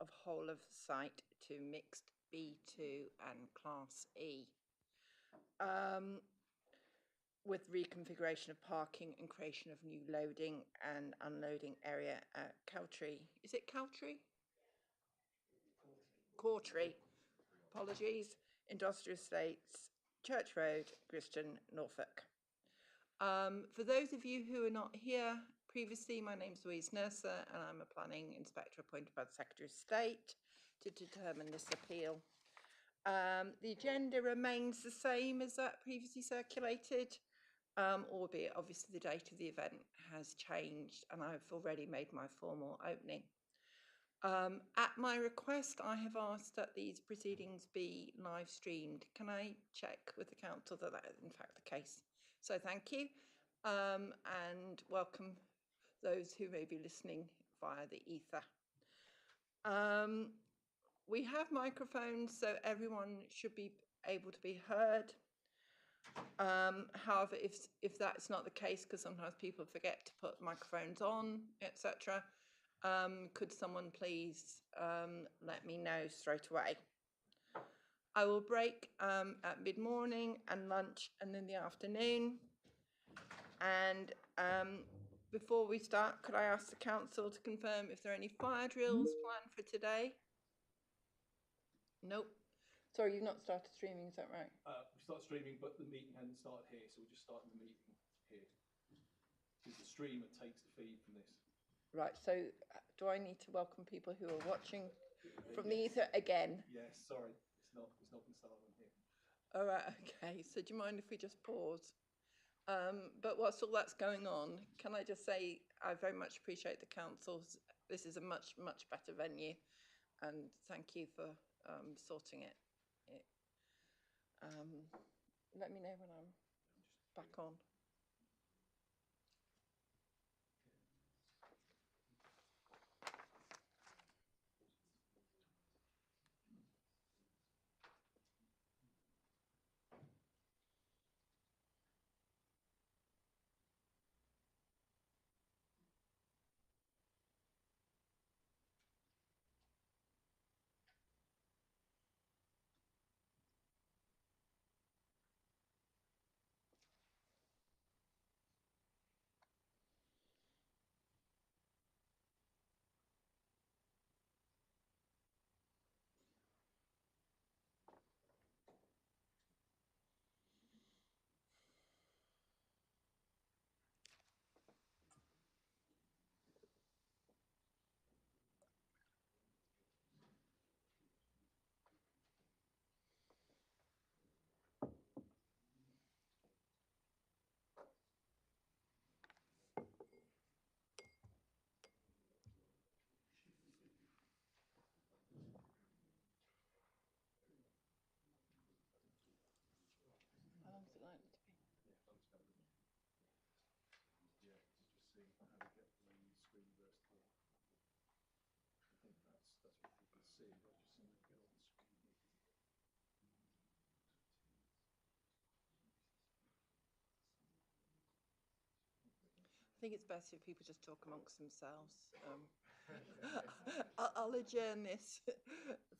of whole of site to mixed B2 and Class E. With reconfiguration of parking and creation of new loading and unloading area at Cowtree. Is it Cowtree? Cawtree. Apologies. Industrial Estates, Church Road, Griston, Norfolk. For those of you who are not here previously, my name is Louise Nurser and I'm a planning inspector appointed by the Secretary of State to determine this appeal. The agenda remains the same as that previously circulated, albeit obviously the date of the event has changed and I've already made my formal opening. At my request, I have asked that these proceedings be live streamed. Can I check with the council that that is in fact the case? So thank you, and welcome those who may be listening via the ether. We have microphones, so everyone should be able to be heard. However, if that's not the case, because sometimes people forget to put microphones on, etc., could someone please let me know straight away? I will break at mid-morning and lunch and in the afternoon. And before we start, could I ask the council to confirm if there are any fire drills planned for today? Nope. Sorry, you've not started streaming, is that right? We started streaming, but the meeting hadn't started here, so we're just starting the meeting here. Because the streamer takes the feed from this. Right, so do I need to welcome people who are watching from the ether again? Yes, sorry, it's not been started on here. All right, okay, so do you mind if we just pause? But whilst all that's going on, can I just say I very much appreciate the council's, this is a much, much better venue, and thank you for sorting it. Let me know when I'm back on. How long is it likely to be? Yeah, just seeing how we get the screen burst through. I think that's what people see, but just seeing how we get on the screen. I think it's better if people just talk amongst themselves. I'll adjourn this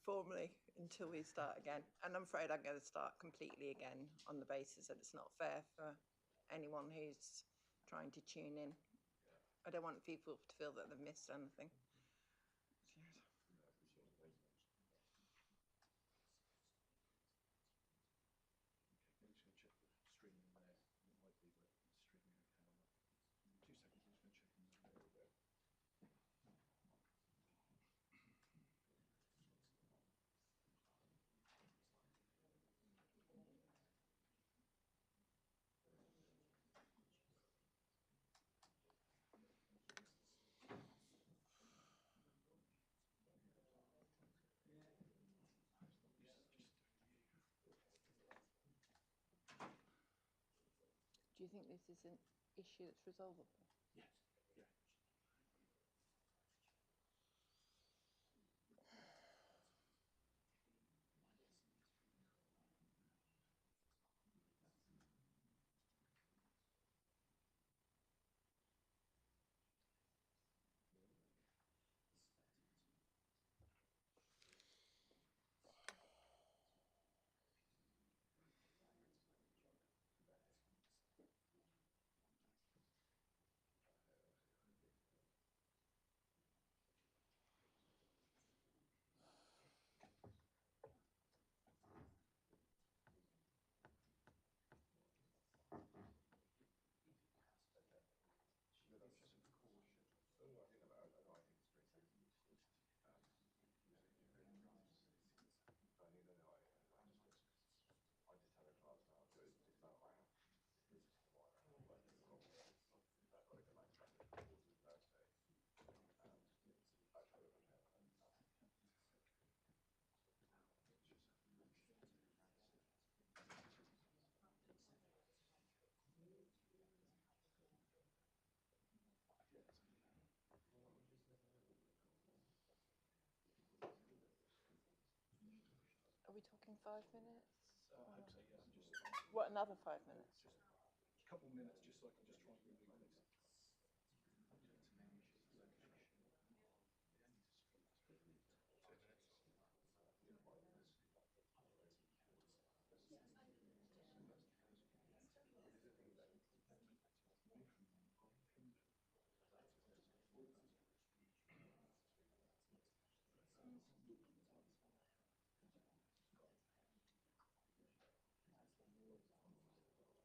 formally until we start again. And I'm afraid I'm going to start completely again on the basis that it's not fair for anyone who's trying to tune in. I don't want people to feel that they've missed anything. I'm just going to check the streaming there. It might be where the streaming account. 2 seconds, I'm just going to check in there. Do you think this is an issue that's resolvable? Yes, yeah. in 5 minutes? I hope so, yes. Just What, another 5 minutes? just a couple of minutes, just so I can just try and remove this.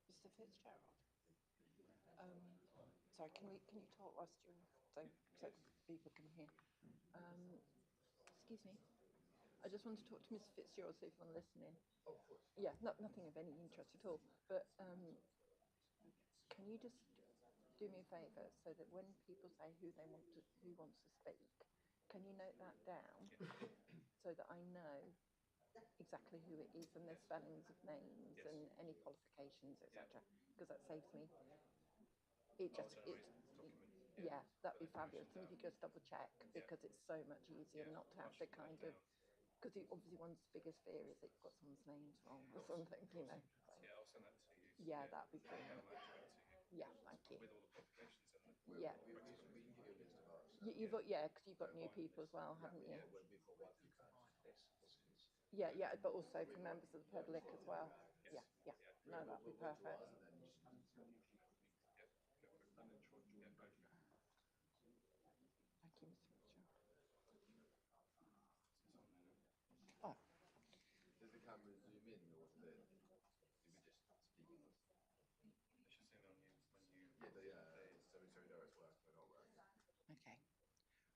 Mr. Fitzgerald? Sorry, can you talk whilst you're, so people can hear? Excuse me. I just want to talk to Mr. Fitzgerald, see if you're listening. Oh, of course. Yeah, nothing of any interest at all. But can you just do me a favour so that when people say who wants to speak, can you note that down so that I know exactly who it is and their spellings of names and any qualifications, etc. Because that saves me. Yeah, that'd be fabulous. And if you just double check, because it's so much easier not to have to kind of, because obviously one's biggest fear is that you've got someone's names wrong or something, you know. So, Yeah, I'll send that to you. yeah, that'd be brilliant. Yeah, thank you. With all the qualifications in them. Yeah. We can give you a list of ours. Because you've got new people as well, haven't you? We've got one for this is. Yeah, but also for members of the public as well. Yeah. No, that'd be perfect. And then just and then try and join both. Thank you, Mr. Fitzgerald. Oh, Does the camera zoom in or does it? Do we just speak? They should zoom in on you when you. So we know it's working or not working. okay.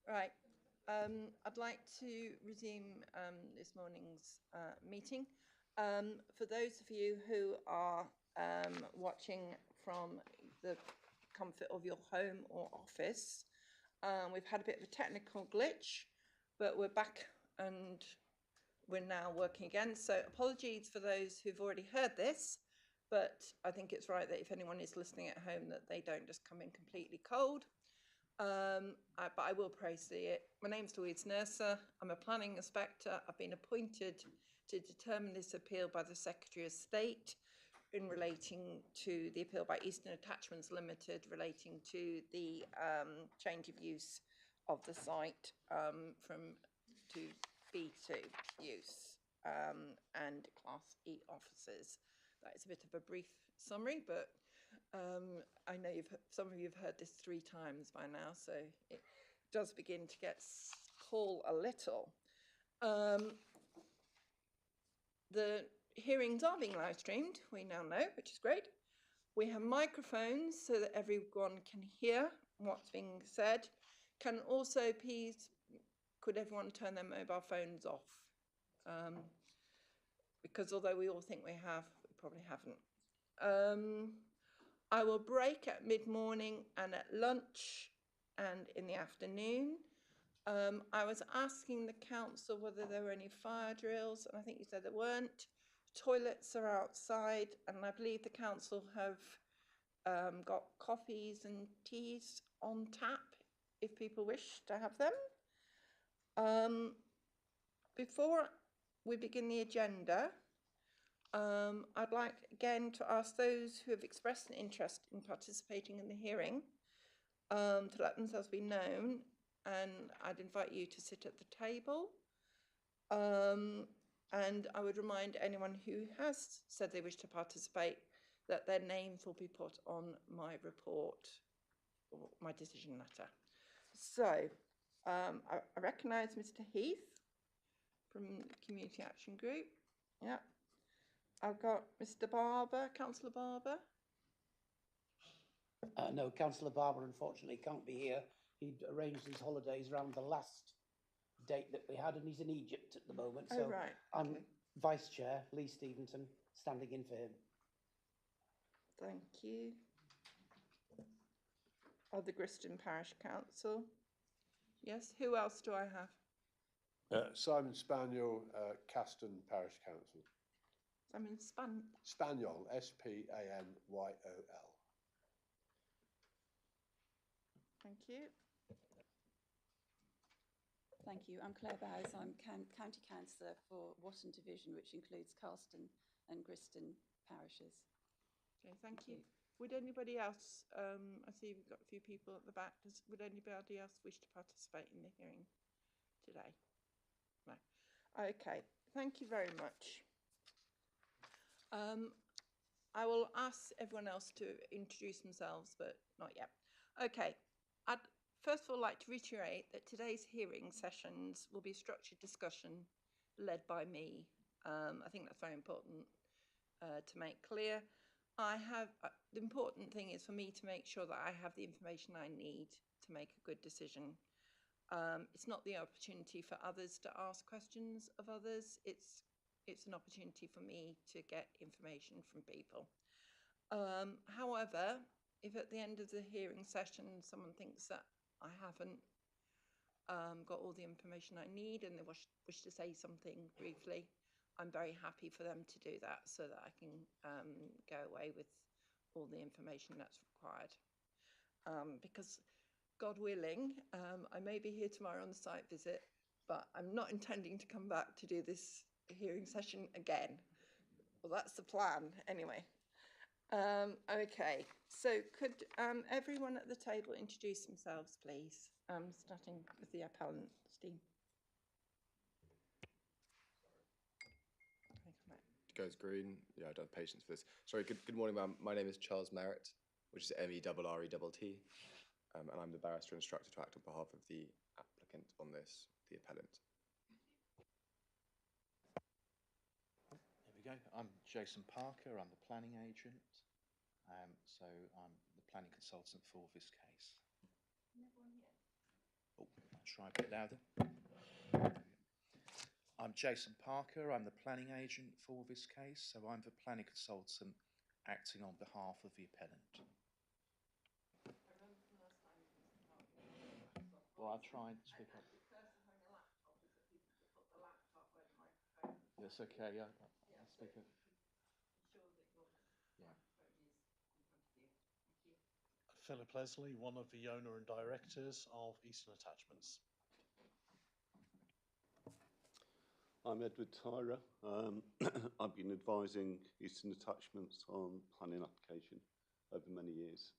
Right. I'd like to resume this morning's meeting. For those of you who are watching from the comfort of your home or office, we've had a bit of a technical glitch, but we're back and we're now working again. So apologies for those who've already heard this, but I think it's right that if anyone is listening at home that they don't just come in completely cold. But I will proceed it. My name's Louise Nurser. I'm a planning inspector. I've been appointed to determine this appeal by the Secretary of State in relating to the appeal by Eastern Attachments Limited relating to the change of use of the site to B2 use and Class E offices. That is a bit of a brief summary, but I know some of you have heard this 3 times by now, so it does begin to get cool a little. The hearings are being live streamed, we now know, which is great. We have microphones so that everyone can hear what's being said. Can also, please, could everyone turn their mobile phones off? Because although we all think we have, we probably haven't. I will break at mid-morning and at lunch and in the afternoon. I was asking the council whether there were any fire drills, and I think you said there weren't. Toilets are outside, and I believe the council have got coffees and teas on tap if people wish to have them. Before we begin the agenda, I'd like again to ask those who have expressed an interest in participating in the hearing to let themselves be known, and I'd invite you to sit at the table. And I would remind anyone who has said they wish to participate that their names will be put on my report, or my decision letter. So I recognise Mr. Heath from the Community Action Group. Yeah. I've got Mr. Barber, Councillor Barber. No, Councillor Barber unfortunately can't be here. He'd arranged his holidays around the last date that we had, and he's in Egypt at the moment. Oh, so right. I'm okay. Vice Chair, Lee Stevenson, standing in for him. Thank you. Of the Griston Parish Council. Yes, who else do I have? Simon Spaniel, Caston Parish Council. Simon Spaniel, S-P-A-N-Y-O-L. Thank you. Thank you. I'm Claire Bowes. I'm County Councillor for Watton Division, which includes Carston and Griston parishes. Okay, thank you. Would anybody else, I see we've got a few people at the back, would anybody else wish to participate in the hearing today? No. Okay, thank you very much. I will ask everyone else to introduce themselves, but not yet. Okay, I'd first of all like to reiterate that today's hearing sessions will be a structured discussion led by me. I think that's very important to make clear. The important thing is for me to make sure that I have the information I need to make a good decision. It's not the opportunity for others to ask questions of others. It's an opportunity for me to get information from people. However, if at the end of the hearing session someone thinks that I haven't got all the information I need and they wish to say something briefly, I'm very happy for them to do that so that I can go away with all the information that's required. Because God willing, I may be here tomorrow on the site visit, but I'm not intending to come back to do this hearing session again. Well, that's the plan anyway. Okay, so could everyone at the table introduce themselves, please? Starting with the appellant, Steve. Goes green. Yeah, I don't have patience for this. Sorry, good morning, ma'am. My name is Charles Merritt, which is M-E-R-R-E-T-T, and I'm the barrister instructed to act on behalf of the applicant on this, the appellant. There we go. I'm Jason Parker. I'm the planning agent. So I'm the planning consultant for this case. Oh, I'll try a bit louder. I'm Jason Parker. I'm the planning agent for this case. So I'm the planning consultant acting on behalf of the appellant. Well, I'll try and speak up. Yes, okay. I'll speak up. Yeah. Philip Leslie, one of the owner and directors of Eastern Attachments. I'm Edward Tyra. I've been advising Eastern Attachments on planning application over many years,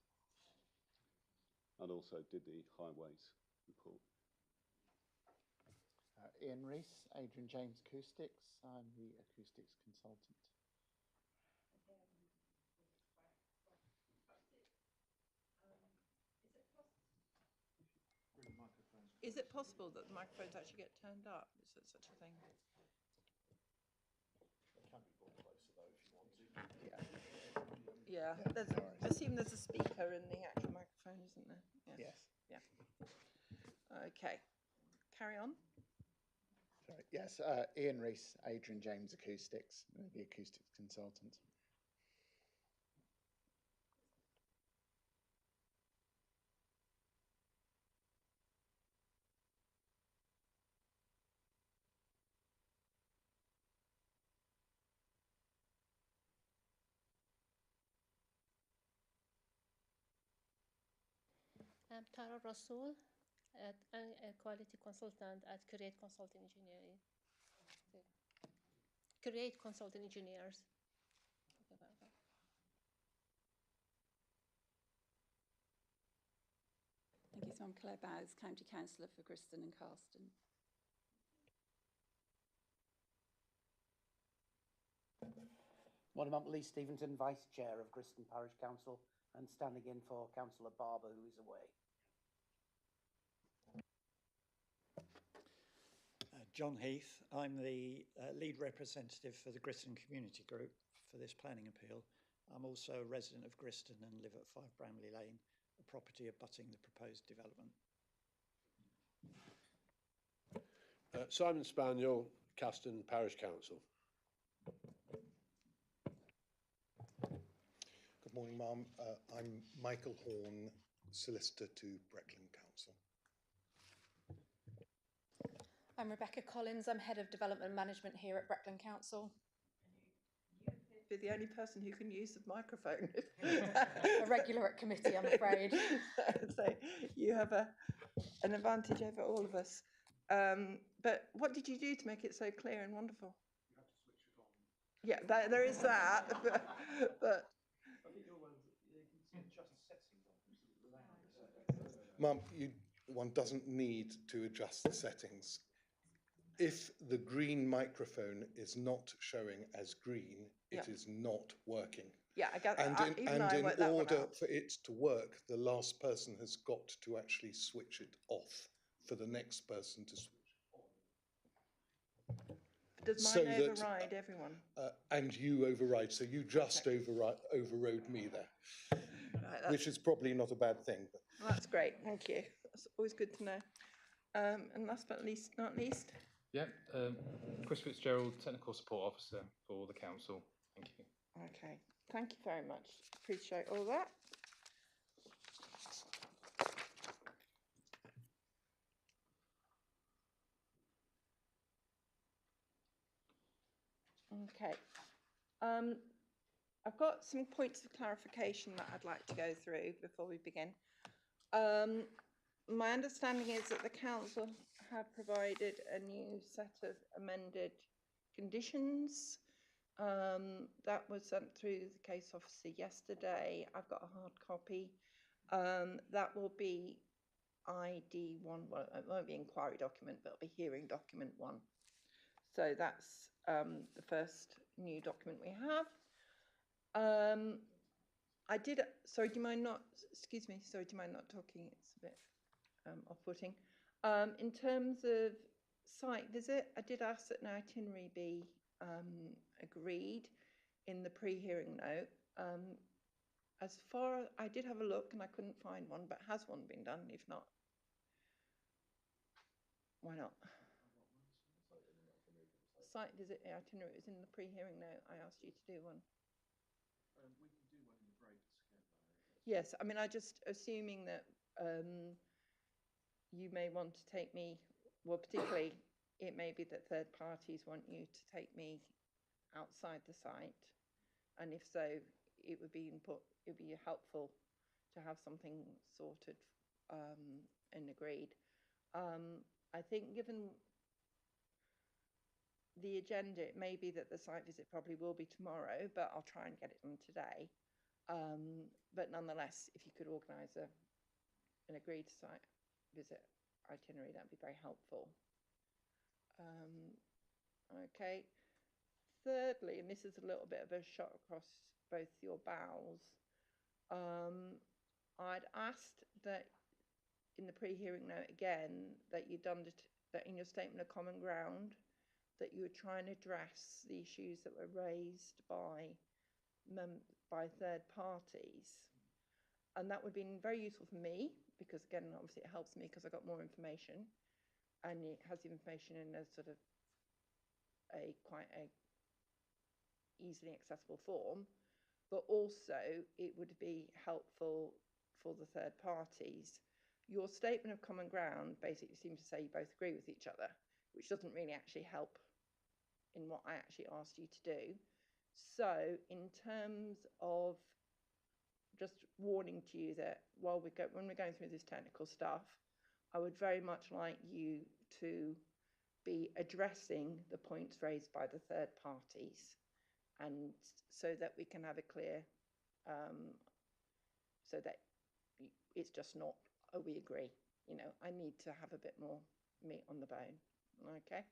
and also did the highways report. Ian Rees, Adrian James Acoustics. I'm the acoustics consultant. Is it possible that the microphones actually get turned up? Is there such a thing? It can be brought closer though if you want to. Yeah, I assume there's a speaker in the actual microphone, isn't there? Yes. Yeah. Okay, carry on. Sorry. Yes, Ian Rees, Adrian James Acoustics, the acoustics consultant. I'm Tara Rasool, a quality consultant at Create Consulting Engineering. Create Consulting Engineers. Thank you. So I'm Claire Bowes, County Councillor for Griston and Carston. Morning, I'm Lee Stevenson, Vice Chair of Griston Parish Council and standing in for Councillor Barber, who is away. John Heath. I'm the lead representative for the Griston Community Group for this planning appeal. I'm also a resident of Griston and live at 5 Bramley Lane, a property abutting the proposed development. Simon Spaniel, Caston Parish Council. Good morning, ma'am. I'm Michael Horn, solicitor to Breckland Council. I'm Rebecca Collins. I'm Head of Development Management here at Breckland Council. You're the only person who can use the microphone. A regular at committee, I'm afraid. So you have an advantage over all of us. But what did you do to make it so clear and wonderful? You have to switch it on. Yeah, there is that, but I think your ones, you can adjust settings on them so that the settings. Mum, one doesn't need to adjust the settings. If the green microphone is not showing as green, it is not working. Yeah, I get And that. in order for it to work, the last person has got to actually switch it off for the next person to switch it on. Does mine override everyone? And you override, so you just overrode me there, Right, which is probably not a bad thing. But. Well, that's great, thank you. That's always good to know. And last but not least. Yeah, Chris Fitzgerald, Technical Support Officer for the Council. Thank you. Okay, thank you very much. Appreciate all that. Okay. I've got some points of clarification that I'd like to go through before we begin. My understanding is that the council have provided a new set of amended conditions. That was sent through the case officer yesterday. I've got a hard copy. That will be ID 1, well, it won't be inquiry document, but it'll be hearing document 1. So that's the first new document we have. Sorry, do you mind not, excuse me, sorry, do you mind not talking? It's a bit off-putting. In terms of site visit, I did ask that an itinerary be agreed in the pre-hearing note. As far, I did have a look and I couldn't find one, but has one been done? If not, why not? Site visit itinerary was in the pre-hearing note. I asked you to do one. We can do one in the breaks again. Yes, I mean, I just assuming that you may want to take me, well, particularly it may be that third parties want you to take me outside the site, and if so, it would be helpful to have something sorted and agreed. I think given the agenda, it may be that the site visit probably will be tomorrow, but I'll try and get it done today. But nonetheless, if you could organise an agreed site visit itinerary, that'd be very helpful. Okay. Thirdly, and this is a little bit of a shot across both your bows, I'd asked that in the pre-hearing note again that you'd done that in your statement of common ground, that you would try and address the issues that were raised by third parties. And that would have been very useful for me, because again, obviously it helps me because I got more information, and it has the information in a sort of quite a easily accessible form, but also it would be helpful for the third parties. Your statement of common ground basically seems to say you both agree with each other, which doesn't really actually help in what I actually asked you to do. So in terms of just warning to you that when we're going through this technical stuff, I would very much like you to be addressing the points raised by the third parties, and so that we can have a clear, so that it's just not, oh, we agree. You know, I need to have a bit more meat on the bone. Okay.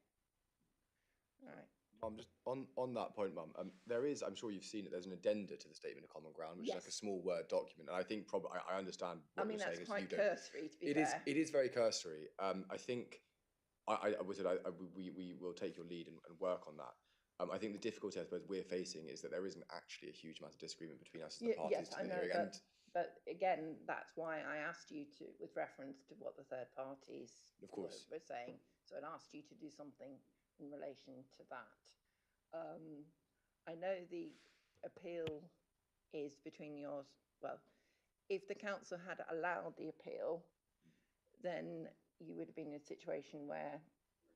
All right. Mum, just on that point, Mum, there is, I'm sure you've seen it, there's an addenda to the Statement of Common Ground, which is like a small Word document. And I think probably, I understand what you're saying. That's quite cursory, to be fair. It is very cursory. I think, we will take your lead and work on that. I think the difficulty, I suppose, we're facing is that there isn't actually a huge amount of disagreement between us and the parties to the hearing. But again, that's why I asked you to, with reference to what the third parties were saying. So I'd asked you to do something in relation to that. I know the appeal is between yours. Well, if the council had allowed the appeal, then you would have been in a situation where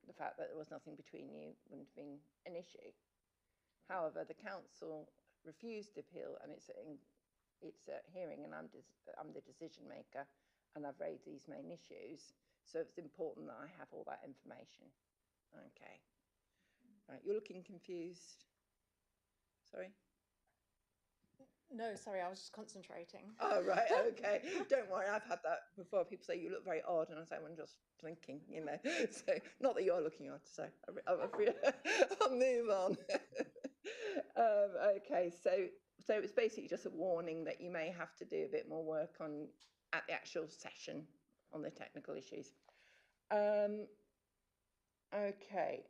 the fact that there was nothing between you wouldn't have been an issue. However, the council refused to appeal, and it's a hearing, and I'm the decision maker, and I've raised these main issues. So it's important that I have all that information. Okay. Right, you're looking confused. Sorry? No, sorry, I was just concentrating. Oh, right, okay. Don't worry, I've had that before. People say you look very odd, and I say, well, I'm just blinking, you know. So, not that you're looking odd, so I'll move on. Okay, so it's basically just a warning that you may have to do a bit more work on at the actual session on the technical issues. Okay.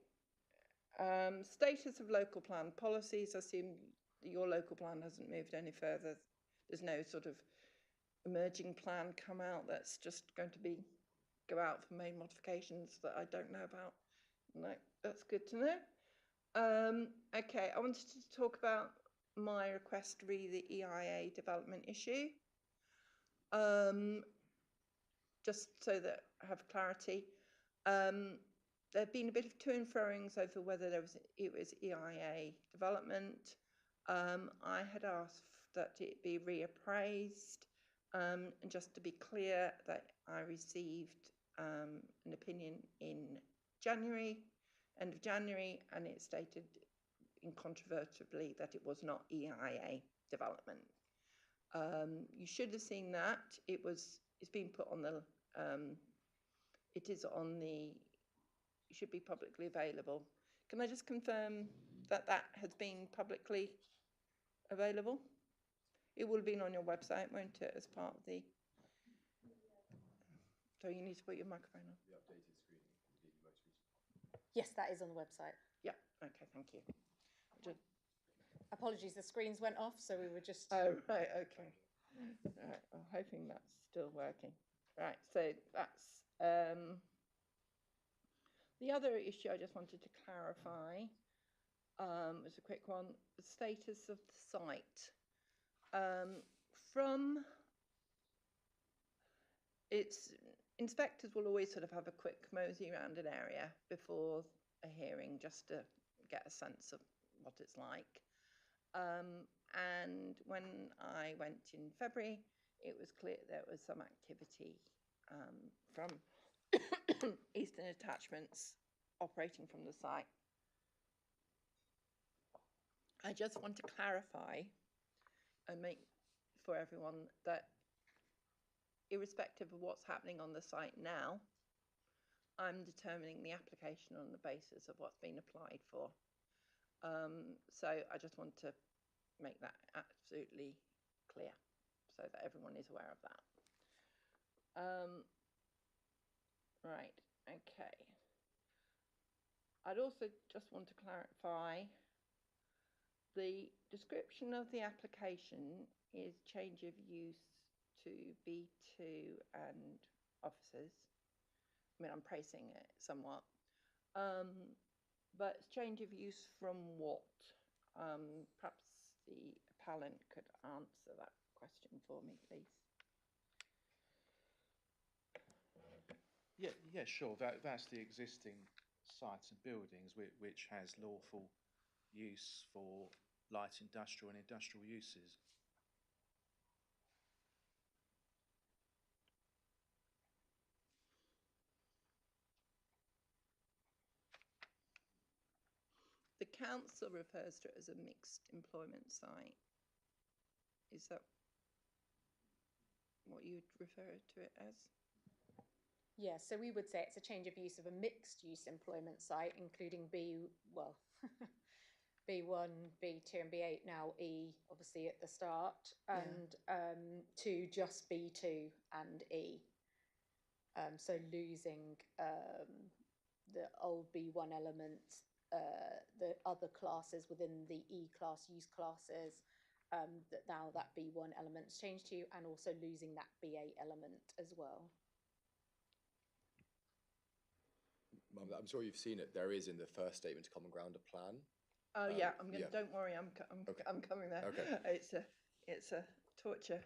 Status of local plan policies. I assume your local plan hasn't moved any further. There's no sort of emerging plan come out that's just going to go out for main modifications that I don't know about. No, that's good to know. Okay, I wanted to talk about my request re the EIA development issue. Just so that I have clarity. There have been a bit of to and froings over whether it was EIA development. I had asked that it be reappraised, and just to be clear that I received an opinion in January, end of January, and it stated incontrovertibly that it was not EIA development. You should have seen that. It's been put on the, it is on the, it should be publicly available. Can I just confirm that that has been publicly available? It will have been on your website, won't it, as part of the... So you need to put your microphone on. The updated screening would be the most recent. Yes, that is on the website. Yeah, okay, thank you. Apologies, the screens went off, so we were just... Oh, right, okay. Right, I'm hoping that's still working. Right, so that's... the other issue I just wanted to clarify was a quick one, the status of the site. From its inspectors will always sort of have a quick mosey around an area before a hearing just to get a sense of what it's like. And when I went in February, it was clear there was some activity from Eastern Attachments operating from the site. I just want to clarify and make for everyone that irrespective of what's happening on the site now, I'm determining the application on the basis of what's been applied for. So I just want to make that absolutely clear so that everyone is aware of that. Right, okay. I'd also just want to clarify the description of the application is change of use to B2 and officers. I mean, I'm praising it somewhat. But it's change of use from what? Perhaps the appellant could answer that question for me, please. Yeah, sure. That's the existing sites and buildings which has lawful use for light industrial and industrial uses. The council refers to it as a mixed employment site. Is that what you'd refer to it as? Yeah, so we would say it's a change of use of a mixed-use employment site, including B1, B2 and B8, now E, obviously at the start, and to just B2 and E. So losing the old B1 elements, the other classes within the E class, use classes, that now that B1 element's changed to, and also losing that B8 element as well. I'm sure you've seen it. There is in the first statement to common ground a plan. Oh yeah, I'm gonna. Yeah. Don't worry, I'm coming there. Okay. It's a torture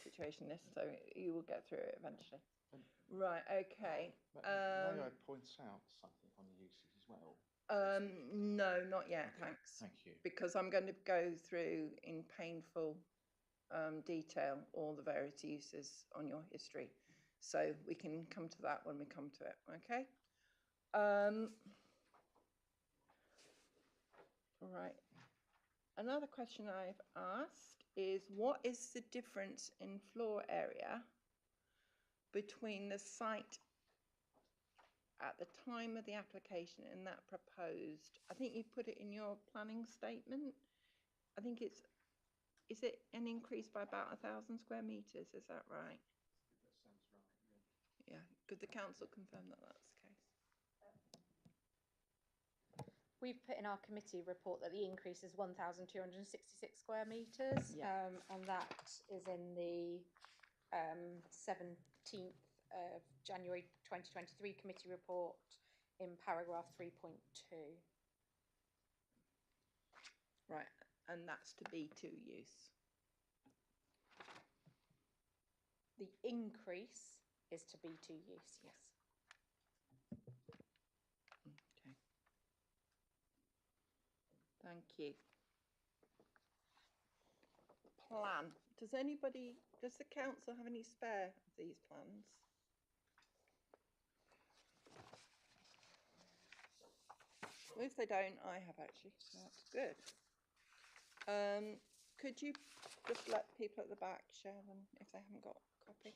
situation. This, so you will get through it eventually. Right. Okay. May I point out something on the uses as well? No, not yet. Okay. Thanks. Thank you. Because I'm going to go through in painful detail all the various uses on your history. So we can come to that when we come to it, okay? Right. Another question I've asked is, what is the difference in floor area between the site at the time of the application and that proposed? I think you put it in your planning statement. I think it's, is it an increase by about 1,000 square metres? Is that right? That sounds right, Yeah. yeah. Could the council confirm that that's the case? We've put in our committee report that the increase is 1,266 square metres, Yeah. and that is in the 17th of January 2023 committee report in paragraph 3.2. Right, and that's to B2 use. The increase is to B2 use, yes. Okay. Thank you. Plan. Does the council have any spare of these plans? Well, if they don't, I have actually, so that's good. Could you just let people at the back share them if they haven't got a copy?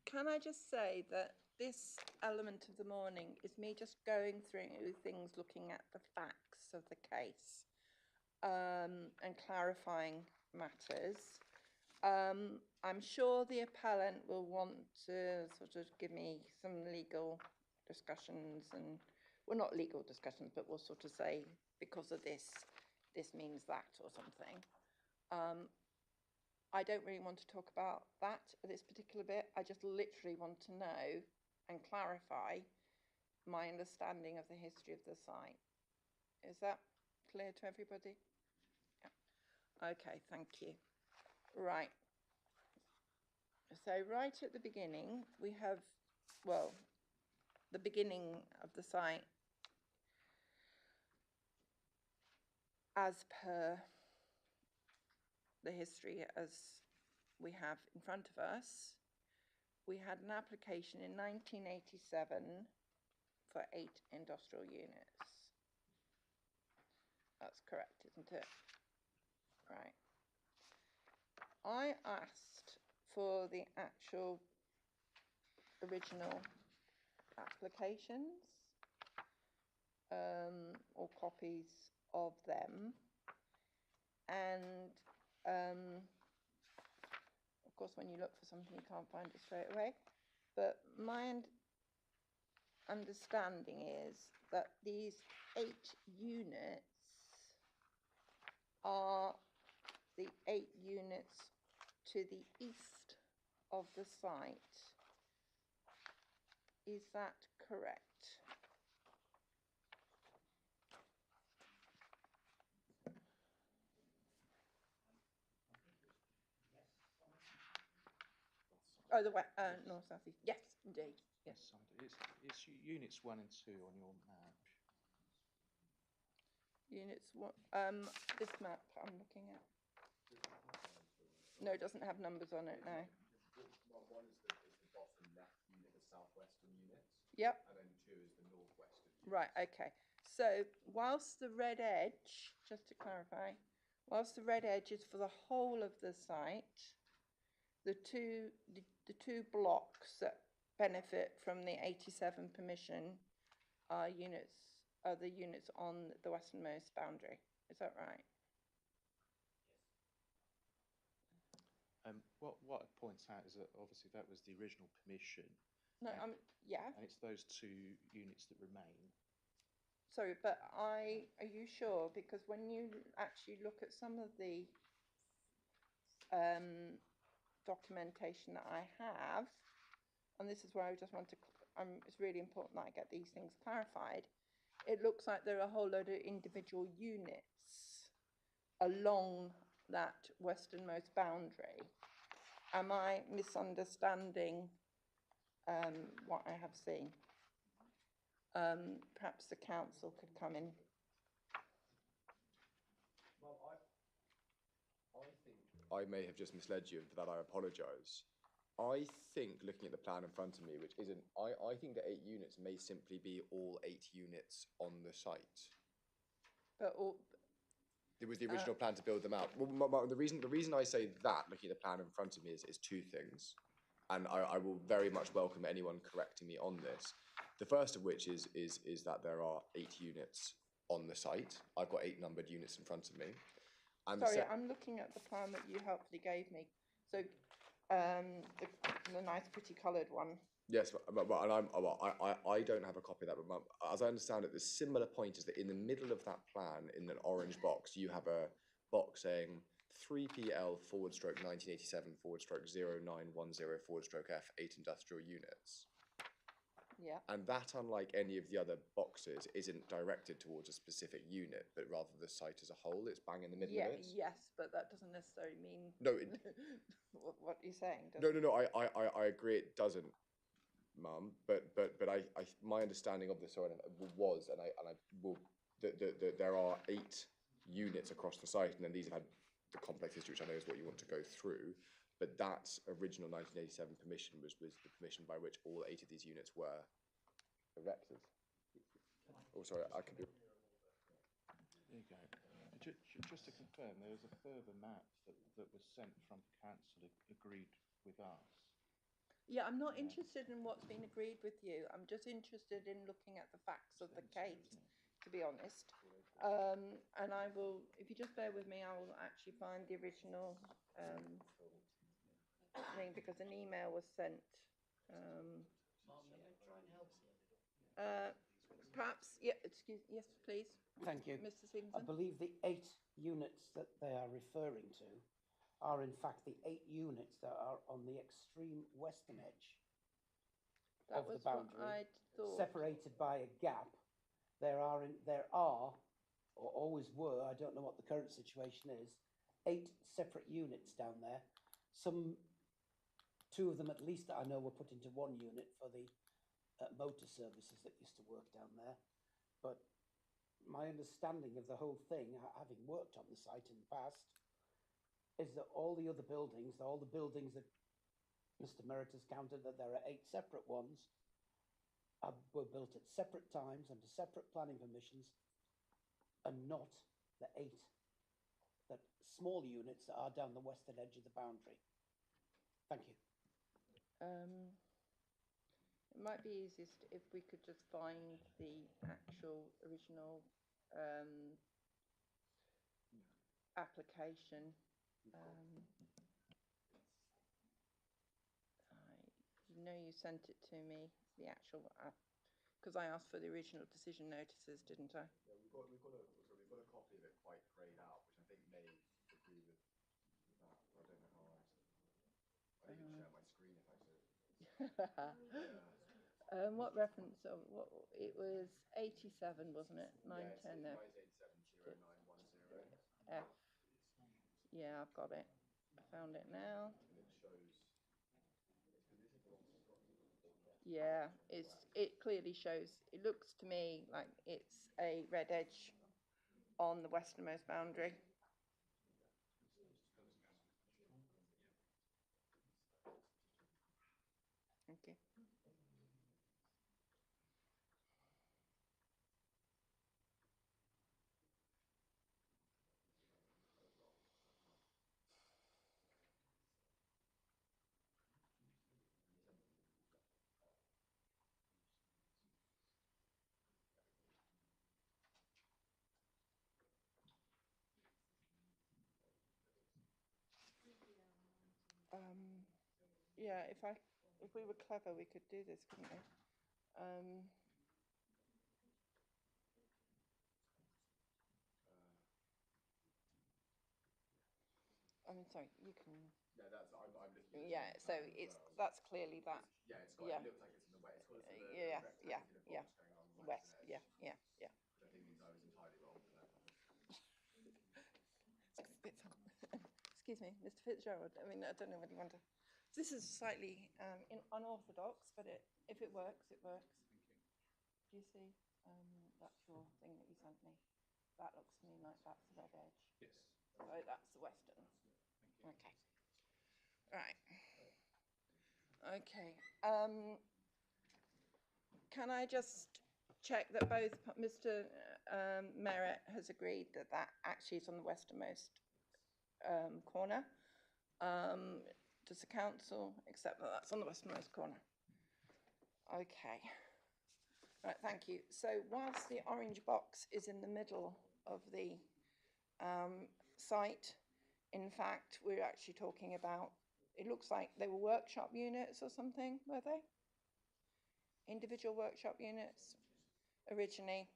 Can I just say that this element of the morning is me just going through things, looking at the facts of the case, and clarifying matters. I'm sure the appellant will want to sort of give me some legal discussions and, well, not legal discussions, but we'll sort of say, because of this, this means that or something. I don't really want to talk about that at this particular bit. I just literally want to know and clarify my understanding of the history of the site. Is that clear to everybody? Yeah. Okay, thank you. Right. So right at the beginning, we have, well, the beginning of the site as per the history as we have in front of us. We had an application in 1987 for 8 industrial units. That's correct, isn't it? Right. I asked for the actual original applications, or copies of them, and of course when you look for something you can't find it straight away, but my understanding is that these 8 units are the 8 units to the east of the site. Is that correct? Oh, the north, south, east. Yes, indeed. Yes. It's units 1 and 2 on your map. Units what? This map I'm looking at. No, it doesn't have numbers on it. No. One is the bottom left unit, the southwestern unit. Yep. And then 2 is the northwestern unit. Right. Okay. So whilst the red edge, just to clarify, whilst the red edge is for the whole of the site, the two blocks that benefit from the 87 permission are the units on the westernmost boundary. Is that right? What I'd point out is that obviously that was the original permission. No, yeah. And it's those 2 units that remain. Sorry, but are you sure? Because when you actually look at some of the documentation that I have, and this is where I just want to, it's really important that I get these things clarified. It looks like there are a whole load of individual units along that westernmost boundary. Am I misunderstanding what I have seen? Perhaps the council could come in. Well, I think I may have just misled you, and for that I apologise. I think, looking at the plan in front of me, which isn't, I think the 8 units may simply be all 8 units on the site. But all, it was the original plan to build them out. Well, the reason I say that, looking at the plan in front of me, is 2 things, and I will very much welcome anyone correcting me on this. The first of which is that there are 8 units on the site. I've got 8 numbered units in front of me. And sorry, I'm looking at the plan that you helpfully gave me. So, the nice, pretty coloured one. Yes, and I don't have a copy of that, but as I understand it, the similar point is that in the middle of that plan, in an orange box, you have a box saying 3PL/1987/0910/F 8 industrial units. Yeah. And that, unlike any of the other boxes, isn't directed towards a specific unit, but rather the site as a whole. It's bang in the middle of it. Yes, but that doesn't necessarily mean no. what you're saying. No. I agree. It doesn't, Mum. But my understanding of this was, and I will, that there are 8 units across the site, and then these have had the complex history, which I know is what you want to go through. But that original 1987 permission was the permission by which all 8 of these units were erected. Oh, sorry, I could be. There you go. Just to confirm, there was a further map that was sent from council agreed with us. Yeah, I'm not interested in what's been agreed with you. I'm just interested in looking at the facts of the case, to be honest. And I will, if you just bear with me, I will actually find the original thing, because an email was sent. Perhaps, yes, please. Thank you. Mr. Stevenson. I believe the 8 units that they are referring to are in fact the 8 units that are on the extreme western edge of the boundary, separated by a gap. There are, or always were, I don't know what the current situation is, 8 separate units down there. 2 of them at least that I know were put into 1 unit for the motor services that used to work down there. But my understanding of the whole thing, having worked on the site in the past, is that all the buildings that Mr. Merritt has counted, that there are 8 separate ones, were built at separate times under separate planning permissions, and not the 8 that small units that are down the western edge of the boundary. Thank you. It might be easiest if we could just find the actual original application. You know, you sent it to me, the actual because I asked for the original decision notices, didn't I? Yeah, we've got a copy of it quite greyed out, which I think may agree with that. I don't know how I didn't share my screen if I said. What reference of what it was? 87, wasn't it? 910 F. 987/0910. F. Yeah, I've got it. I found it now. And it shows. Yeah, it clearly shows. It looks to me like it's a red edge on the westernmost boundary. Okay. Yeah, if we were clever, we could do this, couldn't we? Sorry, you can. Yeah, that's I'm looking at it Yeah, on the so plan as it's well. that's clearly that. Yeah, it's got. Yeah. It looks like it's in the west. It's got the Yeah, yeah, rectangular yeah. box going on the West. western Yeah, edge, yeah, yeah. which I think means I was entirely wrong. But Excuse me, Mr. Fitzgerald. I mean, I don't know whether you want to. This is slightly unorthodox, but if it works, it works. Thank you. Do you see? That's your thing that you sent me. That looks to me like that's the red edge. Yes. So that's the western. Thank you. Okay. Right. Okay. Can I just check that both Mr. Merritt has agreed that that actually is on the westernmost corner? Does the council accept that that's on the westernmost corner? Okay. Right, thank you. So whilst the orange box is in the middle of the site, in fact, we're actually talking about, it looks like they were workshop units or something, were they? Individual workshop units originally?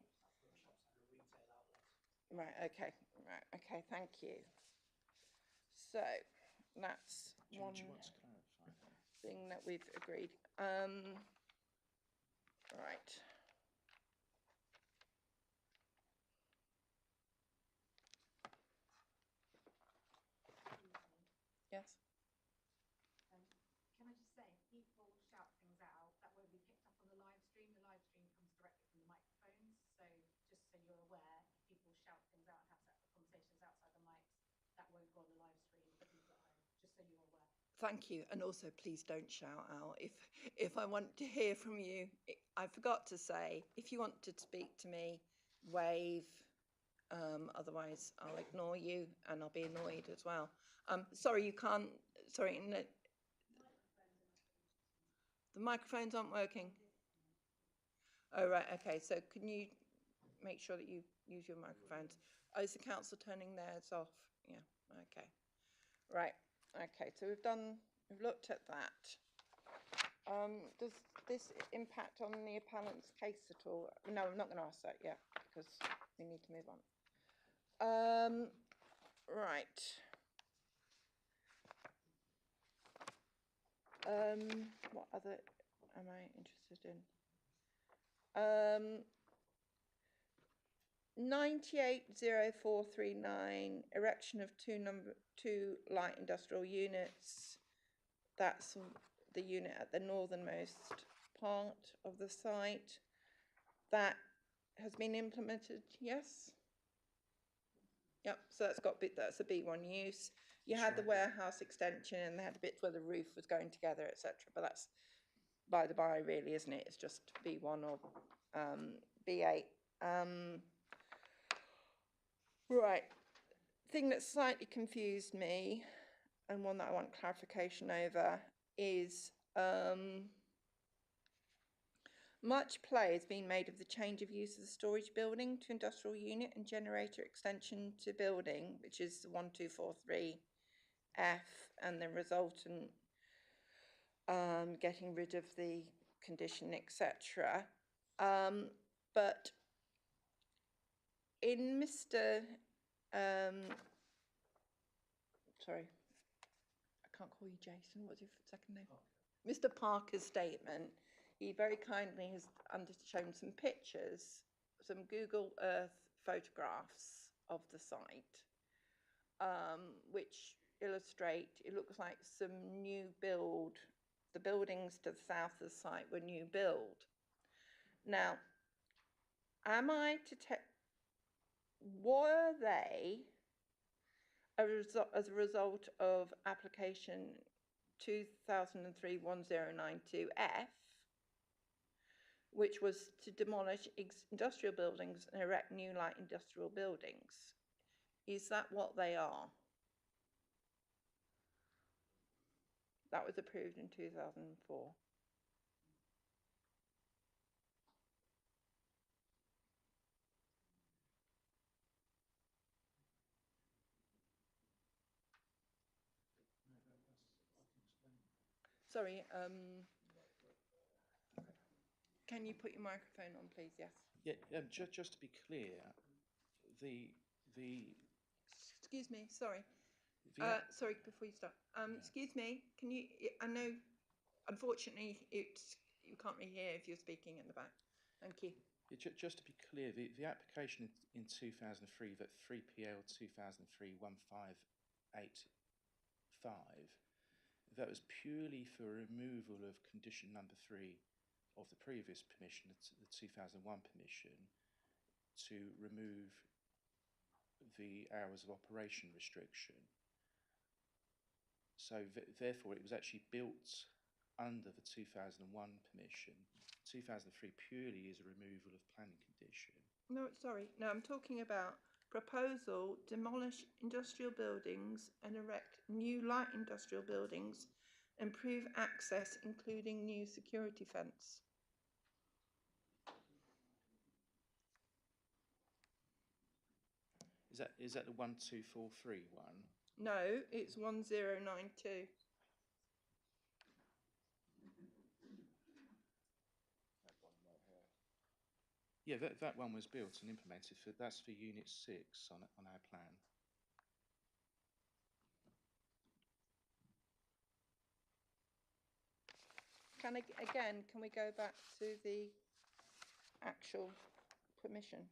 Right, okay, thank you. So that's one Do you want to clarify that? thing that we've agreed. Right. Yes. Can I just say, if people shout things out, that won't be picked up on the live stream. The live stream comes directly from the microphones. So just so you're aware, if people shout things out and have separate conversations outside the mics, that won't go on the live stream for people at home, just so you're aware. Thank you, and also please don't shout out. If I want to hear from you, I forgot to say, if you want to speak to me, wave. Otherwise, I'll ignore you, and I'll be annoyed as well. Sorry, you can't. Sorry, no, the microphones aren't working. Oh right, okay. So can you make sure that you use your microphones? Oh, is the council turning theirs off? Yeah. Okay. Right. Okay. So we've looked at that. Does this impact on the appellant's case at all? No, I'm not going to ask that yet because we need to move on. Right. What other am I interested in? 980439, erection of two light industrial units. That's the unit at the northernmost part of the site. That has been implemented, yes? Yep, so that's a B1 use. You had the warehouse extension and they had the bits where the roof was going together, etc. But that's by the by, really, isn't it? It's just B1 or B8. Right. Thing that slightly confused me, and one that I want clarification over, is much play has been made of the change of use of the storage building to industrial unit and generator extension to building, which is the 1243F, and the resultant getting rid of the condition, etc. But in Mr. Sorry, I can't call you Jason. What's your second name? Mr. Parker's statement. He very kindly has shown some pictures, some Google Earth photographs of the site, which illustrate, it looks like some new build. The buildings to the south of the site were new build. Now, am I to were they as a result of application 2003-1092F, which was to demolish industrial buildings and erect new light industrial buildings? Is that what they are? That was approved in 2004. Sorry, can you put your microphone on, please? Yes. Yeah, just to be clear, the Excuse me, sorry. Sorry, before you start, excuse me, can you, I know, unfortunately, you can't really hear if you're speaking in the back. Thank you. Just to be clear, the application in 2003, that 3PL 2003-1585, that was purely for removal of condition number 3 of the previous permission, the 2001 permission, to remove the hours of operation restriction. So therefore it was actually built under the 2001 permission. 2003 purely is a removal of planning condition. No, sorry. No, I'm talking about proposal, demolish industrial buildings and erect new light industrial buildings, improve access, including new security fence. Is that the 1243 one? No, it's 1092. Yeah, that one was built and implemented. That's for Unit 6 on our plan. Can we go back to the actual permission?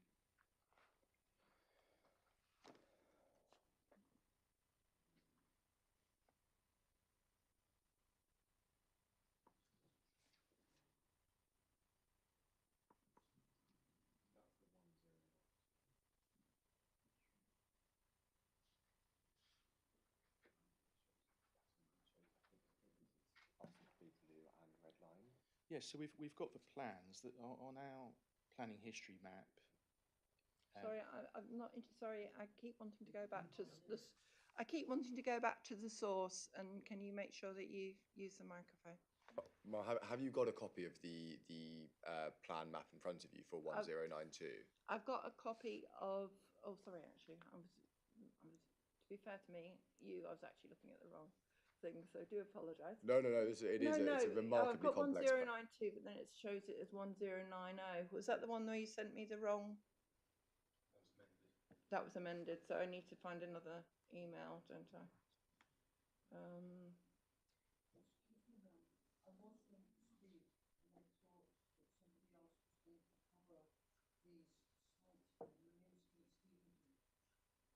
Yes, so we've got the plans that are on our planning history map. Sorry, I'm not sorry. I keep wanting to go back to this. I keep wanting to go back to the source, and can you make sure that you use the microphone? Well, have you got a copy of the plan map in front of you for 1092? I've got a copy of. Oh, sorry. Actually, I was. To be fair to me, I was actually looking at the wrong thing, so I do apologise. No. It's a remarkably complex. I've got 1092, but then it shows it as 1090. Was that the one where you sent me the wrong? That was amended, so I need to find another email, don't I?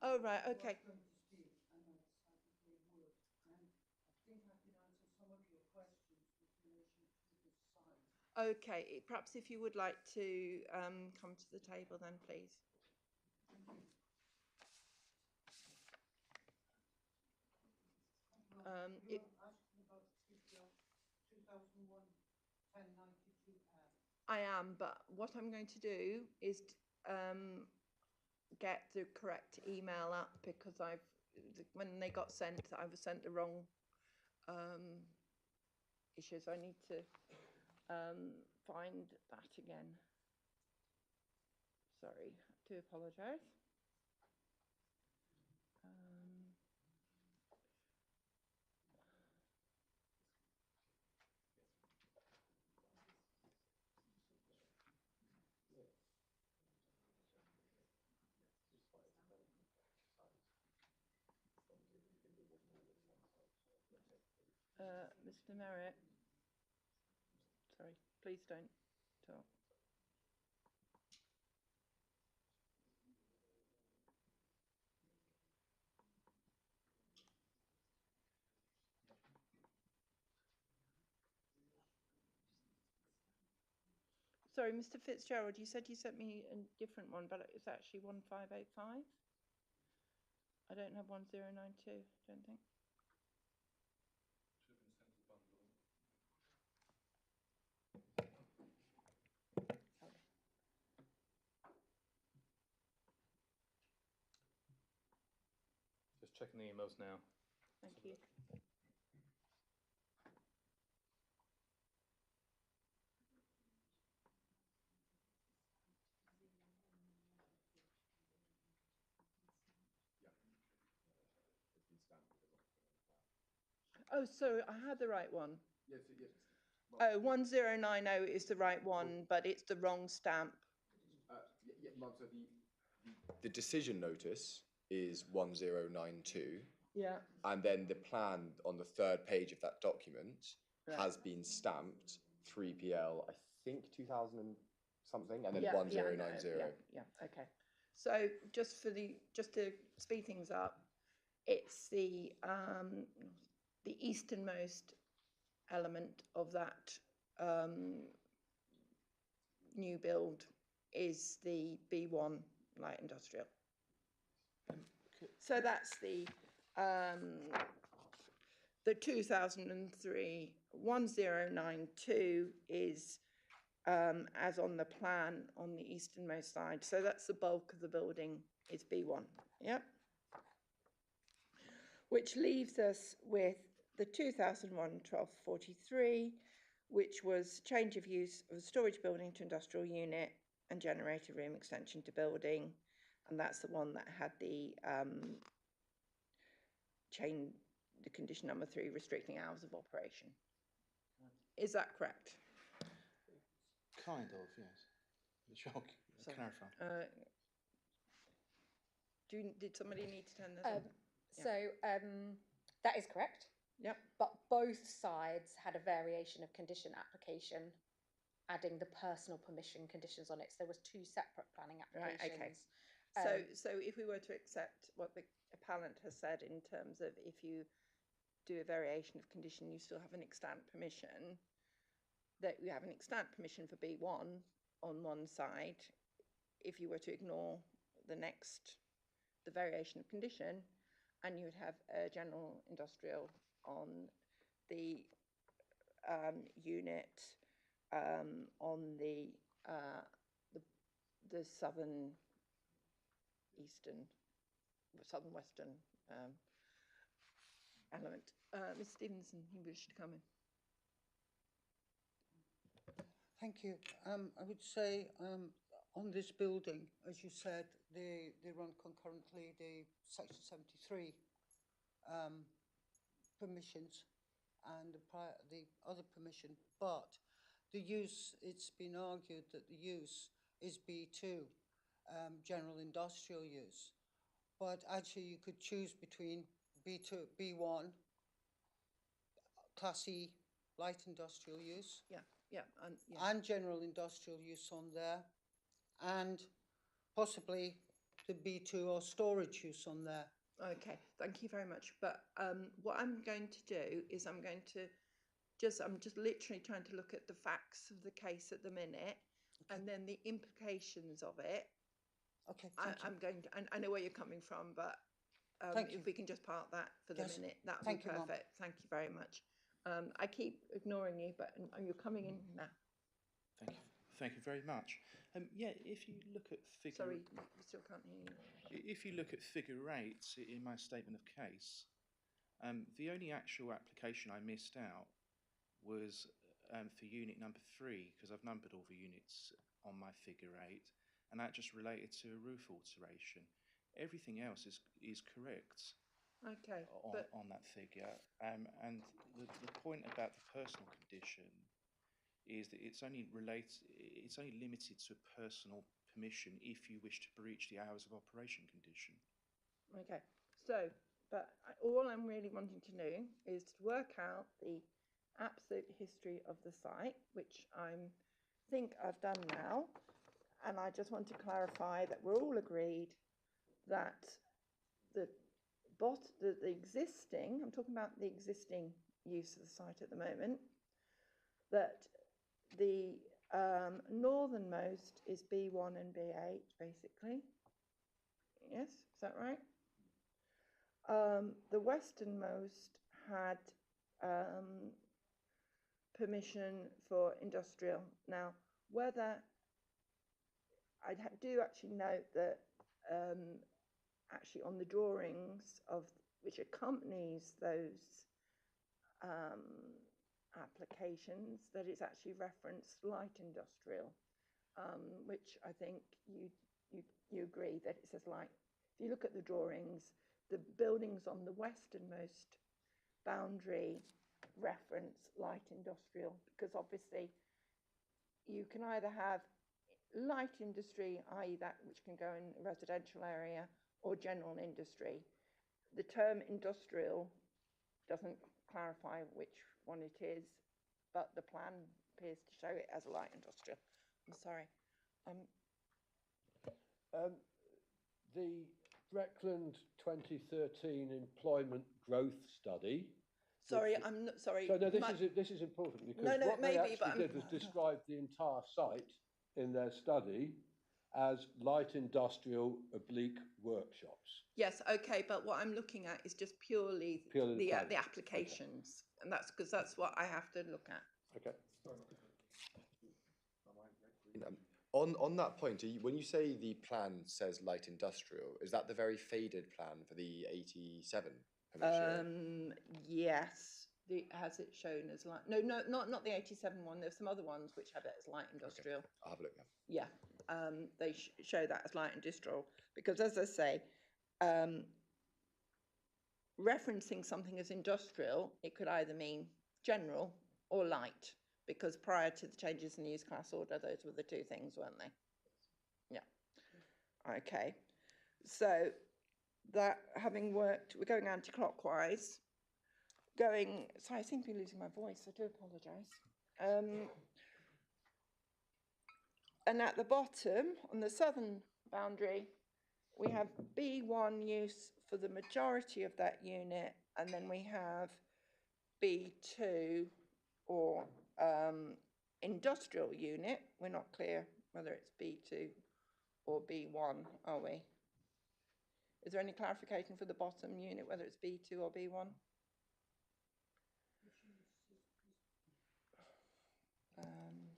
Oh, right, okay. Okay, perhaps if you would like to come to the table then, please. I am, but what I'm going to do is get the correct email up, because when they got sent, I was sent the wrong issues. I need to find that again. Sorry, I do apologise. Mr. Merritt, sorry, please don't talk. Sorry, Mr. Fitzgerald, you said you sent me a different one, but it's actually 1585. I don't have 1092, don't think. Just checking the emails now. Thank you. Oh, so I had the right one. Yes. Oh, 1090 is the right one, but it's the wrong stamp. Mum, so the decision notice is 1092, Yeah. And then the plan on the third page of that document Right. has been stamped 3PL, I think 2000 and something, and then Yeah, 1090. yeah, okay. So just to speed things up, it's the easternmost element of that new build is the B1 light industrial. So that's the 2003 1092 is as on the plan on the easternmost side. So that's the bulk of the building is B1. Yep. Which leaves us with the 2001-1243, which was change of use of a storage building to industrial unit and generator room extension to building. And that's the one that had the condition number 3, restricting hours of operation. Is that correct? Kind of, yes. Clarify. Did somebody need to turn this on? So that is correct. Yep. But both sides had a variation of condition application, adding the personal permission conditions on it. So there was 2 separate planning applications. Right, okay. So if we were to accept what the appellant has said in terms of if you do a variation of condition, you still have an extant permission, that you have an extant permission for B1 on one side. If you were to ignore the variation of condition, and you would have a general industrial on the unit on the southern western element. Ms. Stevenson, you wish to come in. Thank you. I would say on this building, as you said, they run concurrently the Section 73 permissions and the other permission, but the use, it's been argued that the use is B2, general industrial use, but actually you could choose between B2, B1, Class E, light industrial use, and general industrial use on there, and possibly the B2 or storage use on there. Okay, thank you very much. But what I'm going to do is I'm just literally trying to look at the facts of the case at the minute, and then the implications of it. Okay, I know where you're coming from, but if we can just park that for the minute, that would be perfect. Thank you very much. I keep ignoring you, but you're coming in now. Thank you very much. Yeah, if you look at figure... Sorry, we still can't hear you. If you look at figure 8 in my statement of case, the only actual application I missed out was for unit number 3, because I've numbered all the units on my figure 8, and that just related to a roof alteration. Everything else is correct. Okay, on that figure, and the point about the personal condition is that it's only limited to personal permission if you wish to breach the hours of operation condition. Okay, so all I'm really wanting to know is to work out the absolute history of the site, which I think I've done now, and I just want to clarify that we're all agreed that the existing, I'm talking about the existing use of the site at the moment, that the northernmost is B1 and B8, basically. Yes, is that right? The westernmost had permission for industrial. Now, whether I do actually note that actually on the drawings which accompanies those applications, that it's actually referenced light industrial, which I think you agree that it says light. If you look at the drawings, the buildings on the westernmost boundary reference light industrial, because obviously you can either have light industry, i.e. that which can go in a residential area, or general industry. the term industrial doesn't clarify which one it is, but the plan appears to show it as light industrial. I'm sorry. The Breckland 2013 employment growth study. Sorry, I'm not sorry. So no, this is important because No, what they maybe, actually did was describe the entire site in their study as light industrial oblique workshops. Yes, okay, but what I'm looking at is just purely the applications, and that's because that's what I have to look at. Okay. On that point, when you say the plan says light industrial, is that the very faded plan for the 87 permission? Yes, has it shown as light? No, not the 87 one. There's some other ones which have it as light industrial. Okay. I'll have a look now. Yeah, they show that as light industrial because, as I say, referencing something as industrial, it could either mean general or light, because prior to the changes in the use class order, those were the two things, weren't they? Yeah. Okay. So that having worked, we're going anti-clockwise. Sorry, I seem to be losing my voice. I do apologise. And at the bottom, on the southern boundary, we have B1 use for the majority of that unit, and then we have B2 or industrial unit. We're not clear whether it's B2 or B1, are we? Is there any clarification for the bottom unit, whether it's B2 or B1?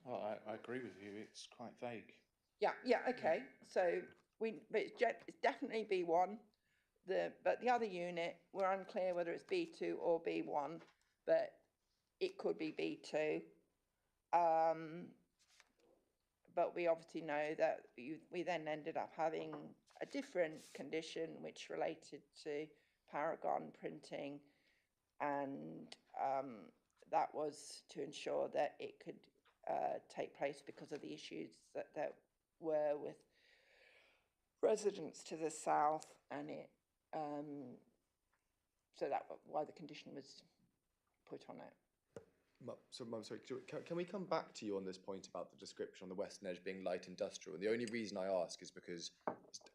I agree with you. It's quite vague. Yeah, okay. So but it's definitely B1. But the other unit, we're unclear whether it's B2 or B1, but it could be B2. But we obviously know that we then ended up having a different condition which related to Paragon printing, and that was to ensure that it could take place because of the issues that were with residents to the south, and it so that's why the condition was put on it. So, Mum, sorry, can we come back to you on this point about the description on the western edge being light industrial? And the only reason I ask is because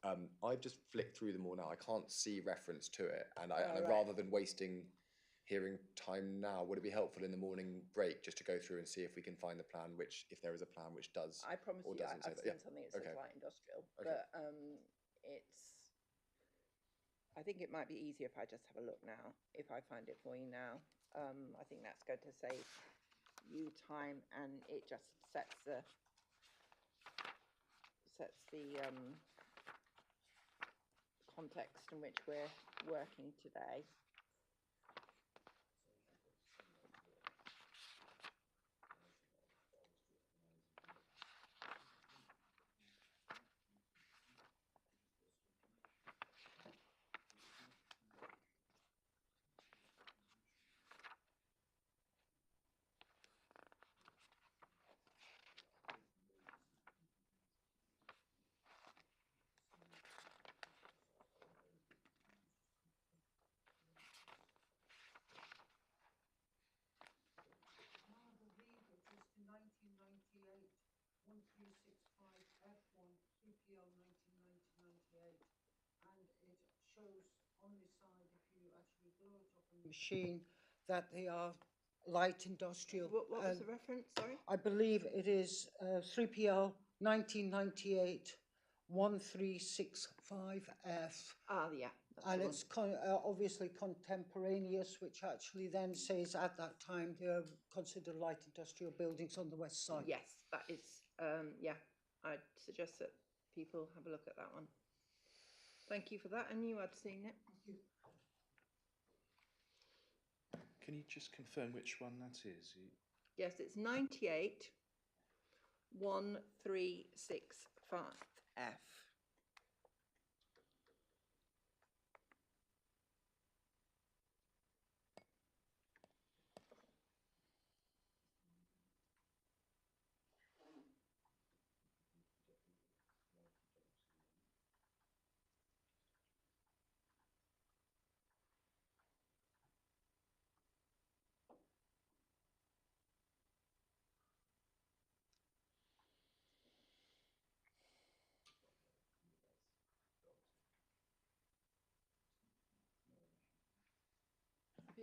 I've just flicked through them all now. I can't see reference to it, and rather than wasting hearing time now, would it be helpful in the morning break just to go through and see if we can find the plan, which, if there is a plan which does I promise or you, doesn't I've say seen that? something that says light industrial, Okay. but I think it might be easier if I just have a look now, if I find it for you now. I think that's going to save you time, and it just sets the context in which we're working today. Machine that they are light industrial. What was the reference, sorry? I believe it is 3PL 1998 1365F. Yeah. And it's obviously contemporaneous, which actually then says at that time they're considered light industrial buildings on the west side. Yes, that is, yeah, I'd suggest that people have a look at that one. Thank you for that. I knew I'd seen it. Can you just confirm which one that is? Yes, it's 98 1365F.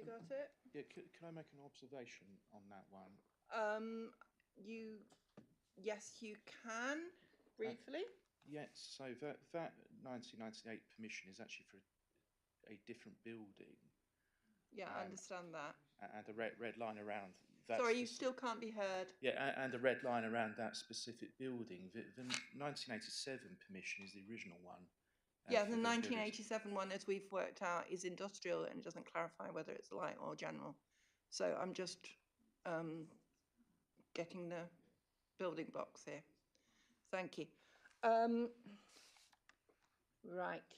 got it? Yeah, can I make an observation on that one? Yes, you can, briefly. Yes, so that 1998 permission is actually for a different building. Yeah, I understand that. And the red line around that. Sorry, you still can't be heard. Yeah, and the red line around that specific building. The 1987 permission is the original one. Yeah, the 1987 one, as we've worked out, is industrial and doesn't clarify whether it's light or general. So I'm just getting the building blocks here. Thank you. Right.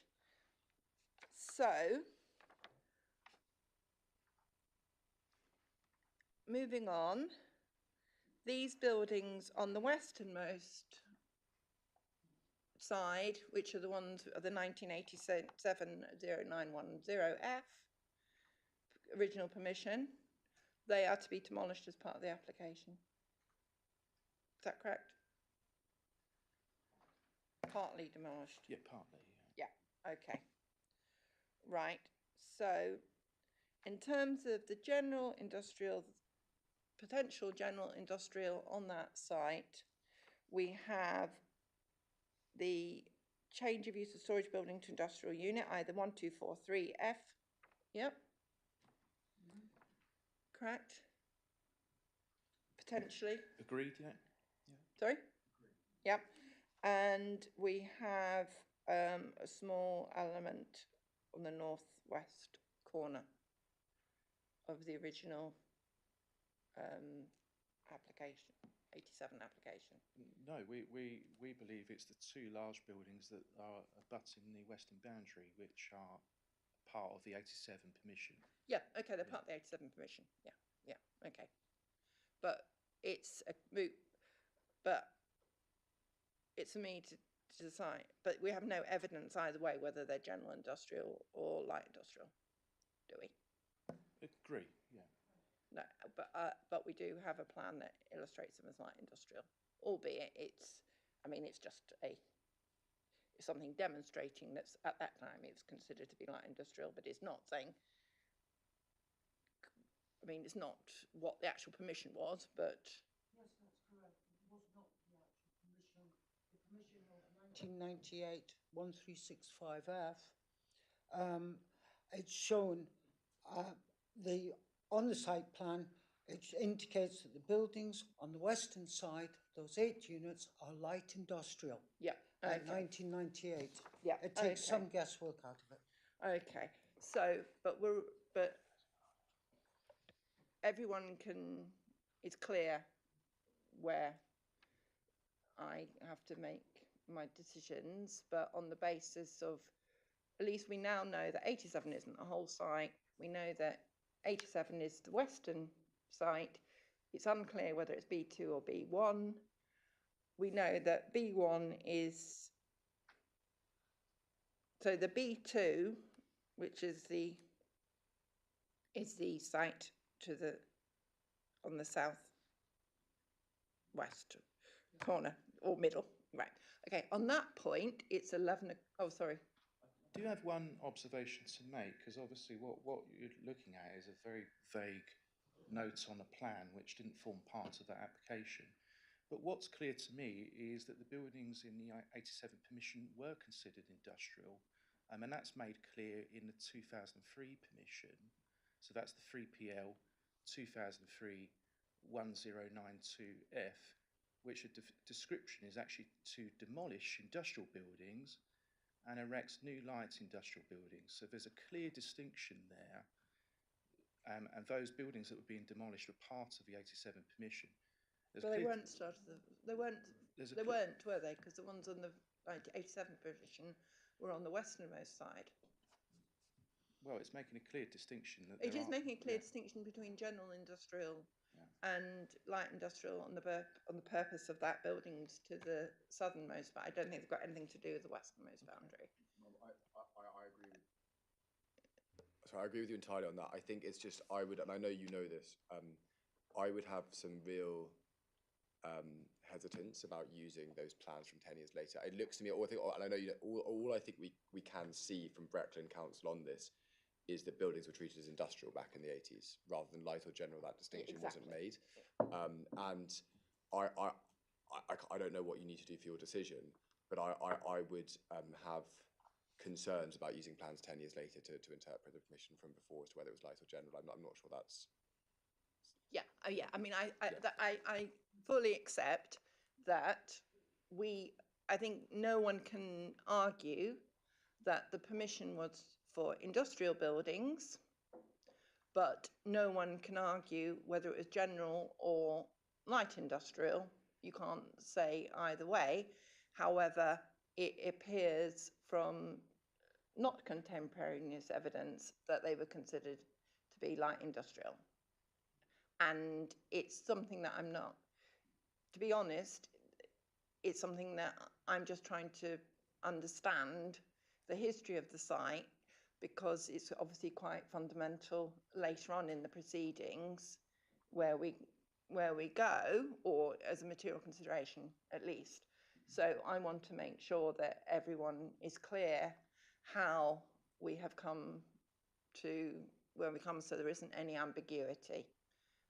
So, moving on, these buildings on the westernmost side, which are the ones of the 1987-0910F, original permission, they are to be demolished as part of the application. Is that correct? Partly demolished. Yeah, partly. Yeah. Okay. Right. So, in terms of the general industrial, potential general industrial on that site, we have the change of use of storage building to industrial unit, either 1243F. Yep. Correct. Potentially. Agreed, yeah. Sorry? Yep. And we have a small element on the northwest corner of the original application, 87 application. No, we believe it's the two large buildings that are abutting the western boundary, which are part of the 87 permission. Yeah, okay, they're part of the 87 permission. Yeah, yeah, okay. But it's a moot, but it's for me to decide. But we have no evidence either way whether they're general industrial or light industrial, do we? Agree, yeah. No, but we do have a plan that illustrates them as light industrial, albeit it's just it's something demonstrating that's at that time it was considered to be light industrial, but it's not saying, it's not what the actual permission was, but. Yes, that's correct. It was not the actual permission. The permission of 1998 1365F, it's shown on the site plan, it indicates that the buildings on the western side, those 8 units, are light industrial. Yeah. Okay. 1998. Yeah. It takes some guesswork out of it. Okay. So, but everyone is clear where I have to make my decisions, but on the basis of, at least we now know that 87 isn't the whole site. We know that 87 is the western site. It's unclear whether it's B2 or B1. We know that B1 is, so the B2, which is the site on the south west corner or middle, right? Okay, on that point, it's 11. Oh, sorry. I do have one observation to make, because obviously what you're looking at is a very vague note on a plan which didn't form part of that application. But what's clear to me is that the buildings in the 87 permission were considered industrial, and that's made clear in the 2003 permission. So that's the 3PL 2003 1092F, which a description is actually to demolish industrial buildings and erect new light industrial buildings. So there's a clear distinction there. And those buildings that were being demolished were part of the 87 permission. But they weren't were they? Because the ones on the 87 permission were on the westernmost side. Well, it's making a clear distinction. It is making a clear distinction between general industrial and light industrial on the purpose of that buildings to the southernmost, but I don't think they've got anything to do with the westernmost boundary. I agree. So I agree with you entirely on that. I think it's just and I know you know this. I would have some real hesitance about using those plans from 10 years later. It looks to me, and I know all I think we can see from Breckland Council on this is that buildings were treated as industrial back in the 80s rather than light or general. That distinction wasn't made. And I don't know what you need to do for your decision, but I would have concerns about using plans 10 years later to interpret the permission from before as to whether it was light or general. I'm not sure that's... Yeah, yeah. I mean, I fully accept that I think no one can argue that the permission was for industrial buildings, but no one can argue whether it was general or light industrial. You can't say either way. However, it appears from not contemporaneous evidence that they were considered to be light industrial. And it's something that I'm not, to be honest, it's something that I'm just trying to understand the history of the site, because it's obviously quite fundamental later on in the proceedings where we go, or as a material consideration at least. So I want to make sure that everyone is clear how we have come to where we come, so there isn't any ambiguity.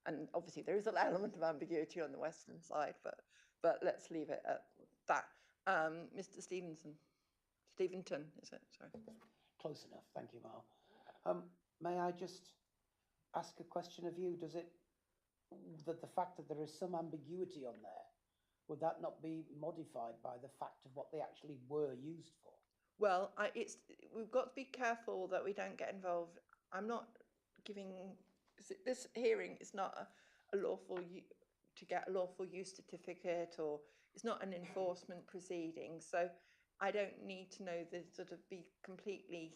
And obviously there is an element of ambiguity on the western side, but let's leave it at that. Mr. Stevenson, Steventon, is it? Sorry. Close enough, thank you, Mal. May I just ask a question of you? Does it, that the fact that there is some ambiguity on there, would that not be modified by the fact of what they actually were used for? Well, we've got to be careful that we don't get involved. I'm not giving, this hearing is not a lawful, to get a lawful use certificate, or it's not an enforcement proceeding. So I don't need to know the sort of be completely,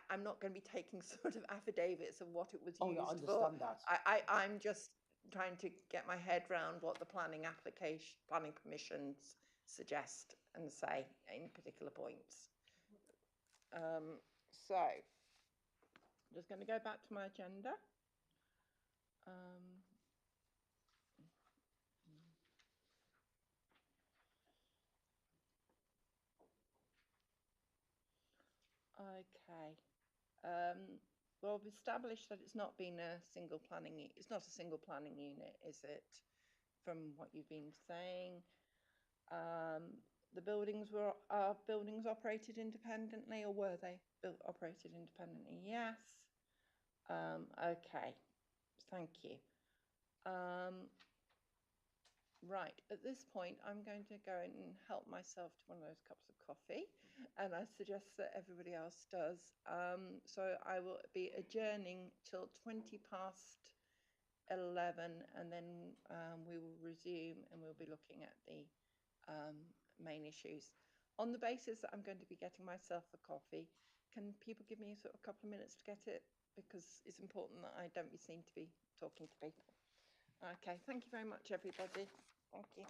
I'm not going to be taking sort of affidavits of what it was used I for. understand that. I'm just trying to get my head around what the planning permissions suggest and say in particular points. So I'm just going to go back to my agenda. Okay. Well, we've established that it's not been a single planning. It's not a single planning unit, is it? From what you've been saying, the buildings are buildings operated independently, or were they operated independently? Yes. Okay. Thank you. Right, at this point, I'm going to go and help myself to one of those cups of coffee, and I suggest that everybody else does. So I will be adjourning till 20 past 11, and then we will resume, and we'll be looking at the main issues. On the basis that I'm going to be getting myself a coffee, can people give me sort of a couple of minutes to get it? Because it's important that I don't be seen to be talking to people. Okay, thank you very much, everybody. Thank you.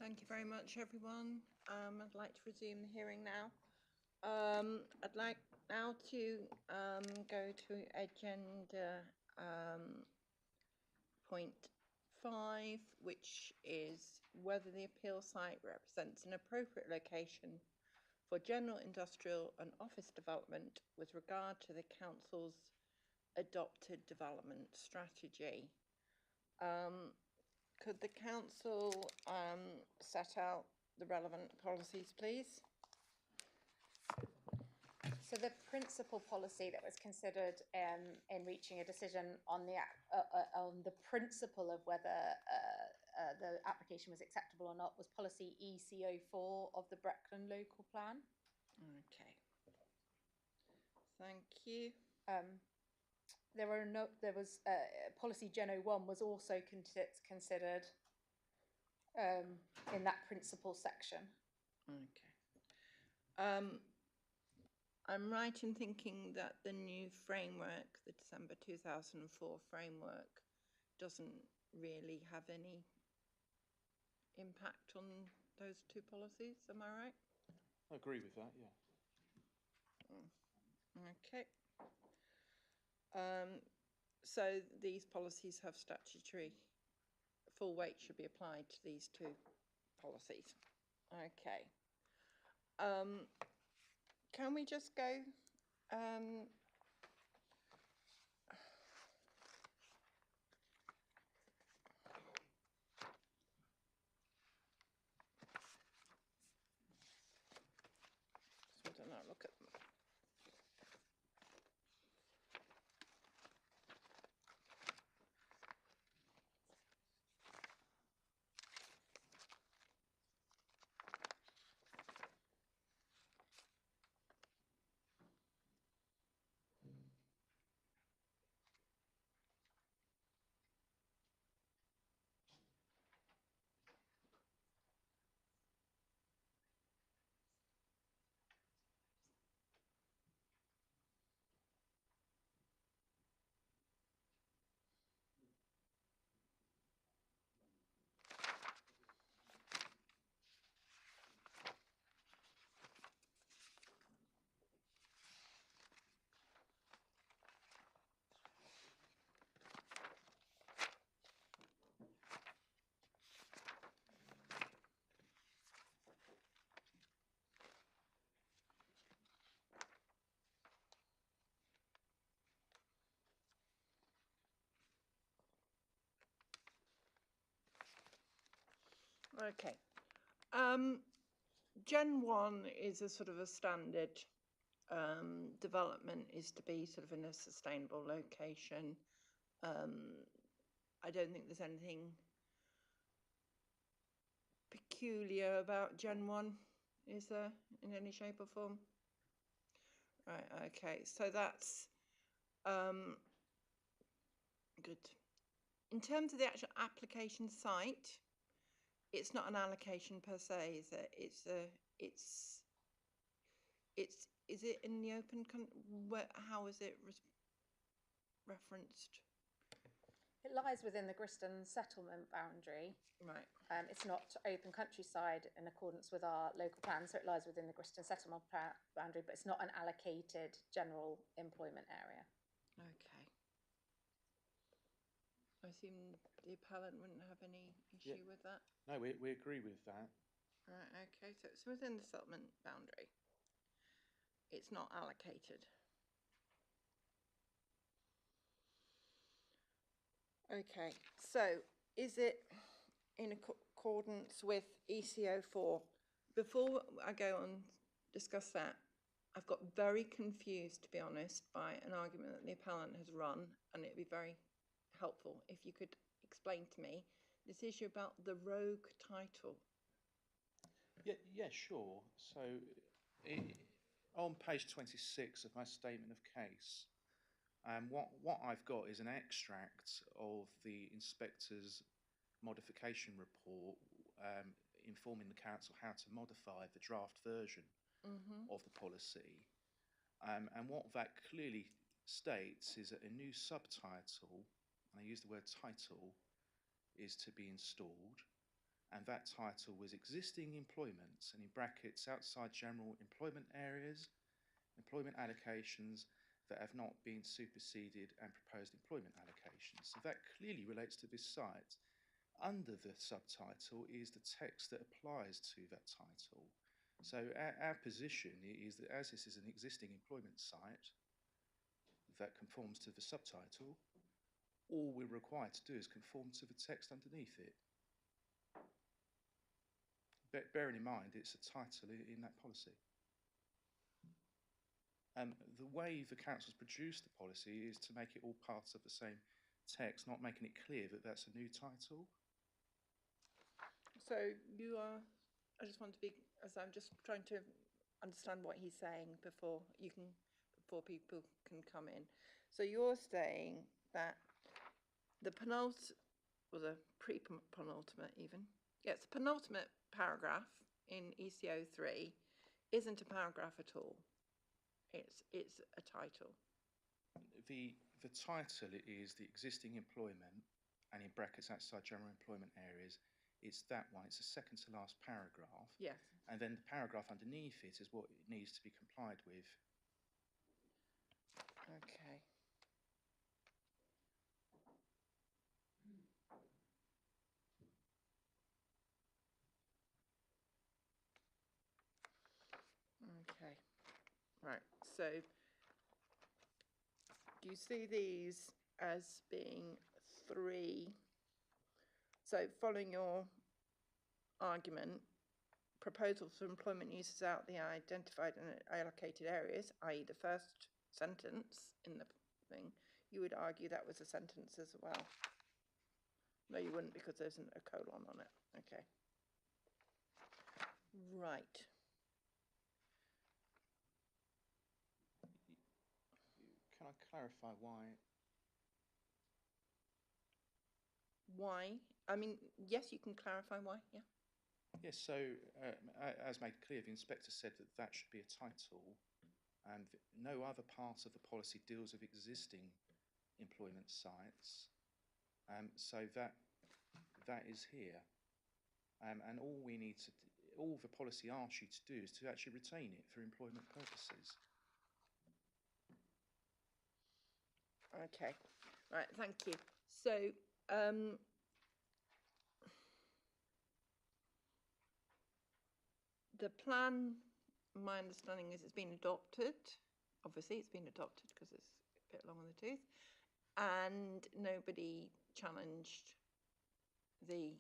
Thank you very much, everyone. I'd like to resume the hearing now. I'd like now to go to agenda point 5, which is whether the appeal site represents an appropriate location for general industrial and office development with regard to the council's adopted development strategy. Could the council set out the relevant policies, please? So the principal policy that was considered in reaching a decision on the principle of whether the application was acceptable or not was policy ECO4 of the Breckland local plan. Okay. Thank you. There was policy Gen 01 was also considered in that principal section. Okay. I'm right in thinking that the new framework, the December 2004 framework, doesn't really have any impact on those two policies. Am I right? I agree with that, yeah. Okay. So these policies have statutory full weight should be applied to these two policies. Okay. Can we just go so I don't know, look at them. Okay. Gen 1 is a sort of a standard development is to be sort of in a sustainable location. I don't think there's anything peculiar about Gen 1, is there, in any shape or form? Right, okay, so that's good. In terms of the actual application site, it's not an allocation per se, is it? Is it in the open? How is it referenced? It lies within the Griston settlement boundary. Right. It's not open countryside in accordance with our local plan, so it lies within the Griston settlement boundary, but it's not an allocated general employment area. Okay. I assume the appellant wouldn't have any issue with that? No, we agree with that. Right, okay, so it's within the settlement boundary. It's not allocated. Okay, so is it in accordance with ECO4? Before I go on discuss that, I've got very confused, to be honest, by an argument that the appellant has run, and it'd be very helpful if you could explain to me this issue about the rogue title. Yeah, sure. So on page 26 of my statement of case, what I've got is an extract of the inspector's modification report informing the council how to modify the draft version of the policy. And what that clearly states is that a new subtitle, and I use the word title, is to be installed, and and that title was existing employments, and in brackets, outside general employment areas, employment allocations that have not been superseded, and proposed employment allocations. So that clearly relates to this site. Under the subtitle is the text that applies to that title. So our position is that as this is an existing employment site that conforms to the subtitle, all we're required to do is conform to the text underneath it. Bearing in mind it's a title in that policy. The way the council's produced the policy is to make it all parts of the same text, not making it clear that that's a new title. So you are, I just want to be, as I'm just trying to understand what he's saying before people can come in. So you're saying that the or the pre-penultimate even, yeah, it's the penultimate paragraph in ECO 3 isn't a paragraph at all. It's a title. The title is the existing employment, and in brackets outside general employment areas, it's that one. It's the second to last paragraph. Yes. And then the paragraph underneath it is what it needs to be complied with. Okay. Okay. Right. So do you see these as being three? So following your argument, proposals for employment uses out the identified and allocated areas, i.e. the first sentence in the thing, you would argue that was a sentence as well. No, you wouldn't, because there isn't a colon on it. Okay. Right. Can I clarify why? Why? I mean, yes, you can clarify why, yeah. Yes, so as made clear, the inspector said that that should be a title, and no other part of the policy deals with existing employment sites. So that is here, and all the policy asks you to do is to actually retain it for employment purposes. Okay, right, thank you. So, the plan, my understanding is it's been adopted. Obviously, it's been adopted because it's a bit long in the tooth. And nobody challenged the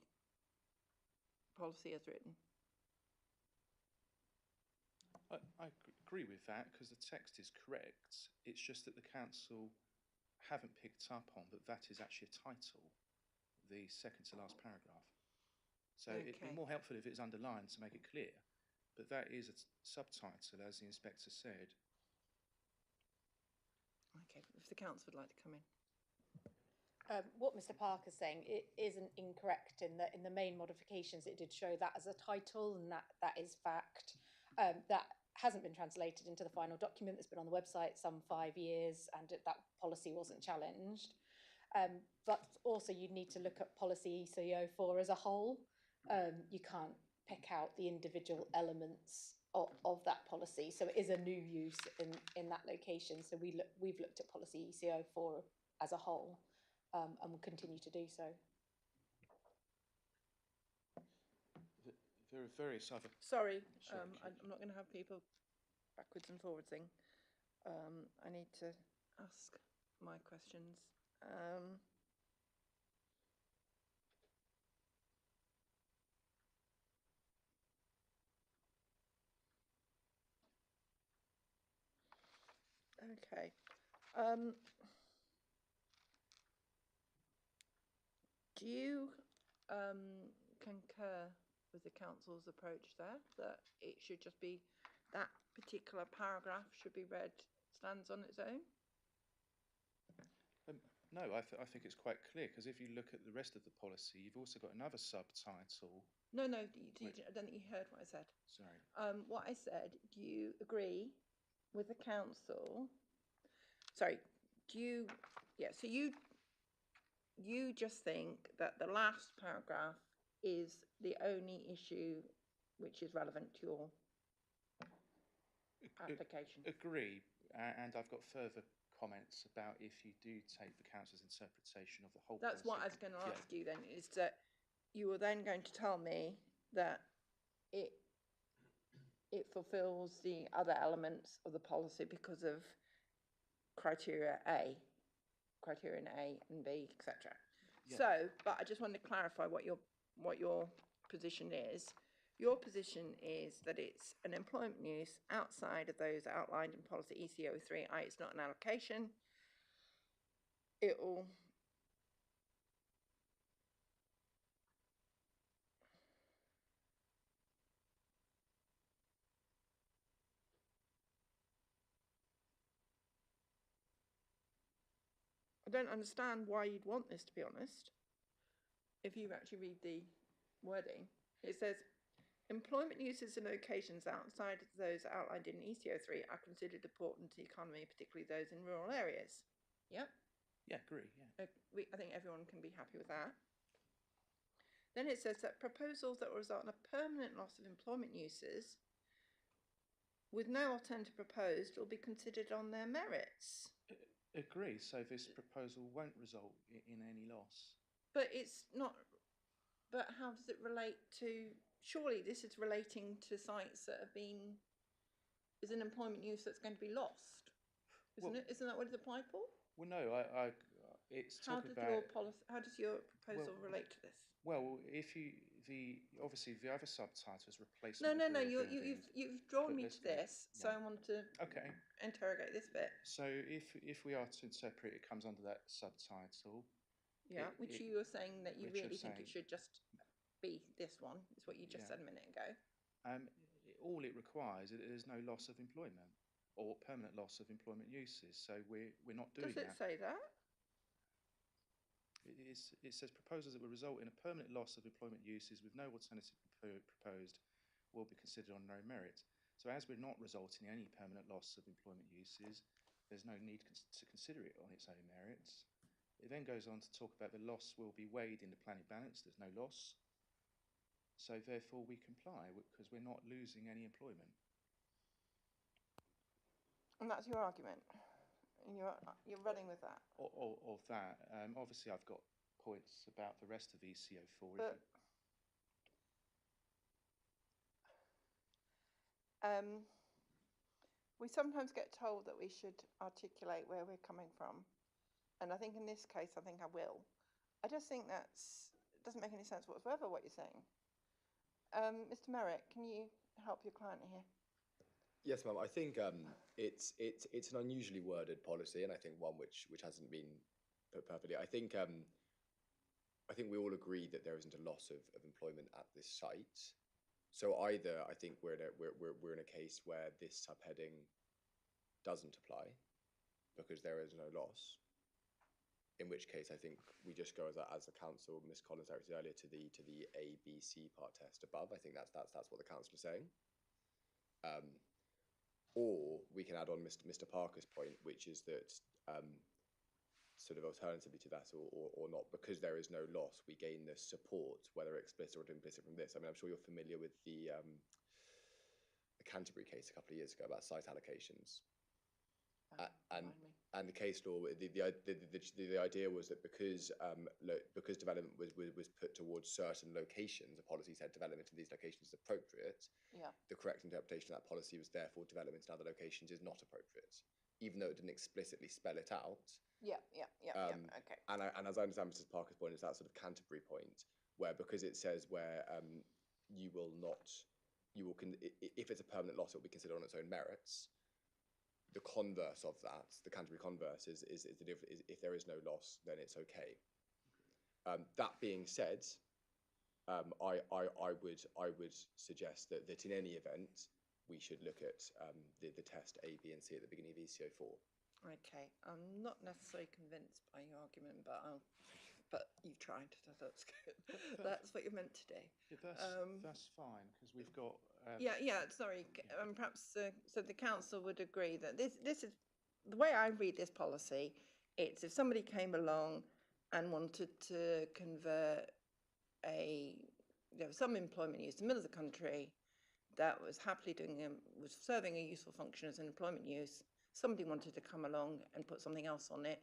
policy as written. I agree with that because the text is correct. It's just that the council haven't picked up on that is actually a title, the second to last paragraph. So it'd be more helpful if it was underlined to make it clear. But that is a subtitle, as the inspector said. Okay, if the council would like to come in. What Mr. Parker's saying, it isn't incorrect in that in the main modifications it did show that as a title, and that is fact. That hasn't been translated into the final document that's been on the website some 5 years, and that policy wasn't challenged. But also you need to look at policy ECO4 as a whole. You can't pick out the individual elements of that policy. So it is a new use in that location. So we've looked at policy ECO4 as a whole, and will continue to do so. There are various other... Sorry, I'm not going to have people backwards and forwardsing. I need to ask my questions. Okay. Do you concur with the council's approach there, that it should just be that particular paragraph should be read, stands on its own? No, I think it's quite clear, because if you look at the rest of the policy, you've also got another subtitle. No, I don't think you heard what I said. Sorry. What I said, do you agree with the council? Sorry, do you, yeah, so you just think that the last paragraph is the only issue which is relevant to your application. Agree, and I've got further comments about if you do take the council's interpretation of the whole That's policy. what I was going to ask you then, is that you were then going to tell me that it fulfills the other elements of the policy because of criterion A and B, etc. Yeah. So, but I just wanted to clarify what your position is. Your position is that it's an employment use outside of those outlined in policy EC03, i.e. it's not an allocation. It will I don't understand why you'd want this, to be honest. If you actually read the wording, it says employment uses and locations outside of those outlined in EC03 are considered important to the economy, particularly those in rural areas. Yep. Yeah, agree. Yeah. I think everyone can be happy with that. Then it says that proposals that result in a permanent loss of employment uses with no alternative proposed will be considered on their merits. Agree. So this proposal won't result in any loss. But it's not. But how does it relate to? Surely this is relating to sites that have been. Is an employment use that's going to be lost, isn't it? Isn't that what it's applied for? Well, no. It's talking about. How does your proposal relate to this? Well, if you obviously the other subtitle is replacement. No. You've drawn me to this, so I want to interrogate this bit. So if we are to interpret, it comes under that subtitle. Yeah, which you were saying that you really think it should just be this one. Is what you just said a minute ago. All it requires is there's no loss of employment or permanent loss of employment uses. So we're not doing that. Does it say that? It says proposals that will result in a permanent loss of employment uses with no alternative proposed will be considered on no merit. So as we're not resulting in any permanent loss of employment uses, there's no need to consider it on its own merits. It then goes on to talk about the loss will be weighed in the planning balance. There's no loss. So therefore we comply because we're not losing any employment. And that's your argument? And you're running with that? Of that. Obviously I've got points about the rest of ECO4. But, we sometimes get told that we should articulate where we're coming from. And I think in this case, I think I will. I just think it doesn't make any sense whatsoever what you're saying. Mr. Merritt, can you help your client here? Yes, ma'am. I think it's an unusually worded policy, and I think one which hasn't been put perfectly. I think we all agree that there isn't a loss of employment at this site. So either I think we're in a case where this subheading doesn't apply because there is no loss. In which case, I think we just go as the council, Ms. Collins directed earlier, to the A, B, C part test above. I think that's what the council is saying. Or we can add on Mr. Parker's point, which is that sort of alternatively to that or not, because there is no loss, we gain this support, whether explicit or implicit from this. I mean, I'm sure you're familiar with the Canterbury case a couple of years ago about site allocations. And the case law, the idea was that because development was put towards certain locations, the policy said development in these locations is appropriate. Yeah. The correct interpretation of that policy was therefore development in other locations is not appropriate, even though it didn't explicitly spell it out. Yeah. Okay. And as I understand Mrs. Parker's point, is that sort of Canterbury point, where because it says where if it's a permanent loss, it will be considered on its own merits. The converse of that, the Canterbury converse, is if there is no loss, then it's okay. That being said, I would suggest that in any event we should look at the test A, B, and C at the beginning of ECO4. Okay, I'm not necessarily convinced by your argument, but you've tried, so that's good. That's what you're meant to do. Yeah, that's fine, because we've got... sorry. Perhaps so the council would agree that this is... The way I read this policy, it's if somebody came along and wanted to convert a there was some employment use in the middle of the country that was happily was serving a useful function as an employment use. Somebody wanted to come along and put something else on it,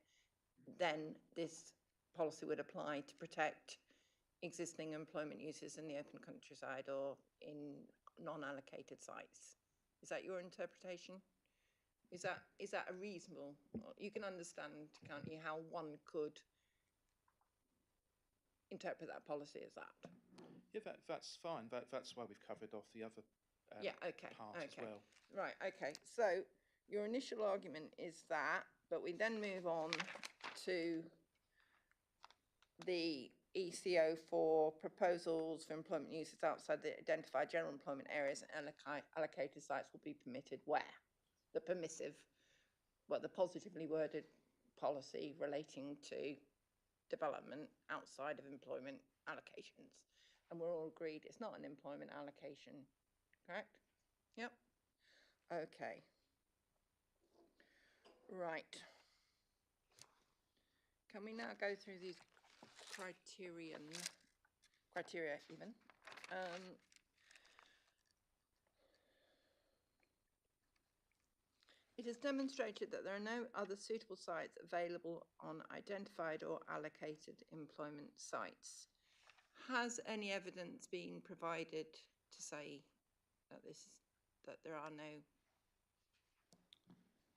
then this policy would apply to protect existing employment uses in the open countryside or in non-allocated sites. Is that your interpretation? Is that a reasonable? You can understand, can't you, how one could interpret that policy as that? Yeah, that's fine. That's why we've covered off the other part as well. Right, okay. So your initial argument is that, but we then move on to the ECO for proposals for employment uses outside the identified general employment areas and allocated sites will be permitted where? The permissive, well, the positively worded policy relating to development outside of employment allocations. And we're all agreed it's not an employment allocation, correct? Yep. Okay. Right. Can we now go through these criteria even? It is demonstrated that there are no other suitable sites available on identified or allocated employment sites. Has any evidence been provided to say that there are no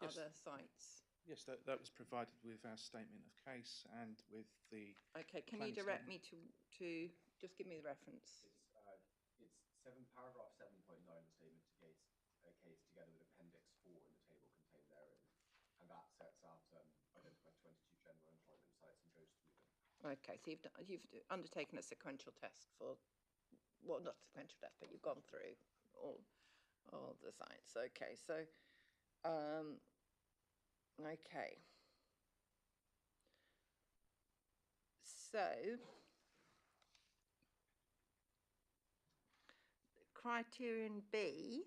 other sites? Yes, that was provided with our statement of case and with the. Okay, can you direct me to just give me the reference? It's paragraph 7.9 of the statement of case together with appendix 4 in the table contained therein, and that sets out identified 22 general employment sites and goes through them. Okay, so you've undertaken a sequential test for, well, not sequential test, but you've gone through all the sites. Okay, so okay. So, criterion B,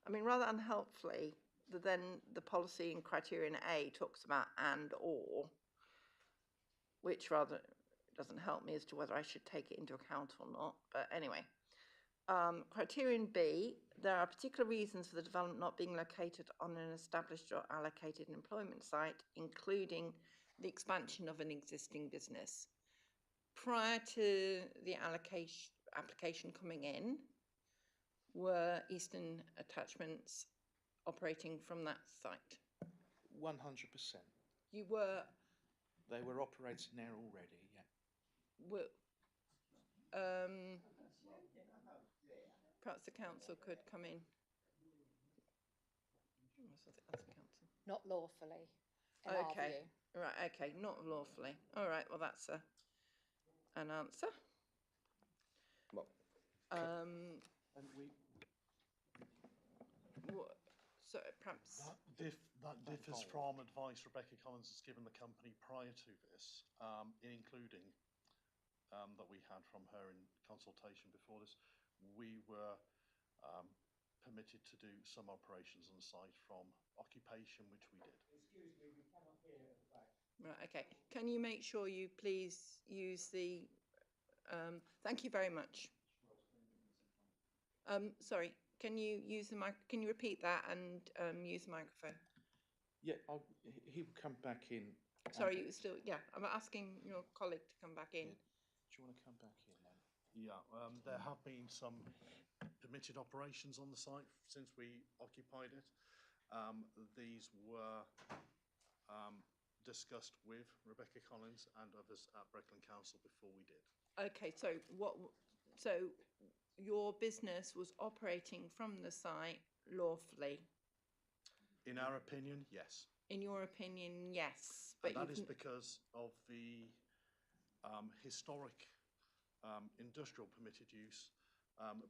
I mean, rather unhelpfully, then the policy in criterion A talks about and or, which rather doesn't help me as to whether I should take it into account or not. But anyway, criterion B, there are particular reasons for the development not being located on an established or allocated employment site, including the expansion of an existing business. Prior to the application coming in, were Eastern Attachments operating from that site? 100%. You were? They were operating there already, yeah. Were, perhaps the council could come in. Not lawfully, in our Okay, view. right, okay, not lawfully. All right, well, that's an answer. Well, and we. So perhaps that differs from advice Rebecca Collins has given the company prior to this, including that we had from her in consultation before this. We were permitted to do some operations on the site from occupation, which we did. Excuse me, we cannot hear at the back. Right, okay. Can you make sure you please use the, thank you very much. Sorry, can you use the mic? Can you repeat that and use the microphone? Yeah, he will come back in. Sorry, you still, yeah, I'm asking your colleague to come back in. Yeah. Do you want to come back in then? Yeah, there have been some permitted operations on the site since we occupied it. These were discussed with Rebecca Collins and others at Breckland Council before we did. Okay, so your business was operating from the site lawfully? In our opinion, yes. In your opinion, yes. But that is because of the historic industrial permitted use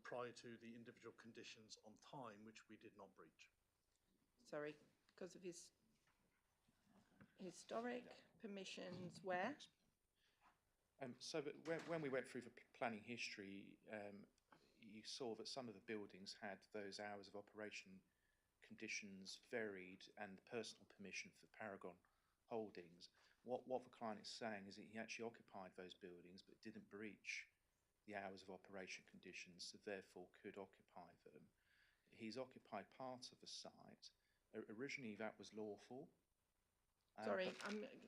prior to the individual conditions on time, which we did not breach. Sorry, because of his historic permissions where? So when we went through the planning history, you saw that some of the buildings had those hours of operation conditions varied, and the personal permission for Paragon Holdings. What the client is saying is that he actually occupied those buildings but didn't breach the hours of operation conditions, so therefore could occupy them. He's occupied part of the site. Originally, that was lawful. Sorry,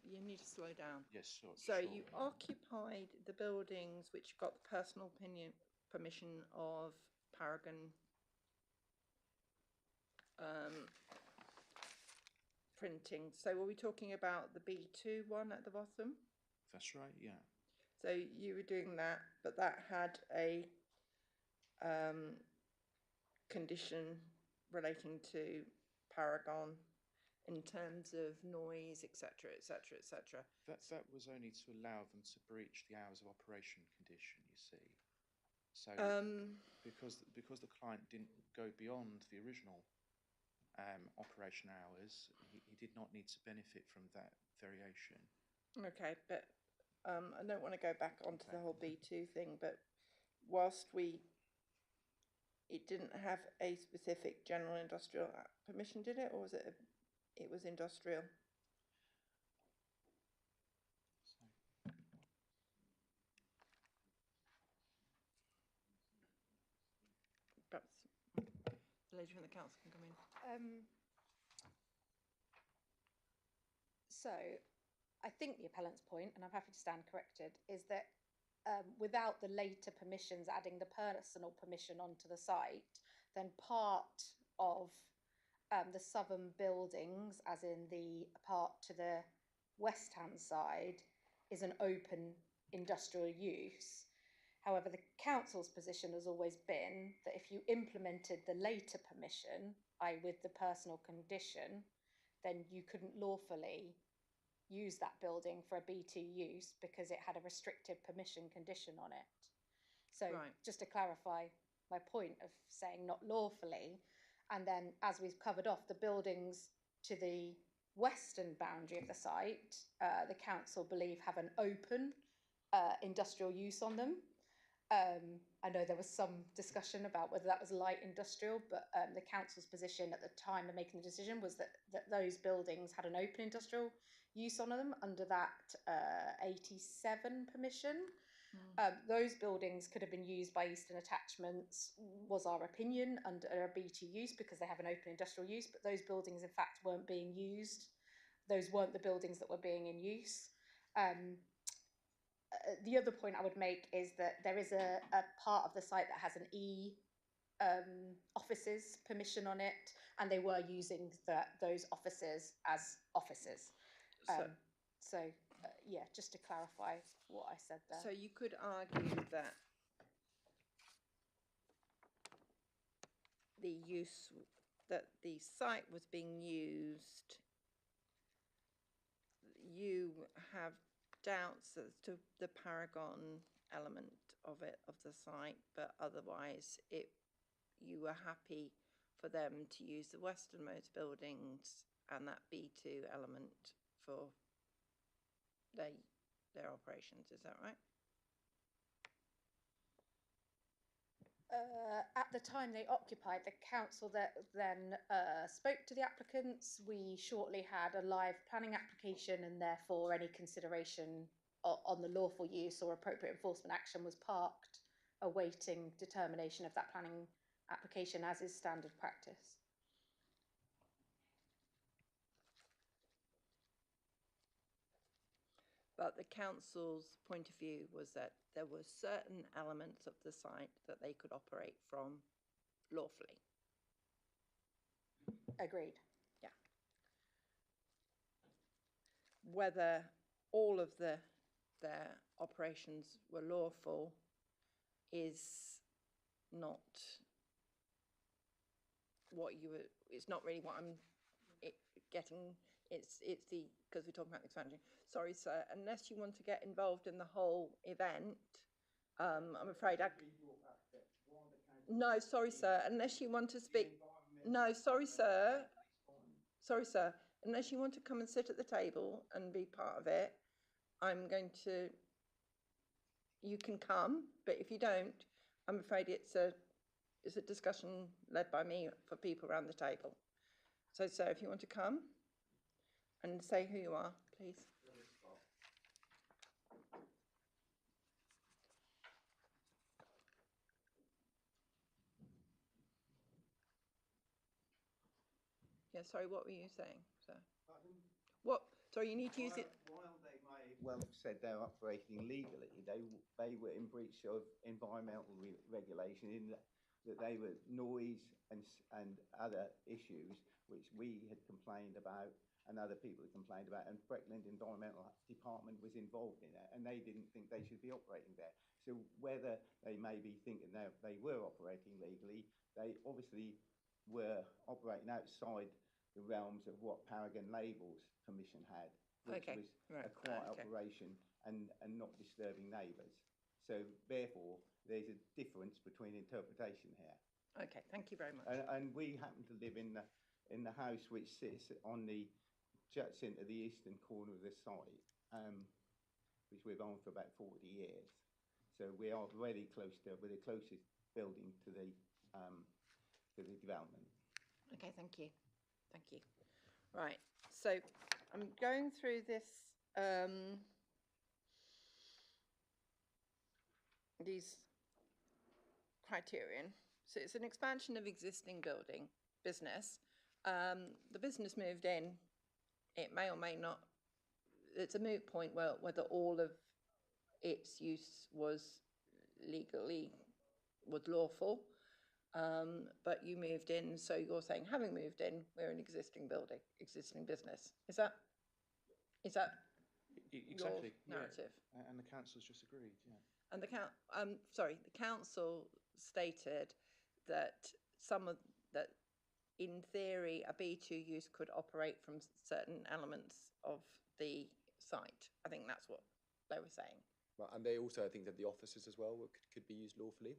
you need to slow down. Yes, sure. So you occupied the buildings which got the personal permission of Paragon printing. So were we talking about the B2 one at the bottom? That's right, yeah. So you were doing that, but that had a condition relating to Paragon in terms of noise, etc., etc., etc. That was only to allow them to breach the hours of operation condition, you see. So because the client didn't go beyond the original operation hours, he did not need to benefit from that variation. Okay, but I don't want to go back onto the whole B2 thing, but whilst it didn't have a specific general industrial permission, did it? Or was it, it was industrial? Perhaps the lady from the council can come in. So I think the appellant's point, and I'm happy to stand corrected, is that without the later permissions adding the personal permission onto the site, then part of the southern buildings, as in the part to the west-hand side, is an open industrial use. However, the council's position has always been that if you implemented the later permission, i.e. with the personal condition, then you couldn't lawfully use that building for a B2 use because it had a restricted permission condition on it. So just to clarify my point of saying not lawfully, and then as we've covered off, the buildings to the western boundary of the site, the council believe have an open industrial use on them. I know there was some discussion about whether that was light industrial, but the council's position at the time of making the decision was that those buildings had an open industrial use on them under that 87 permission. Those buildings could have been used by Eastern Attachments, was our opinion, under a B2 use because they have an open industrial use, but those buildings in fact weren't being used. Those weren't the buildings that were being in use. The other point I would make is that there is a part of the site that has an E offices permission on it, and they were using those offices as offices. Yeah, just to clarify what I said there. So you could argue that the site was being used, you have doubts as to the Paragon element of the site, but otherwise you were happy for them to use the westernmost buildings and that B2 element for their operations. Is that right? At the time they occupied, the council then spoke to the applicants. We shortly had a live planning application, and therefore any consideration on the lawful use or appropriate enforcement action was parked, awaiting determination of that planning application, as is standard practice. But the council's point of view was that there were certain elements of the site that they could operate from lawfully. Agreed. Yeah. Whether all of their operations were lawful is not what you were, it's not really what I'm getting. It's because we're talking about expansion. Sorry, sir, unless you want to get involved in the whole event, I'm afraid no, sorry, sir, unless you want to speak. No, sorry, sir. Sorry, sir. Unless you want to come and sit at the table and be part of it, you can come, but if you don't, I'm afraid it's a discussion led by me for people around the table. So, sir, if you want to come and say who you are, please. Yeah, sorry, what were you saying, sir? What? Sorry, you need to use it. While they may well have said they're operating legally, they were in breach of environmental regulation in that they were noise and other issues which we had complained about and other people had complained about, and Breckland Environmental Department was involved in it, and they didn't think they should be operating there. So whether they may be thinking they were operating legally, they obviously were operating outside the realms of what Paragon Labels Commission had, which was a quiet operation and not disturbing neighbours. So therefore, there's a difference between interpretation here. Okay, thank you very much. And we happen to live in the house which sits on the juts into the eastern corner of the site, which we've owned for about 40 years. So we are very close to, we're the closest building to the development. Okay, thank you. Thank you. Right, so I'm going through this, these criterion. So it's an expansion of existing building, business. The business moved in. It may or may not, it's a moot point whether all of its use was lawful. But you moved in, so you're saying, having moved in, we're an existing building, existing business. Is that exactly your narrative? Yeah. And the council's just agreed, yeah. And the council stated that that in theory a B2 use could operate from certain elements of the site. I think that's what they were saying. Well, and they also, I think, that the offices as well could be used lawfully.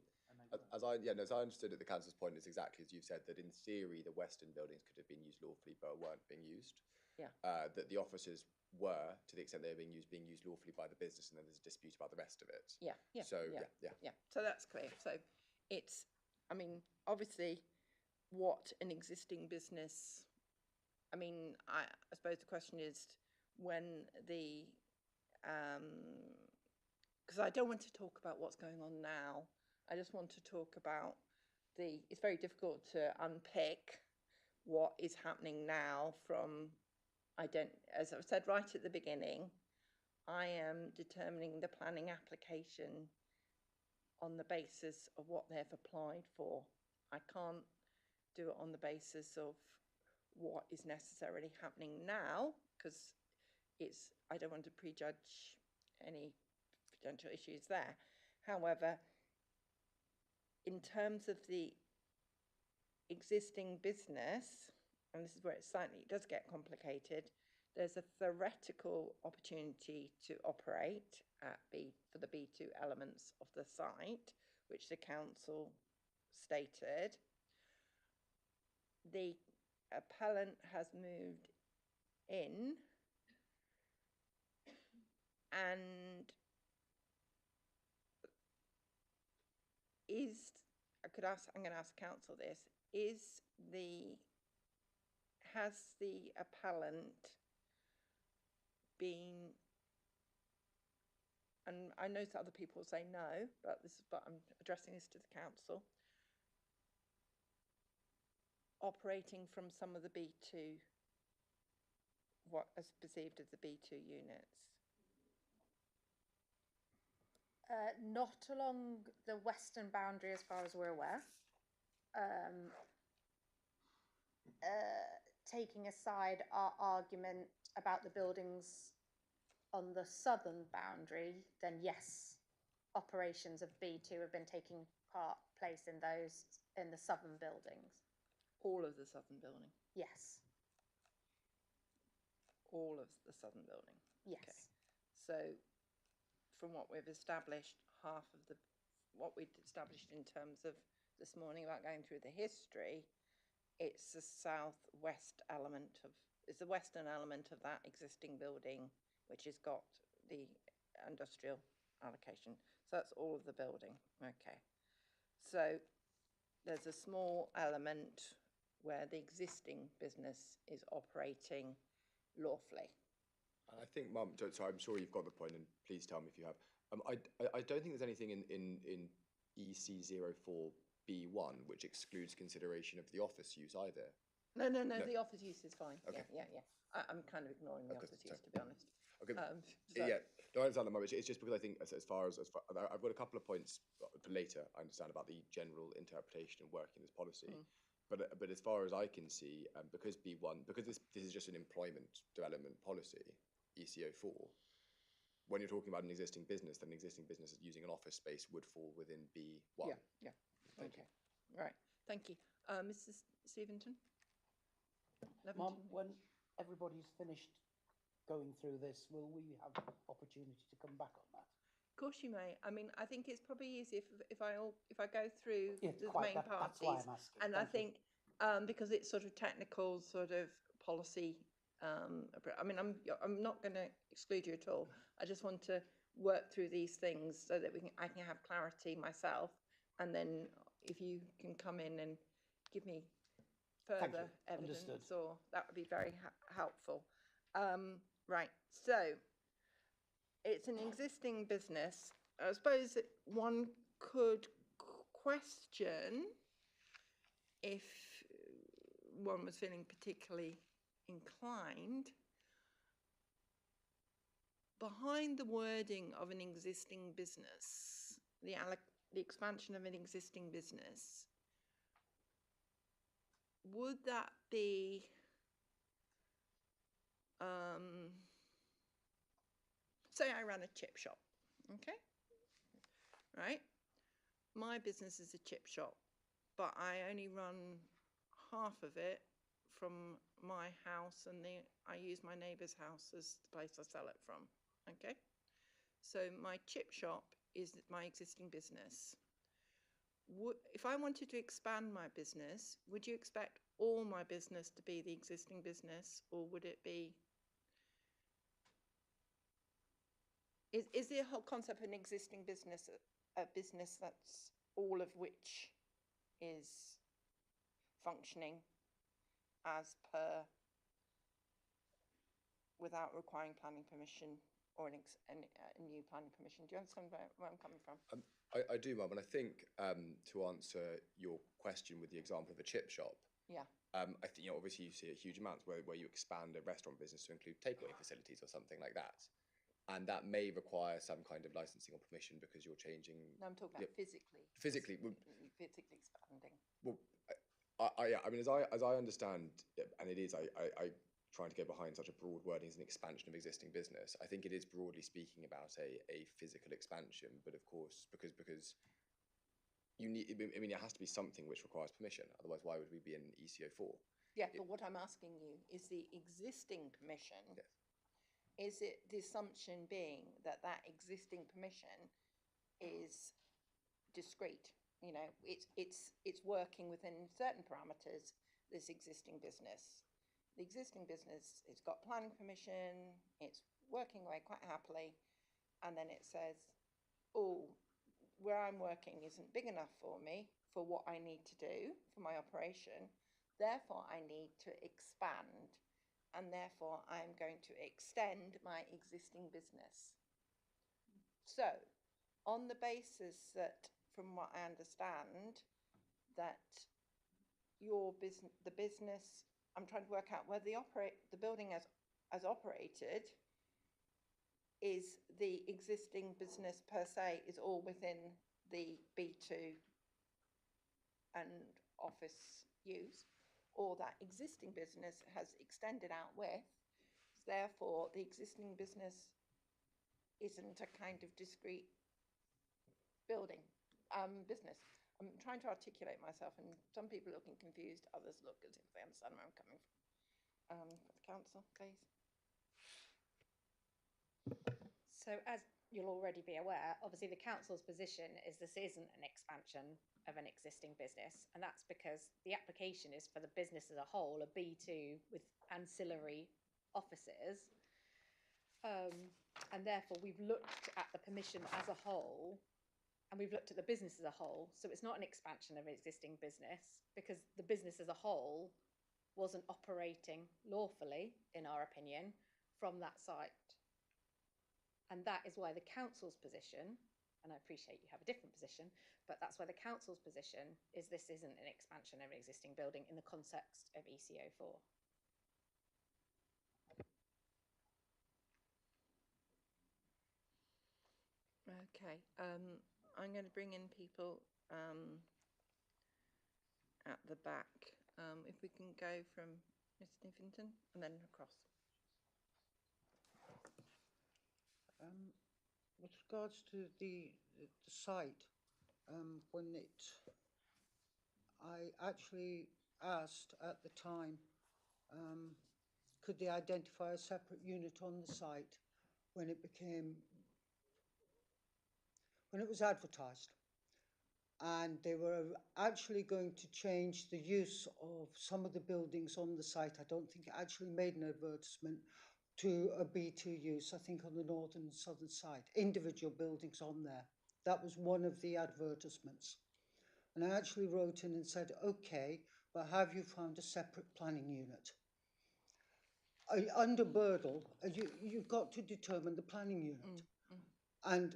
As I understood it, the council's point is exactly as you've said, that in theory the western buildings could have been used lawfully but weren't being used. Yeah. That the offices were, to the extent they were being used lawfully by the business, and then there's a dispute about the rest of it. Yeah. So So that's clear. So it's, I mean, obviously, what an existing business. I mean, I suppose the question is when the because I don't want to talk about what's going on now. I just want to talk about it's very difficult to unpick what is happening now from, as I've said right at the beginning, I am determining the planning application on the basis of what they've applied for. I can't do it on the basis of what is necessarily happening now, because I don't want to prejudge any potential issues there. However, in terms of the existing business, and this is where it does get complicated, there's a theoretical opportunity to operate for the B2 elements of the site, which the council stated. The appellant has moved in, and I'm going to ask council this, has the appellant been, and I know other people say no, but I'm addressing this to the council, operating from some of the B2, what is perceived as the B2 units? Not along the western boundary as far as we're aware. Taking aside our argument about the buildings on the southern boundary, then yes, operations of B2 have been taking place in the southern buildings. All of the southern building? Yes. All of the southern building? Yes. Okay. So from what we've established, what we've established in terms of this morning about going through the history, it's the southwest element it's the western element of that existing building, which has got the industrial allocation. So that's all of the building. Okay. So there's a small element where the existing business is operating lawfully. I think, Mum, so I'm sure you've got the point, and please tell me if you have. I don't think there's anything in EC04B1 which excludes consideration of the office use either. No, No. the office use is fine. Okay. Yeah. I'm kind of ignoring the Okay, office sorry. use, to be honest. Okay. So- Yeah, no, I understand that much. It's just because I think as far as I've got a couple of points for later. I understand about the general interpretation and working this policy, but as far as I can see, because this is just an employment development policy, ECO4. When you're talking about an existing business, then an existing business using an office space would fall within B1. Yeah. Okay. Right. Thank you, Mrs. Steventon. Mum, when everybody's finished going through this, will we have opportunity to come back on that? Of course you may. I mean, I think it's probably easy if I go through Yeah, the quite, main that's why parties, I'm asking. and I Thank you. think because it's sort of technical, sort of policy. I mean, I'm not going to exclude you at all. I just want to work through these things so that I can have clarity myself, and then if you can come in and give me further evidence, Understood. or that would be very helpful. Right, so it's an existing business. I suppose one could question if one was feeling particularly inclined. Behind the wording of an existing business, the expansion of an existing business, would that be say I ran a chip shop, okay? Right? My business is a chip shop, but I only run half of it from my house, and I use my neighbour's house as the place I sell it from, okay? So my chip shop is my existing business. If I wanted to expand my business, would you expect all my business to be the existing business, or would it be... Is the whole concept of an existing business a business that's all of which is functioning as per, without requiring planning permission or a new planning permission? Do you understand where I'm coming from? I do, Mum, and I think to answer your question with the example of a chip shop, Yeah. I think obviously you see it huge amounts where you expand a restaurant business to include takeaway facilities or something like that, and that may require some kind of licensing or permission because you're changing. No, I'm talking about physically. Physically expanding. Well, I mean, as I understand, and it is, I trying to go behind such a broad wording as an expansion of existing business. I think it is broadly speaking about a physical expansion, but of course, because you need, I mean, it has to be something which requires permission. Otherwise, why would we be in ECO4? Yeah, but what I'm asking you is the existing permission. Yes. Is it the assumption being that existing permission is discrete? You know, it's working within certain parameters, this existing business. The existing business, it's got planning permission, it's working away quite happily, and then it says, oh, where I'm working isn't big enough for me for what I need to do for my operation, therefore I need to expand, and therefore I'm going to extend my existing business. So, on the basis that, from what I understand, that the business, I'm trying to work out whether the building as operated is the existing business per se is all within the B2 and office use, or that existing business has extended out with, therefore the existing business isn't a kind of discrete building business. I'm trying to articulate myself, and some people are looking confused, others look as if they understand where I'm coming from. The council, please. So as you'll already be aware, obviously the council's position is this isn't an expansion of an existing business, and that's because the application is for the business as a whole, a B2 with ancillary offices, and therefore we've looked at the permission as a whole, and we've looked at the business as a whole. So it's not an expansion of an existing business because the business as a whole wasn't operating lawfully, in our opinion, from that site. And that is why the council's position, and I appreciate you have a different position, but that's where the council's position is this isn't an expansion of an existing building in the context of ECO4. Okay, I'm going to bring in people at the back. If we can go from Mr. Niffington and then across. With regards to the site, I actually asked at the time, could they identify a separate unit on the site when it was advertised? And they were actually going to change the use of some of the buildings on the site. I don't think it actually made an advertisement to a B2 use, I think on the northern and southern side, individual buildings on there. That was one of the advertisements. And I actually wrote in and said, okay, but have you found a separate planning unit? Under Birdle, you've got to determine the planning unit. And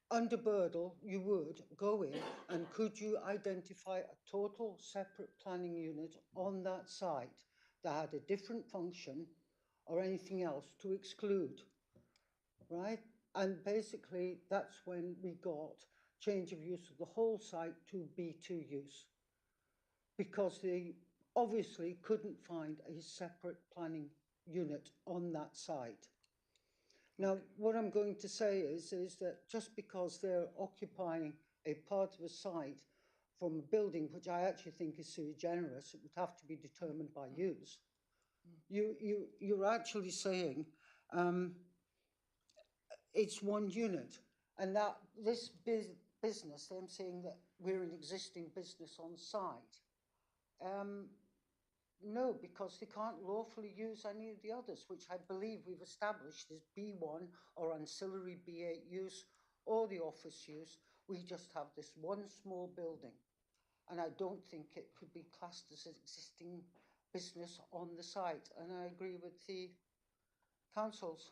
under Birdle, you would go in and could you identify a total separate planning unit on that site that had a different function or anything else to exclude, right? And basically, that's when we got change of use of the whole site to B2 use, because they obviously couldn't find a separate planning unit on that site. Now, what I'm going to say is that just because they're occupying a part of a site from a building, which I actually think is sui generis, it would have to be determined by use. You're actually saying it's one unit, and that this business, them saying that we're an existing business on site. No, because they can't lawfully use any of the others, which I believe we've established is B1 or ancillary B8 use or the office use. We just have this one small building, and I don't think it could be classed as an existing business on the site. And I agree with the council's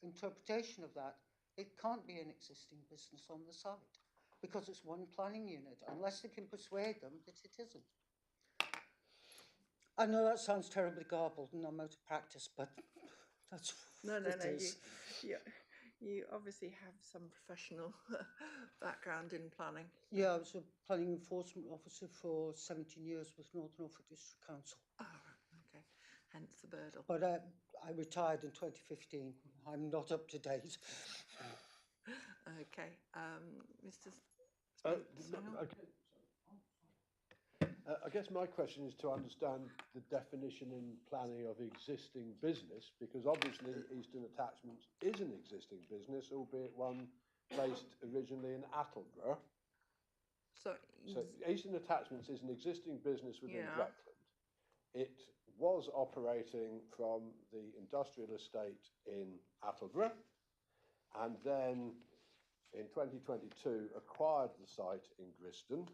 interpretation of that. It can't be an existing business on the site because it's one planning unit, unless they can persuade them that it isn't. I know that sounds terribly garbled and I'm out of practice, but that's No. what it is. You obviously have some professional background in planning. Yeah, I was a planning enforcement officer for 17 years with Northern Norfolk District Council. Oh, okay. Hence the Birdle. But I retired in 2015. I'm not up to date. Okay. Mr. I guess my question is to understand the definition in planning of existing business, because obviously Eastern Attachments is an existing business, albeit one based originally in Attleborough. So Eastern Attachments is an existing business within Breckland. It was operating from the industrial estate in Attleborough, and then in 2022 acquired the site in Griston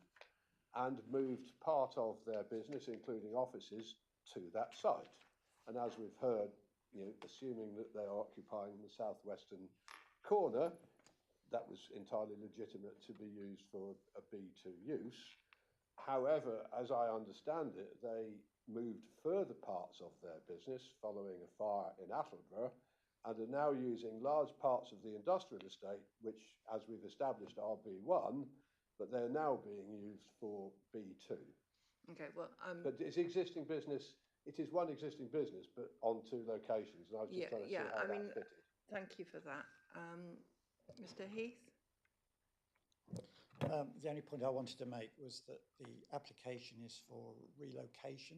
and moved part of their business, including offices, to that site. And as we've heard, assuming that they are occupying the southwestern corner, that was entirely legitimate to be used for a B2 use. However, as I understand it, they moved further parts of their business following a fire in Attleborough and are now using large parts of the industrial estate, which, as we've established, are B1, but they're now being used for B2. Okay, well, but it's existing business. It is one existing business, but on two locations. And I was just trying to see how that fitted. Thank you for that. Mr. Heath? The only point I wanted to make was that the application is for relocation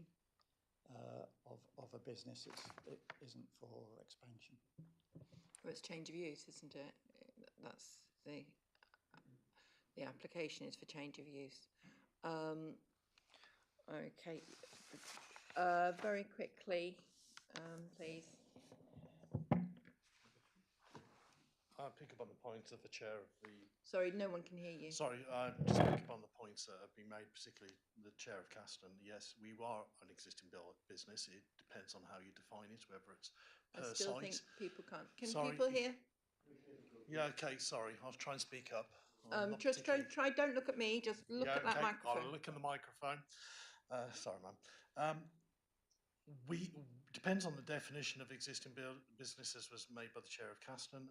of a business. It isn't for expansion. Well, it's change of use, isn't it? That's the application is for change of use. Okay. Very quickly, please. I'll pick up on the points of the chair of the... Sorry, no one can hear you. Sorry, just pick up on the points that have been made, particularly the chair of Caston. Yes, we are an existing business. It depends on how you define it, whether it's per I still site. think people can't. Can Sorry. people hear? Yeah, okay, sorry, I'll try and speak up. Just try, don't look at me, just look at that microphone. I'll look at the microphone. Sorry, ma'am. We depends on the definition of existing businesses was made by the chair of Caston.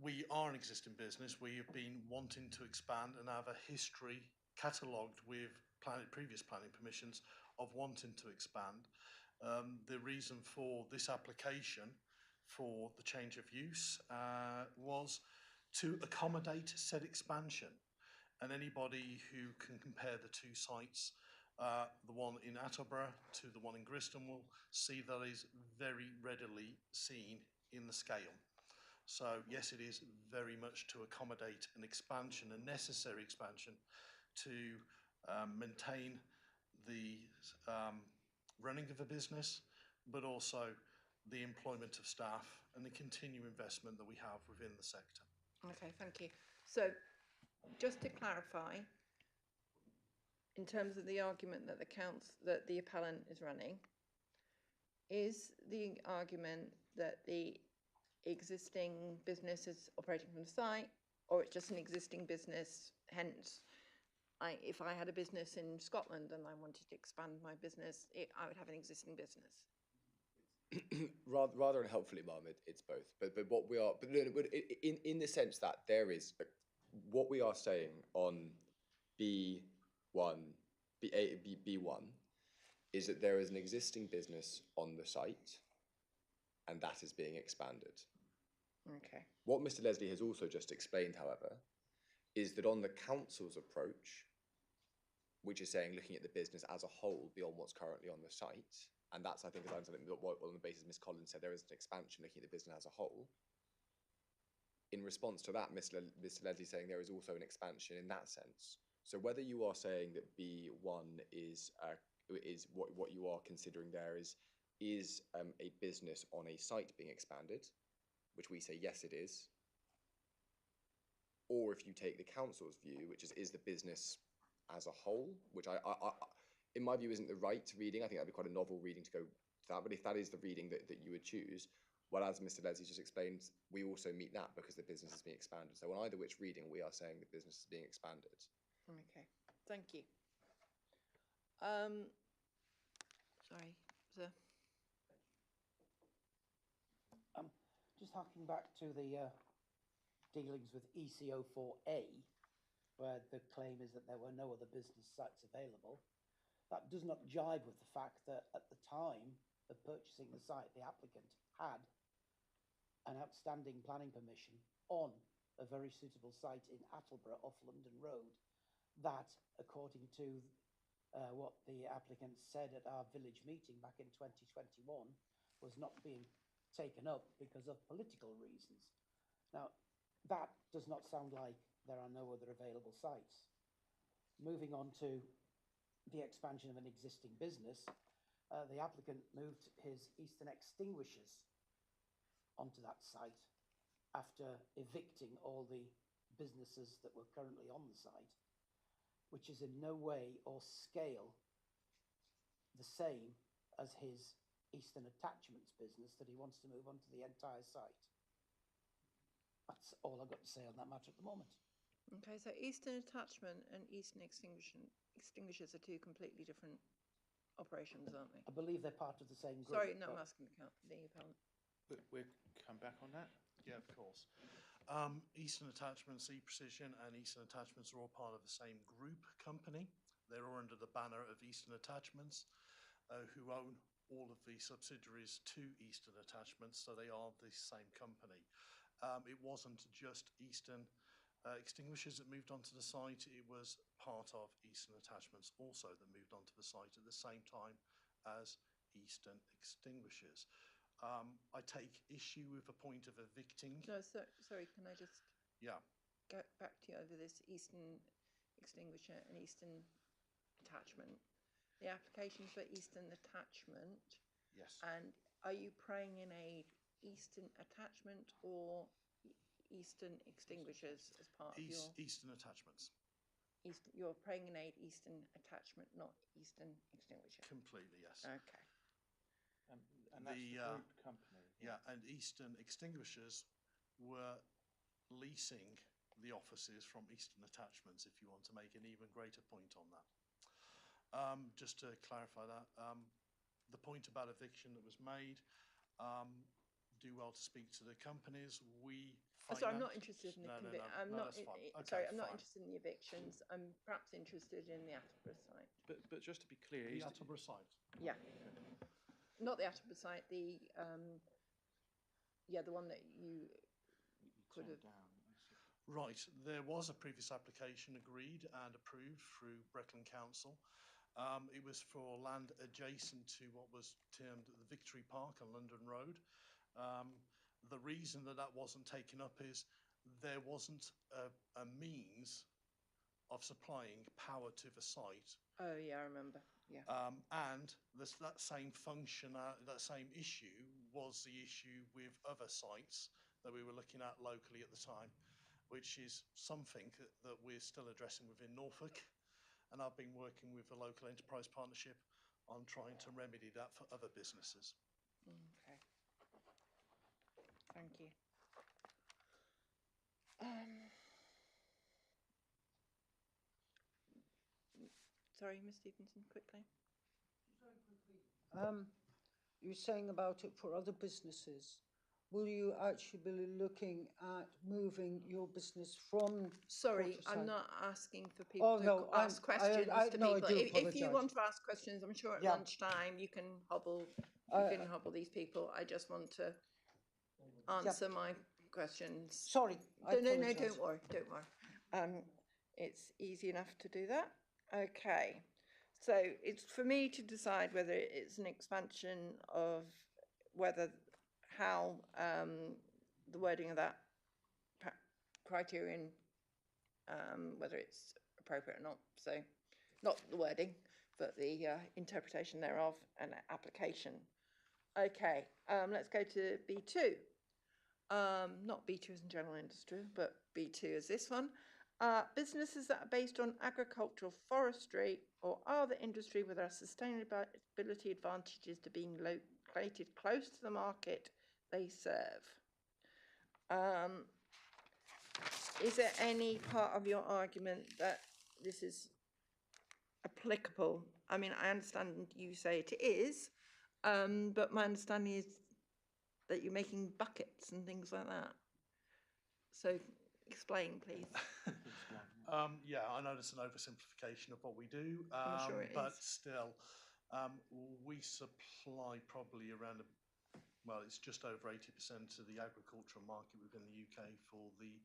We are an existing business. We have been wanting to expand and have a history catalogued with previous planning permissions of wanting to expand. The reason for this application for the change of use was to accommodate said expansion. And anybody who can compare the two sites, the one in Attleborough to the one in Griston, will see that is very readily seen in the scale. So yes, it is very much to accommodate an expansion, a necessary expansion to maintain the running of a business, but also the employment of staff and the continued investment that we have within the sector. Okay, thank you. So just to clarify, in terms of the argument that the appellant is running, is the argument that the existing business is operating from the site, or it's just an existing business, hence if I had a business in Scotland and I wanted to expand my business, I would have an existing business? rather unhelpfully, Mum, it's both. But what we are, but in the sense that there is what we are saying on B1 is that there is an existing business on the site, and that is being expanded. Okay. What Mr. Leslie has also just explained, however, is that on the council's approach, which is saying looking at the business as a whole beyond what's currently on the site, and that's, I think, as I understand it, what on the basis Ms. Collins said, there is an expansion looking at the business as a whole. In response to that, Mr. Leslie saying there is also an expansion in that sense. So whether you are saying that B1 is what you are considering there is a business on a site being expanded, which we say yes it is, or if you take the council's view, which is the business as a whole, which I in my view isn't the right reading. I think that'd be quite a novel reading to go to that, but if that is the reading that you would choose, well, as Mr. Leslie just explained, we also meet that because the business is being expanded. So on either which reading, we are saying the business is being expanded. Okay, thank you. Sorry, sir. Just harking back to the dealings with ECO4A, where the claim is that there were no other business sites available. That does not jibe with the fact that at the time of purchasing the site, the applicant had an outstanding planning permission on a very suitable site in Attleborough off London Road that, according to what the applicant said at our village meeting back in 2021, was not being taken up because of political reasons. Now, that does not sound like there are no other available sites. Moving on to the expansion of an existing business, the applicant moved his Eastern extinguishers onto that site after evicting all the businesses that were currently on the site, which is in no way or scale the same as his Eastern Attachments business that he wants to move onto the entire site. That's all I've got to say on that matter at the moment. Okay, so Eastern Attachment and Eastern Extinguishers are two completely different operations, aren't they? I believe they're part of the same group. Sorry, no, I'm asking the appellant. We'll come back on that. Yeah, of course. Eastern Attachments, E-Precision and Eastern Attachments are all part of the same group company. They're all under the banner of Eastern Attachments, who own all of the subsidiaries to Eastern Attachments, so they are the same company. It wasn't just Eastern Extinguishers that moved onto the site, it was part of Eastern Attachments also that moved onto the site at the same time as Eastern Extinguishers. I take issue with the point of evicting. No, sorry, can I just go back to you over this Eastern Extinguisher and Eastern Attachment? The application for Eastern Attachment. Yes. And are you praying in aid Eastern Attachment or Eastern Extinguishers as part of your... Eastern Attachments. You're praying in aid Eastern Attachment, not Eastern Extinguisher? Completely, yes. Okay. And that's the group company. Yeah, and Eastern Extinguishers were leasing the offices from Eastern Attachments, if you want to make an even greater point on that. Just to clarify that, the point about eviction that was made, do well to speak to the companies. We Sorry, I'm not interested in the I'm not. that's fine. Okay, sorry, I'm not fine. interested in the evictions. I'm perhaps interested in the Attleborough site. But just to be clear, The Attleborough site. Yeah, not the Attleborough site. The the one that you could have. Right, there was a previous application agreed and approved through Breckland Council. It was for land adjacent to what was termed the Victory Park on London Road. The reason that that wasn't taken up is there wasn't a means of supplying power to the site. Oh yeah, I remember. Yeah. And that same function, that same issue was the issue with other sites that we were looking at locally at the time, which is something that we're still addressing within Norfolk. And I've been working with the local enterprise partnership on trying to remedy that for other businesses. Okay. Thank you. Sorry, Ms. Stevenson, quickly. You're saying about it for other businesses. Will you actually be looking at moving your business from? Sorry, Portishead? I'm not asking for people to ask questions to people. If you want to ask questions, I'm sure at lunchtime you can hobble. You can hobble these people. I just want to answer my questions. Sorry. No, don't worry. Don't worry. It's easy enough to do that. Okay. So it's for me to decide whether it's an expansion of how the wording of that criterion, whether it's appropriate or not. So not the wording, but the interpretation thereof and application. Okay, let's go to B2. Not B2 as in general industry, but B2 as this one. Businesses that are based on agricultural forestry or other industry where there are sustainability advantages to being located close to the market they serve. Is there any part of your argument that this is applicable? I mean, I understand you say it is, but my understanding is that you're making buckets and things like that. So explain, please. Yeah, I know it's an oversimplification of what we do, I'm sure it but is. still, we supply probably around, well, it's just over 80% of the agricultural market within the UK for the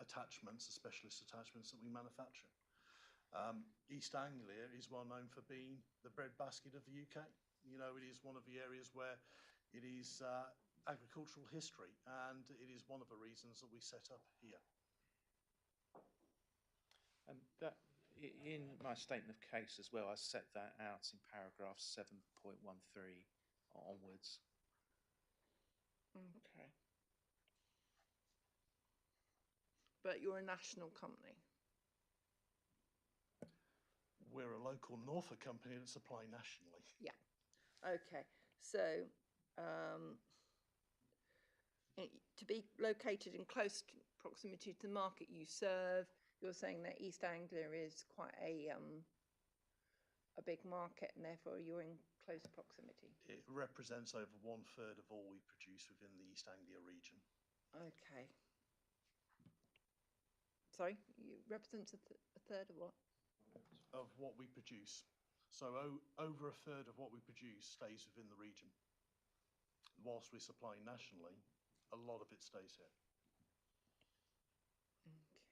attachments, the specialist attachments that we manufacture. East Anglia is well known for being the breadbasket of the UK. You know, it is one of the areas where it is agricultural history, and it is one of the reasons that we set up here. That, in my statement of case as well, I set that out in paragraph 7.13 onwards. Okay. But you're a national company. We're a local Norfolk company that supply nationally. Yeah. Okay. So, to be located in close proximity to the market you serve, you're saying that East Anglia is quite a big market, and therefore you're in close proximity. It represents over 1/3 of all we produce within the East Anglia region. Okay. Sorry, you represent a third of what? Of what we produce. So over 1/3 of what we produce stays within the region. Whilst we supply nationally, a lot of it stays here. Okay.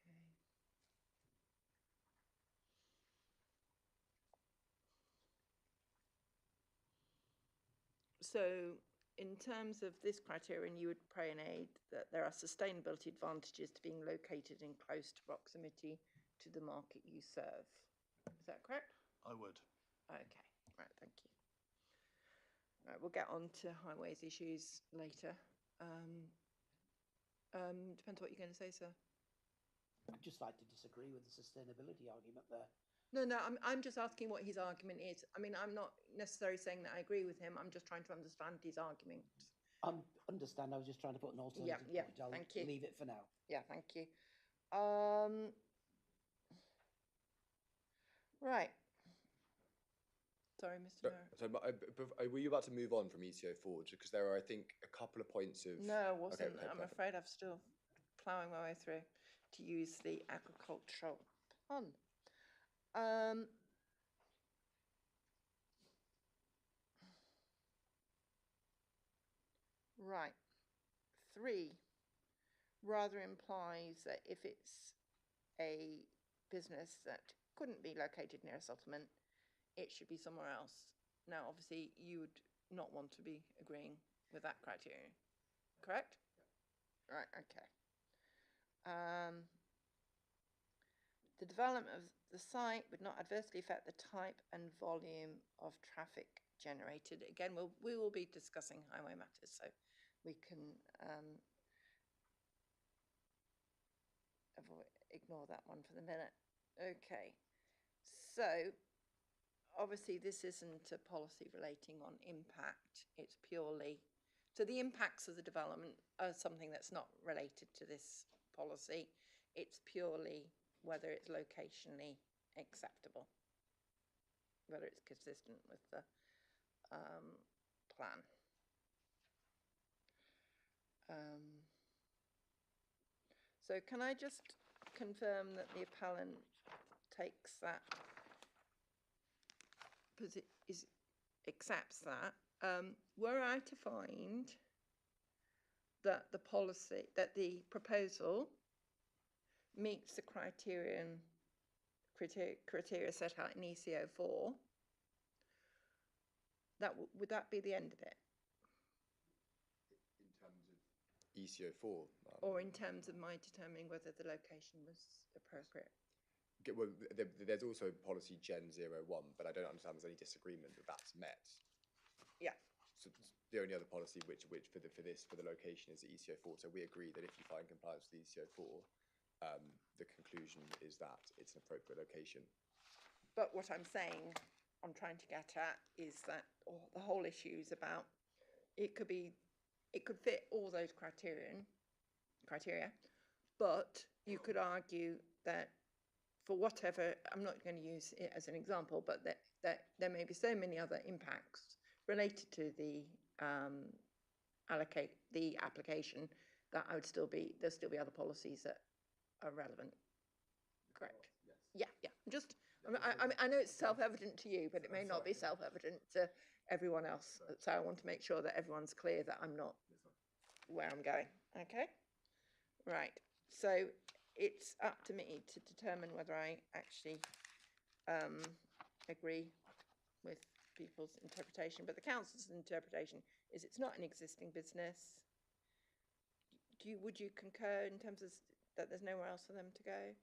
So in terms of this criterion, you would pray and aid that there are sustainability advantages to being located in close proximity to the market you serve. Is that correct? I would. Okay, right, thank you. Right, we'll get on to highways issues later. Depends what you're going to say, sir. I'd just like to disagree with the sustainability argument there. No, I'm just asking what his argument is. I mean, I'm not necessarily saying that I agree with him. I'm just trying to understand his argument. Understand, I was just trying to put an alternative yeah, point. I'll thank you. leave it for now. Yeah, thank you. Right. Sorry, Mr. Mayor. So, were you about to move on from ECO4? Because there are, I think, a couple of points of... No, I wasn't. Okay, I'm perfect. afraid I'm still ploughing my way through, to use the agricultural pun. Right. 3 rather implies that if it's a business that couldn't be located near a settlement, it should be somewhere else. Now, obviously, you would not want to be agreeing with that criterion, correct? Right, okay. The development of the site would not adversely affect the type and volume of traffic generated. Again, we will be discussing highway matters, so we can ignore that one for the minute. Okay, so obviously this isn't a policy relating on impact, it's purely, so the impacts of the development are something that's not related to this policy. It's purely whether it's locationally acceptable, whether it's consistent with the plan. So can I just confirm that the appellant takes that, accepts that? Were I to find that the policy, that the proposal meets the criteria set out in ECO4, would that be the end of it? In terms of ECO4? Or in terms of my determining whether the location was appropriate? Well, there's also policy Gen 01, but I don't understand there's any disagreement that that's met. Yeah. So the only other policy which for the location is the ECO4. So we agree that if you find compliance with the ECO4, the conclusion is that it's an appropriate location. But what I'm saying, I'm trying to get at, is that the whole issue is about, it could fit all those criteria, but you could argue that for whatever, I'm not going to use it as an example, but that there may be so many other impacts related to the application that there'll still be other policies that are relevant. Correct? Yes. Yeah. I know it's self-evident to you, but it may not be self-evident to everyone else. So I want to make sure that everyone's clear that I'm not where I'm going. Okay? Right. So it's up to me to determine whether I actually agree with people's interpretation. But the council's interpretation is it's not an existing business. Would you concur in terms of that there's nowhere else for them to go?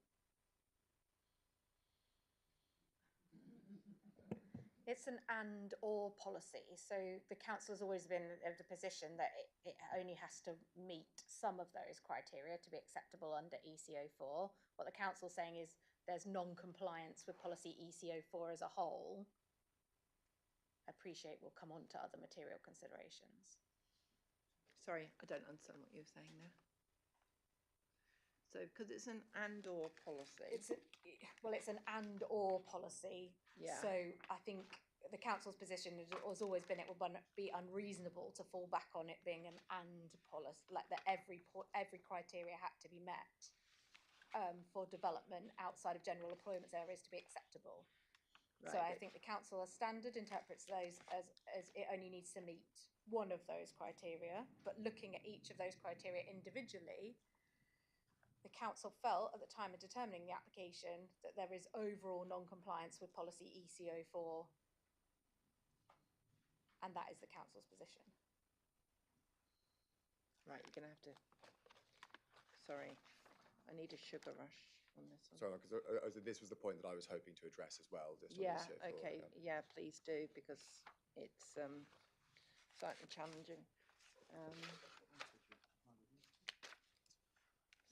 It's an and or policy. So the council has always been of the position that it only has to meet some of those criteria to be acceptable under ECO4. What the council is saying is there's non-compliance with policy ECO4 as a whole. Appreciate we'll come on to other material considerations. Sorry, I don't understand what you're saying there. So because it's an and or policy. It's an and or policy. Yeah. So I think the council's position has always been it will be unreasonable to fall back on it being an and policy, like that every criteria had to be met for development outside of general employment areas to be acceptable. Right, so I think the council as standard interprets those as it only needs to meet one of those criteria, but looking at each of those criteria individually, the council felt at the time of determining the application that there is overall non-compliance with policy ECO4, and that is the council's position. Right, you're going to have to, sorry, I need a sugar rush on this one. Sorry, because this was the point that I was hoping to address as well. Just on Yeah, ECO4, okay, yeah, please do, because it's slightly challenging.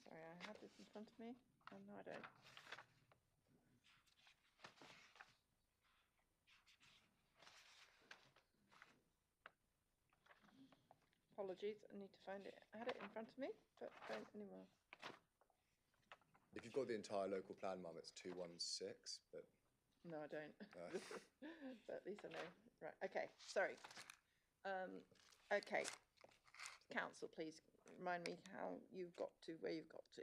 Sorry, I have this in front of me. Oh, no, I don't. Apologies, I need to find it. I had it in front of me, but don't anymore. If you've got the entire local plan, Mum, it's 216, but... No, I don't. But at least I know. Right, okay, sorry. Okay, council, please remind me how you've got to, where you've got to.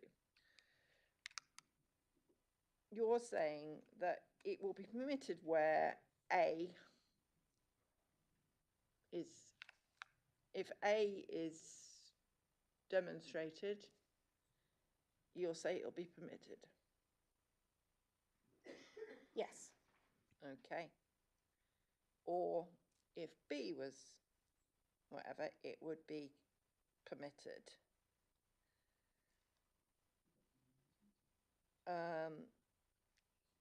You're saying that it will be permitted where A is, if A is demonstrated, you'll say it'll be permitted. Yes. Okay. Or if B was whatever, it would be permitted.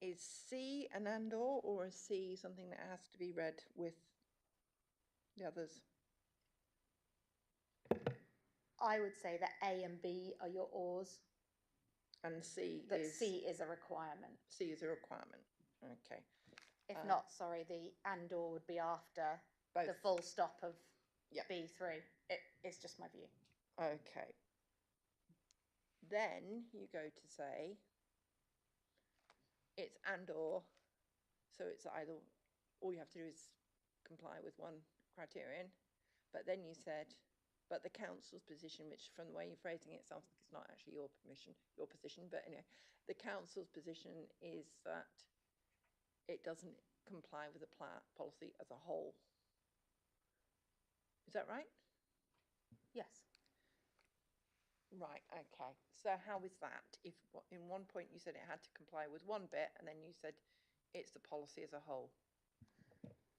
Is C an and/or is C something that has to be read with the others? I would say that A and B are your ors. And C that is... C is a requirement. C is a requirement, okay. If not, sorry, the and/or would be after both. The full stop of B3. It's just my view. Okay. Then you go to say it's and/or, so it's either, all you have to do is comply with one criterion, but then you said, but the council's position, which from the way you're phrasing it sounds like it's not actually your position, but anyway, the council's position is that it doesn't comply with the policy as a whole. Is that right? Yes. Right, okay. So how is that? If in one point you said it had to comply with one bit, and then you said it's the policy as a whole.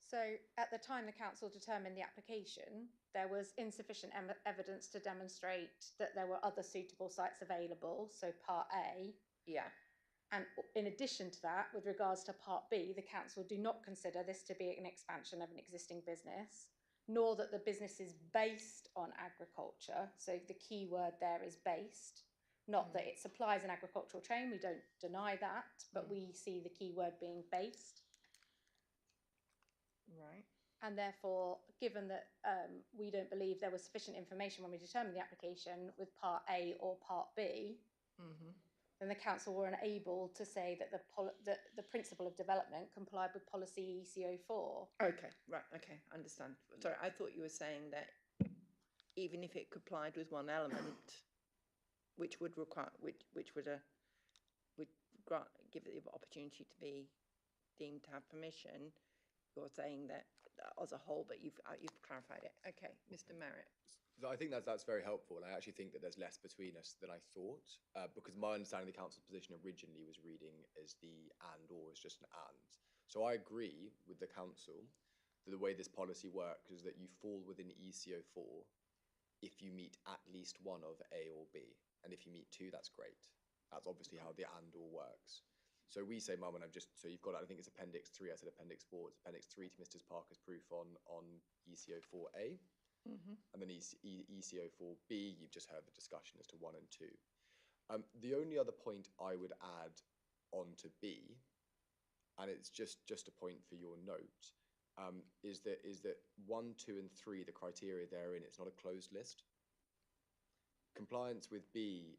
So at the time the council determined the application, there was insufficient evidence to demonstrate that there were other suitable sites available, so Part A. Yeah. And in addition to that, with regards to Part B, the council do not consider this to be an expansion of an existing business, nor that the business is based on agriculture. So the key word there is based. Not that it supplies an agricultural chain, we don't deny that, but we see the key word being based. Right. And therefore, given that we don't believe there was sufficient information when we determined the application with Part A or Part B, then the council were unable to say that the principle of development complied with policy ECO4. Okay, right, okay, understand. Sorry, I thought you were saying that even if it complied with one element, which would require, which would grant, give it the opportunity to be deemed to have permission, you're saying that as a whole, but you've clarified it. Okay, Mr. Merritt. So I think that's very helpful, and I actually think that there's less between us than I thought, because my understanding of the council's position originally was reading as the and/or as just an and. So I agree with the council that the way this policy works is that you fall within ECO4 if you meet at least one of A or B, and if you meet two, that's great. That's obviously how the and/or works. So we say, Mum, and so you've got, I think it's Appendix 3, I said Appendix 4, it's Appendix 3 to Mr. Parker's proof on ECO4A. And then ECO4B, you've just heard the discussion as to 1 and 2. The only other point I would add on to B, and it's just a point for your note, is that 1, 2, and 3, the criteria therein, it's not a closed list. Compliance with B,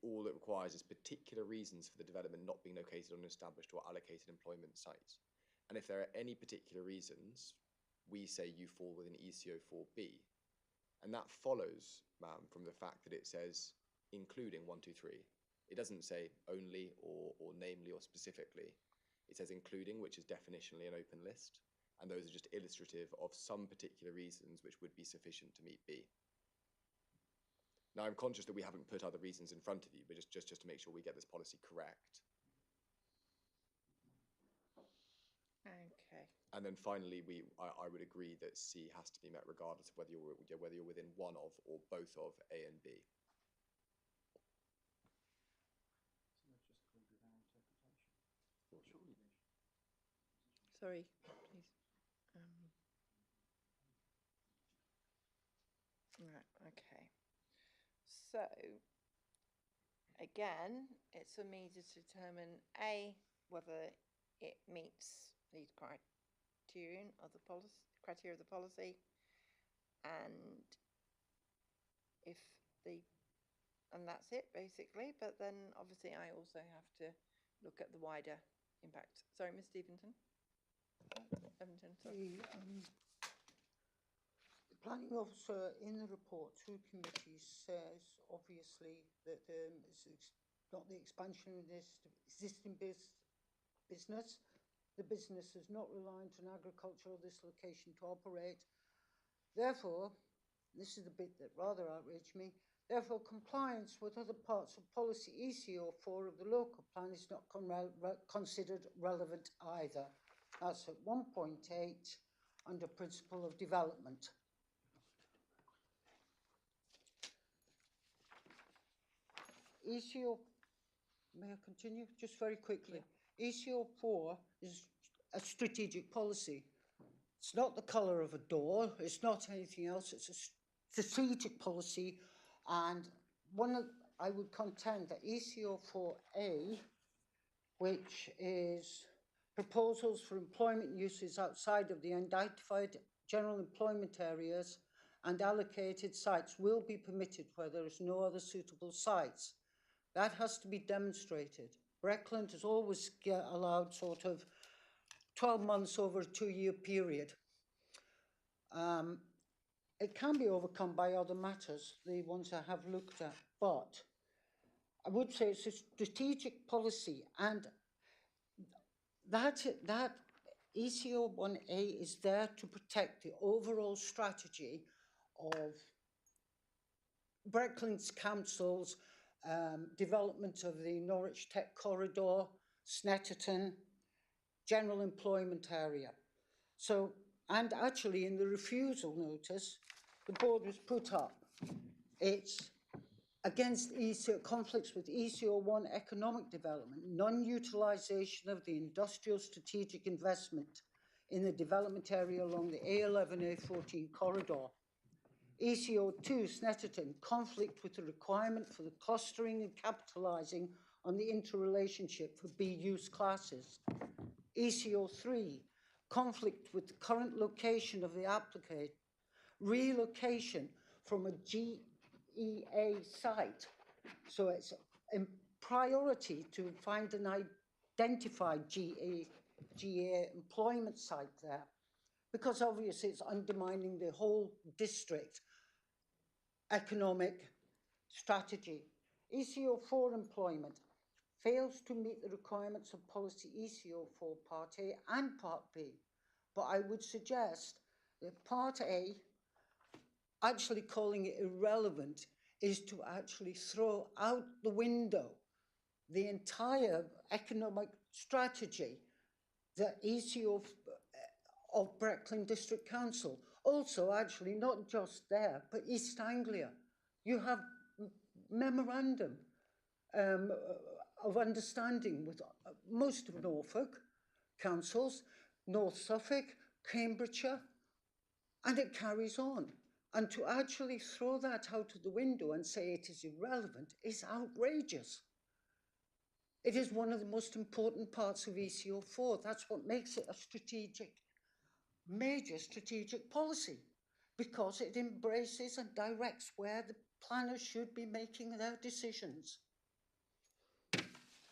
all it requires is particular reasons for the development not being located on an established or allocated employment site. And if there are any particular reasons, we say you fall within ECO4B. And that follows, ma'am, from the fact that it says including 1, 2, 3. It doesn't say only or namely or specifically. It says including, which is definitionally an open list. And those are just illustrative of some particular reasons which would be sufficient to meet B. Now, I'm conscious that we haven't put other reasons in front of you, but just to make sure we get this policy correct. Okay. And then finally, I would agree that C has to be met regardless of whether you're within one of or both of A and B. Sorry, please. Right, okay. So, again, it's for me to determine A, whether it meets these criteria of the policy, and if the, and that's it basically. But then obviously I also have to look at the wider impact. Sorry, Ms. Stevenson. Eventon, sorry. The planning officer in the report to committees says obviously that it's not the expansion of this existing business. The business is not reliant on agriculture or this location to operate. Therefore, this is the bit that rather outraged me, therefore compliance with other parts of policy ECO4 of the local plan is not considered relevant either. That's at 1.8 under principle of development. ECO, may I continue? Just very quickly. Yeah. ECO4 is a strategic policy. It's not the colour of a door, it's not anything else, it's a strategic policy, and I would contend that ECO4A, which is proposals for employment uses outside of the identified general employment areas and allocated sites, will be permitted where there is no other suitable sites. That has to be demonstrated. Breckland has always allowed sort of 12 months over a 2-year period. It can be overcome by other matters, the ones I have looked at, but I would say it's a strategic policy, and that ECO1A is there to protect the overall strategy of Breckland's council's development of the Norwich Tech Corridor, Snetterton, general employment area. So, and actually in the refusal notice, the board was put up. It's against conflicts with ECO1 economic development, non-utilisation of the industrial strategic investment in the development area along the A11-A14 corridor. ECO2 Snetterton, conflict with the requirement for the clustering and capitalising on the interrelationship for B use classes. ECO3, conflict with the current location of the applicant, relocation from a GEA site. So it's a priority to find an identified GEA employment site there, because obviously it's undermining the whole district economic strategy. ECO4 employment fails to meet the requirements of policy ECO4 Part A and Part B. But I would suggest that Part A, actually calling it irrelevant, is to actually throw out the window the entire economic strategy that ECO of Breckland District Council. Also, actually, not just there, but East Anglia. You have memorandum of understanding with most of Norfolk councils, North Suffolk, Cambridgeshire, and it carries on. And to actually throw that out of the window and say it is irrelevant is outrageous. It is one of the most important parts of ECO4. That's what makes it a strategic, major strategic policy, because it embraces and directs where the planners should be making their decisions.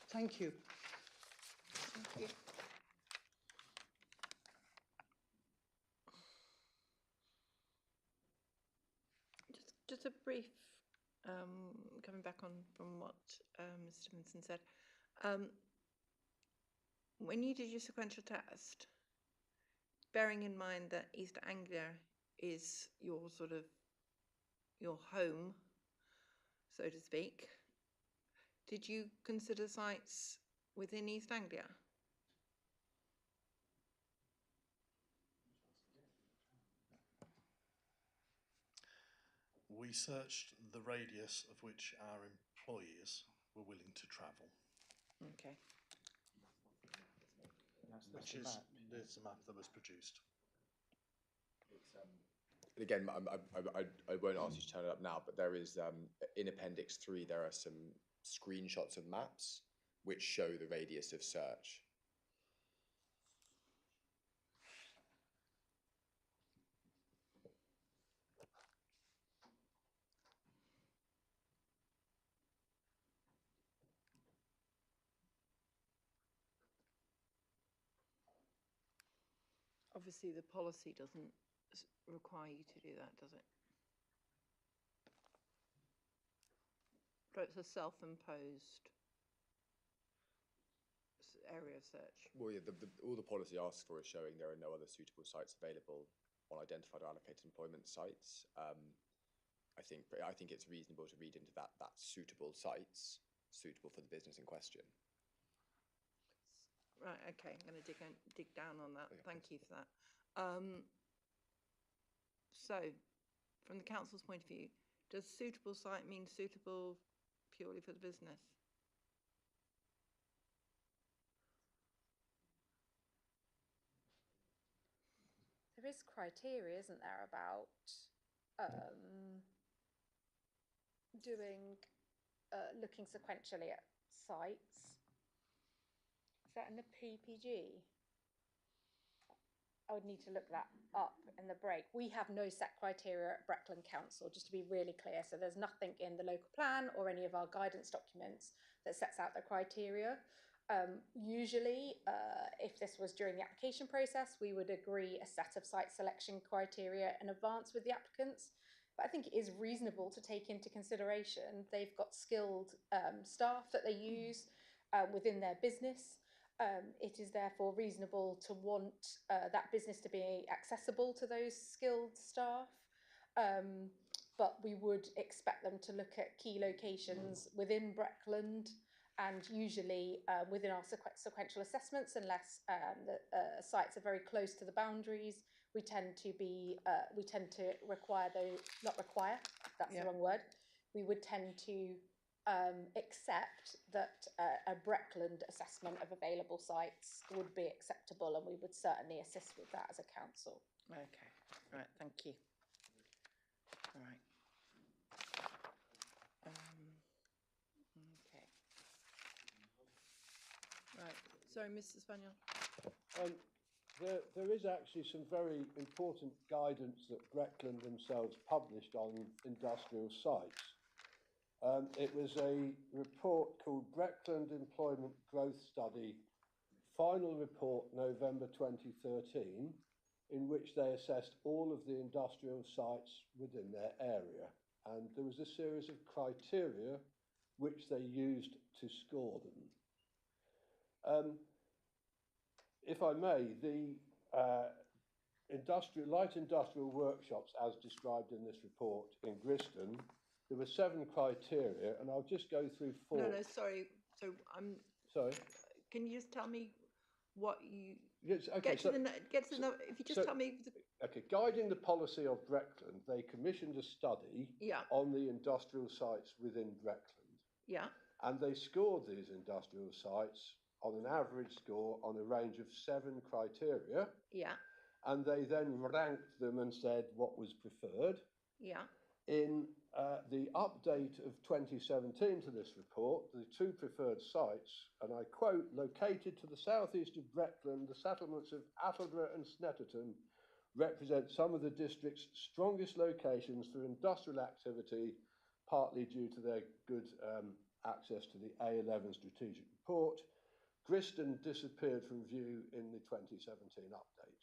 Thank you. Thank you. Just a brief, coming back on from what Mr. Stevenson said. When you did your sequential test, bearing in mind that East Anglia is your sort of your home, so to speak, did you consider sites within East Anglia? We searched the radius of which our employees were willing to travel. Okay. Which is there's a map that was produced. Again, I won't ask you to turn it up now, but there is, in Appendix 3, there are some screenshots of maps which show the radius of search. obviously the policy doesn't require you to do that, does it? So it's a self-imposed area of search. Well, yeah, all the policy asks for is showing there are no other suitable sites available on identified or allocated employment sites. I think it's reasonable to read into that suitable sites, suitable for the business in question. Right, okay, I'm going to dig down on that. Okay, Thank you for that. So, from the council's point of view, does suitable site mean suitable purely for the business? There is criteria, isn't there, about looking sequentially at sites. Is that in the PPG? I would need to look that up in the break. We have no set criteria at Breckland Council, just to be really clear. So there's nothing in the local plan or any of our guidance documents that sets out the criteria. Usually, if this was during the application process, we would agree a set of site selection criteria in advance with the applicants. But I think it is reasonable to take into consideration they've got skilled staff that they use within their business. It is therefore reasonable to want that business to be accessible to those skilled staff. But we would expect them to look at key locations within Breckland and usually within our sequential assessments, unless the sites are very close to the boundaries, we tend to require those, not require, that's the wrong word, we would tend to accept that a Breckland assessment of available sites would be acceptable, and we would certainly assist with that as a council. Okay, right, thank you. All right. Okay. Right, sorry, Mr. Spaniel. There is actually some very important guidance that Breckland themselves published on industrial sites. It was a report called Breckland Employment Growth Study, final report November 2013, in which they assessed all of the industrial sites within their area. And there was a series of criteria which they used to score them. If I may, the light industrial workshops, as described in this report in Griston, there were 7 criteria, and I'll just go through 4. No, sorry. So I'm. Sorry. Can you just tell me what you? Yes. Okay. If you just tell me. Okay. Guiding the policy of Breckland, they commissioned a study on the industrial sites within Breckland. Yeah. And they scored these industrial sites on an average score on a range of 7 criteria. Yeah. And they then ranked them and said what was preferred. Yeah. In the update of 2017 to this report, the 2 preferred sites, and I quote, located to the southeast of Breckland, the settlements of Attledra and Snetterton represent some of the district's strongest locations for industrial activity, partly due to their good access to the A11 strategic report. Griston disappeared from view in the 2017 update.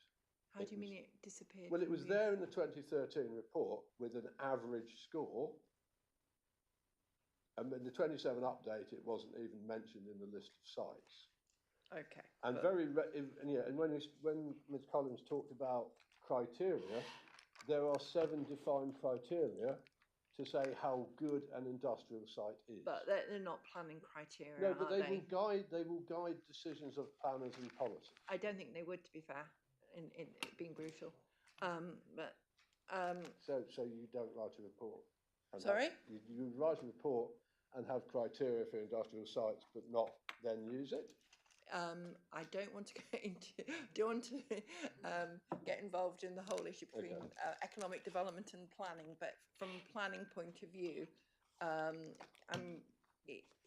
How do you mean it disappeared? Well, it was there in the 2013 report with an average score. And in the 27 update, it wasn't even mentioned in the list of sites. Okay. And and when Ms. Collins talked about criteria, there are 7 defined criteria to say how good an industrial site is. But they're not planning criteria. No, but they will guide decisions of planners and policy. I don't think they would, to be fair, in being brutal. So you don't write a report. Sorry? You write a report and have criteria for industrial sites, but not then use it. I don't want to get involved in the whole issue between economic development and planning, but from a planning point of view,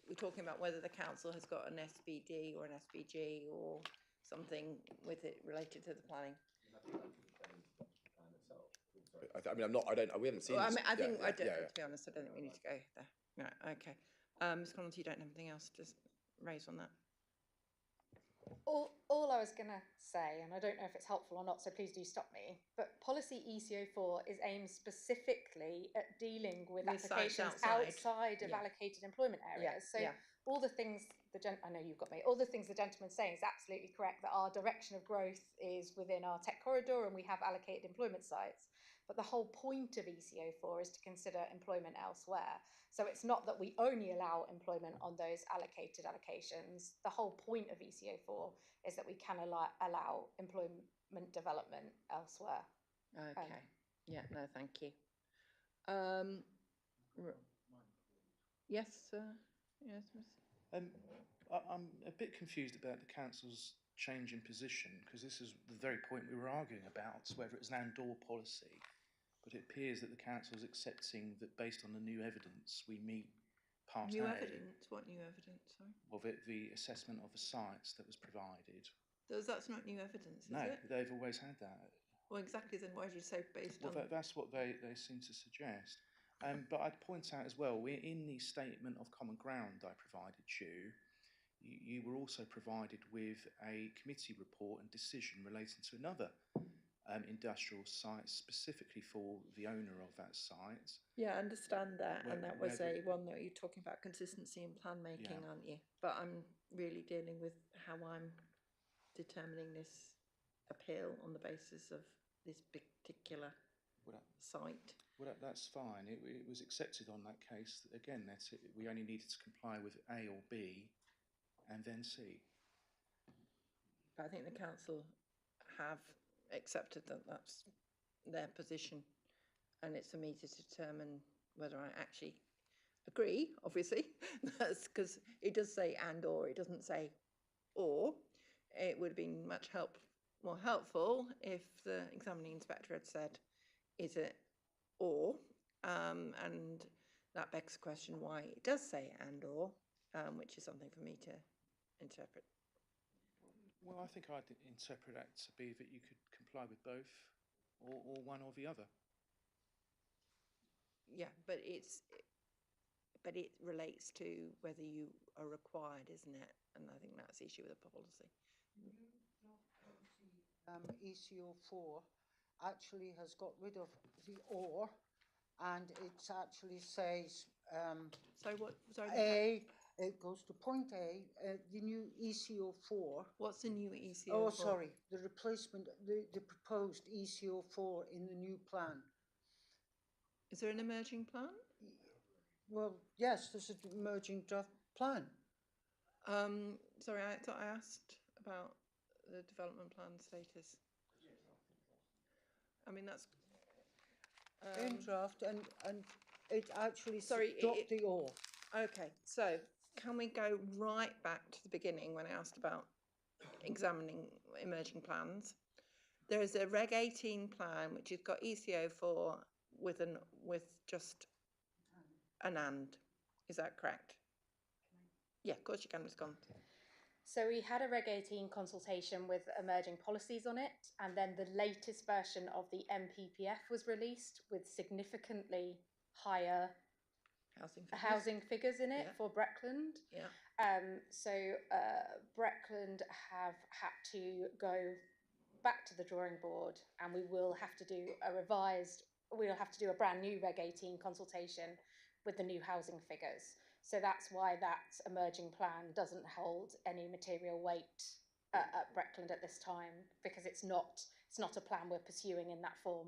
we're talking about whether the council has got an SBD or an SBG or something with it related to the planning. We haven't seen. Well, this. I think to be honest, I don't think we need to go there. Right, okay. Ms. Collins, you don't have anything else to raise on that? All I was going to say, and I don't know if it's helpful or not, so please do stop me, but policy ECO4 is aimed specifically at dealing with With sites applications outside. outside of Yeah. allocated employment Yeah, areas. So yeah. all the things I know you've got me, all the things the gentleman's saying is absolutely correct, that our direction of growth is within our tech corridor and we have allocated employment sites. But the whole point of ECO4 is to consider employment elsewhere. So it's not that we only allow employment on those allocated allocations. The whole point of ECO4 is that we can allow employment development elsewhere. Okay. Yeah, no, thank you. Yes, yes, Miss. I'm a bit confused about the council's change in position, because this is the very point we were arguing about, whether it's an and/or policy. But it appears that the council is accepting that based on the new evidence, we meet Part New A. evidence? What new evidence, sorry? Of it, the assessment of the sites that was provided. That's not new evidence, is No, it? they've always had that. Well, exactly, then why did you say based on... Well, that's what they seem to suggest. But I'd point out as well, we're in the statement of common ground I provided you were also provided with a committee report and decision relating to another industrial site, specifically for the owner of that site. Yeah, I understand that, and that was where one that you're talking about consistency in plan making, Yeah. aren't you? But I'm really dealing with how I'm determining this appeal on the basis of this particular site. Well, that's fine. It was accepted on that case. Again, that's it. We only needed to comply with A or B, and then C. But I think the council have accepted that that's their position, and it's for me to determine whether I actually agree, obviously. That's because it does say and or, it doesn't say or. It would have been much more helpful if the examining inspector had said, is it or? And that begs the question why it does say and or, which is something for me to interpret. Well, I think I'd interpret that to be that you could comply with both, or one or the other. Yeah, but it relates to whether you are required, isn't it? And I think that's the issue with the policy. ECO4 actually has got rid of the or, and it actually says so what? Sorry, A. It goes to point A. The new ECO4. What's the new ECO4? Oh, sorry, the replacement, the proposed ECO4 in the new plan. Is there an emerging plan? Well, yes, there's an emerging draft plan. Sorry, I thought I asked about the development plan status. I mean, that's... in draft, and it actually sorry, dropped the or. Okay, so can we go right back to the beginning when I asked about examining emerging plans? There is a Reg 18 plan which has got ECO4 with just an and. Is that correct? Yeah, of course you can respond. So we had a Reg 18 consultation with emerging policies on it, and then the latest version of the MPPF was released with significantly higher housing figures in it for Breckland. Yeah. So Breckland have had to go back to the drawing board, and we will have to do a brand new Reg 18 consultation with the new housing figures. So that's why that emerging plan doesn't hold any material weight at Breckland at this time, because it's not a plan we're pursuing in that form.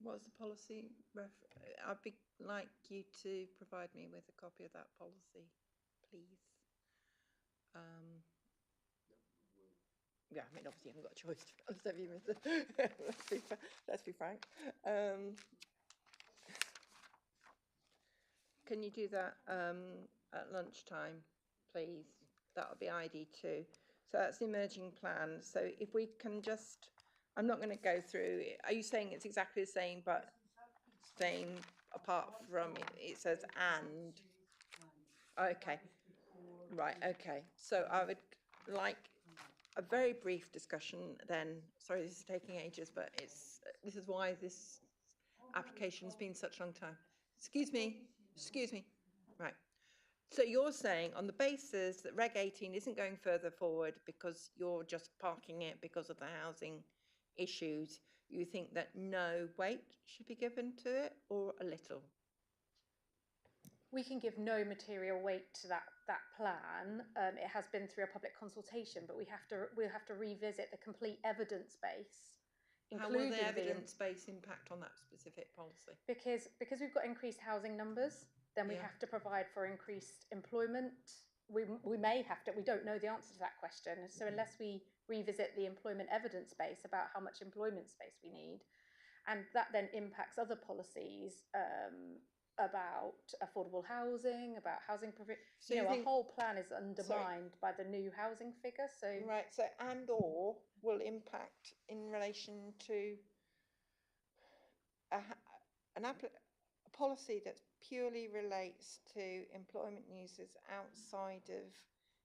What's the policy? I'd like you to provide me with a copy of that policy, please. Yeah, I mean, obviously you haven't got a choice, to be honest, have you? Let's be frank. Can you do that at lunchtime, please? That would be ID2. So that's the emerging plan. So if we can just, I'm not going to go through it. Are you saying it's exactly the same, but same apart from it says and? Okay. Right, okay. So I would like a very brief discussion then. Sorry, this is taking ages, but this is why this application has been such a long time. Excuse me. Right. So you're saying on the basis that Reg 18 isn't going further forward because you're just parking it because of the housing issues, you think that no weight should be given to it, or a little? We can give no material weight to that plan. It has been through a public consultation, but we'll have to revisit the complete evidence base, How will including the evidence base impact on that specific policy? because we've got increased housing numbers, then we Yeah. have to provide for increased employment. We may have to. We don't know the answer to that question. So unless we revisit the employment evidence base about how much employment space we need, and that then impacts other policies about affordable housing, about housing provision. So You you know, our think- whole plan is undermined by the new housing figure. So Right, so and or will impact in relation to a policy that purely relates to employment users outside of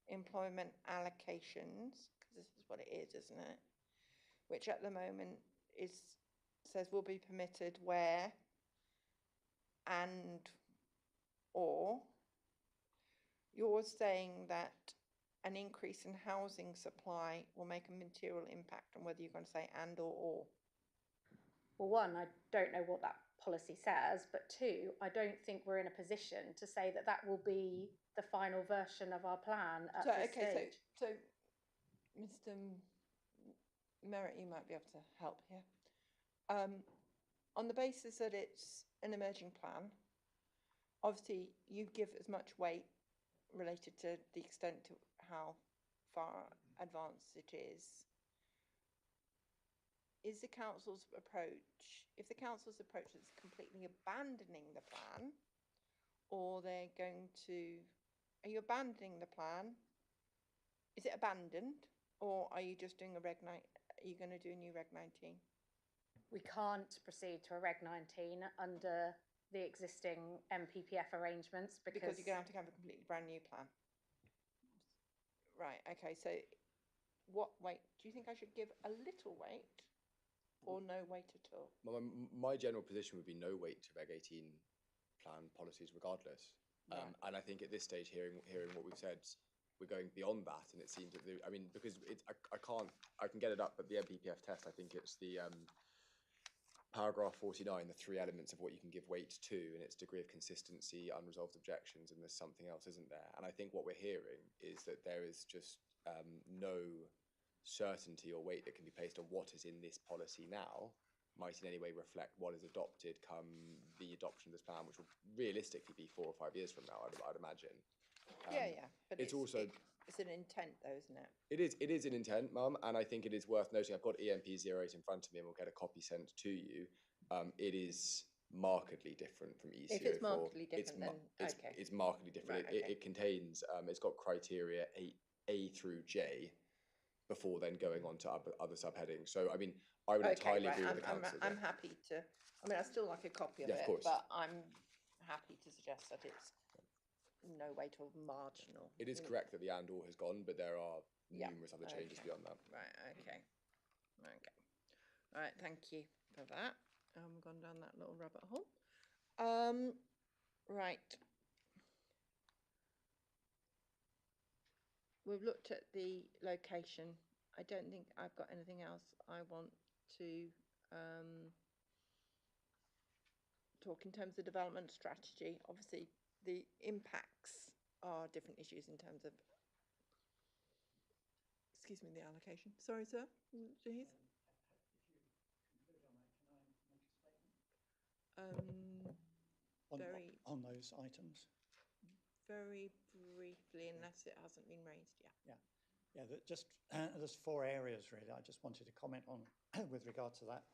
employment allocations, because this is what it is, isn't it? Which at the moment says will be permitted where and or you're saying that an increase in housing supply will make a material impact on whether you're going to say and or. well, one, I don't know what that policy says, but two, I don't think we're in a position to say that that will be the final version of our plan at this stage. So Mr. Merritt, you might be able to help here. On the basis that it's an emerging plan, obviously you give as much weight related to the extent to how far advanced it is. Is the council's approach, if the council's approach is completely abandoning the plan, or they're going to, are you abandoning the plan? Is it abandoned, or are you just doing are you going to do a new Reg 19? We can't proceed to a Reg 19 under the existing MPPF arrangements Because you're going to have a completely brand new plan. Right, okay, so what weight, do you think I should give a little weight or no weight at all? My general position would be no weight to Reg 18 plan policies regardless. Right. And I think at this stage, hearing what we've said, we're going beyond that, and it seems that because I can get it up, but the MPPF test, I think it's the paragraph 49, the three elements of what you can give weight to, and its degree of consistency, unresolved objections, and there's something else, isn't there? And I think what we're hearing is that there is just no certainty or weight that can be placed on what is in this policy now might in any way reflect what is adopted come the adoption of this plan, which will realistically be 4 or 5 years from now, I'd imagine. Yeah, but it's also it's an intent though, isn't it? It is an intent, Mum, and I think it is worth noting. I've got EMP08 in front of me, and we'll get a copy sent to you. It is markedly different from EC04. If it's markedly different, okay. It's markedly different. Right, okay. It contains, it's got criteria A through J before then going on to other subheadings. So, I mean, I would entirely agree with the council. I'm happy to, I still like a copy of Yeah, it, of course. but I'm happy to suggest that it's no weight or marginal. It is correct that the and or has gone, but there are Yeah, numerous other changes okay. beyond that. Right, okay. All right, thank you for that. We've gone down that little rabbit hole. Right. We've looked at the location. I don't think I've got anything else I want to talk in terms of development strategy. Obviously, the impacts are different issues in terms of, excuse me, the allocation. Sorry, sir. Jahith? On those items. Very briefly, unless it hasn't been raised yet. Yeah, there's 4 areas really I just wanted to comment on with regard to that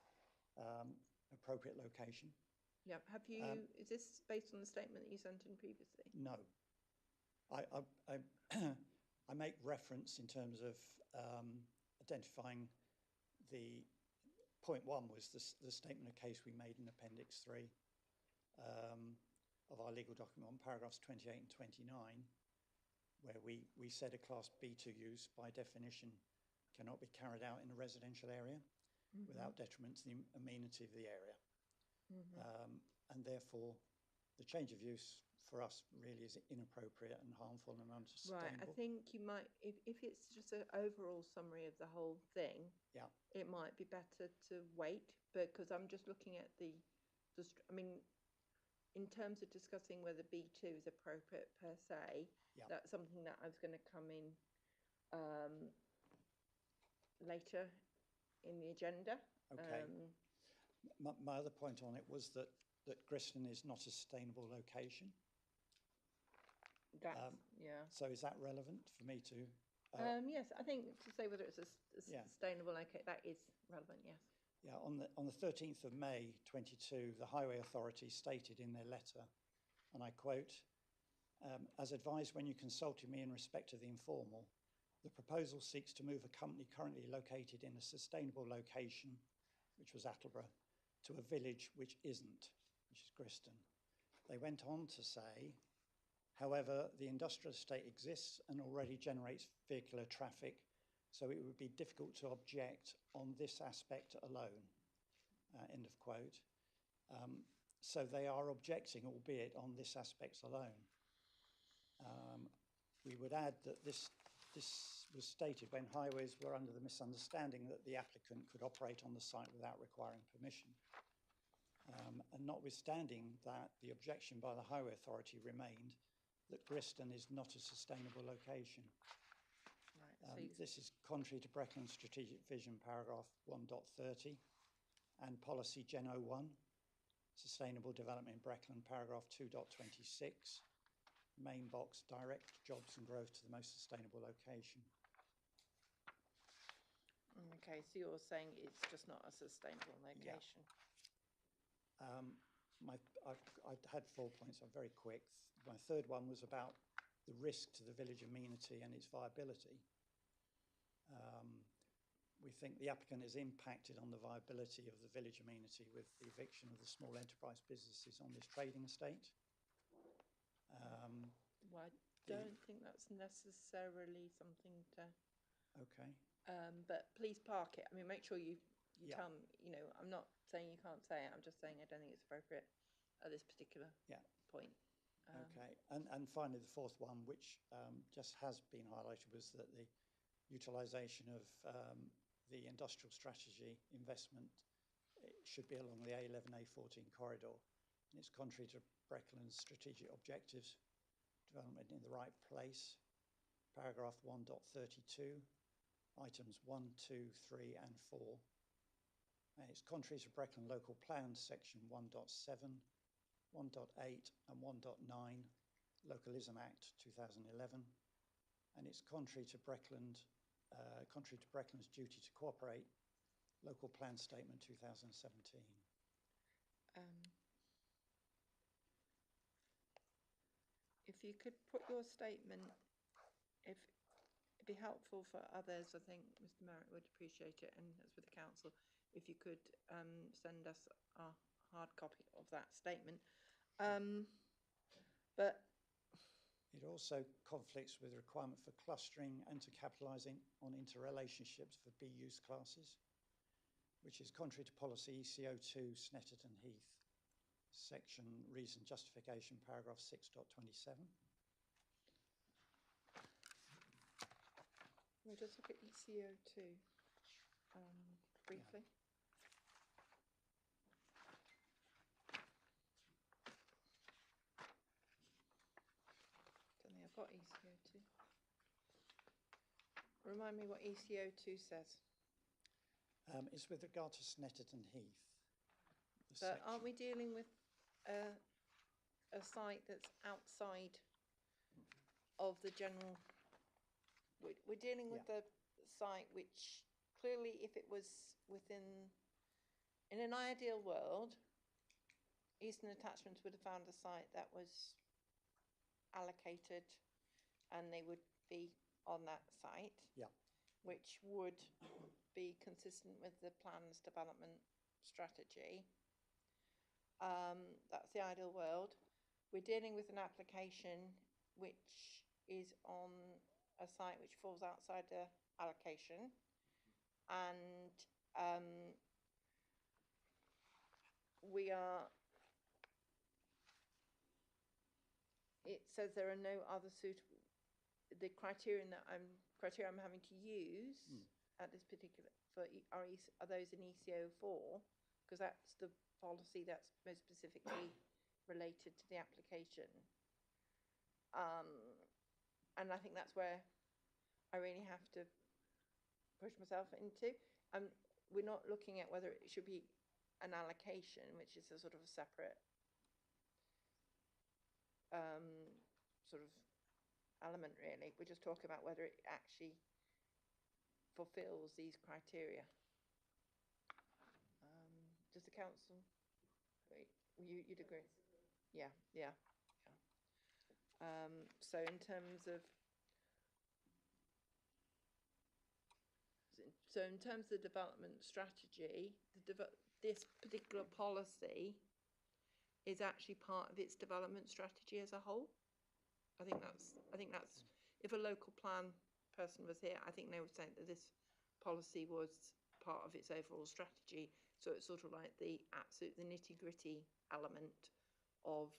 appropriate location. Yeah, have you, is this based on the statement that you sent in previously? No. I make reference in terms of identifying the point 1 was the statement of case we made in Appendix 3 of our legal document on paragraphs 28 and 29, where we said a Class B2 use by definition cannot be carried out in a residential area without detriment to the amenity of the area. And therefore the change of use for us really is inappropriate and harmful and unsustainable. Right, I think you might, if it's just an overall summary of the whole thing, Yeah. it might be better to wait, because I'm just looking at I mean, in terms of discussing whether B2 is appropriate per se, Yeah. that's something that I was going to come in later in the agenda. Okay. My other point on it was that Griston is not a sustainable location. Yeah. So is that relevant for me to? Yes, I think to say whether it's a sustainable, okay, that is relevant, yes. Yeah, on the 13th of May 22, the Highway Authority stated in their letter, and I quote, as advised when you consulted me in respect of the informal, the proposal seeks to move a company currently located in a sustainable location, which was Attleborough, to a village which isn't, which is Griston. They went on to say, however, the industrial estate exists and already generates vehicular traffic, so it would be difficult to object on this aspect alone. End of quote. So they are objecting, albeit on this aspect alone. We would add that this was stated when highways were under the misunderstanding that the applicant could operate on the site without requiring permission. And notwithstanding that, the objection by the Highway Authority remained that Griston is not a sustainable location. Right, this is contrary to Breckland Strategic Vision, paragraph 1.30, and Policy Gen 01, Sustainable Development in Breckland, paragraph 2.26, main box, direct jobs and growth to the most sustainable location. Okay, so you're saying it's just not a sustainable location. I had 4 points. I'm very quick. My third one was about the risk to the village amenity and its viability. We think the applicant is impacted on the viability of the village amenity with the eviction of the small enterprise businesses on this trading estate. Well, I don't think that's necessarily something to... Okay. But please park it. I mean, make sure you Yeah. tell me, I'm not saying you can't say it, I'm just saying I don't think it's appropriate at this particular point. Okay. And finally, the fourth one, which just has been highlighted, was that the utilisation of the industrial strategy investment should be along the A11, A14 corridor. And it's contrary to Breckland's strategic objectives, development in the right place, paragraph 1.32, items 1, 2, 3 and 4. And it's contrary to Breckland Local Plan, section 1.7, 1.8 and 1.9, Localism Act 2011. And it's contrary to Breckland's duty to cooperate, Local Plan Statement 2017. If you could put your statement, if it'd be helpful for others, I think Mr. Merritt would appreciate it, and as with the council, if you could send us a hard copy of that statement. But it also conflicts with the requirement for clustering and to capitalising on interrelationships for B-use classes, which is contrary to policy ECO2 Snetterton Heath, section reason justification, paragraph 6.27. We'll just look at ECO2 briefly. Don't think I've got ECO2. Remind me what ECO2 says. It's with regard to Snetterton Heath. But aren't we dealing with a site that's outside of the general... We're dealing with a site which clearly, if it was within... In an ideal world, Eastern Attachments would have found a site that was allocated and they would be on that site, which would be consistent with the plan's development strategy. That's the ideal world. We're dealing with an application which is on a site which falls outside the allocation, and we are it says there are no other suitable, the criteria I'm having to use at this particular, are those in ECO 4? Because that's the policy that's most specifically related to the application. And I think that's where I really have to push myself into. We're not looking at whether it should be an allocation, which is a sort of a separate sort of element, really. We're just talking about whether it actually fulfills these criteria. Does the council? You'd agree? Yeah. So in terms of the development strategy, this particular policy is actually part of its development strategy as a whole. I think that's if a local plan person was here, I think they would say that this policy was part of its overall strategy. So it's sort of like the nitty-gritty element of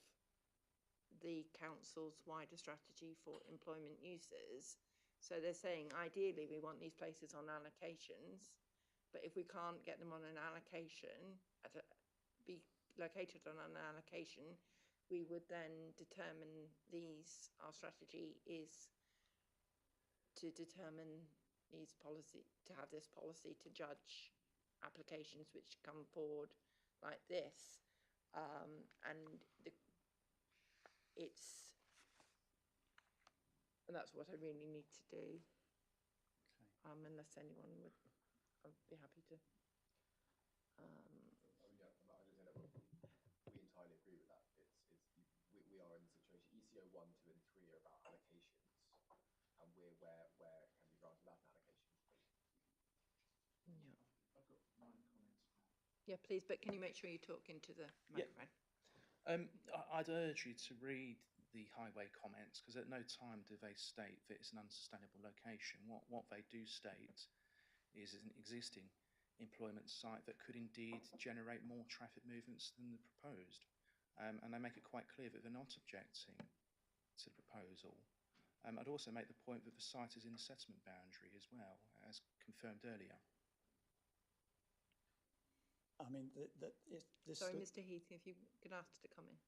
the council's wider strategy for employment uses. So they're saying, ideally, we want these places on allocations, but if we can't get them on an allocation, be located on an allocation, we would then determine our strategy is to determine to have this policy to judge applications which come forward like this. And that's what I really need to do. Unless anyone would, I'd be happy to. We entirely agree with that. We are in the situation. ECO 1, 2, and 3 are about allocations, and we're where it can be granted without an allocation. Yeah. I've got 9 comments. Yeah, please. But can you make sure you talk into the microphone? I'd urge you to read the highway comments, because at no time do they state that it's an unsustainable location. What they do state is an existing employment site that could indeed generate more traffic movements than the proposed. And they make it quite clear that they're not objecting to the proposal. I'd also make the point that the site is in the settlement boundary as well, as confirmed earlier. I mean, Sorry, Mr. Heath, if you could ask to come in.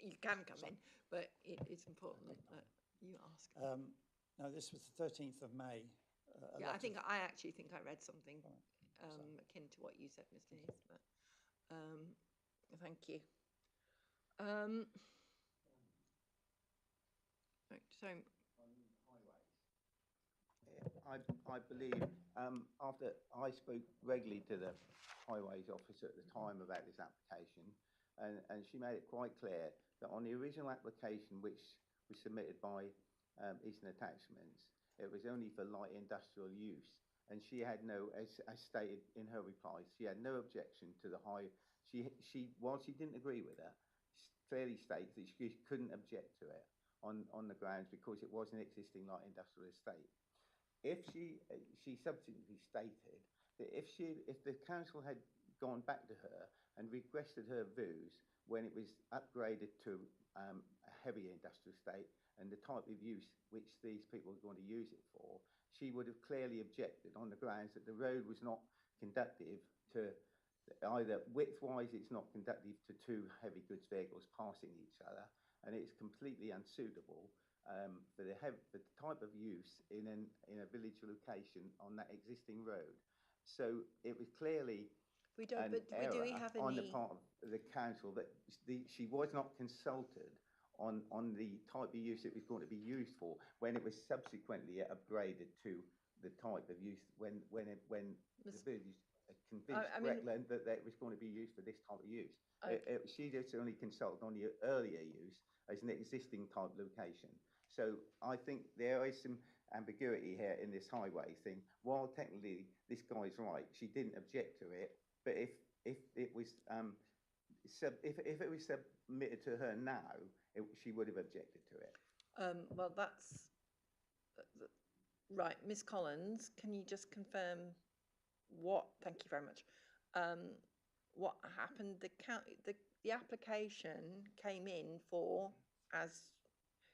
You can come in, but it's important that you ask. No, this was the 13th of May. I actually think I read something akin to what you said, Mr. Heath. But thank you. I believe after I spoke regularly to the highways officer at the time about this application, and she made it quite clear that on the original application, which was submitted by Eastern Attachments, it was only for light industrial use, and she had no, as stated in her reply, she had no objection to the while she didn't agree with it, clearly states that she couldn't object to it on the grounds because it was an existing light industrial estate. If she subsequently stated that if the council had gone back to her and requested her views when it was upgraded to a heavy industrial estate and the type of use which these people were going to use it for, she would have clearly objected on the grounds that the road was not conducive to either width-wise, it's not conducive to two heavy goods vehicles passing each other, and it's completely unsuitable for the type of use in a village location on that existing road. So it was clearly an error on the part of the council that she was not consulted on the type of use it was going to be used for when it was subsequently upgraded to the type of use when the village convinced Breckland that it was going to be used for this type of use. She just only consulted on the earlier use as an existing type location. So I think there is some ambiguity here in this highway thing. While technically this guy's right, she didn't object to it, but if it was submitted to her now, she would have objected to it. Well, that's right. Ms. Collins, can you just confirm thank you very much, what happened? The application came in for, as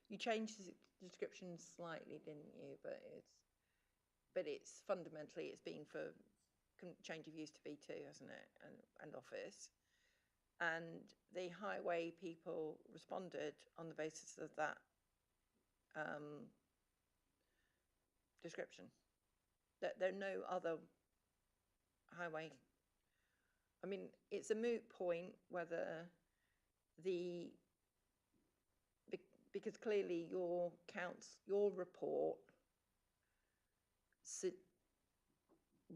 You changed the description slightly, didn't you? But it's fundamentally it's been for change of use to B2, hasn't it? And office. And the highway people responded on the basis of that description. That there are no other highway. I mean, it's a moot point whether because clearly your report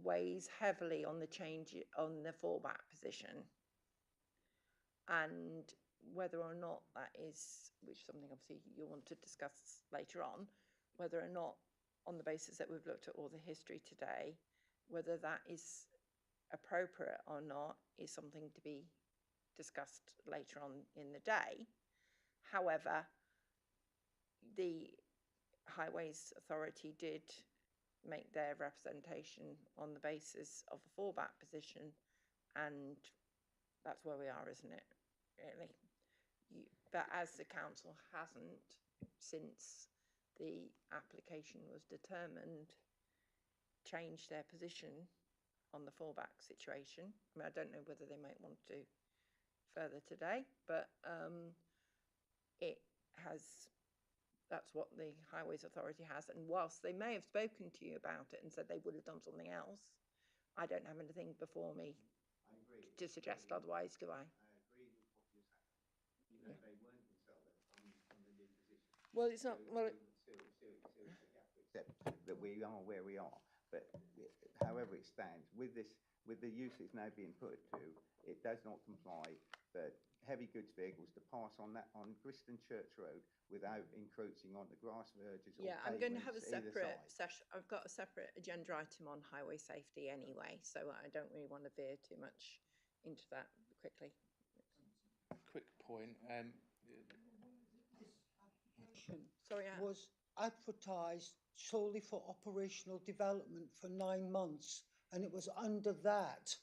weighs heavily on the change on the fallback position, and whether or not that is, which is something obviously you'll want to discuss later on, whether or not on the basis that we've looked at all the history today, whether that is appropriate or not is something to be discussed later on in the day. However, the Highways Authority did make their representation on the basis of a fallback position, and that's where we are, isn't it, really? But as the council hasn't, since the application was determined, changed their position on the fallback situation. I mean, I don't know whether they might want to further today, but it has, that's what the Highways Authority has. And whilst they may have spoken to you about it and said they would have done something else, I don't have anything before me to suggest otherwise, do I? I agree with what you're saying. You know, they weren't consulted on the new position. Well, it's not. Well, Still, we have to accept that we are where we are. But however it stands, with the use it's now being put to, it does not comply for heavy goods vehicles to pass on Griston Church Road without encroaching on the grass verges or yeah, I'm going to have a pavements either separate side. session. I've got a separate agenda item on highway safety anyway, so I don't really want to veer too much into that quickly. Quick point. Sorry, Anne. Was advertised solely for operational development for 9 months, and it was under that.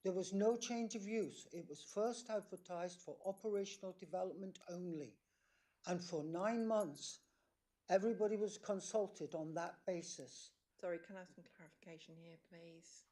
There was no change of use. It was first advertised for operational development only. And for 9 months, everybody was consulted on that basis. Sorry, can I have some clarification here, please?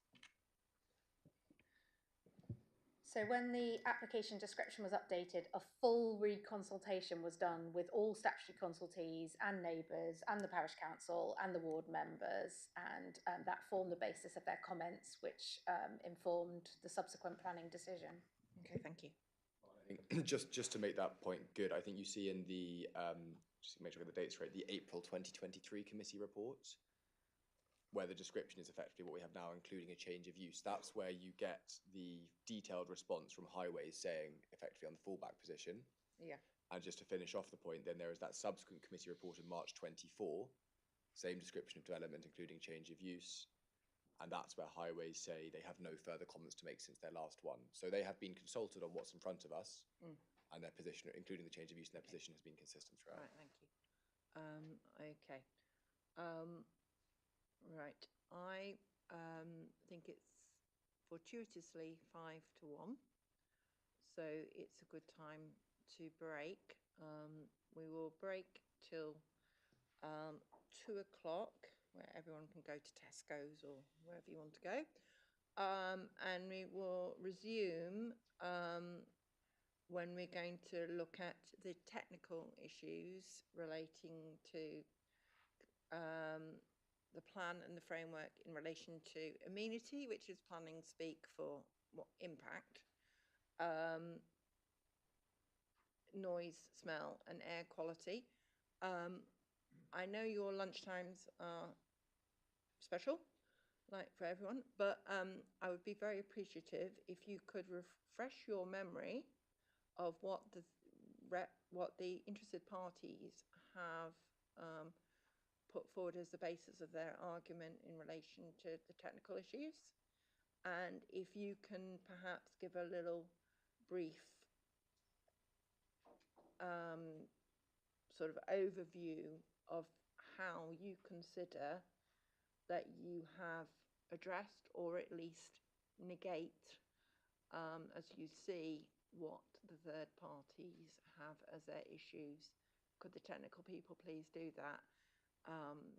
So when the application description was updated, a full reconsultation was done with all statutory consultees and neighbours and the parish council and the ward members, and that formed the basis of their comments, which informed the subsequent planning decision. Okay, thank you. Just to make that point good, I think you see in the, just to make sure I get the dates right, the April 2023 committee report, where the description is effectively what we have now, including a change of use. That's where you get the detailed response from Highways saying, effectively on the fallback position. Yeah. And just to finish off the point, then there is that subsequent committee report in March 24, same description of development, including change of use. And that's where Highways say they have no further comments to make since their last one. So they have been consulted on what's in front of us, and their position, including the change of use, and their position has been consistent throughout. Right, thank you. Okay. Right, I think it's fortuitously 5 to 1, so it's a good time to break. We will break till 2 o'clock, where everyone can go to Tesco's or wherever you want to go, and we will resume when we're going to look at the technical issues relating to the plan and the framework in relation to amenity, which is planning speak for what impact, noise, smell and air quality. I know your lunchtimes are special, like for everyone, but I would be very appreciative if you could refresh your memory of what the interested parties have put forward as the basis of their argument in relation to the technical issues. And if you can perhaps give a little brief sort of overview of how you consider that you have addressed or at least negate, as you see, what the third parties have as their issues could the technical people please do that?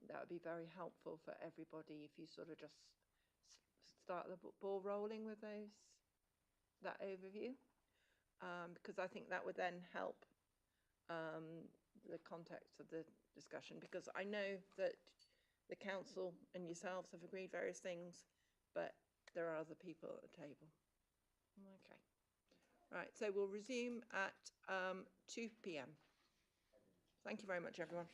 That would be very helpful for everybody if you sort of just start the ball rolling with that overview, because I think that would then help the context of the discussion, because I know that the council and yourselves have agreed various things, but there are other people at the table. Okay. Right, so we'll resume at 2 p.m. Thank you very much, everyone.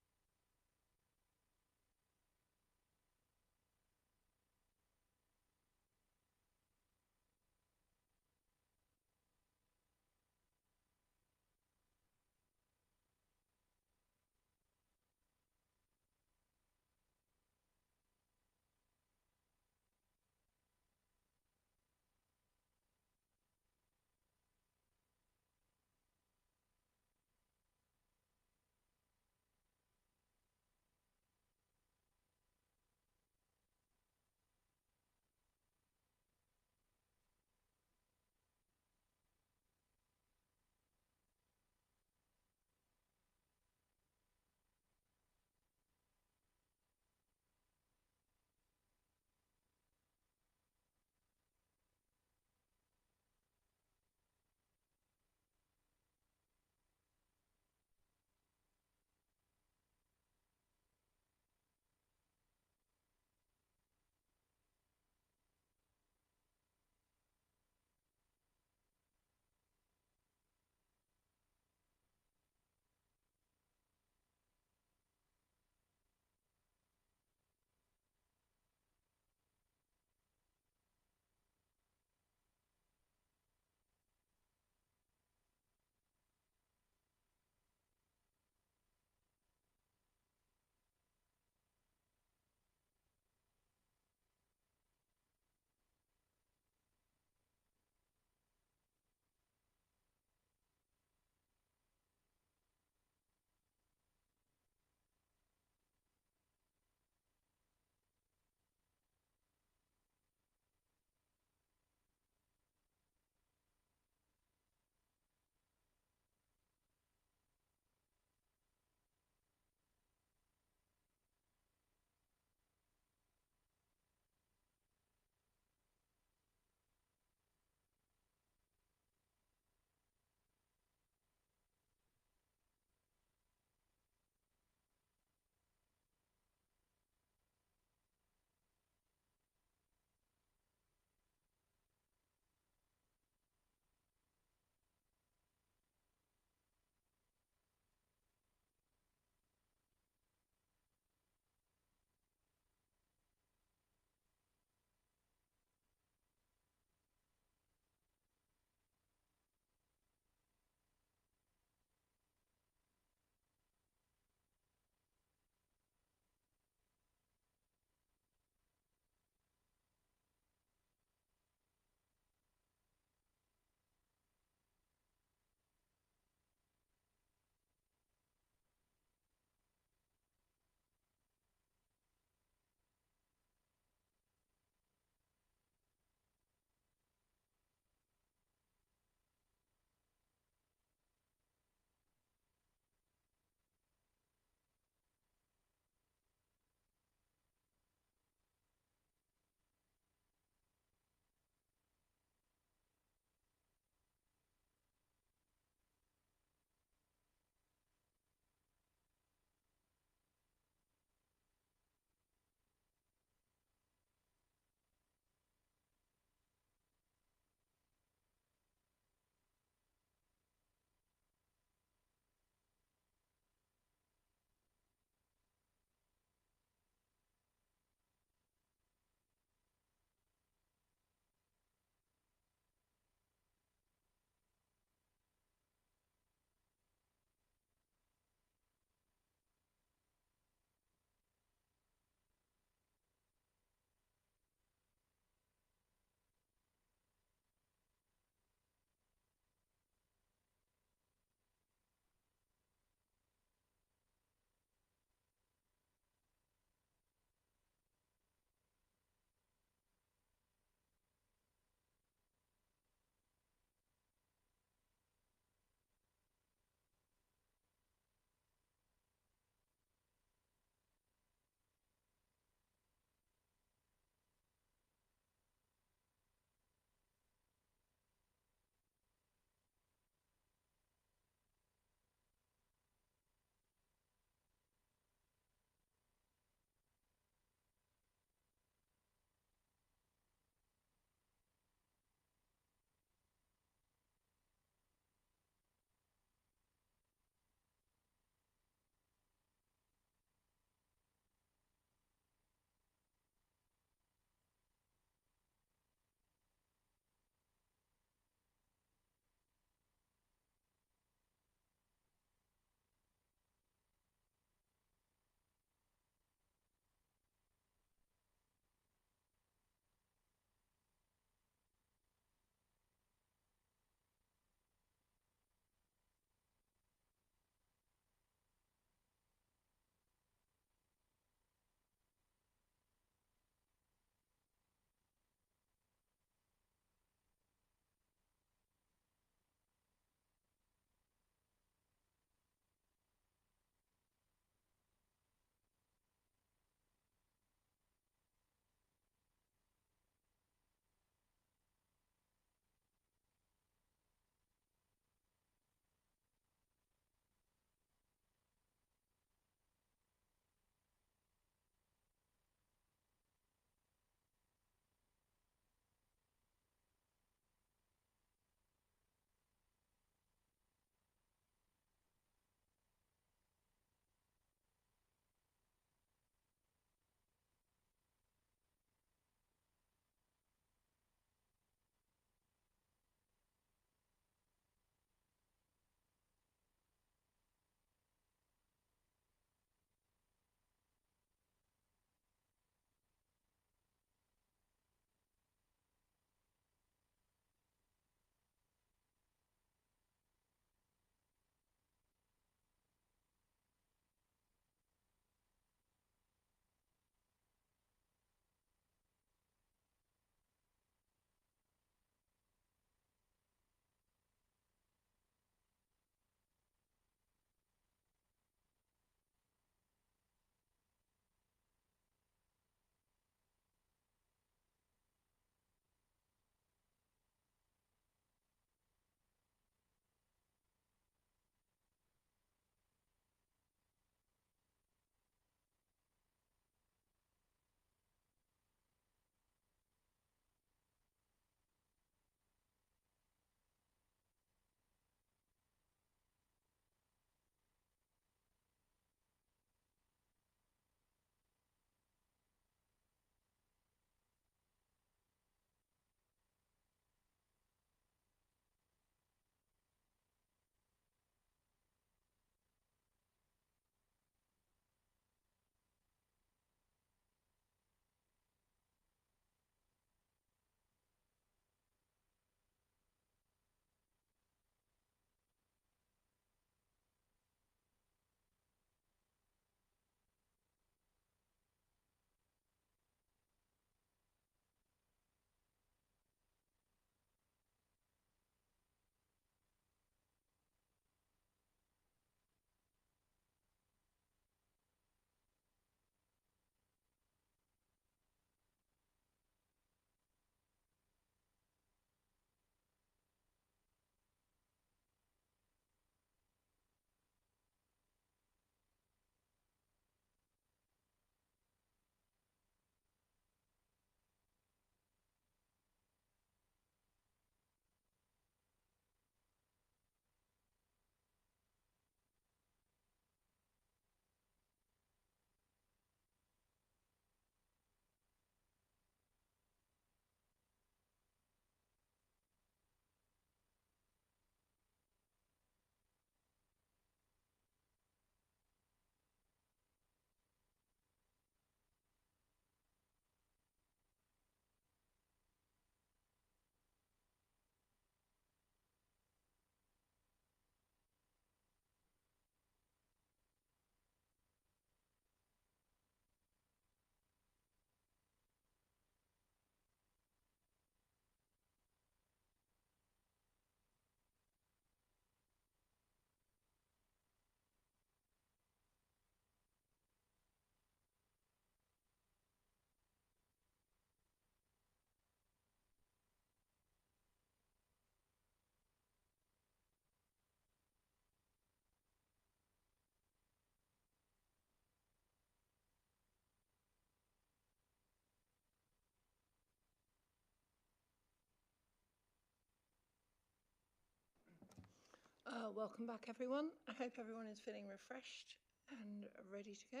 Welcome back, everyone. I hope everyone is feeling refreshed and ready to go.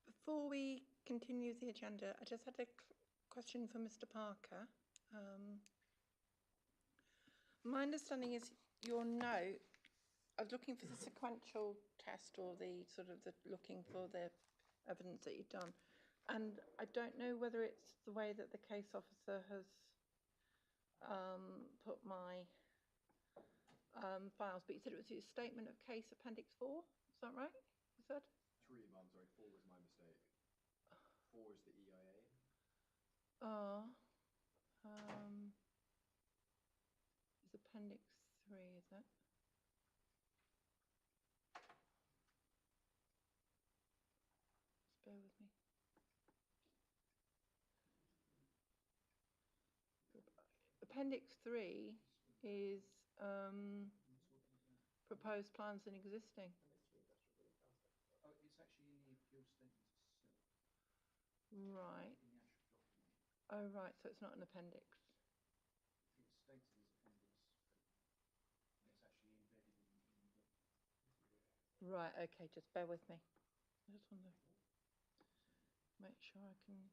Before we continue the agenda, I just had a question for Mr. Parker. My understanding is your note, I was looking for the sequential test or the sort of the looking for the evidence that you've done. And I don't know whether it's the way that the case officer has put my files, but you said it was your statement of case appendix 4, is that right? You said? 3, Mum, sorry, 4 was my mistake. 4 is the EIA. It's appendix 3, is it? Just bear with me. Appendix 3 is proposed plans and existing. Oh, it's actually in the appeal statement itself. Right. In the actual document. Oh, right, so it's not an appendix. It's stated as appendix, and it's actually embedded in the document. Right, okay, just bear with me. I just want to make sure I can.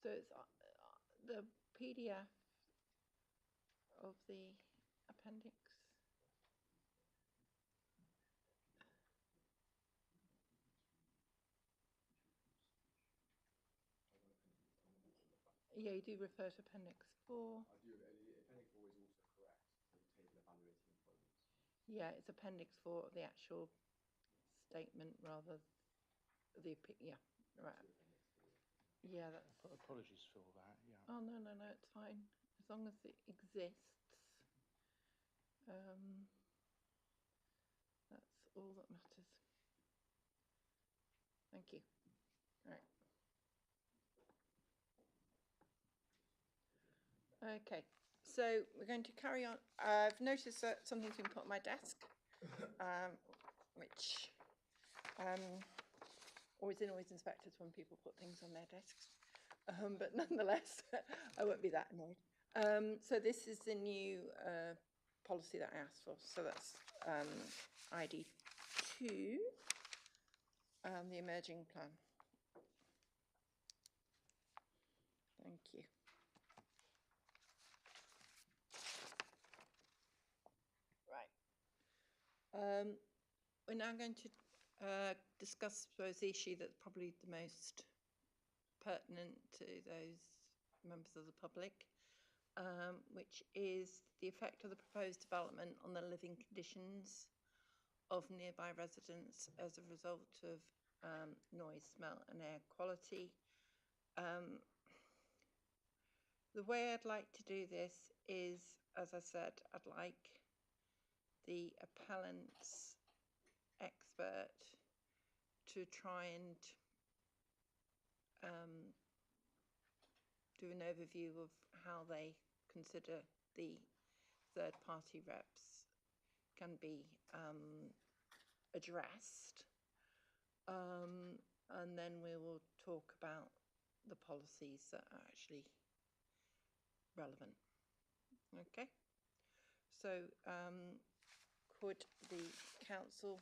So it's the PDF of the appendix. Yeah, you do refer to appendix 4. I do. Appendix 4 is also correct for the table evaluating employments. Yeah, it's appendix 4 of the actual statement rather the yeah, right. Yeah, that's. Apologies for all that. Yeah. Oh no, it's fine as long as it exists. That's all that matters. Thank you. Right. Okay, so we're going to carry on. I've noticed that something's been put on my desk, which always annoys inspectors when people put things on their desks. But nonetheless, I won't be that annoyed. So this is the new policy that I asked for. So that's ID 2, the emerging plan. Thank you. Right. We're now going to discuss, I suppose, the issue that's probably the most pertinent to those members of the public, which is the effect of the proposed development on the living conditions of nearby residents as a result of noise, smell and air quality. The way I'd like to do this is, as I said, I'd like the appellant's expert to try and do an overview of how they consider the third-party reps can be addressed, and then we will talk about the policies that are actually relevant. Okay, so could the council,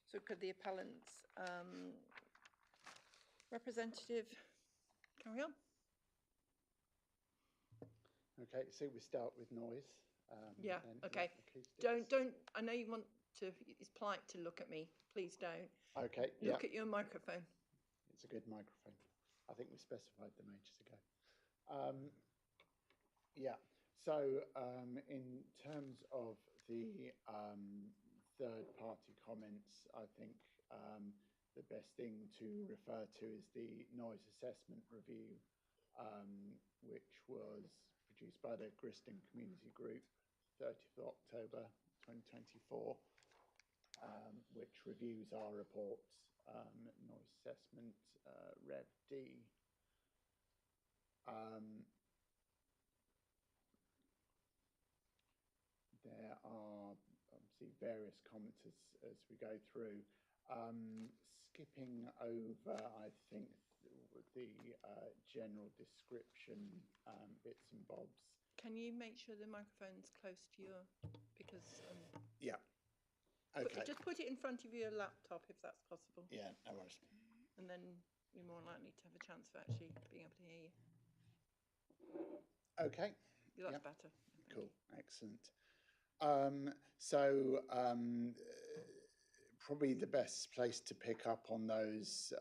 so could the appellant's representative carry on? Okay, so we start with noise. Yeah, then okay. acoustics. Don't, I know you want to, it's polite to look at me. Please don't. Okay, Look at your microphone. It's a good microphone. I think we specified them ages ago. Yeah, so in terms of the third-party comments, I think the best thing to refer to is the noise assessment review, which was produced by the Griston Community Group, 30th of October 2024, which reviews our reports, noise assessment, Rev D. There are obviously various comments as we go through. Skipping over, I think, the general description bits and bobs. Can you make sure the microphone's close to your, because Yeah. Okay. just put it in front of your laptop if that's possible. Yeah, no worries. And then you're more likely to have a chance of actually being able to hear you. Okay. That's Yep. better. Cool. Excellent. Probably the best place to pick up on those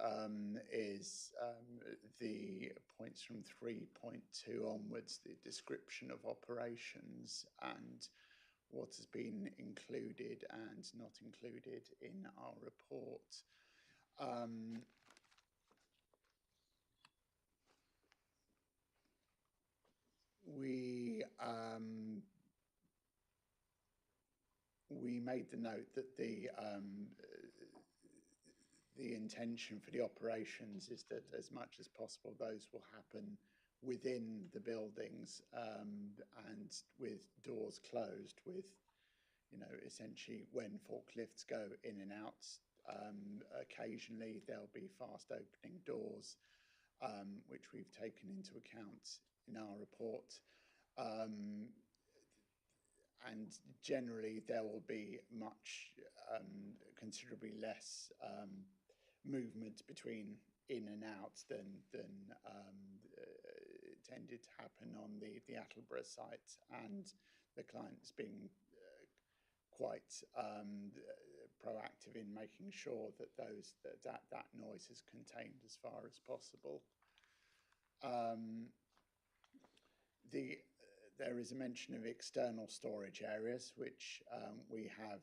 is the points from 3.2 onwards, the description of operations and what has been included and not included in our report. We made the note that the intention for the operations is that as much as possible those will happen within the buildings and with doors closed, with essentially when forklifts go in and out, occasionally there'll be fast opening doors, which we've taken into account in our report. And generally there will be considerably less movement between in and out than tended to happen on the Attleborough site, and the client's been quite proactive in making sure that that noise is contained as far as possible. There is a mention of external storage areas, which we have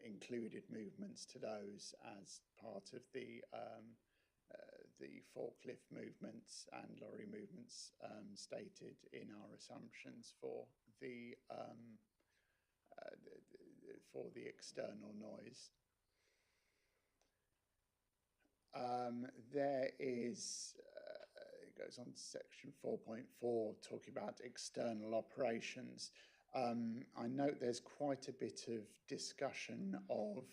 included movements to those as part of the forklift movements and lorry movements stated in our assumptions for the external noise. There is, it goes on to section 4.4, talking about external operations. I note there's quite a bit of discussion of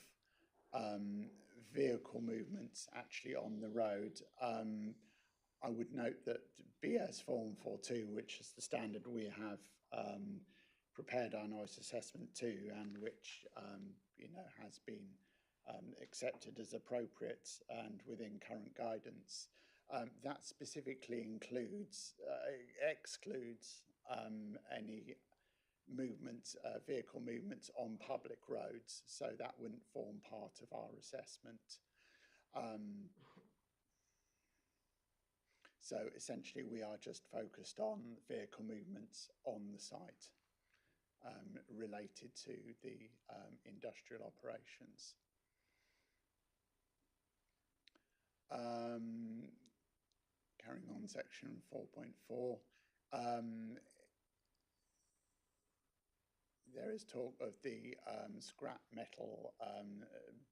vehicle movements actually on the road. I would note that BS Form 42, which is the standard we have prepared our noise assessment to, and which has been accepted as appropriate and within current guidance, that specifically excludes any vehicle movements on public roads, so that wouldn't form part of our assessment. So essentially we are just focused on vehicle movements on the site related to the industrial operations. Carrying on section 4.4, there is talk of the scrap metal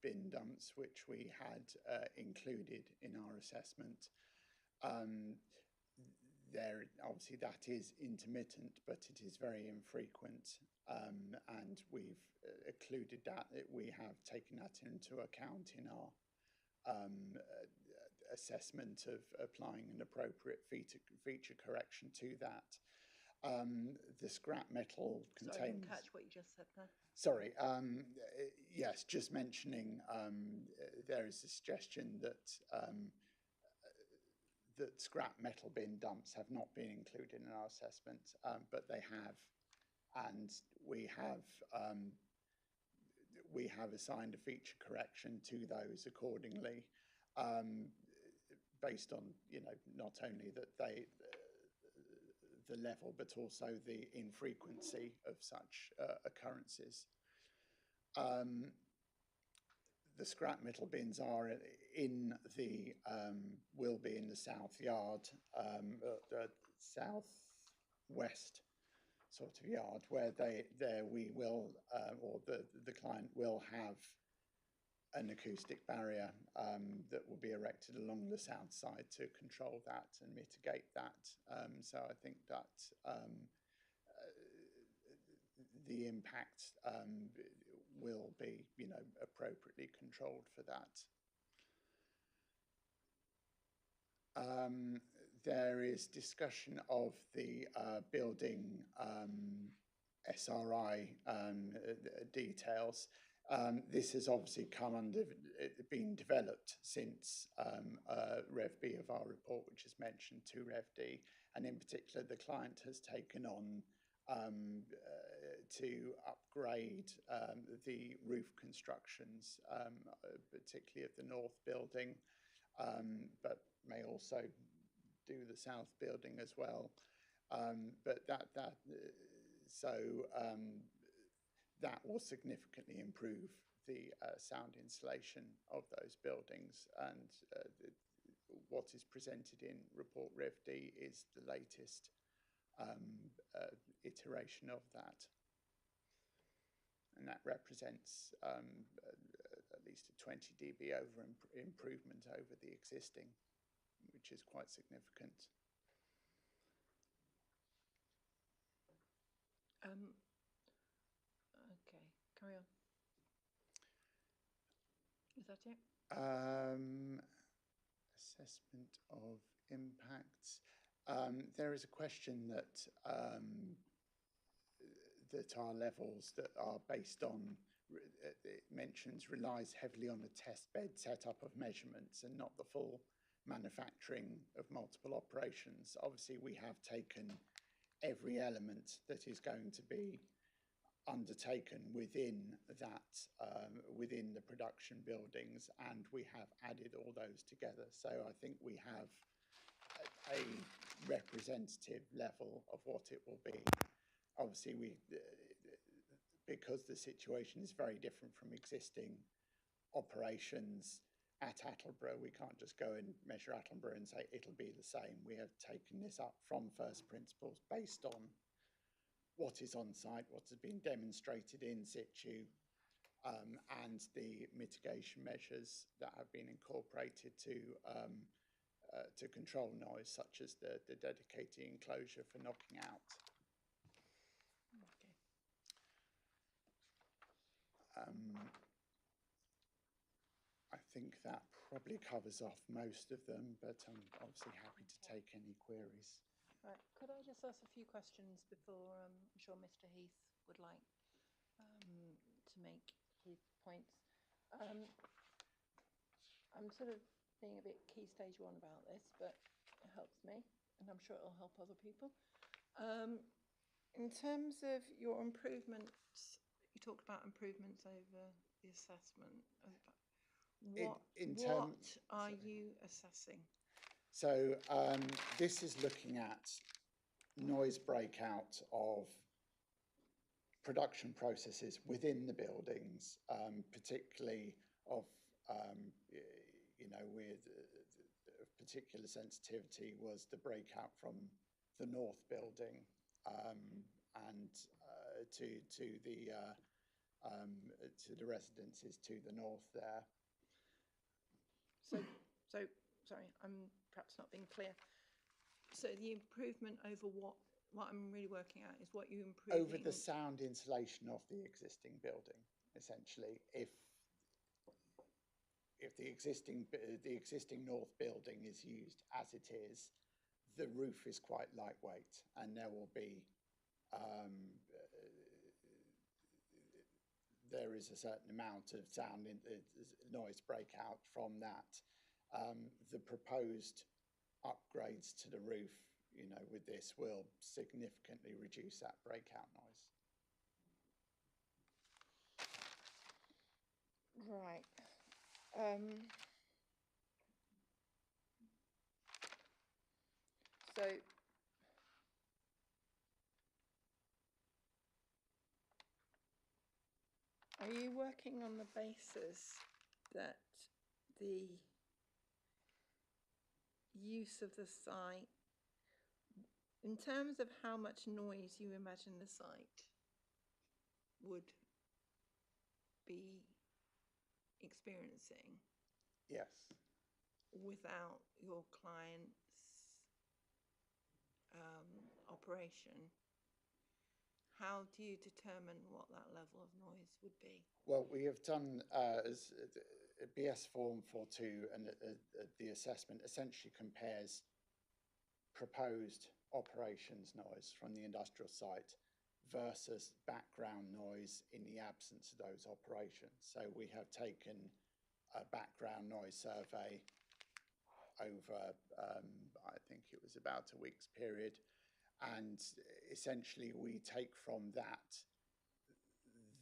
bin dumps, which we had included in our assessment. Obviously that is intermittent, but it is very infrequent, and we've included that. We have taken that into account in our assessment of applying an appropriate feature correction to that. The scrap metal contains... Sorry, I didn't catch what you just said there. Sorry, yes, just mentioning there is a suggestion that that scrap metal bin dumps have not been included in our assessment, but they have, and we have assigned a feature correction to those accordingly, based on not only that the level, but also the infrequency of such occurrences. The scrap metal bins are will be in the south yard, the southwest sort of yard, where we will, or the client will have an acoustic barrier that will be erected along the south side to control that and mitigate that. So I think that the impact will be, appropriately controlled for that. there is discussion of the building SRI details. This has obviously been developed since Rev B of our report, which is mentioned to Rev D, and in particular the client has taken on to upgrade the roof constructions, particularly of the north building, but may also do the south building as well. That will significantly improve the sound insulation of those buildings, and what is presented in report Rev D is the latest iteration of that, and that represents at least a 20 dB improvement over the existing, which is quite significant. Okay, carry on. Is that it? Assessment of impacts. There is a question that our levels that are based on, it mentions, relies heavily on the test bed setup of measurements and not the full manufacturing of multiple operations. Obviously, we have taken every element that is going to be undertaken within that, within the production buildings, and we have added all those together. So I think we have a representative level of what it will be. Obviously, because the situation is very different from existing operations at Attleborough, we can't just go and measure Attleborough and say it'll be the same. We have taken this up from first principles based on what is on site, what has been demonstrated in situ, and the mitigation measures that have been incorporated to control noise, such as the dedicated enclosure for knocking out. I think that probably covers off most of them, but I'm obviously happy to take any queries. Right. Could I just ask a few questions before I'm sure Mr. Heath would like to make his points? I'm sort of being a bit key stage one about this, but it helps me, and I'm sure it'll help other people. In terms of your improvements, you talked about improvements over the assessment. What are you assessing? So this is looking at noise breakout of production processes within the buildings, particularly of, you know, with particular sensitivity was the breakout from the north building and to the residences to the north there. So sorry, I'm perhaps not being clear. So the improvement over what I'm really working at is what you improve over the sound insulation of the existing building, essentially. If the existing north building is used as it is, the roof is quite lightweight, and there will be there is a certain amount of sound noise breakout from that. The proposed upgrades to the roof, you know, with this will significantly reduce that breakout noise. Right. So are you working on the basis that the use of the site, in terms of how much noise you imagine the site would be experiencing? Yes. Without your client's operation, how do you determine what that level of noise would be? Well, we have done as BS form 4.2, and the assessment essentially compares proposed operations noise from the industrial site versus background noise in the absence of those operations. So we have taken a background noise survey over, I think it was about a week's period, and essentially we take from that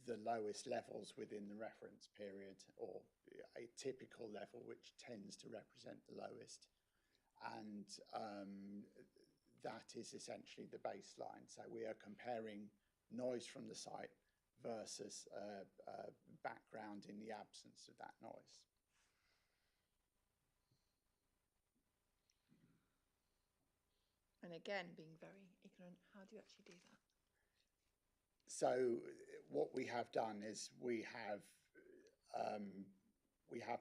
the lowest levels within the reference period, or a typical level which tends to represent the lowest, and that is essentially the baseline. So we are comparing noise from the site versus background in the absence of that noise. And again, being very ignorant, how do you actually do that? So what we have done is we have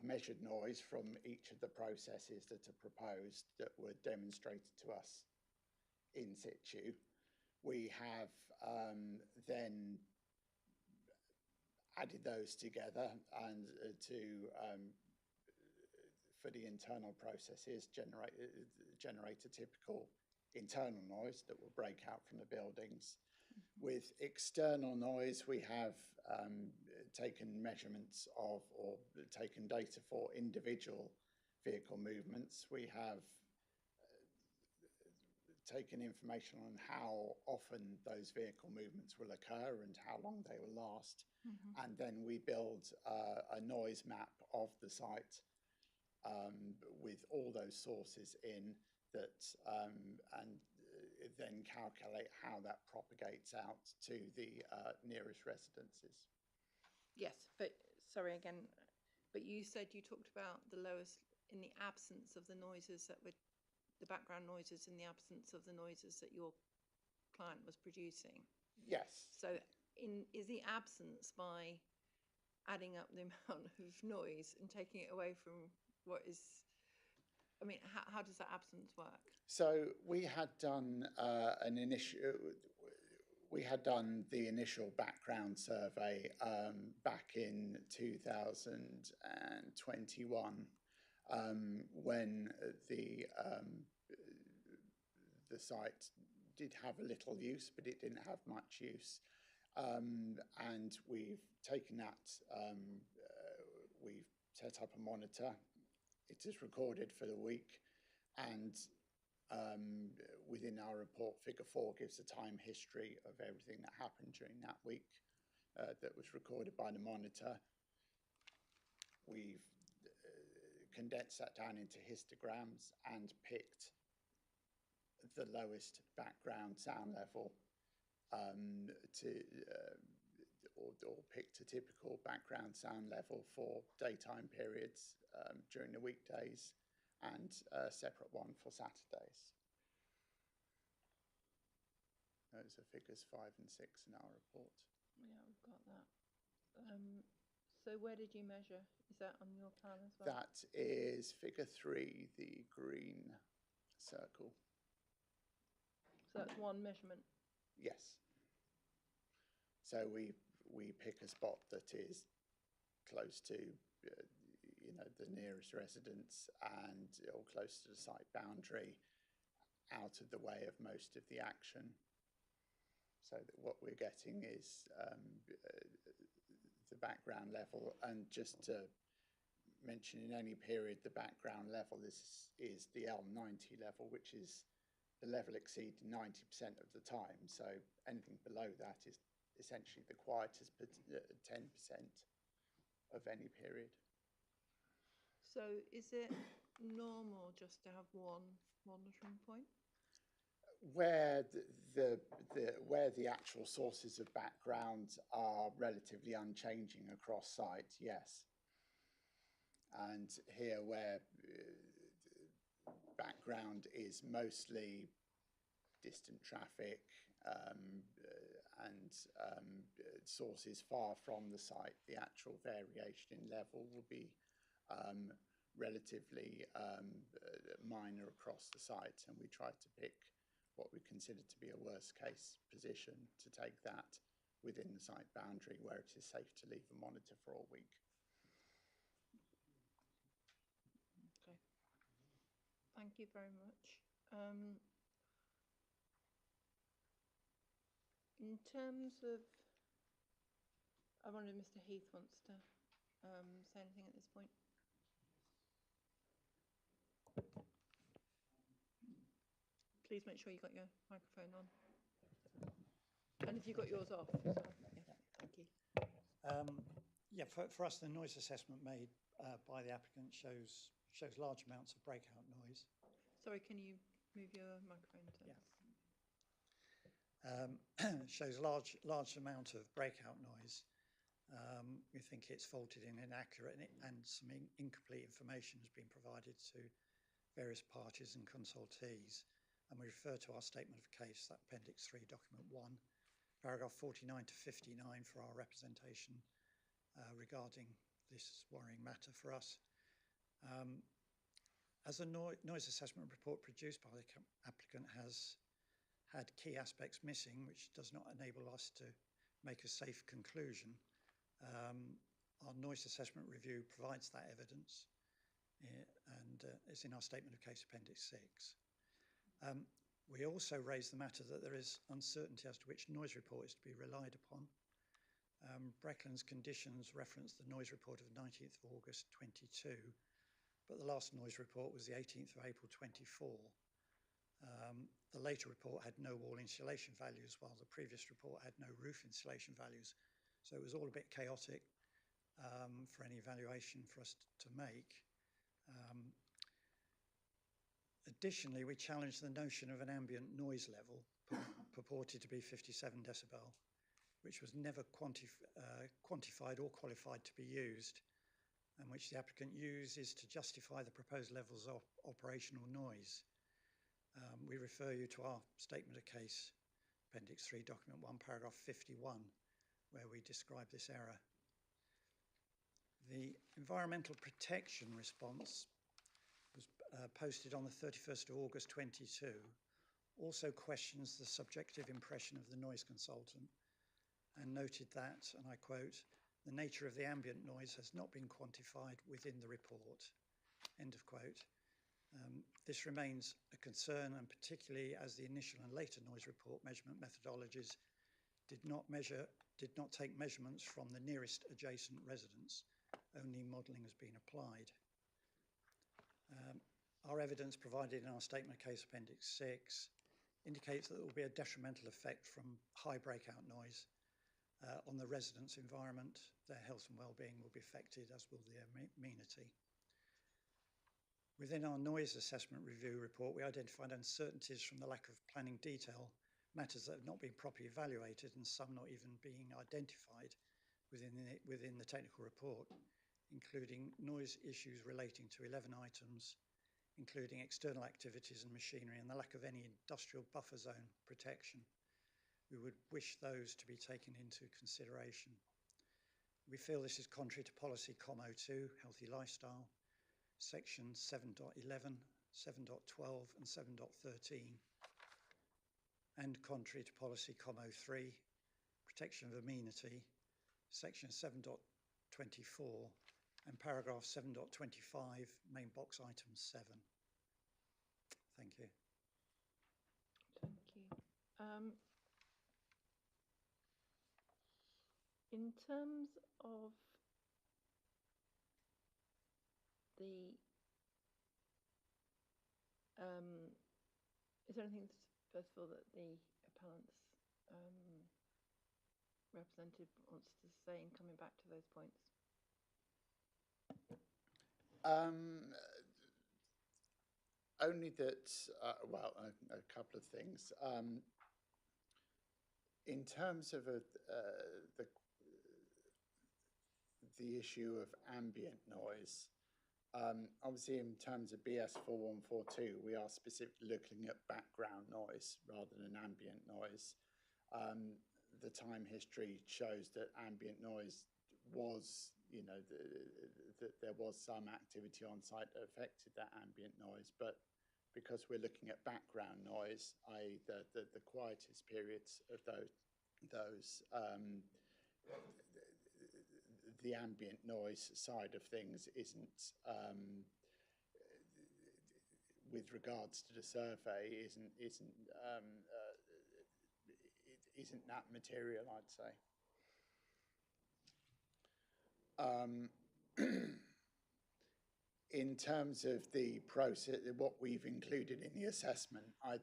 measured noise from each of the processes that are proposed that were demonstrated to us in situ. We have then added those together and for the internal processes generate a typical internal noise that will break out from the buildings. With external noise, we have taken measurements of, or taken data for individual vehicle movements. We have taken information on how often those vehicle movements will occur and how long they will last. And then we build a noise map of the site with all those sources in that, and then calculate how that propagates out to the nearest residences. Yes, but sorry again, but you said you talked about the lowest in the absence of the noises that were, the background noises in the absence of the noises that your client was producing. Yes. So is the absence by adding up the amount of noise and taking it away from what is, I mean, how does that absence work? So we had done the initial background survey back in 2021 when the site did have a little use, but it didn't have much use. And we've taken that, we've set up a monitor. It is recorded for the week, and within our report, figure 4 gives a time history of everything that happened during that week that was recorded by the monitor. We've condensed that down into histograms and picked the lowest background sound level or picked a typical background sound level for daytime periods during the weekdays, and a separate one for Saturdays. Those are figures 5 and 6 in our report. Yeah, we've got that. So where did you measure? Is that on your plan as well? That is figure 3, the green circle. So that's one measurement? Yes. So we pick a spot that is close to the nearest residence and or close to the site boundary, out of the way of most of the action, so that what we're getting is the background level. And just to mention, in any period, the background level is the L90 level, which is the level exceeding 90% of the time. So anything below that is essentially the quietest 10% of any period. So is it normal just to have one monitoring point? Where where the actual sources of background are relatively unchanging across site, yes. And here where background is mostly distant traffic and sources far from the site, the actual variation in level will be relatively minor across the site, and we try to pick what we consider to be a worst case position to take that within the site boundary where it is safe to leave a monitor for a week. Okay. Thank you very much. In terms of, I wonder if Mr. Heath wants to say anything at this point. Please make sure you got your microphone on. And if you've got yours off. So, yeah, thank you. Yeah, for us, the noise assessment made by the applicant shows large amounts of breakout noise. Sorry, can you move your microphone to yeah. Shows large amount of breakout noise. We think it's faulted and inaccurate, and some incomplete information has been provided to various parties and consultees. And we refer to our statement of case, that Appendix 3, Document 1, paragraph 49 to 59 for our representation regarding this worrying matter for us. As a noise assessment report produced by the applicant has had key aspects missing, which does not enable us to make a safe conclusion, our noise assessment review provides that evidence, and it's in our statement of case Appendix 6. We also raised the matter that there is uncertainty as to which noise report is to be relied upon. Breckland's conditions reference the noise report of 19th of August 22, but the last noise report was the 18th of April 24. The later report had no wall insulation values, while the previous report had no roof insulation values. So it was all a bit chaotic for any evaluation for us to make. Additionally, we challenged the notion of an ambient noise level purported to be 57 decibel, which was never quantified or qualified to be used, and which the applicant uses to justify the proposed levels of operational noise. We refer you to our statement of case, Appendix 3, Document 1, paragraph 51, where we describe this error. The environmental protection response was posted on the 31st of August 22, also questions the subjective impression of the noise consultant and noted that, and I quote, "The nature of the ambient noise has not been quantified within the report," end of quote. This remains a concern, and particularly as the initial and later noise report measurement methodologies did not take measurements from the nearest adjacent residents. Only modelling has been applied. Our evidence provided in our statement of case Appendix 6 indicates that there will be a detrimental effect from high breakout noise on the residents' environment. Their health and well-being will be affected, as will their amenity. Within our noise assessment review report, we identified uncertainties from the lack of planning detail, matters that have not been properly evaluated, and some not even being identified within the technical report, including noise issues relating to 11 items, including external activities and machinery, and the lack of any industrial buffer zone protection. We would wish those to be taken into consideration. We feel this is contrary to policy COM02, healthy lifestyle, sections 7.11, 7.12 and 7.13, and contrary to policy COM03, protection of amenity, section 7.24 and paragraph 7.25, main box item 7. Thank you. Thank you. In terms of the, is there anything, first of all, that the appellant's representative wants to say in coming back to those points? Only that, well, a couple of things. In terms of the issue of ambient noise, obviously in terms of BS 4142, we are specifically looking at background noise rather than ambient noise. The time history shows that ambient noise was, you know, that there was some activity on site that affected that ambient noise, but because we're looking at background noise, i.e. the quietest periods of those the ambient noise side of things isn't, with regards to the survey, isn't that material, I'd say. In terms of the process, what we've included in the assessment, I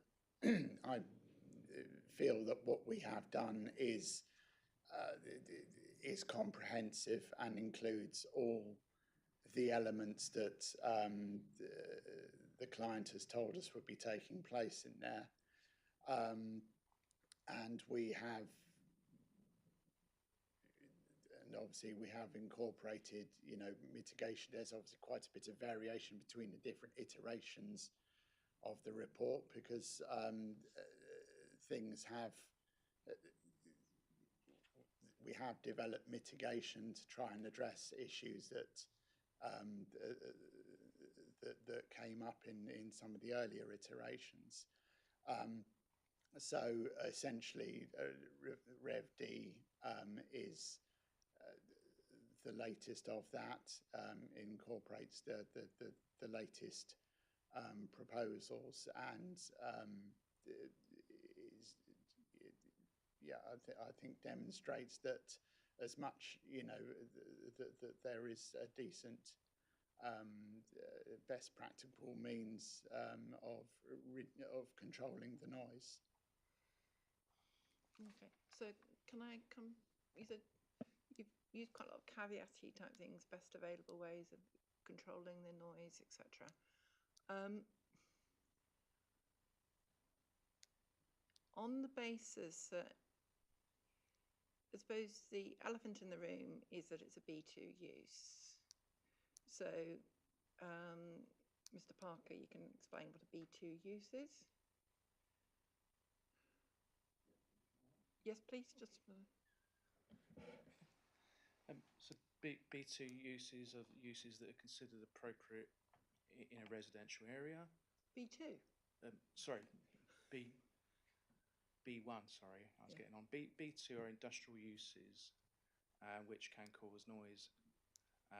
feel that what we have done is comprehensive and includes all the elements that the client has told us would be taking place in there. And we have, and obviously we have incorporated, you know, mitigation. There's obviously quite a bit of variation between the different iterations of the report because things have, we have developed mitigation to try and address issues that that came up in some of the earlier iterations. So essentially, Rev D is the latest of that, incorporates the latest proposals and I think demonstrates that as much, you know, that there is a decent best practical means of controlling the noise. Okay, so can I come, you said you've used quite a lot of caveat-y type things, best available ways of controlling the noise, etc. On the basis that, I suppose the elephant in the room is that it's a B2 use. So, Mr. Parker, you can explain what a B2 use is? Yes, please, just for... So B2 uses are uses that are considered appropriate in a residential area. B2? Sorry, B1, sorry, I was getting on. B2 are industrial uses which can cause noise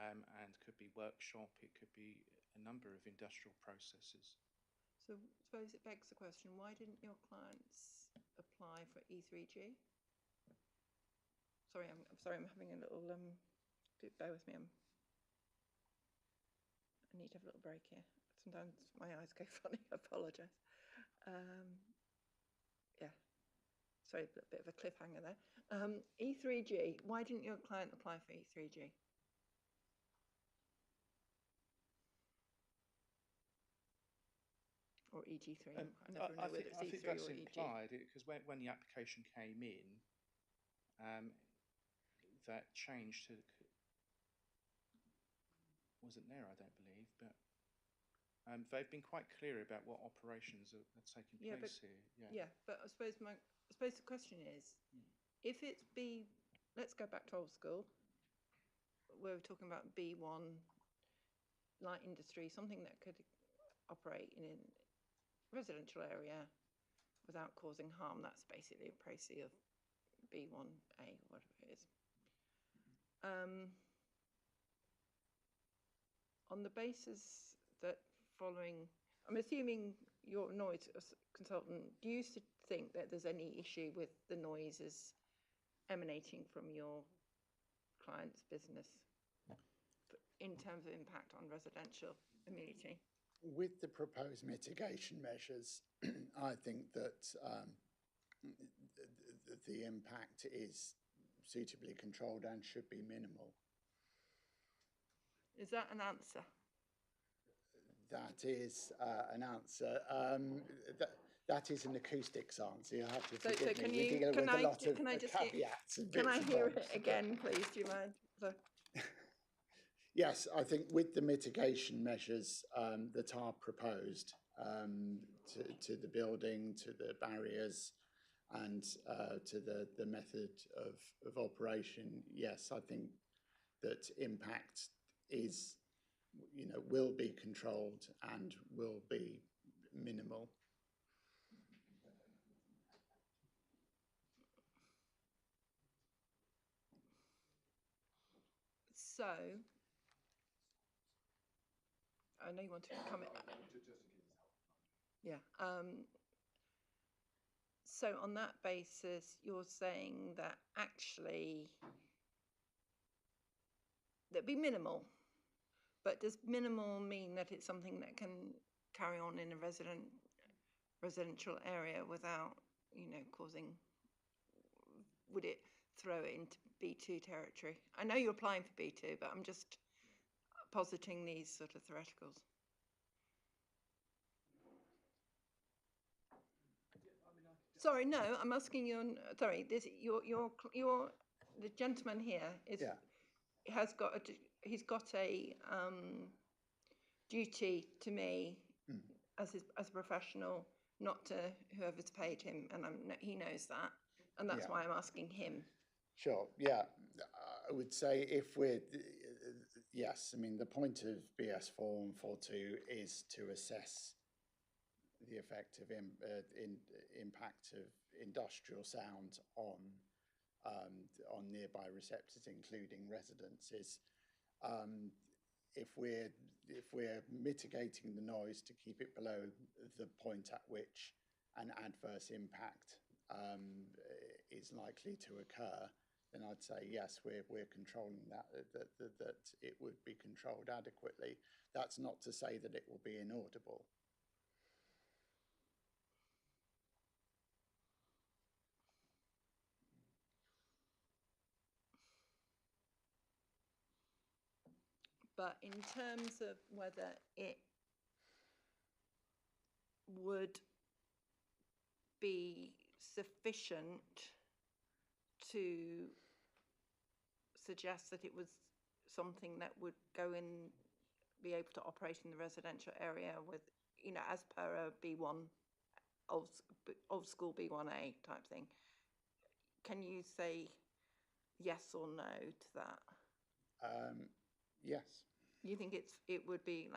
and could be workshop, it could be a number of industrial processes. So I suppose it begs the question, why didn't your clients apply for E3G? Sorry, I'm sorry, I'm having a little, bear with me, I need to have a little break here. Sometimes my eyes go funny, I apologise. Yeah, sorry, a bit of a cliffhanger there. E3G, why didn't your client apply for E3G? Or EG3, I never know whether it's E3 I think that's or EG. implied, because when the application came in, that change to, wasn't there, I don't believe, but they've been quite clear about what operations are taking place here. Yeah, but I suppose the question is, if it's let's go back to old school, we were talking about B1, light industry, something that could operate in a residential area without causing harm. That's basically a précis of B1A, whatever it is. On the basis that following, I'm assuming your noise consultant, do you think that there's any issue with the noises emanating from your client's business in terms of impact on residential immunity? With the proposed mitigation measures, I think that the impact is suitably controlled and should be minimal. Is that an answer? That is an answer. That is an acoustics answer. You have to forgive me. We deal with a lot of caveats and bits and bobs. Can I hear it again, please? Do you mind? Yes, I think with the mitigation measures that are proposed to the building, to the barriers, and to the method of operation, yes, I think that impact is, you know, will be controlled and will be minimal. So, I know you want to comment. Yeah. So on that basis, you're saying that actually there'd be minimal, but does minimal mean that it's something that can carry on in a residential area without, you know, causing, would it throw it into B2 territory? I know you're applying for B2, but I'm just positing these sort of theoreticals. Sorry, no, I'm asking you. Sorry, this the gentleman here is has got he's got a duty to me as a professional, not to whoever's paid him, and he knows that, and that's why I'm asking him. Sure. Yeah, I would say if we're yes, I mean the point of BS4 and 4.2 is to assess the effect of impact of industrial sound on nearby receptors, including residences. If we're mitigating the noise to keep it below the point at which an adverse impact is likely to occur, then I'd say yes, we're controlling that it would be controlled adequately. That's not to say that it will be inaudible. But in terms of whether it would be sufficient to suggest that it was something that would go in, be able to operate in the residential area with, you know, as per a B1, old school B1A type thing. Can you say yes or no to that? Yes. You think it would be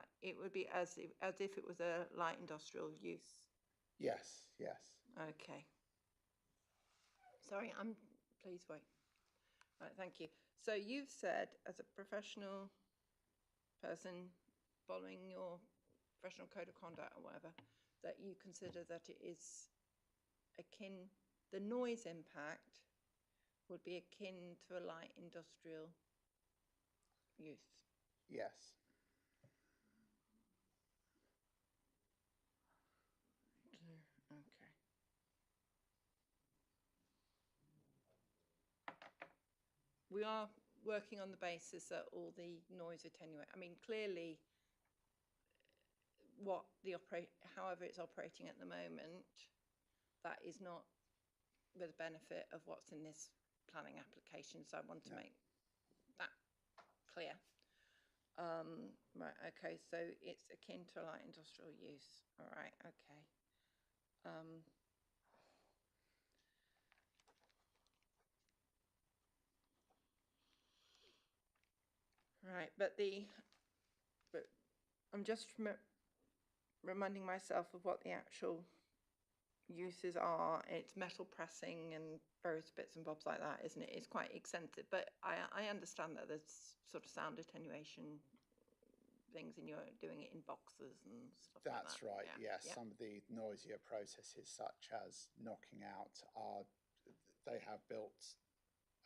as if it was a light industrial use? Yes. Yes. Okay. Sorry, please wait. Right, thank you. So you've said, as a professional person following your professional code of conduct or whatever, that you consider that it is akin, the noise impact would be akin to a light industrial use. Yes. Okay. We are working on the basis that all the noise attenuate. I mean, clearly, however it's operating at the moment, that is not with the benefit of what's in this planning application. So I want to make that clear. Right. Okay. So it's akin to a light industrial use. All right. Okay. Right, but I'm just reminding myself of what the actual uses are. It's metal pressing and various bits and bobs like that, isn't it? It's quite extensive, but I understand that there's sort of sound attenuation things, and you're doing it in boxes and stuff like that. That's right. Yes, some of the noisier processes, such as knocking out, they have built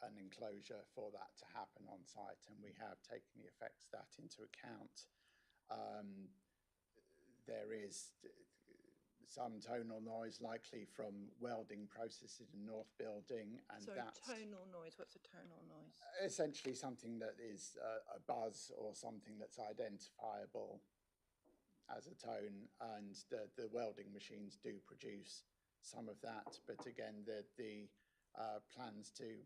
an enclosure for that to happen on site, and we have taken the effects of that into account. There is some tonal noise likely from welding processes in North Building, and that's tonal noise. What's a tonal noise? Essentially something that is a buzz or something that's identifiable as a tone, and the welding machines do produce some of that. But again, the plans to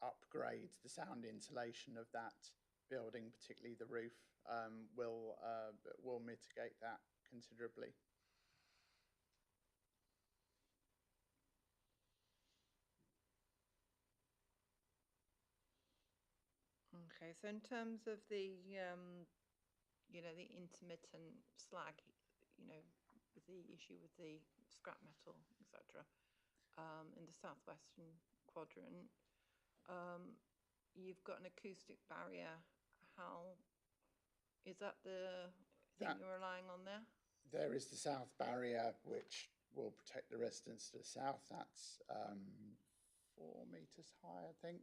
upgrade the sound insulation of that building, particularly the roof, will mitigate that considerably. Okay, so in terms of the you know, the intermittent slag, you know, the issue with the scrap metal, etc., in the southwestern quadrant, you've got an acoustic barrier. How is that the thing you're relying on there? There is the south barrier, which will protect the residents to the south. That's 4 metres high, I think.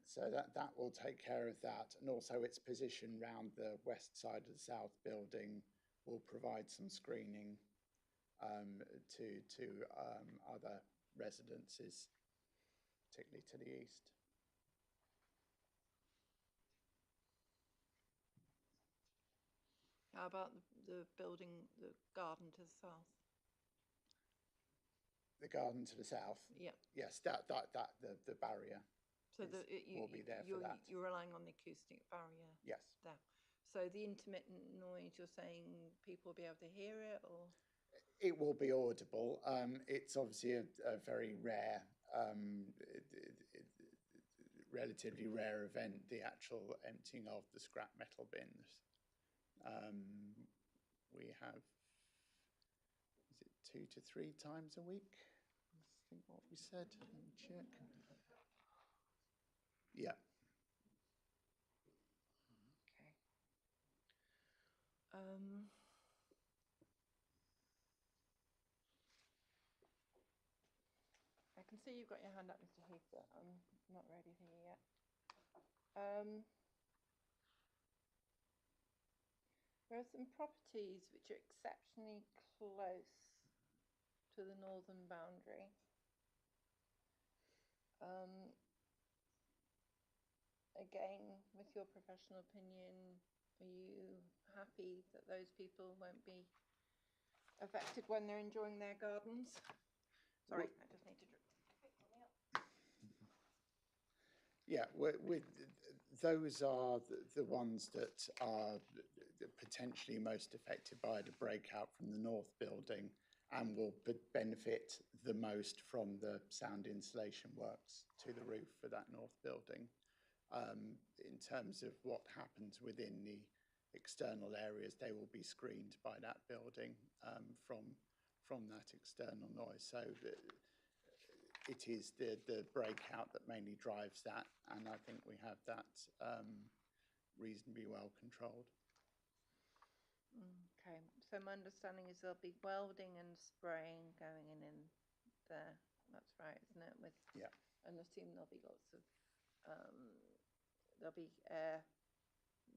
So that will take care of that. And also its position round the west side of the south building will provide some screening to other residences, particularly to the east. How about the building, the garden to the south? The garden to the south? Yeah. Yes, the barrier So will be there for that. You're relying on the acoustic barrier? Yes. There. So the intermittent noise, you're saying people will be able to hear it, or? It will be audible. It's obviously a very rare, relatively rare event, the actual emptying of the scrap metal bins. We have, is it 2 to 3 times a week? I think what we said. Let me check. Yeah. Okay. I can see you've got your hand up, Mr. Heath, but I'm not ready to hear yet. There are some properties which are exceptionally close to the northern boundary. Again, with your professional opinion, are you happy that those people won't be affected when they're enjoying their gardens? Sorry, I just need to pick something up. Yeah, with those are the ones that are potentially most affected by the breakout from the north building and will benefit the most from the sound insulation works to the roof for that north building. In terms of what happens within the external areas, they will be screened by that building from that external noise. So it is the breakout that mainly drives that, and I think we have that reasonably well controlled. Okay, so my understanding is there'll be welding and spraying going in there. That's right, isn't it? With yeah, and assume there'll be lots of there'll be air.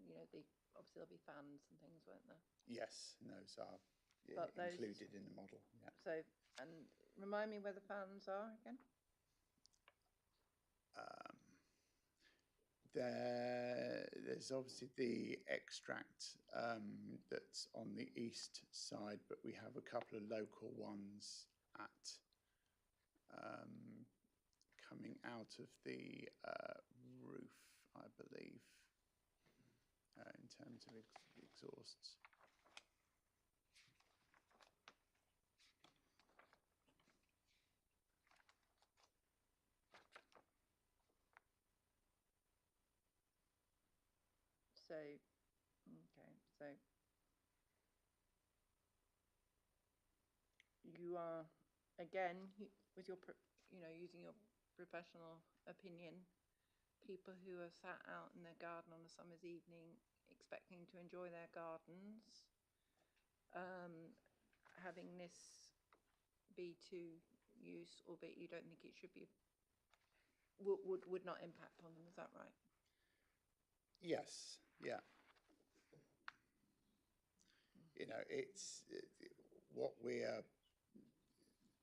You know, obviously there'll be fans and things, won't there? Yes, and those are included in the model. Yeah. So, and remind me where the fans are again. There's obviously the extract that's on the east side, but we have a couple of local ones at coming out of the roof, I believe, in terms of exhausts. So, okay, so you are, again, with your, using your professional opinion, people who are sat out in their garden on a summer's evening expecting to enjoy their gardens, having this B2 use, albeit you don't think it should be, would not impact on them, is that right? Yes, yeah. You know, it's what we are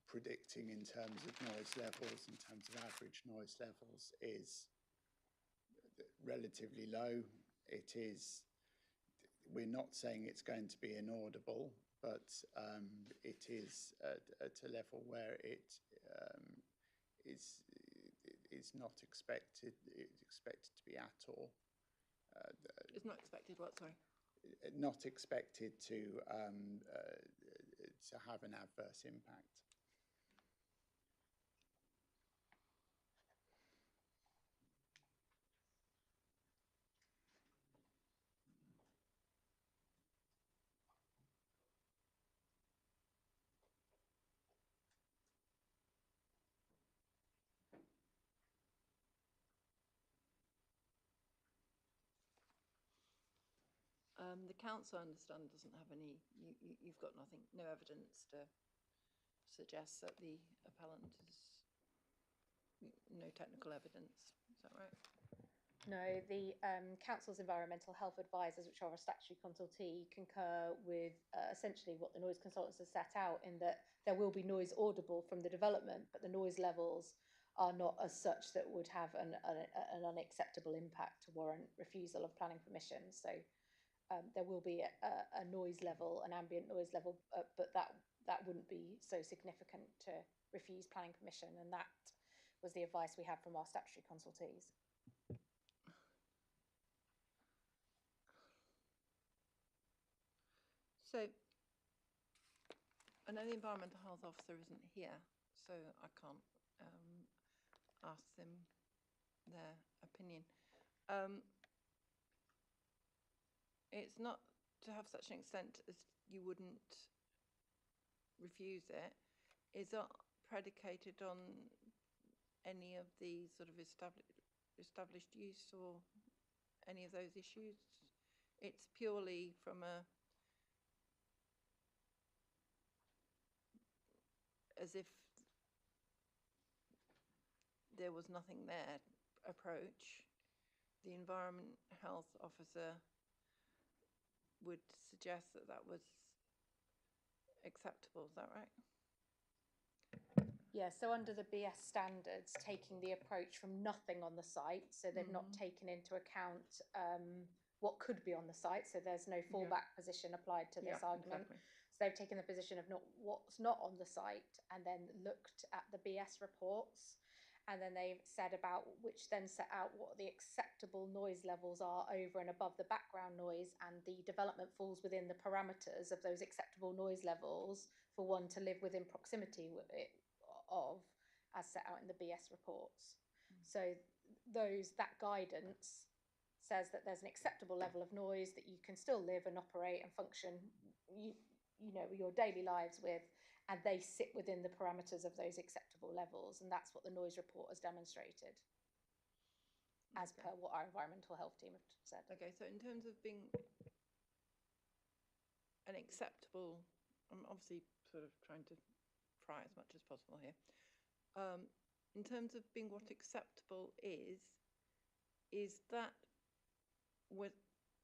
predicting in terms of noise levels, in terms of average noise levels, is relatively low. It is, we're not saying it's going to be inaudible, but it is at a level where it is not expected. It's expected to be at all. It's not expected what, sorry? Not expected to have an adverse impact. The council, I understand, doesn't have any, you've got nothing, no evidence to suggest that the appellant is, no technical evidence, is that right? No, the council's environmental health advisors, which are a statutory consultee, concur with essentially what the noise consultants have set out, in that there will be noise audible from the development, but the noise levels are not as such that would have an unacceptable impact to warrant refusal of planning permission. So there will be a noise level, an ambient noise level, but that wouldn't be so significant to refuse planning permission, and that was the advice we had from our statutory consultees. So, I know the environmental health officer isn't here, so I can't ask them their opinion. It's not to have such an extent as you wouldn't refuse it. Is that predicated on any of the sort of established use or any of those issues? It's purely from a as if there was nothing there approach. The environment health officer would suggest that that was acceptable, is that right? Yeah, so under the BS standards, taking the approach from nothing on the site, so they've not taken into account what could be on the site, so there's no fallback position applied to this argument. Exactly. So they've taken the position of what's not on the site, and then looked at the BS reports, and then they've said about, which then set out what the acceptable noise levels are over and above the background noise, and the development falls within the parameters of those acceptable noise levels for one to live within proximity of, as set out in the BS reports. So that guidance says that there's an acceptable level of noise that you can still live and operate and function, you know, your daily lives with, and they sit within the parameters of those acceptable levels, and that's what the noise report has demonstrated, as per what our environmental health team have said. Okay, so in terms of being an acceptable, I'm obviously sort of trying to pry as much as possible here. In terms of being what acceptable is that with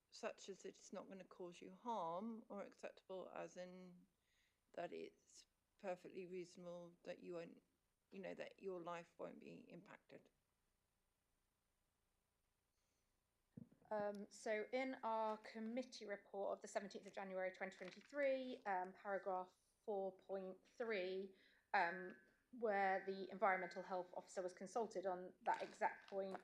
such as it's not going to cause you harm, or acceptable as in that it's perfectly reasonable that you won't, you know, that your life won't be impacted? So in our committee report of the 17th of January 2023, paragraph 4.3, where the environmental health officer was consulted on that exact point,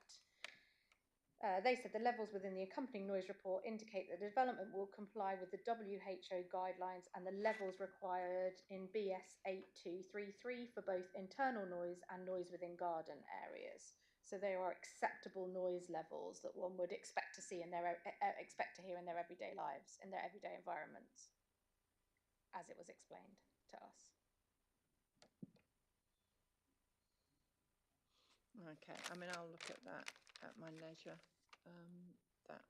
they said the levels within the accompanying noise report indicate that the development will comply with the WHO guidelines and the levels required in BS 8233 for both internal noise and noise within garden areas. So they are acceptable noise levels that one would expect to see in their expect to hear in their everyday lives, in their everyday environments, as it was explained to us. Okay, I mean, I'll look at that at my leisure, that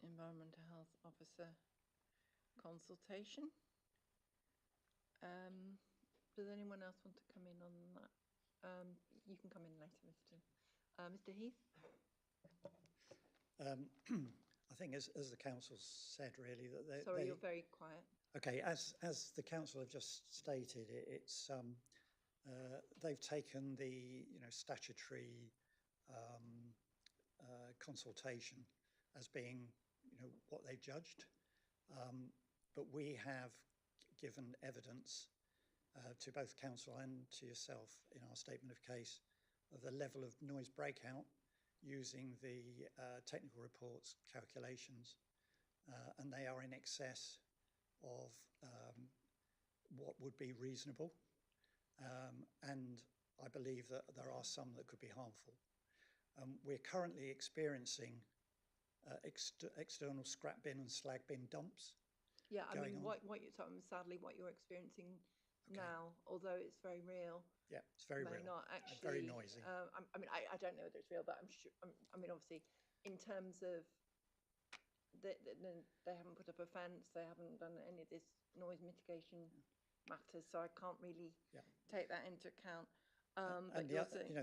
environmental health officer consultation. Does anyone else want to come in on that? You can come in later, Mr. Heath. I think as the council said, really, that Sorry, you're very quiet. Okay, as the council have just stated, it's they've taken the statutory consultation as being what they've judged, but we have given evidence to both council and to yourself in our statement of case of the level of noise breakout using the technical reports calculations, and they are in excess of what would be reasonable, and I believe that there are some that could be harmful. We're currently experiencing external scrap bin and slag bin dumps. Yeah, I mean, sadly, what you're experiencing now, although it's very real, it's very may real, not actually, very noisy. I mean, I don't know whether it's real, but I'm sure. I mean, obviously, in terms of they haven't put up a fence, they haven't done any of this noise mitigation matters, so I can't really take that into account. But and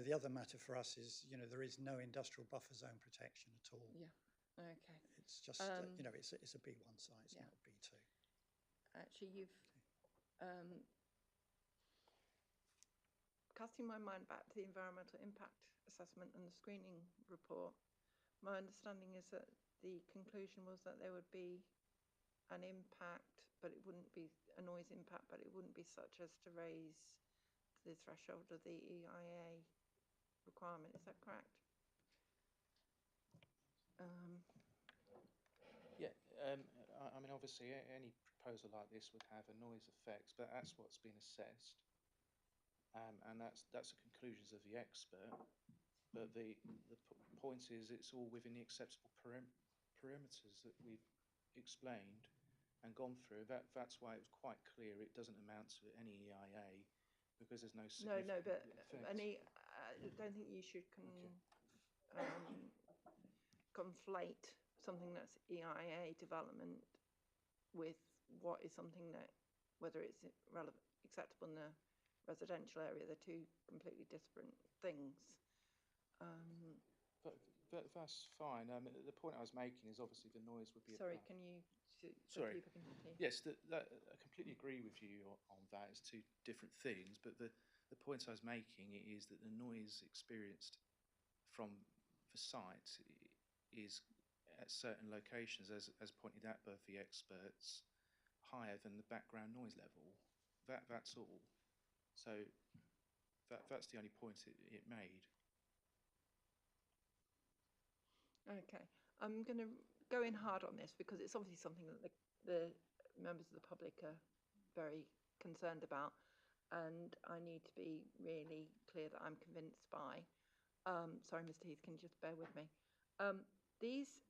the other matter for us is, there is no industrial buffer zone protection at all. Yeah. Okay. It's just, it's a B1 site, it's not B2. Actually, you've casting my mind back to the environmental impact assessment and the screening report. My understanding is that the conclusion was that there would be an impact, but it wouldn't be a noise impact, but it wouldn't be such as to raise the threshold of the EIA requirement. Is that correct? I mean, obviously, any proposal like this would have a noise effect, but that's what's been assessed, and that's the conclusions of the expert. But the point is, it's all within the acceptable perimeters that we've explained and gone through. That's why it was quite clear it doesn't amount to any EIA, because there's no significant No, but effect. I don't think you should conflate something that's EIA development with what is something that, whether it's acceptable in the residential area, they're two completely different things. But that's fine. The point I was making is obviously the noise would be. Sorry, can you? Sorry. People can continue. Yes, I completely agree with you on that. It's two different things, but the point I was making is that the noise experienced from the site is at certain locations, as pointed out by the experts, higher than the background noise level. That's all. So that's the only point it made. Okay, I'm going to go in hard on this because it's obviously something that the members of the public are very concerned about, and I need to be really clear that I'm convinced by. Sorry, Mr. Heath, can you just bear with me? These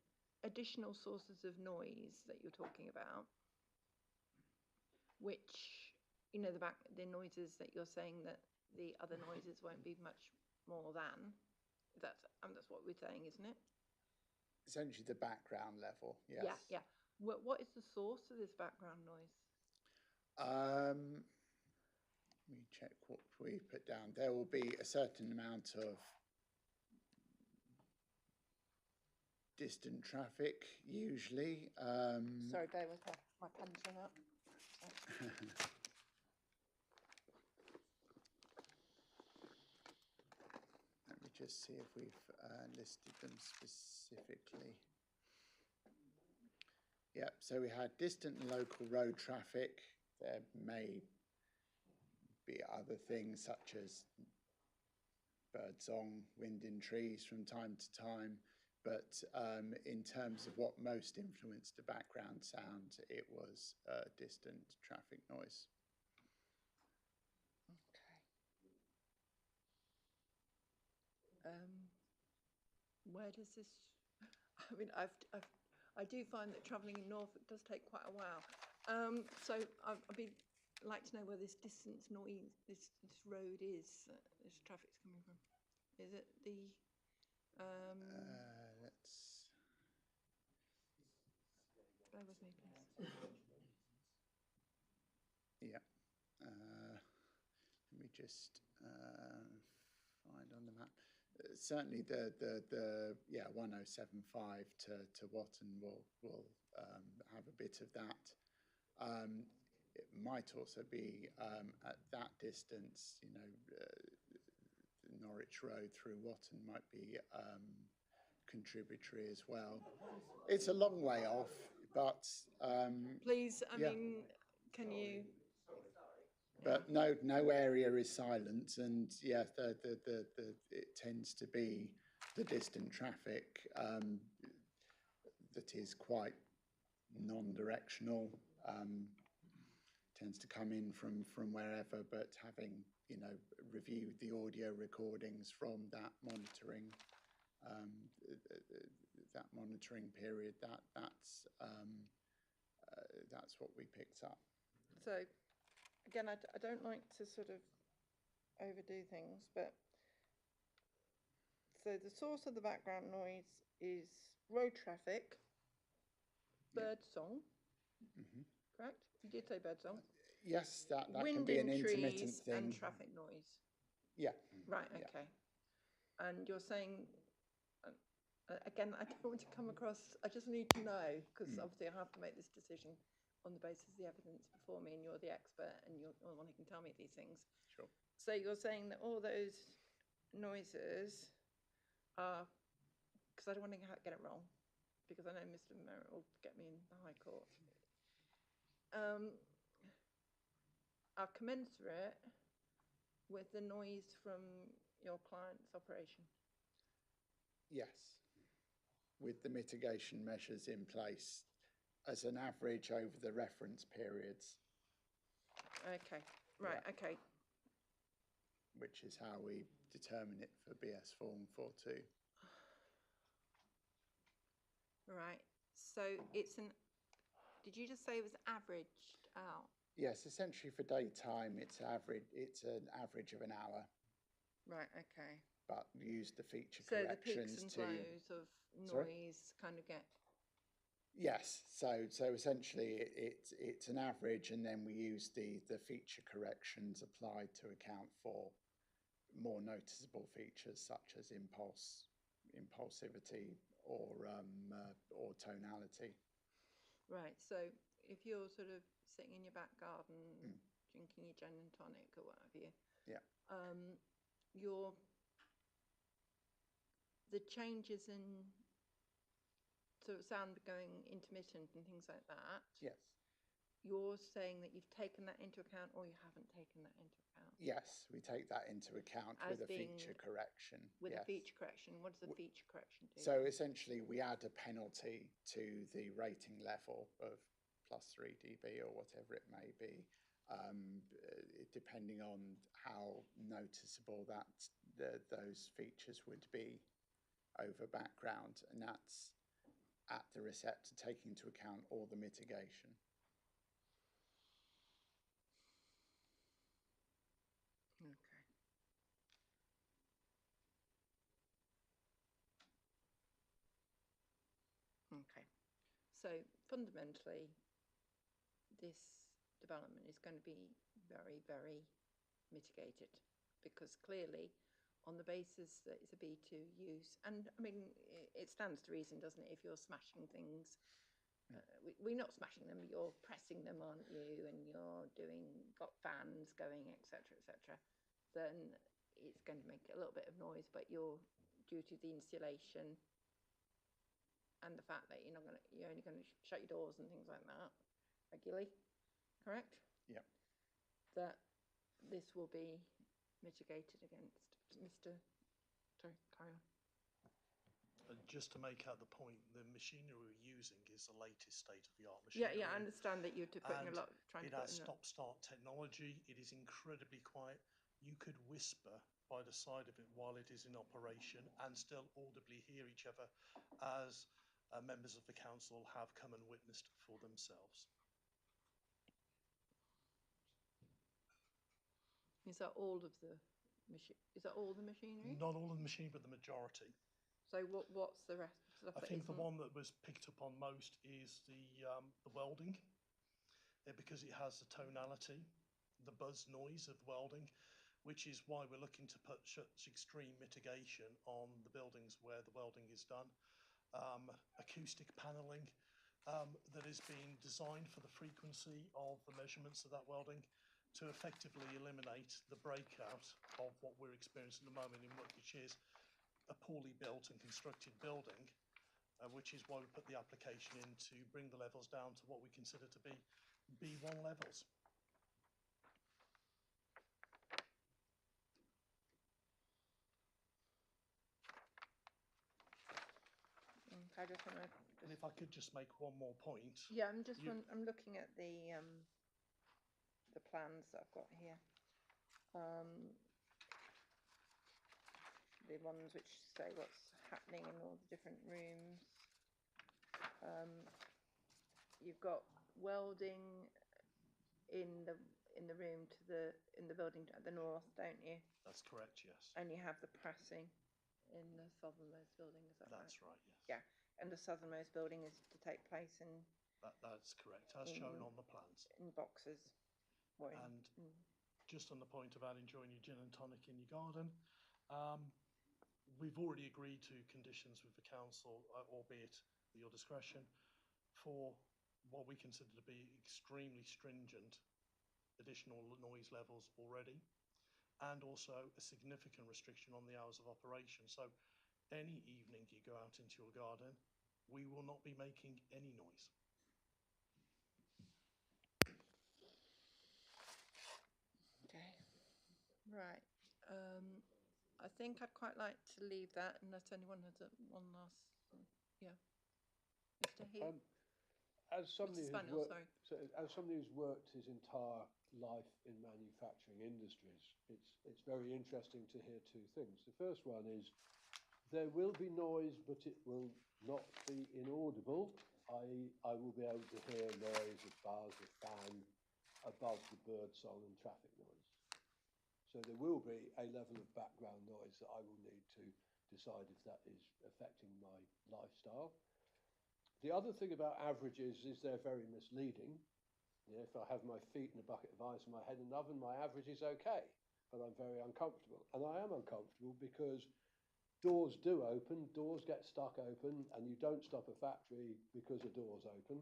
additional sources of noise that you're talking about, which, the noises that you're saying that the other noises won't be much more than, that's what we're saying, isn't it? Essentially the background level, yes. Yeah. What is the source of this background noise? Let me check what we put down. There will be a certain amount of distant traffic, usually. Sorry, bear with my pen's run up. Let me just see if we've listed them specifically. Yeah, so we had distant and local road traffic. There may be other things such as birdsong, wind in trees from time to time. But in terms of what most influenced the background sound, it was distant traffic noise. Where does this? I mean, I do find that travelling in Norfolk does take quite a while. So I'd like to know where this distance noise, this road is, this traffic's coming from. Is it the? Let's. Bear with me, please. Yeah. Let me just find on the map. Certainly the 1075 to Watton will have a bit of that. It might also be at that distance, Norwich Road through Watton might be contributory as well. It's a long way off, but please, I mean, can you? But no area is silent, and yeah, it tends to be the distant traffic that is quite non-directional, tends to come in from wherever, but having reviewed the audio recordings from that monitoring period, that's what we picked up. So. Again, I don't like to sort of overdo things, but So the source of the background noise is road traffic, bird song, correct? You did say bird song. Yes, that can Wind be in an intermittent trees thing. and traffic noise. Yeah. Right, Yeah. okay. And you're saying, again, I don't want to come across, I just need to know, because obviously I have to make this decision on the basis of the evidence before me, and you're the expert, and you're the one who can tell me these things. Sure. So you're saying that all those noises are, because I don't want to get it wrong, because I know Mr. Merritt will get me in the High Court, are commensurate with the noise from your client's operation? Yes, with the mitigation measures in place as an average over the reference periods. Okay, right, okay. Which is how we determine it for BS Form 42. Right, so it's an, did you just say it was averaged out? Yes, essentially for daytime, it's an average of an hour. Right, okay. But use the feature so corrections the peaks and flows of noise kind of get. Yes, so essentially it's an average, and then we use the feature corrections applied to account for more noticeable features such as impulsivity or tonality. Right, so if you're sort of sitting in your back garden drinking your gin and tonic or what have you, the changes in sort of sound going intermittent and things like that. Yes. You're saying that you've taken that into account, or you haven't taken that into account? Yes, we take that into account with a feature correction. With a feature correction. What does the feature correction do? So essentially we add a penalty to the rating level of +3 dB or whatever it may be, depending on how noticeable those features would be over background, and that's at the receptor, taking into account all the mitigation. Okay. Okay. So fundamentally, this development is going to be very, very mitigated, because clearly, on the basis that it's a B2 use, and I mean, it stands to reason, doesn't it, if you're smashing things, we're not smashing them, you're pressing them, aren't you, and you're got fans going, etc., etc., then it's going to make a little bit of noise, but due to the insulation and the fact that you're only going to shut your doors and things like that regularly, correct? Yep. That this will be mitigated against. Mr. Sorry, carry on. Just to make out the point, the machinery we're using is the latest state-of-the-art machinery. Yeah, I understand that you're putting a lot, trying to put in. It has stop-start technology. It is incredibly quiet. You could whisper by the side of it while it is in operation and still audibly hear each other, as members of the council have come and witnessed for themselves. Is that all of the Is that all the machinery? Not all of the machinery, but the majority. So what's the rest? I think the one that was picked up on most is the welding, because it has the tonality, the buzz noise of welding, which is why we're looking to put such extreme mitigation on the buildings where the welding is done. Acoustic panelling that is being designed for the frequency of the measurements of that welding to effectively eliminate the breakout of what we're experiencing at the moment, which is a poorly built and constructed building, which is why we put the application in to bring the levels down to what we consider to be B1 levels. I just want to. And if I could just make one more point. Yeah, I'm looking at the plans that I've got here. The ones which say what's happening in all the different rooms. You've got welding in the room in the building at the north, don't you? That's correct, yes. And you have the pressing in the southernmost building, is that right? That's right, yes. Yeah, and the southernmost building is to take place in That's correct, as shown on the plans. in boxes. Or in, And just on the point about enjoying your gin and tonic in your garden, we've already agreed to conditions with the council, albeit at your discretion, for what we consider to be extremely stringent additional noise levels already, and also a significant restriction on the hours of operation. So any evening you go out into your garden, we will not be making any noise. Okay, right. I think I'd quite like to leave that unless anyone has one last. Yeah, Mr. Heath. As somebody Mr. who's Spaniel, worked, sorry. so as somebody who's worked his entire life in manufacturing industries, it's very interesting to hear two things. The first one is there will be noise, but it will not be inaudible, i.e. I will be able to hear noise, a buzz, a fan above the bird song and traffic noise. So there will be a level of background noise that I will need to decide if that is affecting my lifestyle. The other thing about averages is they're very misleading. If I have my feet in a bucket of ice and my head in an oven, my average is okay, but I'm very uncomfortable. And I am uncomfortable because doors do open, doors get stuck open, and you don't stop a factory because a door's open.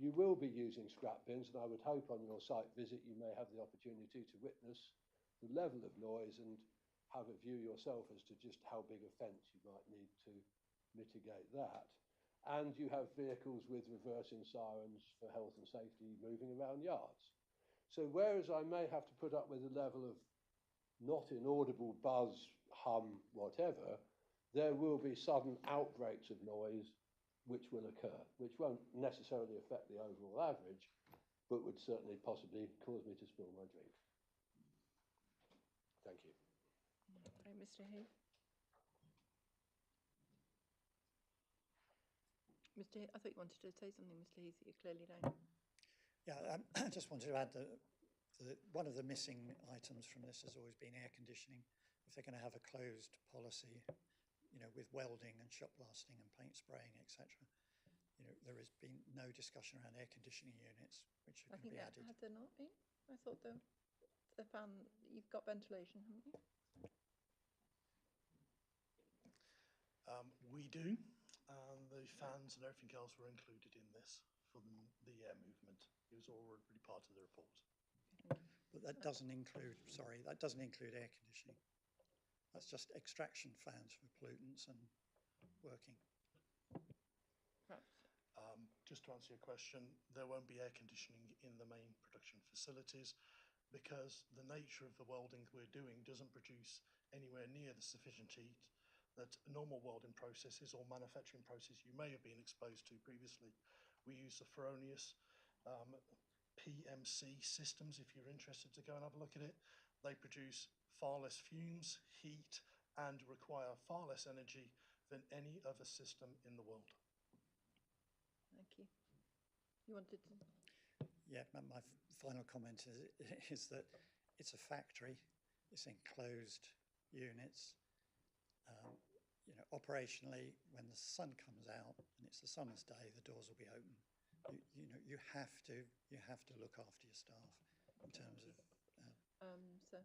You will be using scrap bins, and I would hope on your site visit you may have the opportunity to witness the level of noise and have a view yourself as to just how big a fence you might need to mitigate that. And you have vehicles with reversing sirens for health and safety moving around yards. So whereas I may have to put up with a level of not inaudible buzz, hum, whatever, there will be sudden outbreaks of noise which will occur, which won't necessarily affect the overall average, but would certainly possibly cause me to spill my drink. Thank you. Okay, Mr. Heath. Mr. Heath, I thought you wanted to say something, Mr. Heath, you clearly don't. Yeah, I just wanted to add that one of the missing items from this has always been air conditioning. If they're going to have a closed policy, you know, with welding and shot blasting and paint spraying, etc., you know, there has been no discussion around air conditioning units, which are going to be added. Had there not been? I thought the fan, you've got ventilation, haven't you? We do, and the fans and everything else were included in this for the air movement. It was already part of the report. But that doesn't include, sorry, that doesn't include air conditioning. That's just extraction fans for pollutants and working. Just to answer your question, there won't be air conditioning in the main production facilities because the nature of the welding we're doing doesn't produce anywhere near the sufficient heat that normal welding processes or manufacturing process you may have been exposed to previously. We use the Feronius PMC systems. If you're interested to go and have a look at it, they produce far less fumes, heat, and require far less energy than any other system in the world. Thank you. You wanted to? Yeah, my final comment is that it's a factory, it's enclosed units. You know, operationally, when the sun comes out and it's a summer's day, the doors will be open. You know, you have to look after your staff in terms of. So,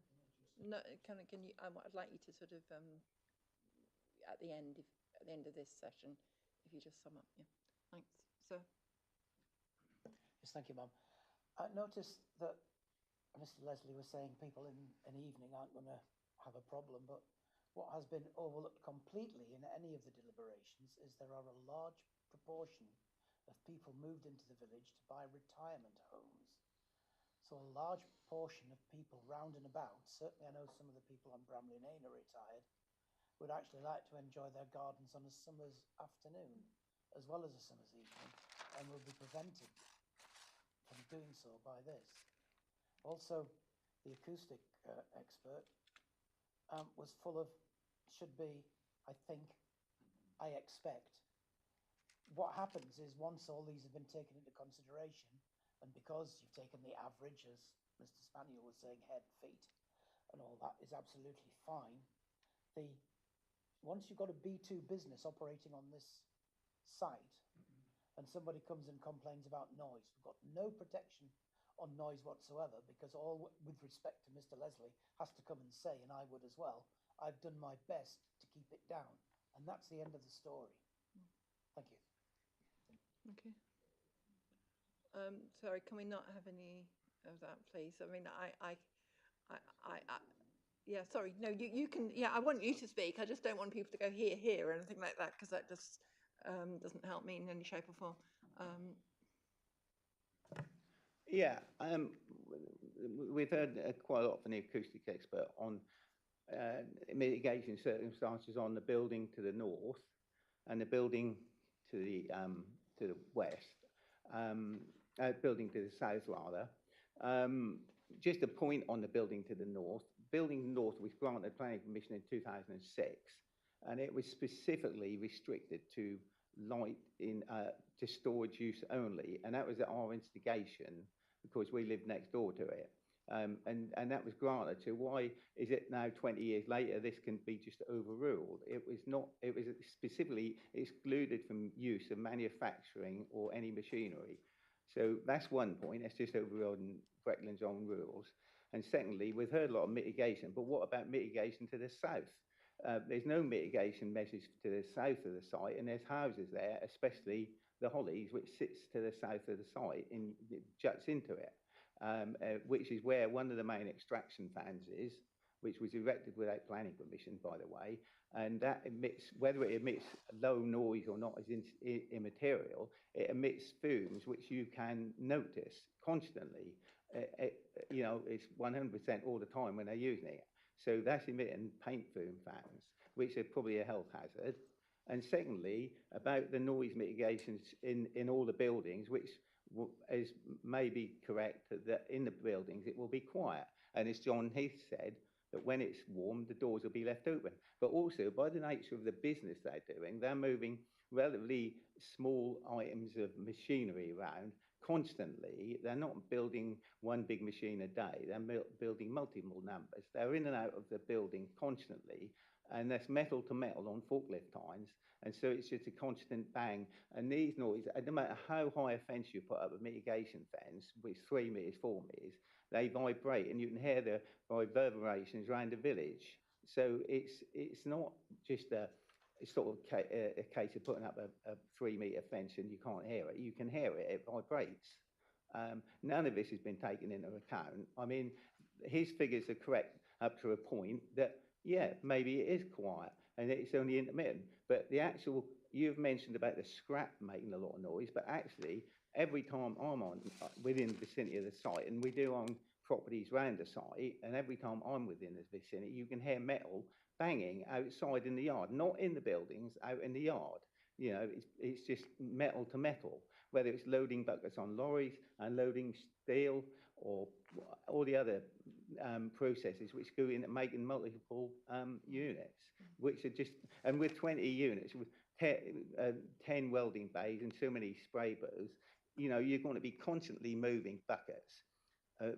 no, can you? I'd like you to sort of at the end of this session, if you just sum up. Yeah, thanks. Sir. Yes, thank you, Mum. I noticed that Mr. Leslie was saying people in an evening aren't going to have a problem, but what has been overlooked completely in any of the deliberations is there are a large proportion of people moved into the village to buy retirement homes. So a large portion of people round and about, certainly I know some of the people on Bramley Lane are retired, would actually like to enjoy their gardens on a summer's afternoon as well as a summer's evening, and will be prevented from doing so by this. Also, the acoustic expert was full of, should be, I think, I expect. What happens is once all these have been taken into consideration, and because you've taken the average, as Mr. Spaniel was saying, head, feet, and all that is absolutely fine, the once you've got a B2 business operating on this site, and somebody comes and complains about noise, we've got no protection on noise whatsoever, because all, with respect to Mr. Leslie, has to come and say, and I would as well, I've done my best to keep it down. And that's the end of the story. Thank you. Okay. Sorry, can we not have any of that, please? I mean, yeah, sorry. No, you can, yeah, I want you to speak. I just don't want people to go here, or anything like that, because that just doesn't help me in any shape or form. Yeah, we've heard quite a lot from the acoustic expert on mitigation circumstances on the building to the north and the building to the west, building to the south rather. Just a point on the building to the north. Building north was granted planning permission in 2006, and it was specifically restricted to light in to storage use only, and that was at our instigation because we lived next door to it. And that was granted. So why is it now 20 years later this can be just overruled? It was not. It was specifically excluded from use of manufacturing or any machinery. So that's one point. That's just overriding Breckland's own rules. And secondly, we've heard a lot of mitigation, but what about mitigation to the south? There's no mitigation measures to the south of the site, and there's houses there, especially the Hollies, which sits to the south of the site and it juts into it, which is where one of the main extraction fans is, which was erected without planning permission, by the way, and that emits, whether it emits low noise or not is immaterial, it emits fumes which you can notice constantly. You know, it's 100% all the time when they're using it. So that's emitting paint fume fans, which are probably a health hazard. And secondly, about the noise mitigations in all the buildings, which is maybe correct, that in the buildings it will be quiet. And as John Heath said, that when it's warm, the doors will be left open. But also, by the nature of the business they're doing, they're moving relatively small items of machinery around constantly. They're not building one big machine a day. They're building multiple numbers. They're in and out of the building constantly, and that's metal to metal on forklift tines. And so it's just a constant bang. And these noises, no matter how high a fence you put up, a mitigation fence, which is 3 meters, 4 meters, they vibrate, and you can hear the reverberations around the village. So it's not just a sort of a case of putting up a 3 meter fence and you can't hear it. You can hear it, it vibrates. None of this has been taken into account. I mean, his figures are correct up to a point that, yeah, maybe it is quiet and it's only intermittent. But the actual, you've mentioned about the scrap making a lot of noise, but actually, every time I'm on within the vicinity of the site, and we do own properties around the site, and every time I'm within the vicinity, you can hear metal banging outside in the yard, not in the buildings, out in the yard. You know, it's just metal to metal, whether it's loading buckets on lorries and loading steel or all the other processes which go into making multiple units, which are just, and with 20 units, with 10 welding bays and so many spray booths, you know, you're going to be constantly moving buckets,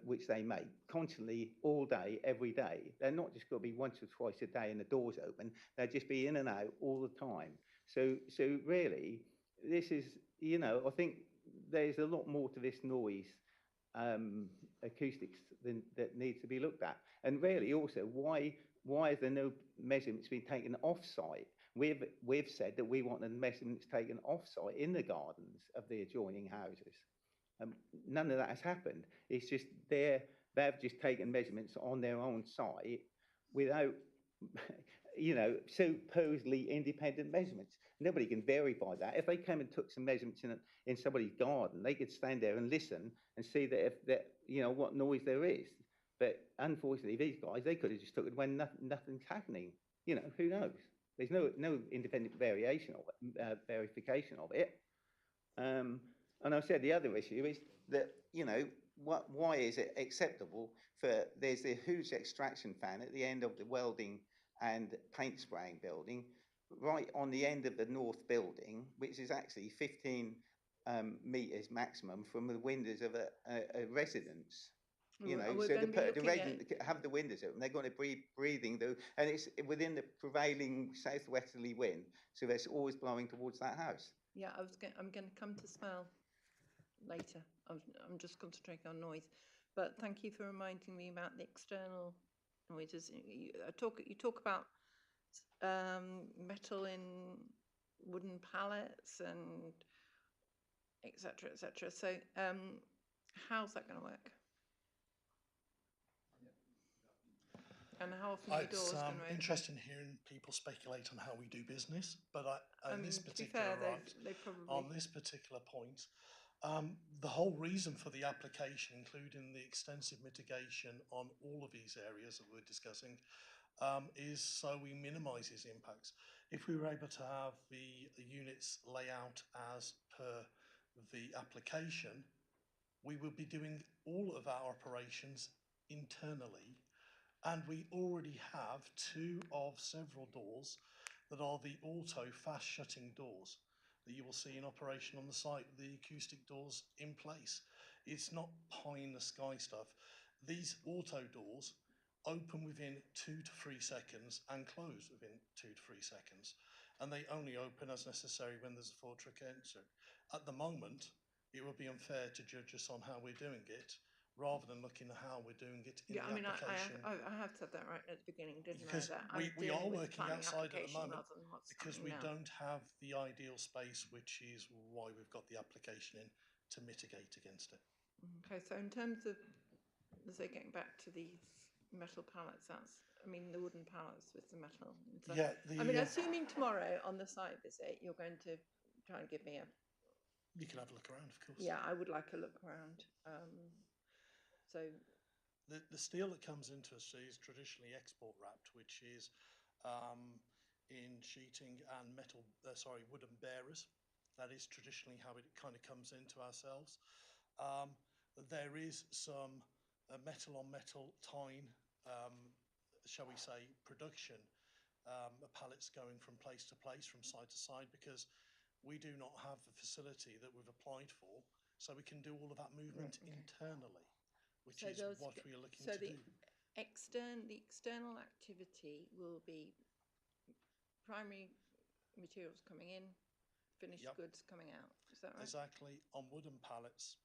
which they make constantly all day, every day. They're not just going to be once or twice a day and the doors open. They'll just be in and out all the time. So really, this is, you know, I think there's a lot more to this noise acoustics that needs to be looked at. And really also, why is there no measurements being taken off-site? We've said that we want the measurements taken off-site in the gardens of the adjoining houses. None of that has happened. It's just they've just taken measurements on their own site without, you know, supposedly independent measurements. Nobody can verify that. If they came and took some measurements in somebody's garden, they could stand there and listen and see that you know, what noise there is. But unfortunately, these guys, they could have just took it when nothing's happening. You know, who knows? There's no independent verification of it. And I said the other issue is that, you know, why is it acceptable for, there's a huge extraction fan at the end of the welding and paint spraying building, right on the end of the north building, which is actually 15 meters maximum from the windows of a residence. You know, we're so going to be the looking at, resident have the windows open. They're going to be breathing the, and it's within the prevailing southwesterly wind, so it's always blowing towards that house. yeah, I'm going to come to smell later. I'm just concentrating on noise, but thank you for reminding me about the external noises. You talk about metal in wooden pallets and etc. etc. So how's that going to work? And how often are your doors It's going to open? interesting hearing people speculate on how we do business, but I mean, to be fair, they probably on this particular point, the whole reason for the application, including the extensive mitigation on all of these areas that we're discussing, is so we minimise these impacts. If we were able to have the units layout as per the application, we would be doing all of our operations internally, and we already have 2 of several doors that are the auto fast shutting doors that you will see in operation on the site, the acoustic doors in place. It's not pie in the sky stuff. These auto doors open within 2 to 3 seconds and close within 2 to 3 seconds, and they only open as necessary when there's a full truck exit. At the moment, it would be unfair to judge us on how we're doing it, rather than looking at how we're doing it in the application. I have said that right at the beginning, didn't Because I? That we are working outside at the moment because we don't have the ideal space, which is why we've got the application in to mitigate against it. Okay, so in terms of, so getting back to these metal pallets, I mean the wooden pallets with the metal. Yeah, I mean, assuming tomorrow on the site visit you're going to try and give me a. You can have a look around, of course. Yeah, I would like a look around. So the steel that comes into us is traditionally export wrapped, which is in sheeting and wooden bearers. That is traditionally how it kind of comes into ourselves. There is some metal on metal tying, shall we say, production pallets going from place to place, from side to side, because we do not have the facility that we've applied for, so we can do all of that movement internally, which is what we are looking to do. The external activity will be primary materials coming in, finished goods coming out. Is that right? Exactly, on wooden pallets,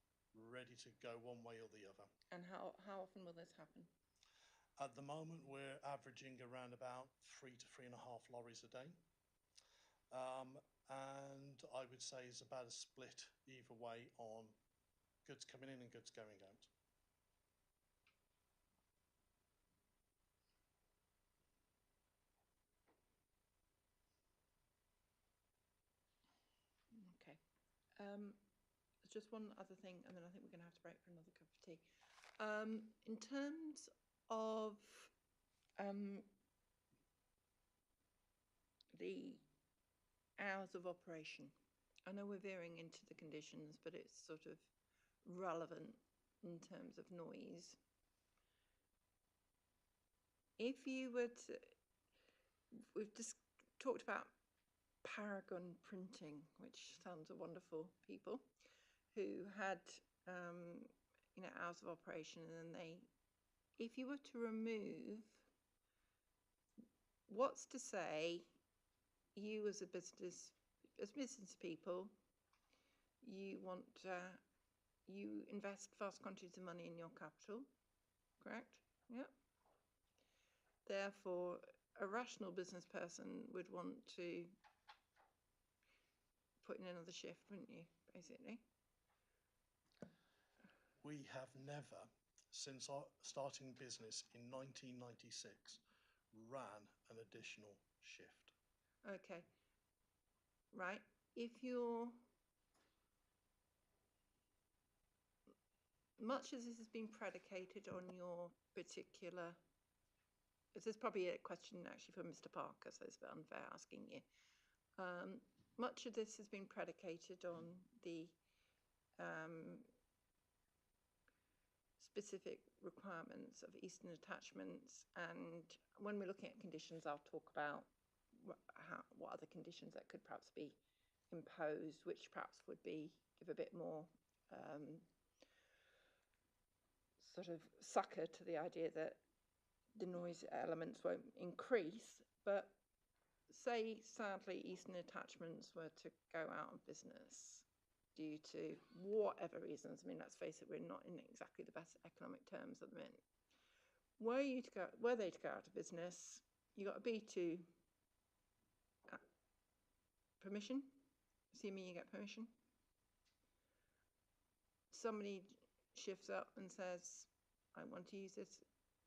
ready to go one way or the other. And how often will this happen? At the moment, we're averaging around about 3 to 3.5 lorries a day. And I would say it's about a split either way on goods coming in and goods going out. Okay. Just one other thing, and then I think we're going to have to break for another cup of tea. In terms of the hours of operation, I know we're veering into the conditions, but it's sort of relevant in terms of noise. If you were to, we've just talked about Paragon Printing, which sounds wonderful, people who had hours of operation, and then if you were to remove, what's to say you as business people, you invest vast quantities of money in your capital, correct? Yep. Therefore, a rational business person would want to put in another shift, wouldn't you, basically? We have never, since our starting business in 1996, ran an additional shift. Okay. Right. Much as this has been predicated on your particular, this is probably a question actually for Mr. Parker, so it's a bit unfair asking you. Much of this has been predicated on the specific requirements of eastern attachments, and when we're looking at conditions, I'll talk about what other conditions that could perhaps be imposed, which perhaps would give a bit more sort of sucker to the idea that the noise elements won't increase, but say sadly Eastern Attachments were to go out of business due to whatever reasons. I mean, let's face it, we're not in exactly the best economic terms at the minute. Were they to go out of business, you got a B2 permission, assuming you get permission. Somebody shifts up and says, I want to use this.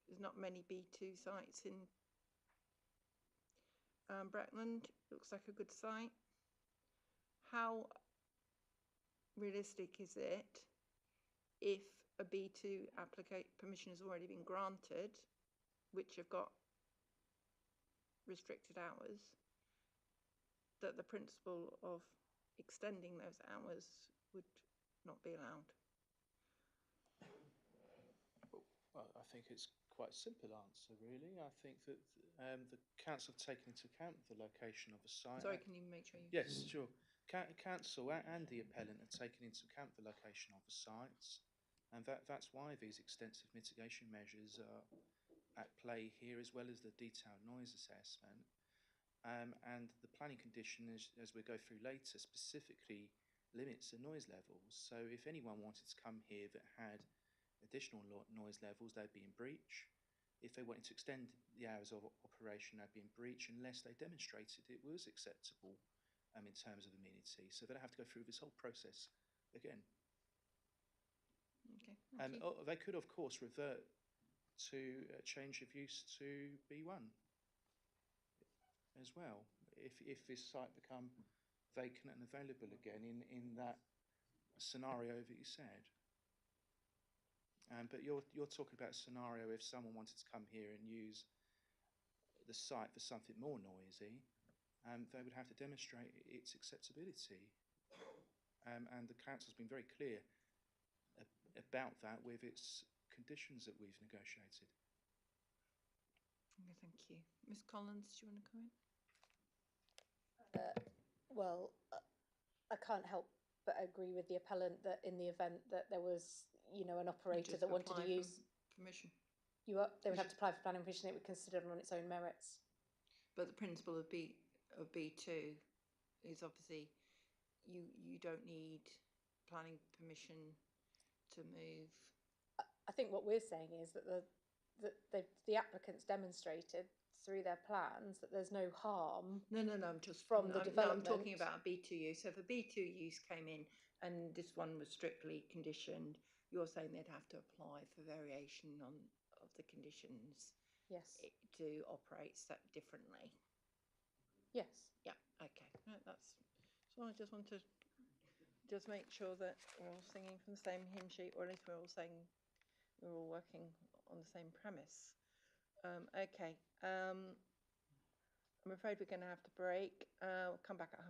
There's not many B2 sites in Breckland. Looks like a good site. How realistic is it if a B2 permission has already been granted, which have got restricted hours, that the principle of extending those hours would not be allowed? Well, I think it's quite a simple answer, really. I think that the council have taken into account the location of a site. Sorry, can you make sure you... Yes, sure. Council and the appellant have taken into account the location of the sites, and that's why these extensive mitigation measures are at play here, as well as the detailed noise assessment. And the planning condition, as we'll go through later, specifically limits the noise levels. So if anyone wanted to come here that had additional noise levels, they'd be in breach. If they wanted to extend the hours of operation, they'd be in breach unless they demonstrated it was acceptable in terms of amenity. So they'd have to go through this whole process again. Okay, thank you. They could, of course, revert to change of use to B1 as well, if this site become vacant and available again in that scenario that you said. But you're talking about a scenario if someone wanted to come here and use the site for something more noisy, they would have to demonstrate its acceptability. And the council's been very clear about that with its conditions that we've negotiated. Okay, thank you. Ms. Collins, do you want to come in? I can't help but agree with the appellant that in the event that there was, an operator that wanted to use permission, they would have to apply for planning permission. It would consider it on its own merits. But the principle of B2 is obviously you don't need planning permission to move. I think what we're saying is that the applicants demonstrated through their plans that there's no harm. No, I'm just from the development. I'm talking about B2 use. So if a B2 use came in and this one was strictly conditioned, you're saying they'd have to apply for variation of the conditions. Yes. To operate differently. Yes. Yeah. Okay. No, that's. So I just want to make sure that we're all singing from the same hymn sheet, or at least we're all working on the same premise. Okay. I'm afraid we're going to have to break. We'll come back at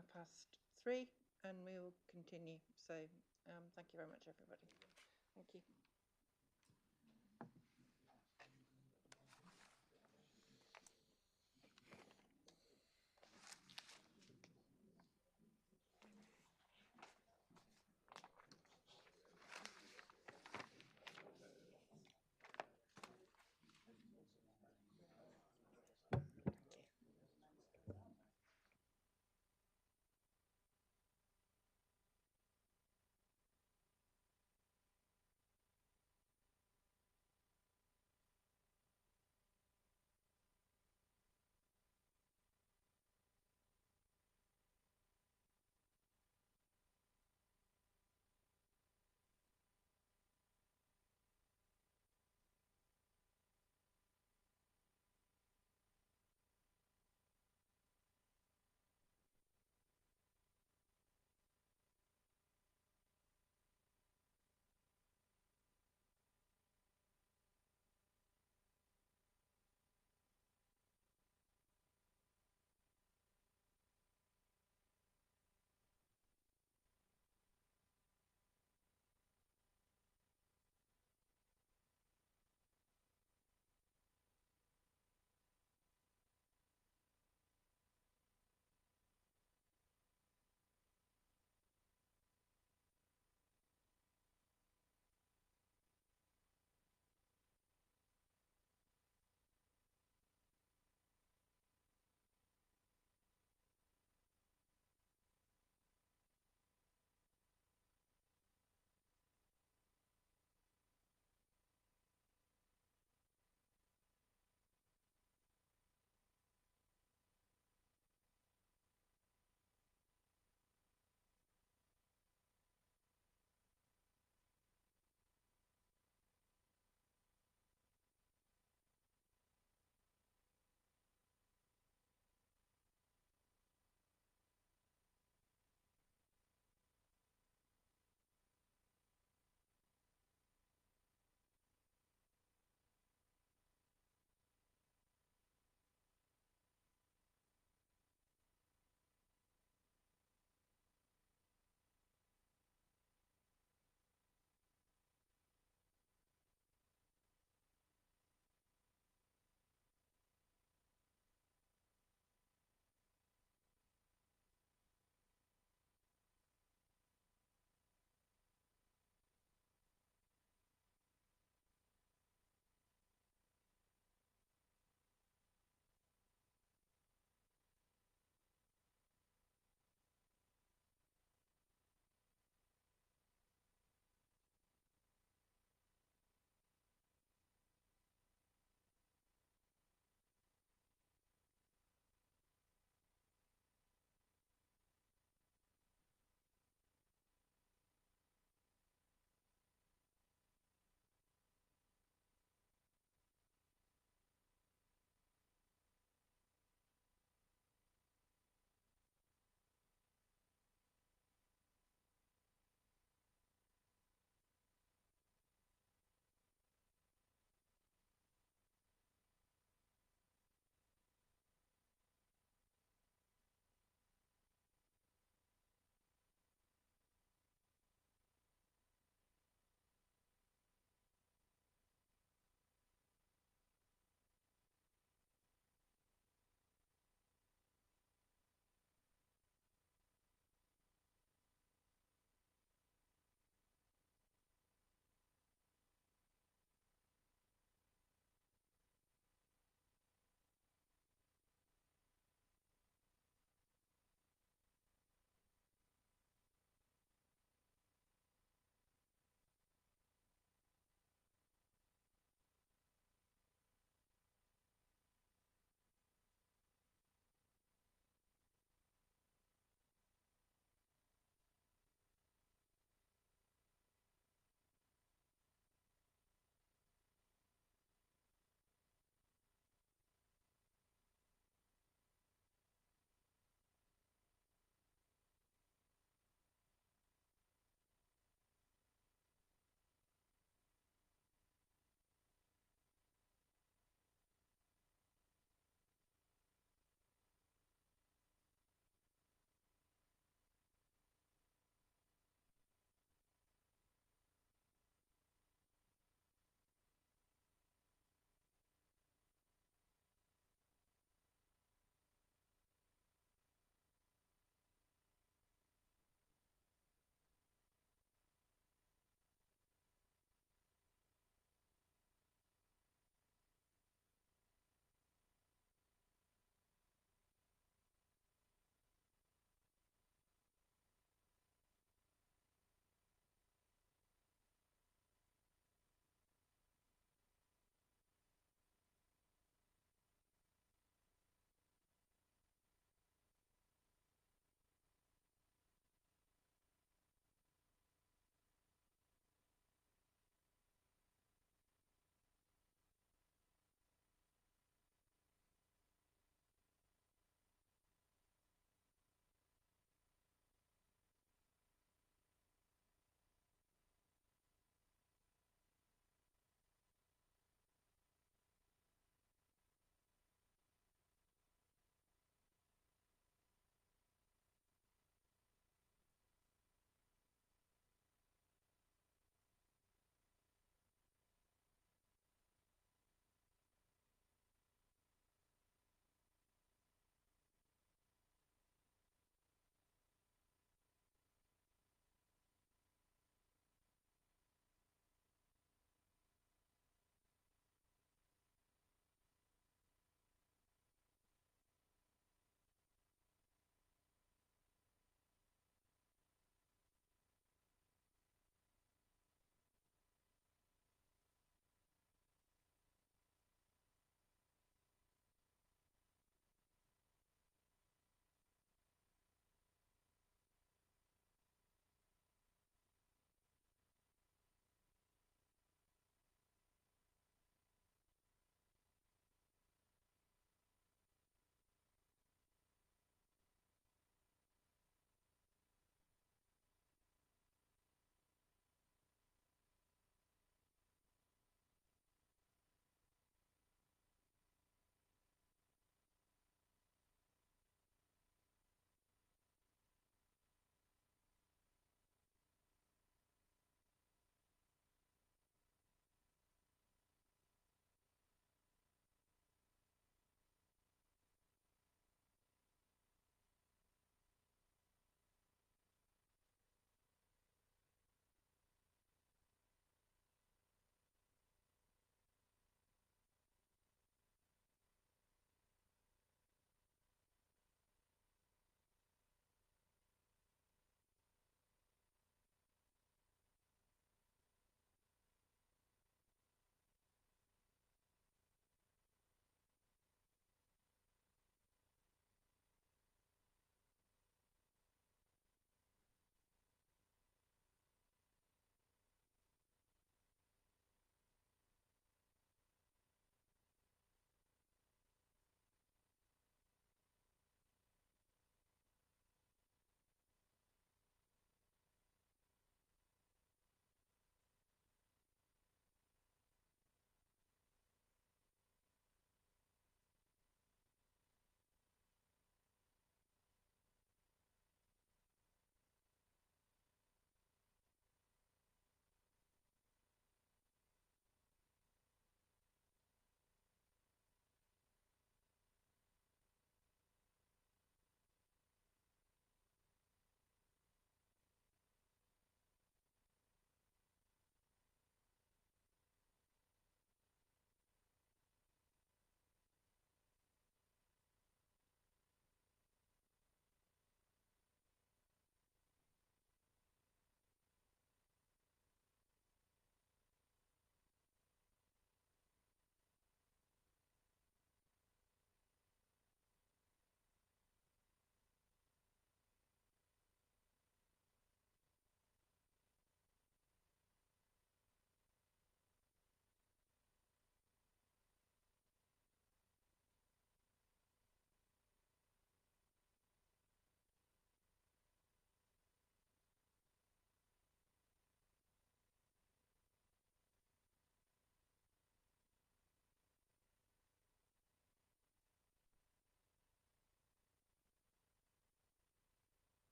3:30 and we'll continue. So thank you very much, everybody. Thank you.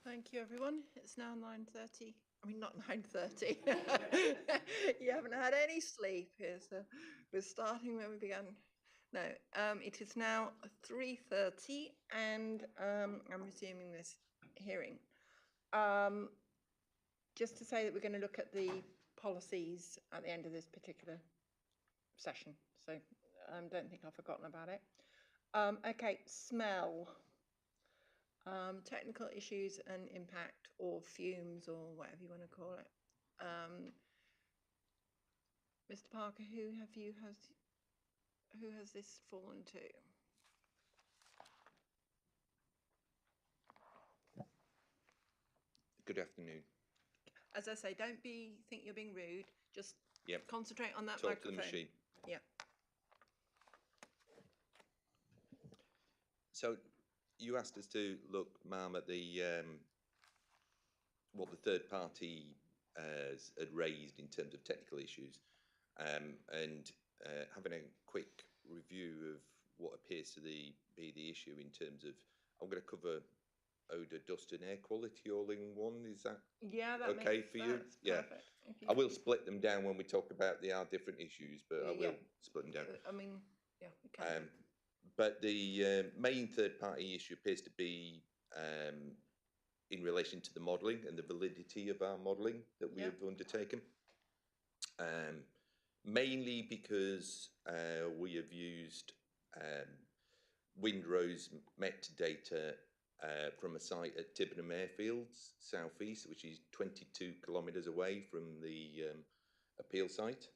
Thank you, everyone. It's now 9:30. I mean, not 9:30. You haven't had any sleep here, so we're starting where we began. No, it is now 3:30, and I'm resuming this hearing. Just to say that we're going to look at the policies at the end of this particular session, so don't think I've forgotten about it. Okay, smell. Technical issues and impact, or fumes, or whatever you want to call it. Mr. Parker, who has this fallen to? Good afternoon. As I say, don't think you're being rude. Just Yep. concentrate on that Talk microphone. to the machine. Yeah. So you asked us to look, ma'am, at the what the third party had raised in terms of technical issues, and having a quick review of what appears to be the issue in terms of, I'm going to cover odour, dust and air quality all in one. Is that okay for you? Yeah. I will split them down when we talk about the different issues, but I will split them down. I mean, yeah, we can. But the main third-party issue appears to be in relation to the modelling and the validity of our modelling that we have undertaken. Mainly because we have used windrows metadata from a site at Tibenham Airfields, southeast, which is 22 kilometres away from the appeal site.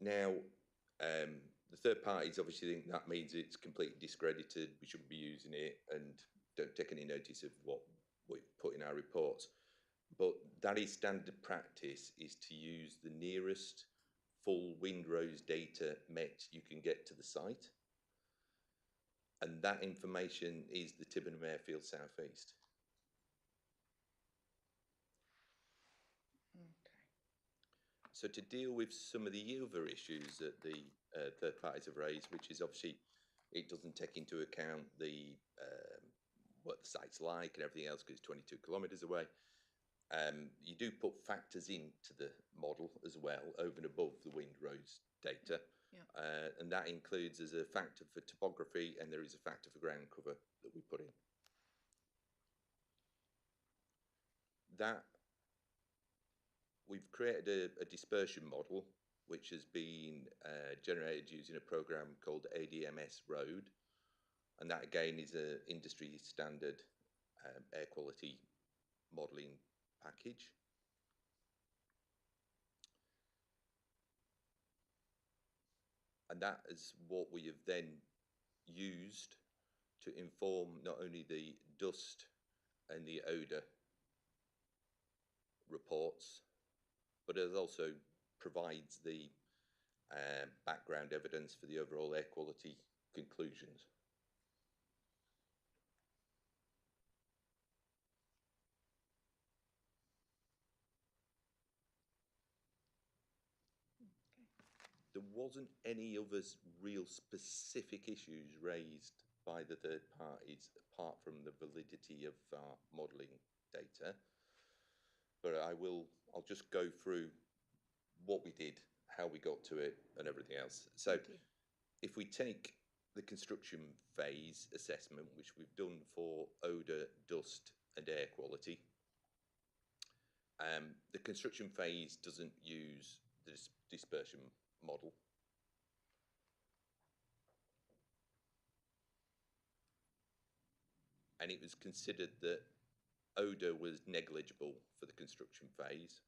Now, the third parties obviously think that means it's completely discredited, we shouldn't be using it, and don't take any notice of what we put in our reports. But that is standard practice, is to use the nearest full windrows data met you can get to the site. And that information is the Tibenham Airfield Southeast. So to deal with some of the other issues that the third parties have raised, which is obviously it doesn't take into account the what the site's like and everything else because it's 22 kilometres away. You do put factors into the model as well over and above the windrows data. And that includes as a factor for topography, and there is a factor for ground cover that we put in. That we've created a dispersion model which has been generated using a program called ADMS Road, and that again is an industry standard air quality modelling package. And that is what we have then used to inform not only the dust and the odour reports, but it also provides the background evidence for the overall air quality conclusions. There wasn't any other real specific issues raised by the third parties apart from the validity of our modelling data. But I'll just go through what we did, how we got to it, and everything else. So if we take the construction phase assessment, which we've done for odour, dust and air quality, the construction phase doesn't use the dispersion model. And it was considered that odour was negligible for the construction phase.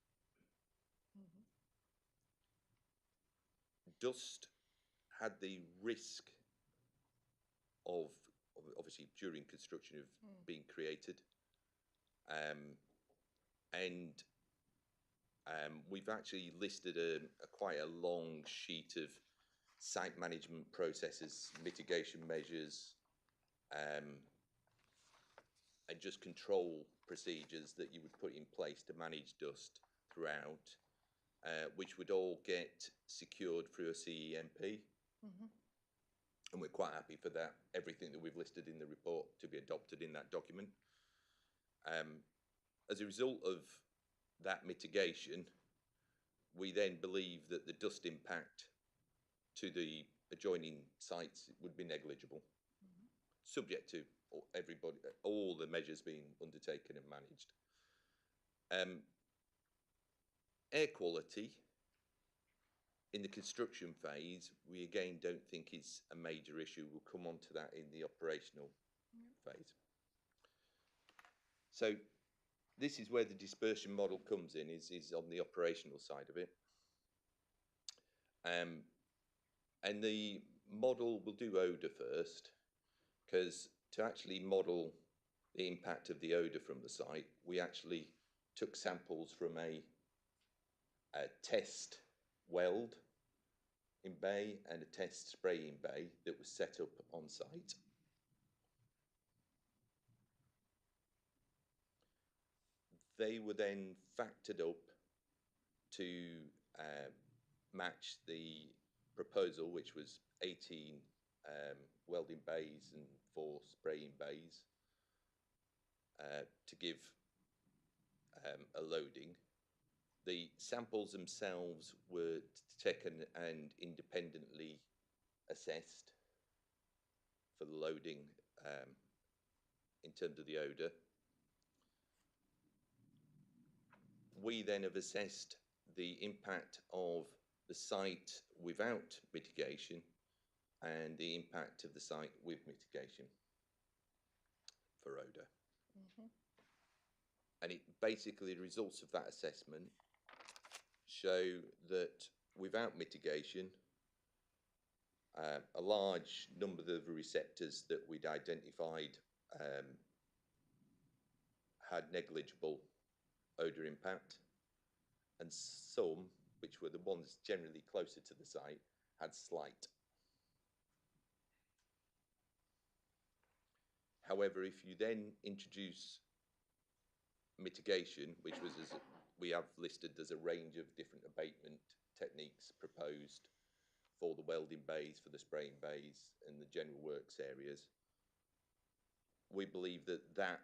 Dust had the risk of obviously during construction of being created. We've actually listed quite a long sheet of site management processes, mitigation measures, and just control procedures that you would put in place to manage dust throughout, which would all get secured through a CEMP. And we're quite happy for that, everything that we've listed in the report to be adopted in that document. As a result of that mitigation, we then believe that the dust impact to the adjoining sites would be negligible, subject to all the measures being undertaken and managed. Air quality in the construction phase, we again don't think is a major issue. We'll come on to that in the operational phase. So this is where the dispersion model comes in, is on the operational side of it. And the model, we'll do odour first, because to actually model the impact of the odour from the site, we actually took samples from a test weld in bay and a test spray in bay that was set up on site. They were then factored up to match the proposal, which was 18 welding bays and 4 spraying bays to give a loading. The samples themselves were taken and independently assessed for the loading in terms of the odour. We then have assessed the impact of the site without mitigation and the impact of the site with mitigation for odour. And it basically, the results of that assessment show that without mitigation, a large number of the receptors that we'd identified had negligible odour impact, and some, which were the ones generally closer to the site, had slight. However, if you then introduce mitigation, which was, as we have listed, there's a range of different abatement techniques proposed for the welding bays, for the spraying bays, and the general works areas. We believe that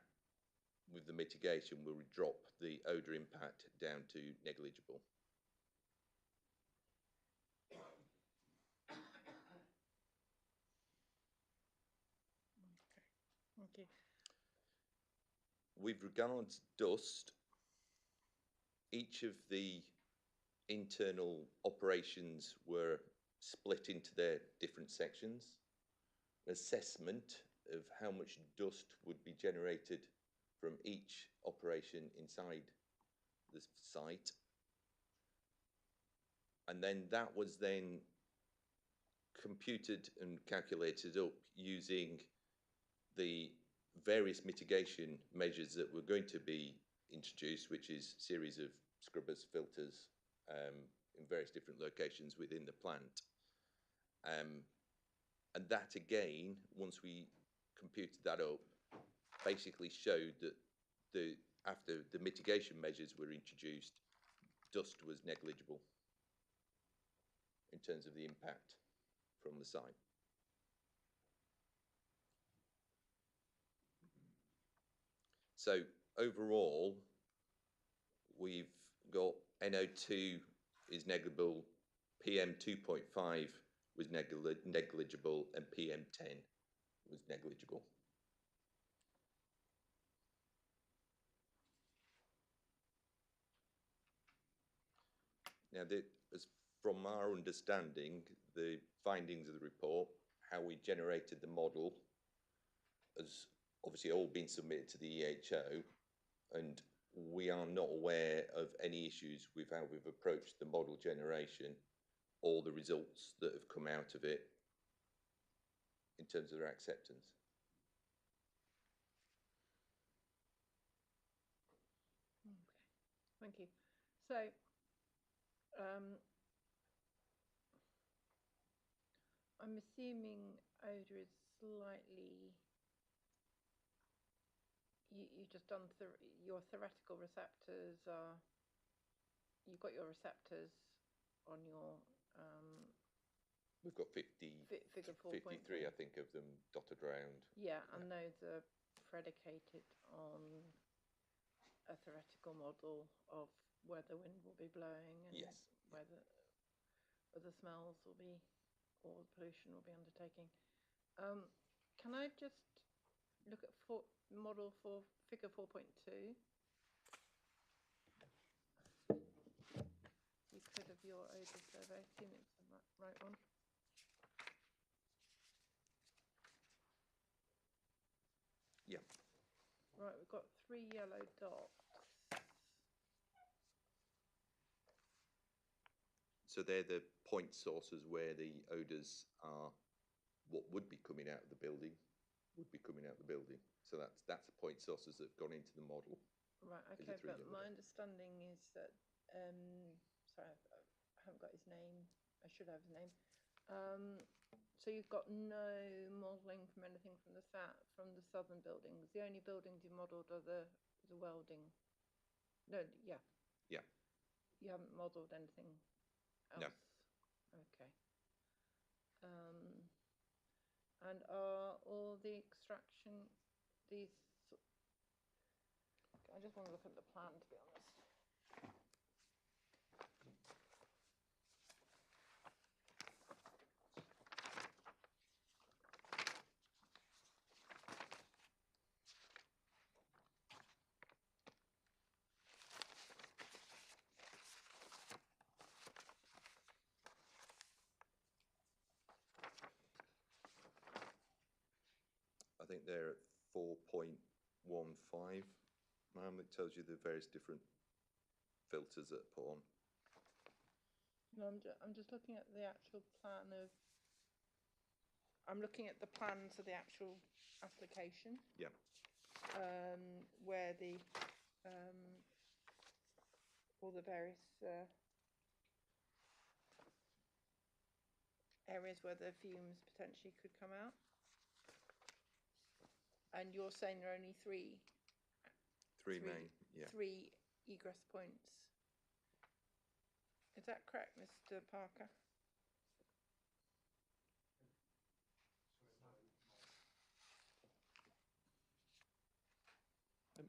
with the mitigation, will drop the odour impact down to negligible. Okay. With regards dust, each of the internal operations were split into their different sections. Assessment of how much dust would be generated from each operation inside the site. And then that was then computed and calculated up using the various mitigation measures that were going to be introduced, which is a series of scrubbers, filters in various different locations within the plant. And that again, once we computed that up, basically showed that after the mitigation measures were introduced, dust was negligible in terms of the impact from the site. So overall, we've got NO2 is negligible, PM 2.5 was negligible, and PM 10 was negligible. Now, as from our understanding, the findings of the report, how we generated the model, has obviously all been submitted to the EHO, and we are not aware of any issues with how we've approached the model generation or the results that have come out of it in terms of their acceptance. Okay, thank you. So, I'm assuming odour is slightly, you've just done your theoretical receptors are, you've got your receptors on your we've got 50 figure 4.3. 53, I think, of them dotted around. Yeah, and those are predicated on a theoretical model of where the wind will be blowing and Yes. where the smells will be, or the pollution will be undertaking. Can I just look at model for figure 4.2? You could have your odour survey, assuming it's the right one. Yeah. Right, we've got 3 yellow dots. So they're the point sources where the odours are, what would be coming out of the building, So that's the point sources that have gone into the model. Right, okay, but my understanding is that, sorry, I haven't got his name. I should have his name. So you've got no modelling from anything from the southern buildings. The only buildings you modelled are the welding. No, yeah. Yeah. You haven't modelled anything else. No. Okay. And are all the extraction these? I just want to look at the plan, to be honest. I think they're at 4.15, ma'am. It tells you the various different filters that are put on. No, I'm just looking at the actual plan of. I'm looking at the plans of the actual application. Yeah. Where the all the various areas where the fumes potentially could come out. And you're saying there are only three main, yeah. 3 egress points. Is that correct, Mr. Parker?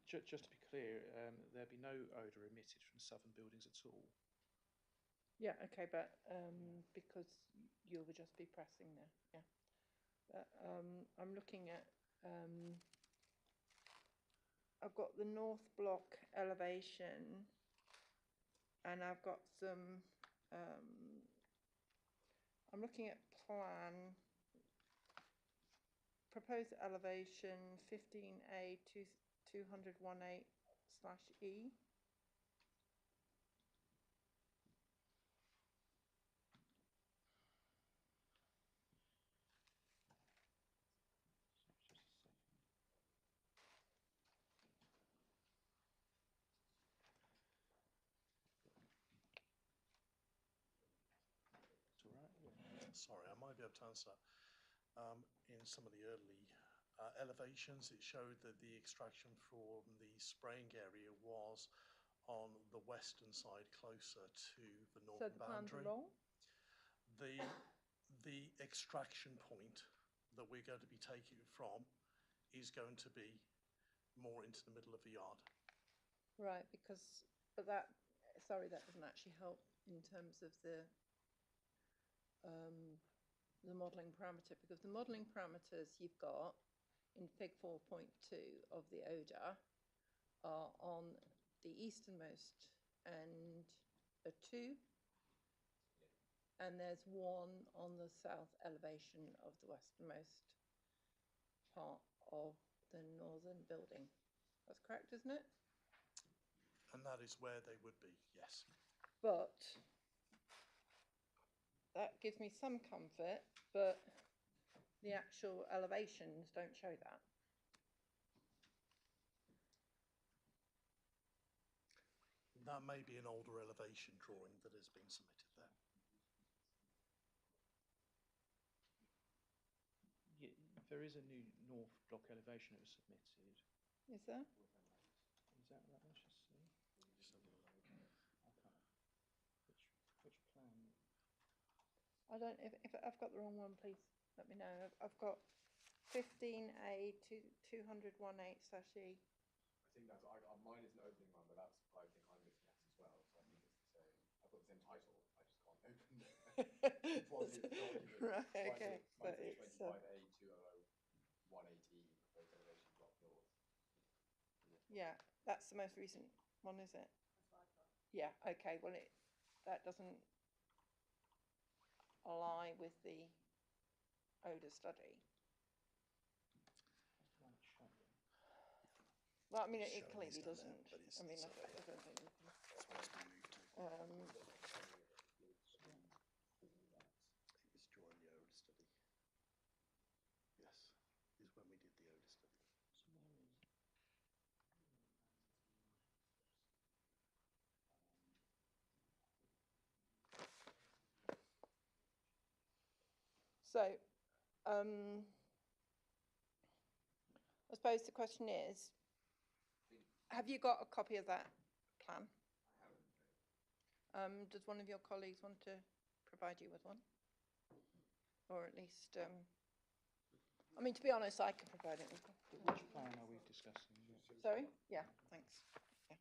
Just to be clear, there'd be no odour emitted from southern buildings at all. Yeah, okay, but because you will just be pressing there, yeah. But I'm looking at, I've got the north block elevation, and I've got some, I'm looking at plan, proposed elevation 15A 20018/E. Sorry, I might be able to answer that. In some of the early elevations, it showed that the extraction from the spraying area was on the western side, closer to the northern boundary. So the plans are wrong? The extraction point that we're going to be taking it from is going to be more into the middle of the yard. Right, but that, sorry, that doesn't actually help in terms of the modelling parameter, because the modelling parameters you've got in Fig 4.2 of the odour are on the easternmost end a 2, and there's 1 on the south elevation of the westernmost part of the northern building. That's correct, isn't it? And that is where they would be, yes. But that gives me some comfort, but the actual elevations don't show that. That may be an older elevation drawing that has been submitted there. Yeah, there is a new north block elevation that was submitted. Is there? Is that right? Let's just see. Okay. Which plan? I don't. If I've got the wrong one, please let me know. I've got 15A to 20018/E. I think that's, mine is an opening one, but that's what I think I'm looking at as well. So I think it's the same. I've got the same title. I just can't open the document. Right, okay. Mine's But it's 25A 2018E, proposed elevation block north. yeah, that's the most recent one, is it? That's what I've got. Yeah, okay. Well, that doesn't ally with the odour study. Well, I mean, it clearly doesn't. I mean, I don't think we can. It's during the odour study. Yes, is when we did the odour study. So, I suppose the question is, have you got a copy of that plan? Does one of your colleagues want to provide you with one? Or at least, I mean, to be honest, I can provide it with one. Which plan are we discussing? Sorry? Yeah, thanks. Yeah.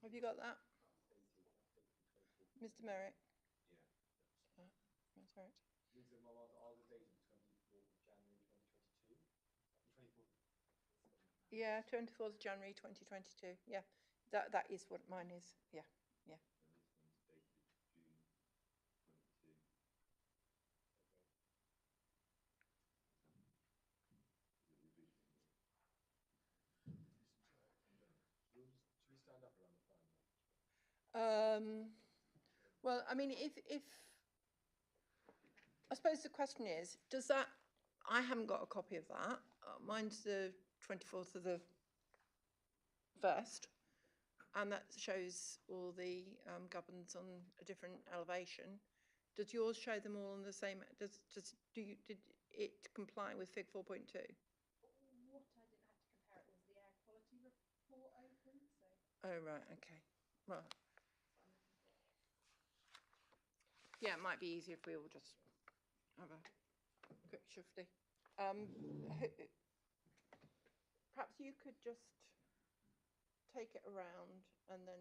Have you got that? Mr. Merrick? Yeah. That's right. Ours is dated the 24th of January 2022. 24th. Yeah, 24th of January 2022. Yeah, that is what mine is. Yeah, yeah. And this one's dated June 22. Should we stand up around the plan then? Well, I mean, if I suppose the question is, does that? I haven't got a copy of that. Mine's the 24th of the 1st, and that shows all the gubbins on a different elevation. Does yours show them all on the same? Did it comply with Fig 4.2? What I didn't have to compare it was the air quality report open. So. Oh right, okay, right. Yeah, it might be easier if we all just have a quick shifty. Perhaps you could just take it around and then.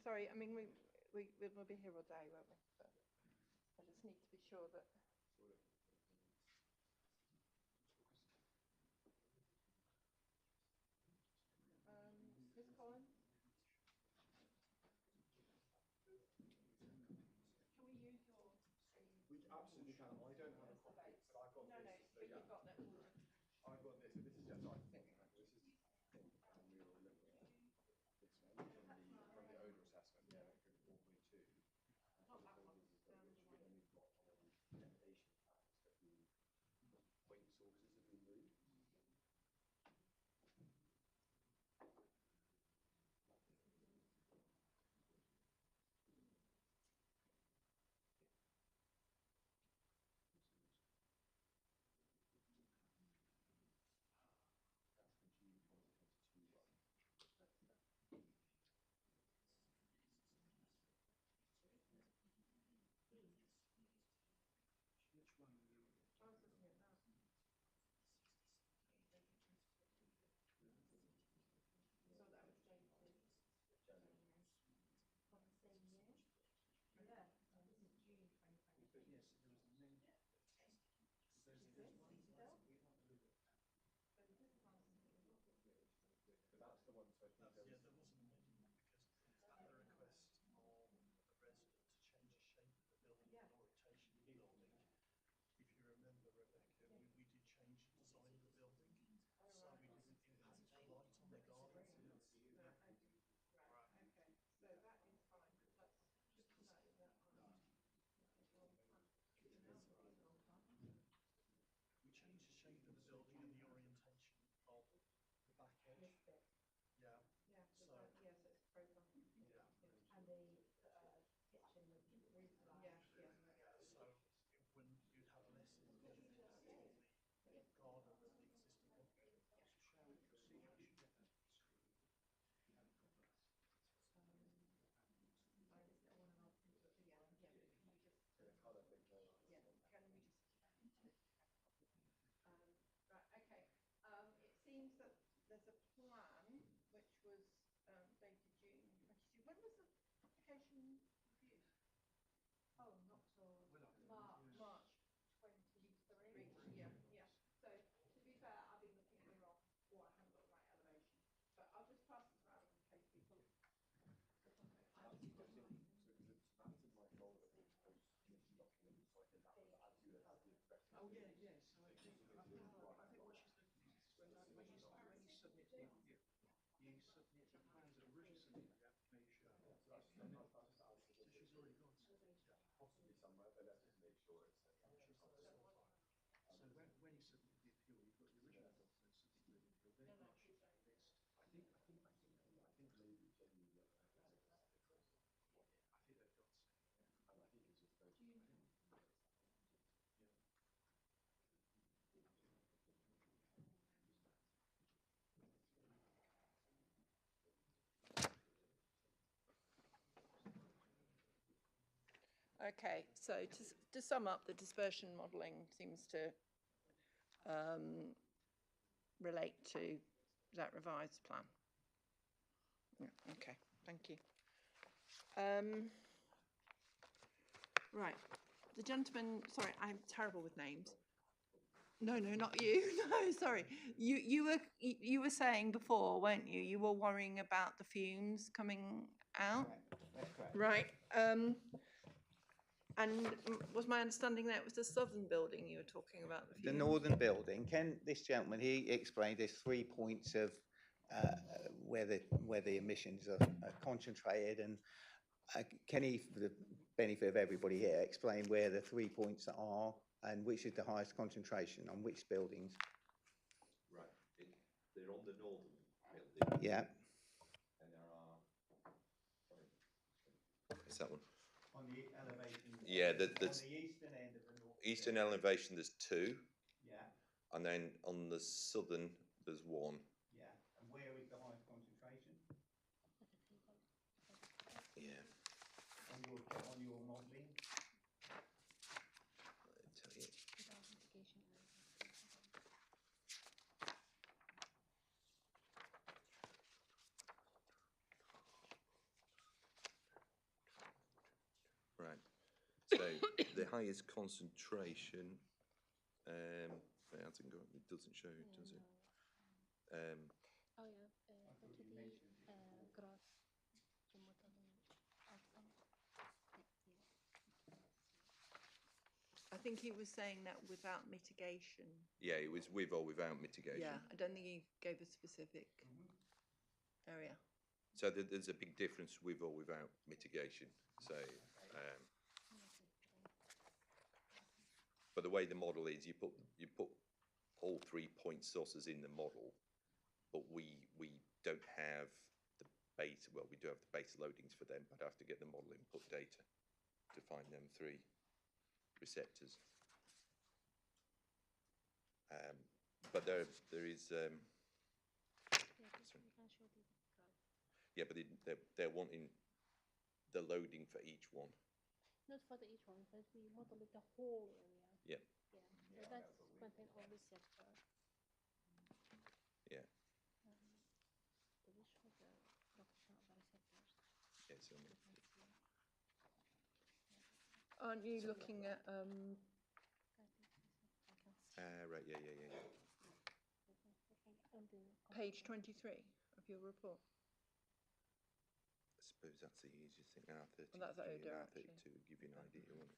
Sorry, I mean, we'll be here all day, won't we? But I just need to be sure that. Ms. Collins? Can we use your screen? We absolutely can. I don't have a copy, but I've got this. But you've got that. I've got this. So this is just, I think, this is, and we were looking at this one from the odour assessment, yeah, Fig 4.2. Which we then got on elevation plans that the point sources have been moved. That's the June 2022 one. proton and the kitchen with the roof line. So when you'd have less involvement in the garden than the existing one. So shall we proceed? We should get that. Right, okay. It seems that there's a plan which was dated June 22. When was the application reviewed? Oh, not till March 23. Yeah, yeah. So to be fair, I've been looking at the wrong, or I haven't got the right elevation. But I'll just pass this around in case people. Oh yeah, yeah. So I think what she's looking at is when you submit you submit the plans originally submit the application. So she's already got it. Possibly somewhere, but let's just make sure it's. So when you submit the appeal, you've got the original document submitted the appeal. Then you should list. I think maybe genuinely I think they've got it. And I think it's just very. Okay, so to sum up, the dispersion modelling seems to relate to that revised plan. Yeah, okay, thank you. Right, the gentleman, sorry, I'm terrible with names. No, not you. No, sorry. You were saying before, weren't you? You were worrying about the fumes coming out. That's correct. Right. And was my understanding that it was the southern building you were talking about? The northern building. This gentleman, he explained there's 3 points of where the emissions are concentrated, and can he, for the benefit of everybody here, explain where the 3 points are and which is the highest concentration on which buildings? Right. They're on the northern building. Yeah. And there are. It's that one. On the elevation. Yeah, on the eastern end of the north. Eastern elevation, there's 2. Yeah. And then on the southern, there's 1. Yeah. And where is the highest concentration? Yeah. On your modelling. I'll tell you. Right. So the highest concentration. It hasn't got. It doesn't show, does it? Oh yeah, go to the graph. I think he was saying that without mitigation. Yeah, it was with or without mitigation. Yeah, I don't think he gave a specific area. So there's a big difference with or without mitigation. So, but the way the model is, you put all 3 point sources in the model, but we don't have the base. Well, we do have the base loadings for them, but I have to get the model input data to find them 3 receptors. But there is. Yeah, but they're wanting the loading for each one. Not for the each one, but we model the whole area. Yeah. Yeah. So that's contain all the sector. Yeah. The wish for the proportion of the receptors. Yeah. So. Aren't you looking at Right. Yeah. page 23 of your report? I suppose that's the easiest thing. R33 Well, that's odor, and actually. R32 would give you an idea, wouldn't it?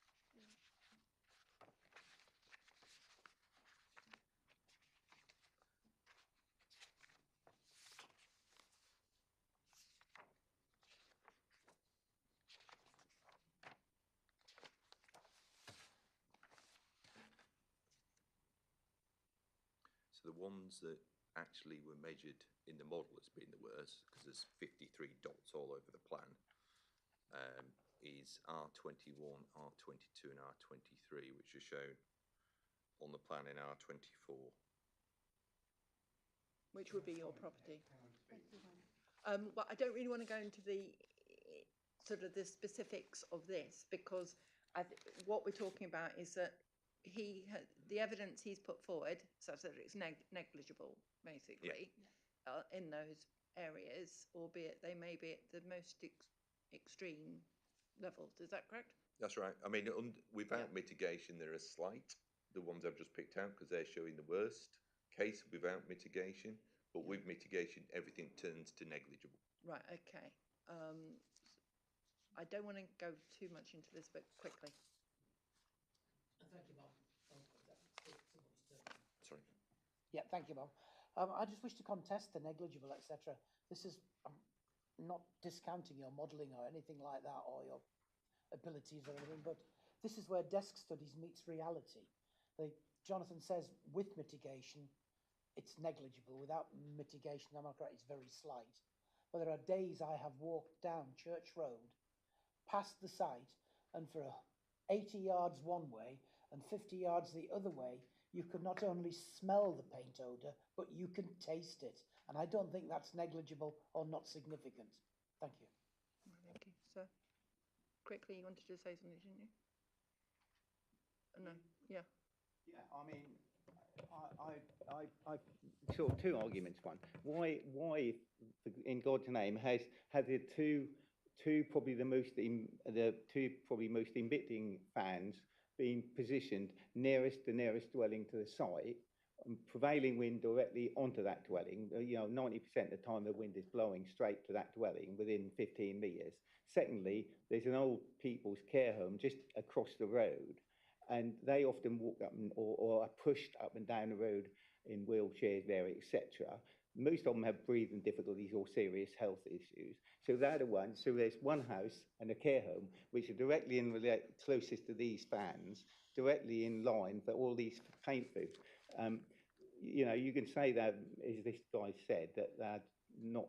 So the ones that actually were measured in the model as being the worst, because there's 53 dots all over the plan, is R21, R22 and R23, which are shown on the plan in R24. Which would be your property? But I don't really want to go into the sort of the specifics of this, because what we're talking about is that the evidence he's put forward, such that it's negligible, basically, in those areas, albeit they may be at the most extreme levels. Is that correct? That's right. I mean, without mitigation, they're a slight, the ones I've just picked out, because they're showing the worst case without mitigation. But with mitigation, everything turns to negligible. Right, okay. I don't want to go too much into this, but quickly. Thank you, Bob. Sorry. Yeah, thank you, Bob. I just wish to contest the negligible, etc. This is not discounting your modelling or anything like that, or your abilities or anything, but this is where desk studies meets reality. Jonathan says with mitigation, it's negligible. Without mitigation, I'm not correct, it's very slight. But there are days I have walked down Church Road, past the site, and for 80 yards one way and 50 yards the other way, you could not only smell the paint odour, but you can taste it. And I don't think that's negligible or not significant. Thank you. Thank you, sir. Quickly, you wanted to say something, didn't you? No, yeah. Yeah, I mean, I sort of two arguments. One, why, in God's name, has the two probably the two probably most emitting fans been positioned nearest the nearest dwelling to the site, prevailing wind directly onto that dwelling? 90% of the time the wind is blowing straight to that dwelling within 15 metres. Secondly, there's an old people's care home just across the road, and they often walk up or are pushed up and down the road in wheelchairs there, etc. Most of them have breathing difficulties or serious health issues. So they're the ones. So there's one house and a care home which are directly closest to these fans, directly in line for all these paint foods. You can say that, as this guy said, that they're not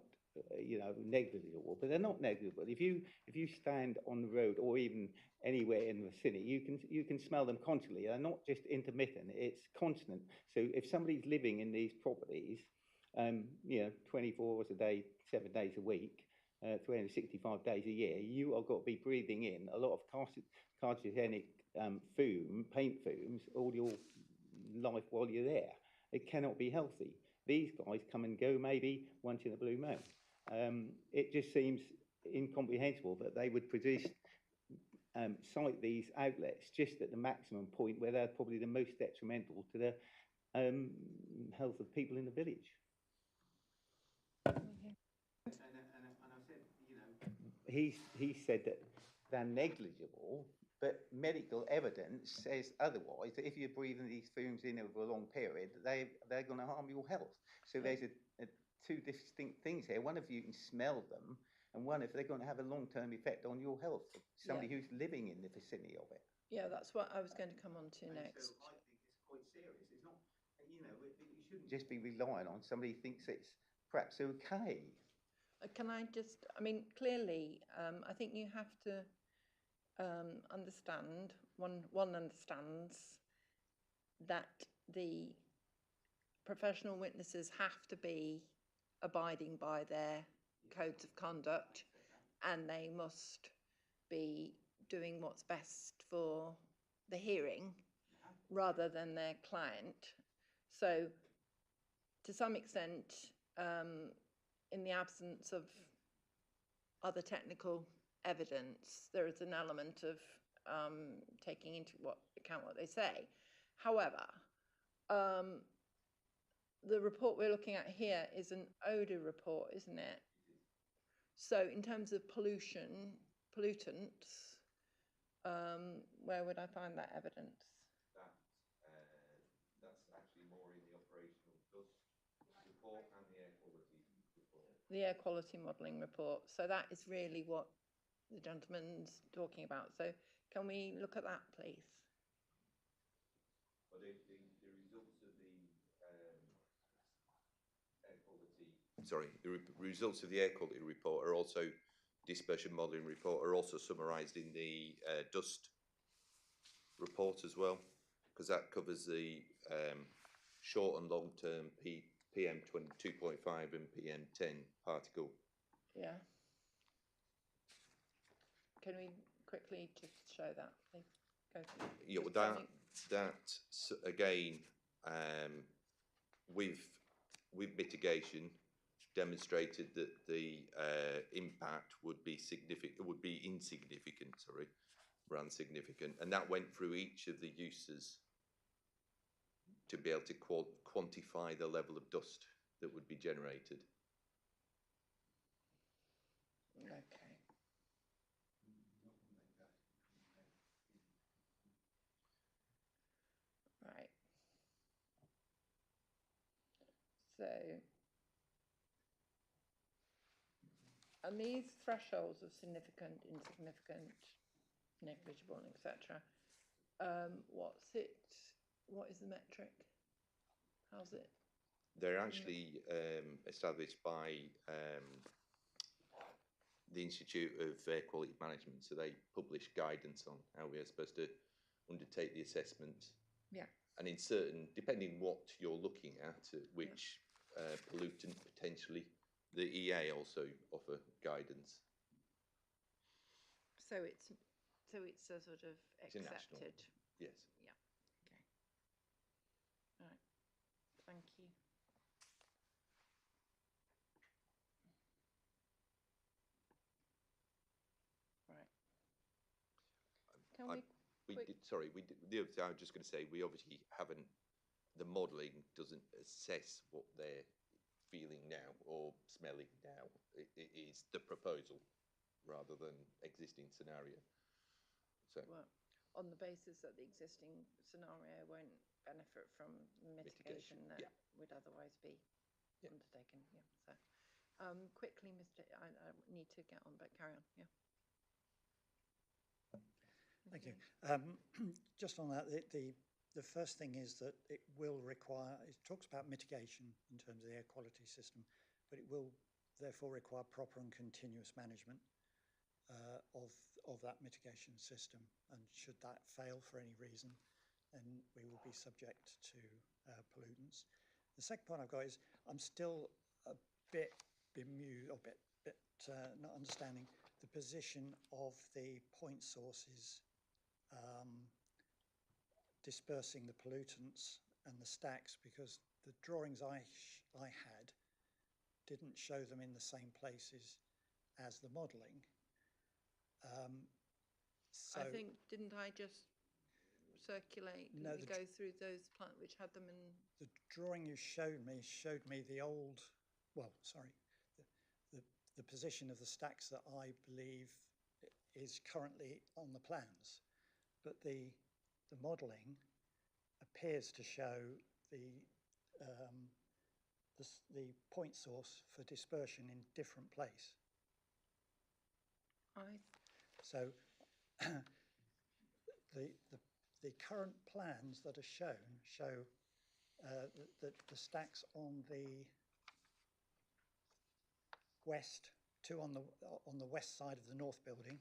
negligible, but they're not negligible. If you stand on the road or even anywhere in the vicinity, you can smell them constantly. They're not just intermittent; it's constant. So if somebody's living in these properties, 24 hours a day, 7 days a week, 365 days a year, you have got to be breathing in a lot of carcinogenic paint fumes all your life while you're there. It cannot be healthy. These guys come and go maybe once in a blue moon. It just seems incomprehensible that they would site these outlets just at the maximum point where they're probably the most detrimental to the health of people in the village. And I said, he said that they're negligible, but medical evidence says otherwise, that if you're breathing these fumes in over a long period, they're going to harm your health. So there's two distinct things here. One, if you can smell them, and one, if they're going to have a long-term effect on your health, somebody who's living in the vicinity of it. Yeah, that's what I was going to come on to next. So I think it's quite serious. It's not, you shouldn't just be relying on somebody who thinks it's perhaps okay. Can I just, clearly, I think you have to understand, one understands that the professional witnesses have to be abiding by their codes of conduct, and they must be doing what's best for the hearing rather than their client. So to some extent, in the absence of other technical evidence, there is an element of taking into account what they say. However, the report we're looking at here is an odour report, isn't it? So in terms of pollutants, where would I find that evidence? That's actually more in the operational dust report and the air quality report. The air quality modelling report. So that is really what the gentleman's talking about. So can we look at that, please? But the results of the results of the air quality report are also dispersion modelling report are also summarised in the dust report as well, because that covers the short and long term PM 22.5 and PM 10 particle. Yeah. Can we quickly just show that? Go through. Yeah, well, that again, with mitigation, demonstrated that the impact would be insignificant, rather significant, and that went through each of the uses to be able to quantify the level of dust that would be generated. Okay. Right. So, and these thresholds of significant, insignificant, negligible, etc. What is the metric? How's it? They're actually established by the Institute of Air Quality Management, so they publish guidance on how we are supposed to undertake the assessment. Yeah. And in certain, depending what you're looking at, which pollutant potentially, the EA also offer guidance. So it's a sort of accepted. Yes. Yeah. Okay. All right. Thank you. Right. Can we? We did. Sorry, we did. The other thing I was just going to say, we obviously haven't. The modelling doesn't assess what they're feeling now or smelling now. It is the proposal rather than existing scenario. So. Well, on the basis that the existing scenario won't benefit from mitigation that would otherwise be undertaken. Yeah. So, quickly, Mr. I need to get on, but carry on. Yeah. Thank you. Just on that, the first thing is that it will require, it talks about mitigation in terms of the air quality system, but it will therefore require proper and continuous management of that mitigation system. And should that fail for any reason, then we will be subject to pollutants. The second point I've got is I'm still a bit bemused, or bit not understanding the position of the point sources dispersing the pollutants and the stacks, because the drawings I had didn't show them in the same places as the modelling. So I think, didn't I just circulate, go through those plants which had them in? The drawing you showed me the old, well, sorry, the position of the stacks that I believe is currently on the plans, but the modelling appears to show the point source for dispersion in different place. So the current plans that are shown show that the stacks on the west, two on the west side of the north building,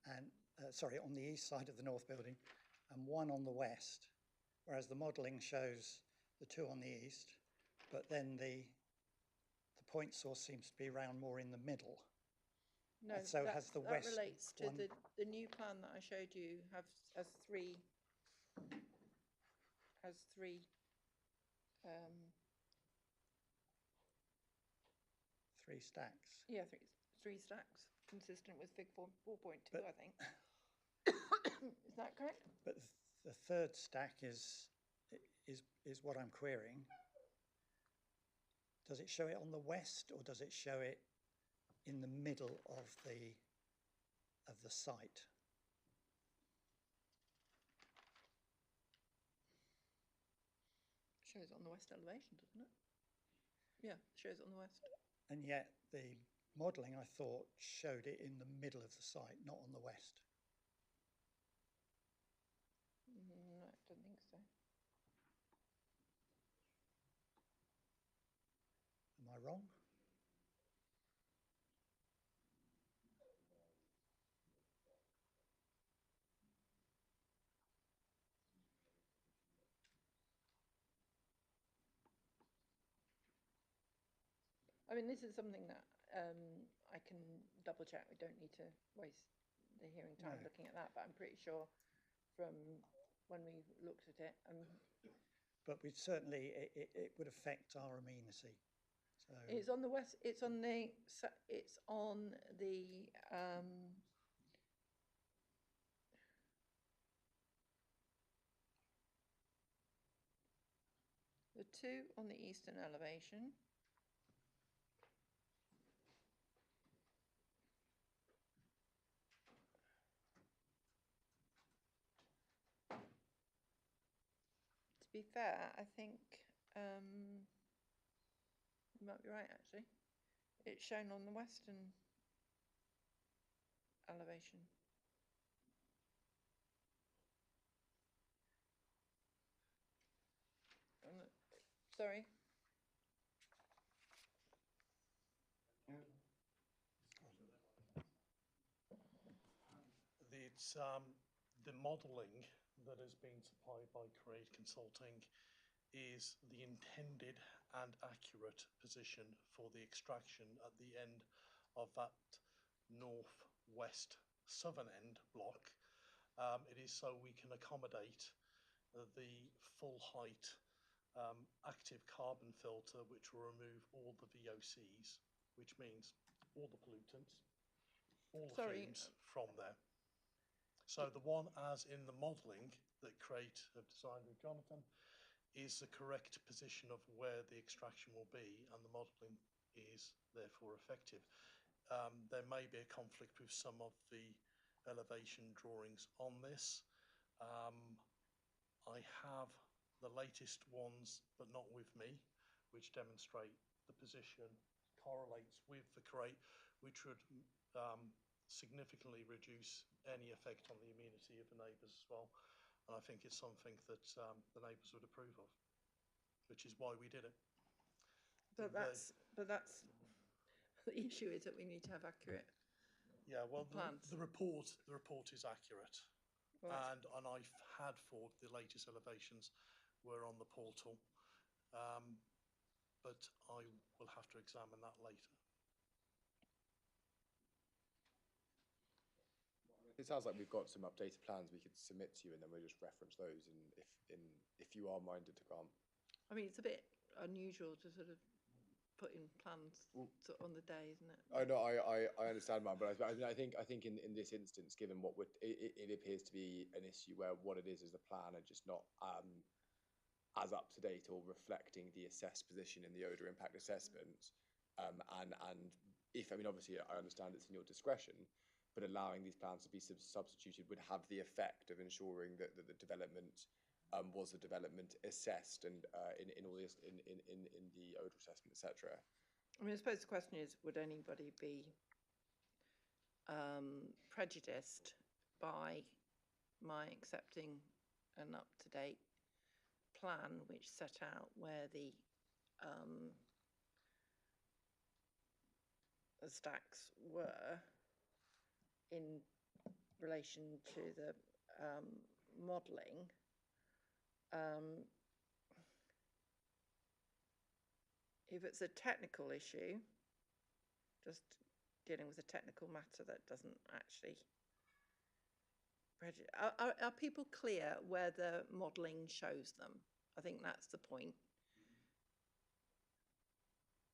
and sorry, on the east side of the north building, and one on the west, whereas the modelling shows the two on the east, but then the point source seems to be around more in the middle. No, so that, has the that west relates to one, the new plan that I showed you has three three stacks. Yeah, three stacks consistent with Fig 4.2, I think. Is that correct? But the third stack is what I'm querying. Does it show it on the west, or does it show it in the middle of the site? Shows on the west elevation, doesn't it? Yeah, shows on the west. And yet the modelling, I thought, showed it in the middle of the site, not on the west. No, I don't think so. Am I wrong? I mean, this is something that I can double check. We don't need to waste the hearing time looking at that, but I'm pretty sure from when we looked at it. But we certainly, it would affect our amenity. So It's on the west. It's on the. It's on the. The two on the eastern elevation. To be fair, I think you might be right actually. It's shown on the western elevation. Sorry. It's the modelling that has been supplied by Create Consulting is the intended and accurate position for the extraction at the end of that northwest southern end block. It is so we can accommodate the full height active carbon filter, which will remove all the VOCs, which means all the pollutants, all the fumes from there. So the one as in the modelling that Create have designed with Jonathan is the correct position of where the extraction will be, and the modelling is therefore effective. There may be a conflict with some of the elevation drawings on this. I have the latest ones, but not with me, which demonstrate the position correlates with the Create, which would significantly reduce any effect on the amenity of the neighbours as well. And I think it's something that the neighbours would approve of, which is why we did it. But that's the issue is that we need to have accurate plans. The report is accurate, right. and I've had for the latest elevations were on the portal, but I will have to examine that later. It sounds like we've got some updated plans we could submit to you, and then we'll just reference those. And if you are minded to grant, I mean, it's a bit unusual to sort of put in plans on the day, isn't it? Oh no, I understand, man. But I think in this instance, given what it appears to be an issue where what it is the plan and just not as up to date or reflecting the assessed position in the odour impact assessment. And if I mean, obviously, I understand it's in your discretion. But allowing these plans to be substituted would have the effect of ensuring that the development was a development assessed and in all this in the odour assessment, etc. I mean, I suppose the question is, would anybody be prejudiced by my accepting an up-to-date plan which set out where the stacks were in relation to the modelling? If it's a technical issue, just dealing with a technical matter that doesn't actually prejudice. Are people clear where the modelling shows them? I think that's the point.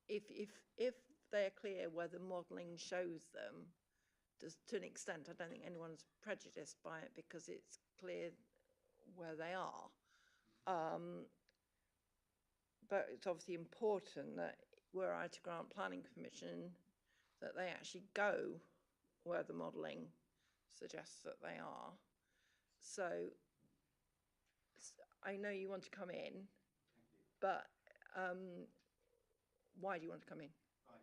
If they're clear where the modelling shows them, to an extent, I don't think anyone's prejudiced by it because it's clear where they are. But it's obviously important that were I to grant planning permission, that they actually go where the modelling suggests that they are. So I know you want to come in, but why do you want to come in? I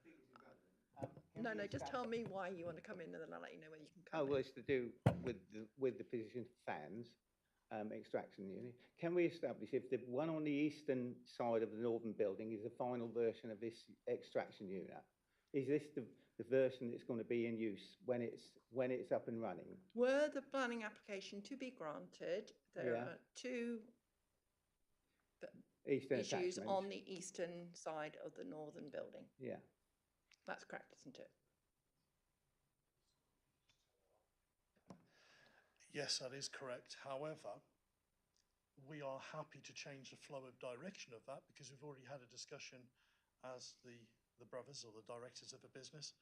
think it's irrelevant. No, just tell me why you want to come in, and then I'll let you know whether you can come in. Well, it's to do with the position of fans, extraction unit. Can we establish if the one on the eastern side of the northern building is the final version of this extraction unit? Is this the version that's going to be in use when it's up and running? Were the planning application to be granted, there are two. Eastern issues attachment. on the eastern side of the northern building. Yeah. That's correct, isn't it? Yes, that is correct. However, we are happy to change the flow of direction of that because we've already had a discussion as the brothers or the directors of a business.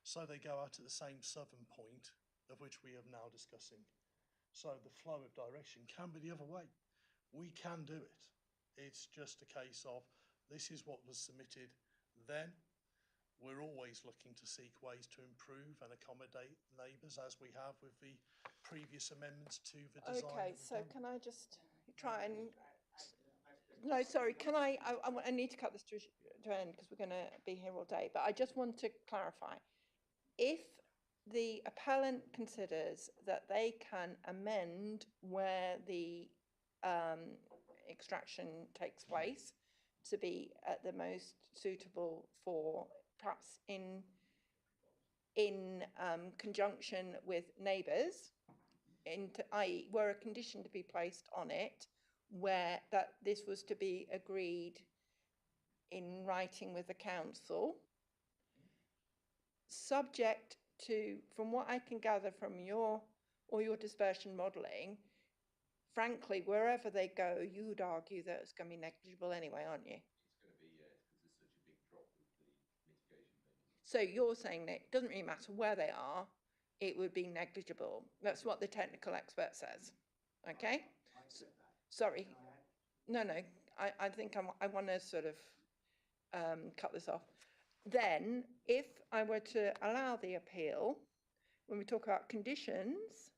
So they go out at the same southern point of which we are now discussing. So the flow of direction can be the other way. We can do it. It's just a case of this is what was submitted then. We're always looking to seek ways to improve and accommodate neighbours as we have with the previous amendments to the design. Okay, so can I just try and... No, sorry, can I need to cut this to end because we're going to be here all day, but I just want to clarify. If the appellant considers that they can amend where the extraction takes place to be at the most suitable for perhaps in conjunction with neighbours, i.e. were a condition to be placed on it where that this was to be agreed in writing with the council, subject to, from what I can gather from your dispersion modelling, frankly, wherever they go, you would argue that it's going to be negligible anyway, aren't you? It's going to be, yes, because there's such a big drop with the mitigation measures. So you're saying that it doesn't really matter where they are, it would be negligible. That's what the technical expert says. Okay? Sorry. No, I think I want to sort of cut this off. Then, if I were to allow the appeal, when we talk about conditions,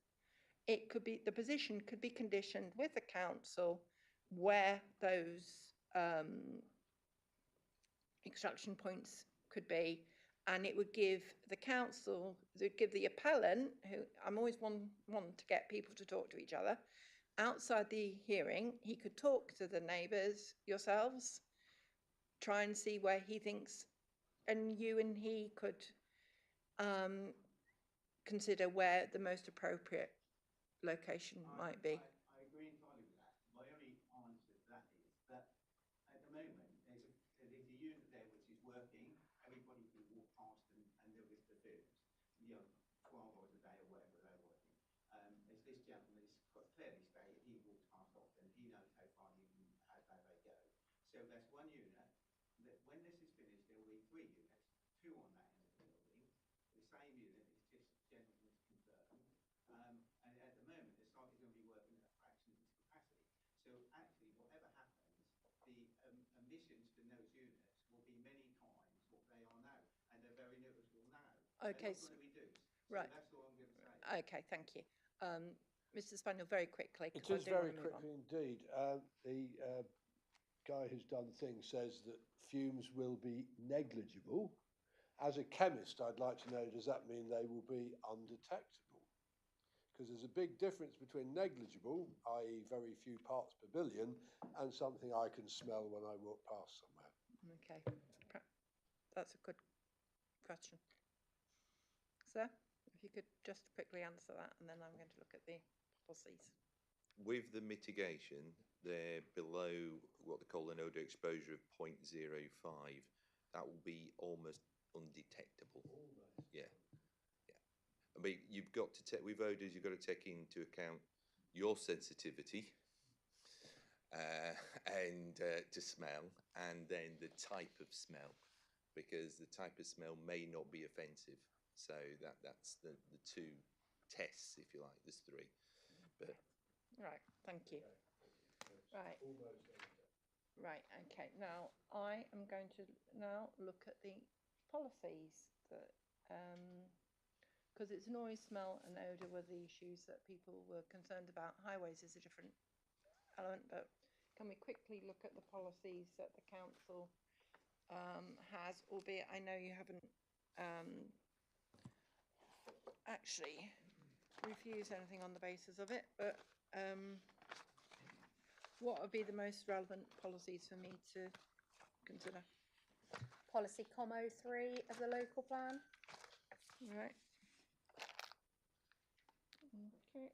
it could be, the position could be conditioned with the council where those extraction points could be, and it would give the council, it would give the appellant, who I'm always one to get people to talk to each other, outside the hearing, he could talk to the neighbours, yourselves, try and see where he thinks, and you and he could consider where the most appropriate location might be. I agree entirely with that. My only answer to that is that at the moment there's a unit there which is working. Everybody can walk past and notice the firms, 12 hours a day or whatever they're working. As this gentleman has quite clearly stated, he walks past often. He knows how far how far they go. So that's one unit. That when this is finished, there will be 3 units, 2 on that end of the building. The same unit is just gentleman's confirmed. And at the moment, the site is going to be working at a fraction of its capacity. So actually, whatever happens, the emissions from those units will be many times what they are now, and they're very noticeable now. Okay. They're not going to reduce. Right. So that's all I'm going to say. Okay, thank you. Mr. Spaniel, very quickly. It is very quickly indeed. The guy who's done things says that fumes will be negligible. As a chemist, I'd like to know, does that mean they will be undetectable? Because there's a big difference between negligible, i.e. very few parts per billion, and something I can smell when I walk past somewhere. Okay, that's a good question. Sir, if you could just quickly answer that, and then I'm going to look at the policies. With the mitigation, they're below what they call an odor exposure of 0.05. That will be almost undetectable. Yeah. I mean, you've got to take, with odours, you've got to take into account your sensitivity and to smell, and then the type of smell, because the type of smell may not be offensive. So that's the 2 tests, if you like. There's 3. But right, thank you. Right. Right, okay. Now, I am going to now look at the policies that, because it's noise, smell and odour were the issues that people were concerned about. Highways is a different element, but can we quickly look at the policies that the council has, albeit I know you haven't actually refused anything on the basis of it, but what would be the most relevant policies for me to consider? Policy COM03 of the local plan. Right. Okay.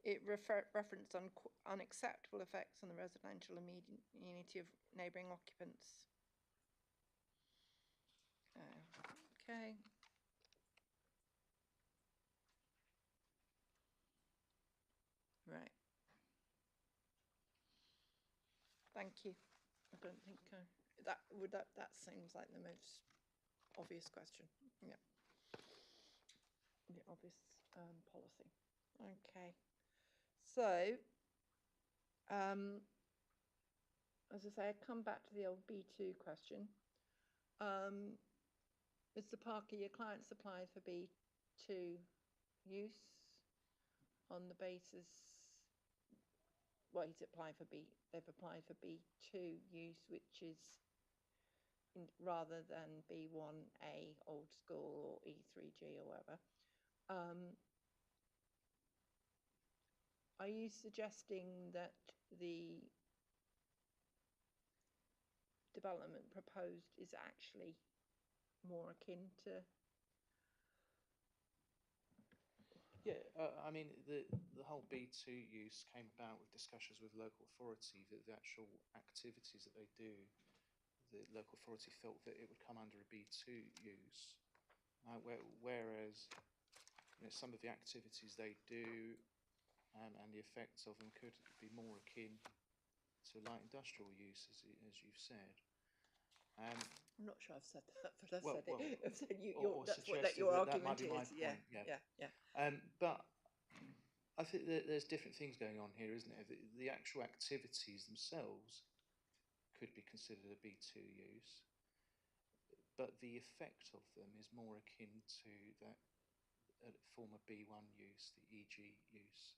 it referenced unacceptable effects on the residential immunity of neighbouring occupants. Okay. Right. Thank you. I don't think that seems like the most obvious question. Yeah. The obvious policy. Okay. So, as I say, I come back to the old B2 question. Mr. Parker, your clients applied for B2 use on the basis, well, they've applied for B2 use, which is rather than B1A old school or E3G or whatever. Are you suggesting that the development proposed is actually more akin to? Yeah, I mean, the whole B2 use came about with discussions with local authority that the actual activities that they do, the local authority felt that it would come under a B2 use, whereas some of the activities they do and the effects of them could be more akin to light industrial use, as you've said. I'm not sure I've said that, but I've said it. I've said that's what suggested your that argument might be my is. point. Yeah. But I think that there's different things going on here, isn't there? The actual activities themselves could be considered a B2 use, but the effect of them is more akin to that former B1 use, the EG use,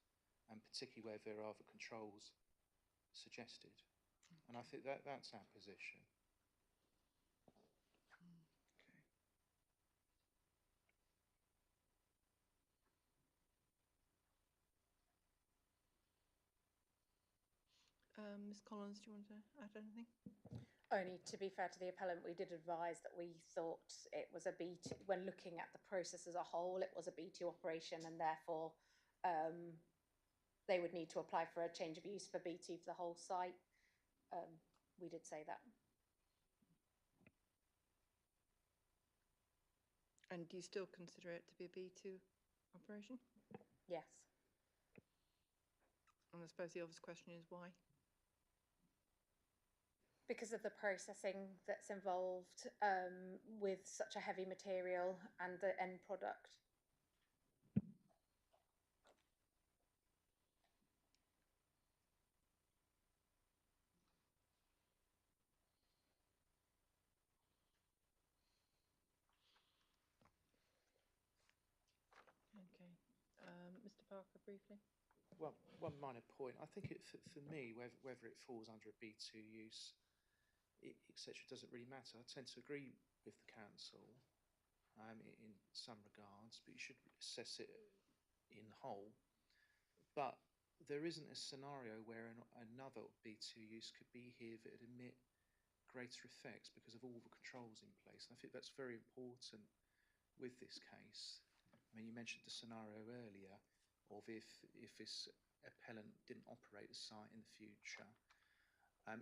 and particularly where there are other controls suggested. And I think that's our position. Ms. Collins, do you want to add anything? Only to be fair to the appellant, we did advise that we thought it was a B2, when looking at the process as a whole, it was a B2 operation, and therefore they would need to apply for a change of use for B2 for the whole site. We did say that. And do you still consider it to be a B2 operation? Yes. And I suppose the obvious question is why? Because of the processing that's involved with such a heavy material and the end product. Okay. Mr. Parker, briefly. Well, one minor point. I think for me, whether it falls under a B2 use, etc., doesn't really matter. I tend to agree with the council in some regards, but you should assess it in whole. But there isn't a scenario where another B2 use could be here that would emit greater effects because of all the controls in place. And I think that's very important with this case. I mean, you mentioned the scenario earlier of if this appellant didn't operate the site in the future.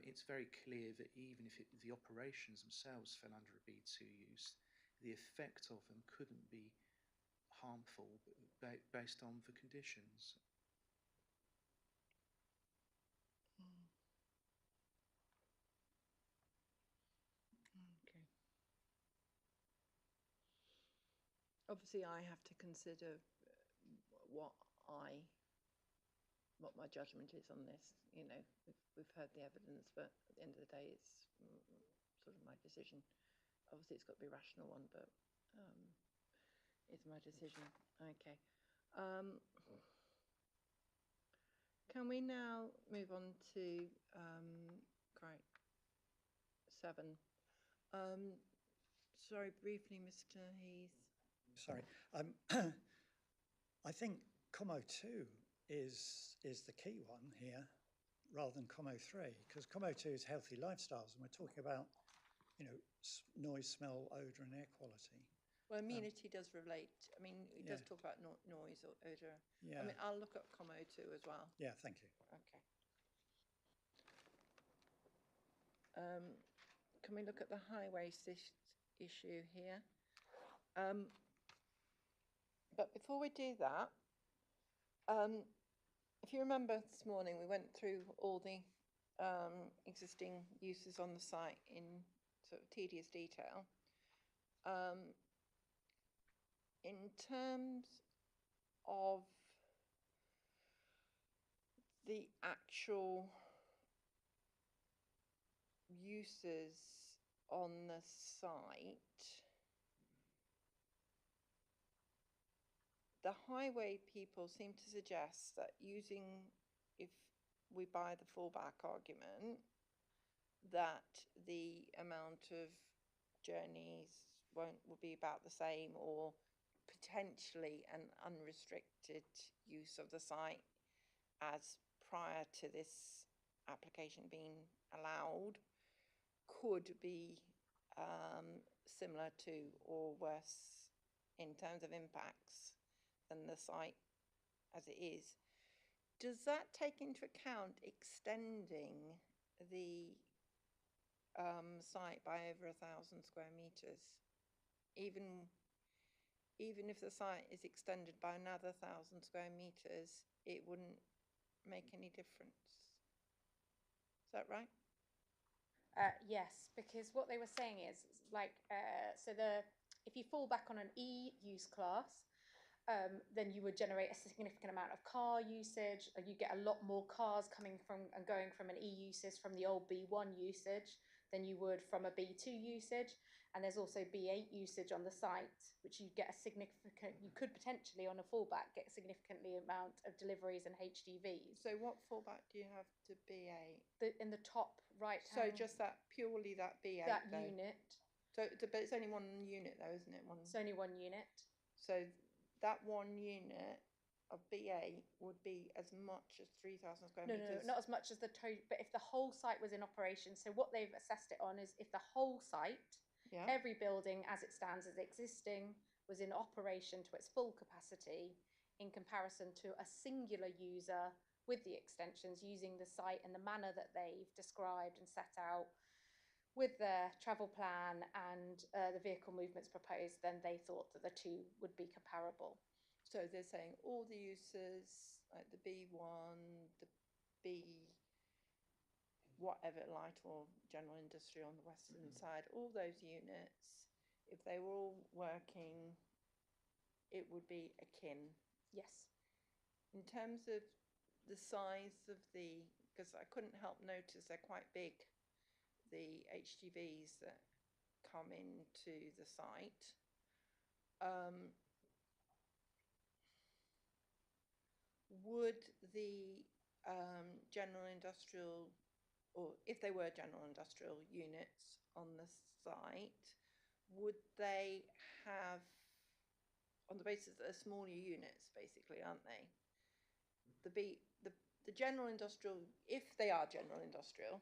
It's very clear that even if the operations themselves fell under a B2 use, the effect of them couldn't be harmful based on the conditions. Okay. Obviously, I have to consider what my judgment is on this. You know, we've heard the evidence, but at the end of the day, it's sort of my decision. Obviously, it's got to be a rational one, but it's my decision. Okay. Can we now move on to great 7? Sorry, briefly, Mr. Heath. Sorry. I think Como 2 is the key one here, rather than Como 3, because Como 2 is healthy lifestyles, and we're talking about, you know, noise, smell, odour, and air quality. Well, amenity does relate. I mean, it does Yeah. talk about noise or odour. Yeah. I mean, I'll look up COMO2 as well. Yeah, thank you. Okay. Can we look at the highway issue here? But before we do that, if you remember this morning, we went through all the existing uses on the site in sort of tedious detail. In terms of the actual uses on the site, the highway people seem to suggest that if we buy the fallback argument, that the amount of journeys will be about the same, or potentially an unrestricted use of the site as prior to this application being allowed could be similar to or worse in terms of impacts than the site as it is. Does that take into account extending the site by over 1,000 square meters? Even if the site is extended by another 1,000 square meters, it wouldn't make any difference. Is that right? Yes, because what they were saying is like, if you fall back on an E use class, then you would generate a significant amount of car usage, and you get a lot more cars coming from and going from an E usage from the old B1 usage than you would from a B2 usage. And there's also B8 usage on the site, which you could potentially on a fallback get a significantly amount of deliveries and HGVs. So what fallback do you have to B8? In the top right So hand. just purely that B8 that though. unit. But it's only one unit though, isn't it? It's only one unit. So that one unit of B8 would be as much as 3,000 square No, meters. not as much as the total, but if the whole site was in operation, so what they've assessed it on is if the whole site, every building as it stands as existing, was in operation to its full capacity in comparison to a singular user with the extensions using the site in the manner that they've described and set out with their travel plan and the vehicle movements proposed, then they thought that the two would be comparable. So they're saying all the uses, like the B1, the B whatever, light or general industry on the western side, all those units, if they were all working, it would be akin. Yes. In terms of the size of because I couldn't help notice they're quite big, the HGVs that come into the site. Would the general industrial, or if they were general industrial units on the site, would they have, on the basis that they're smaller units basically, aren't they? The general industrial, if they are general industrial,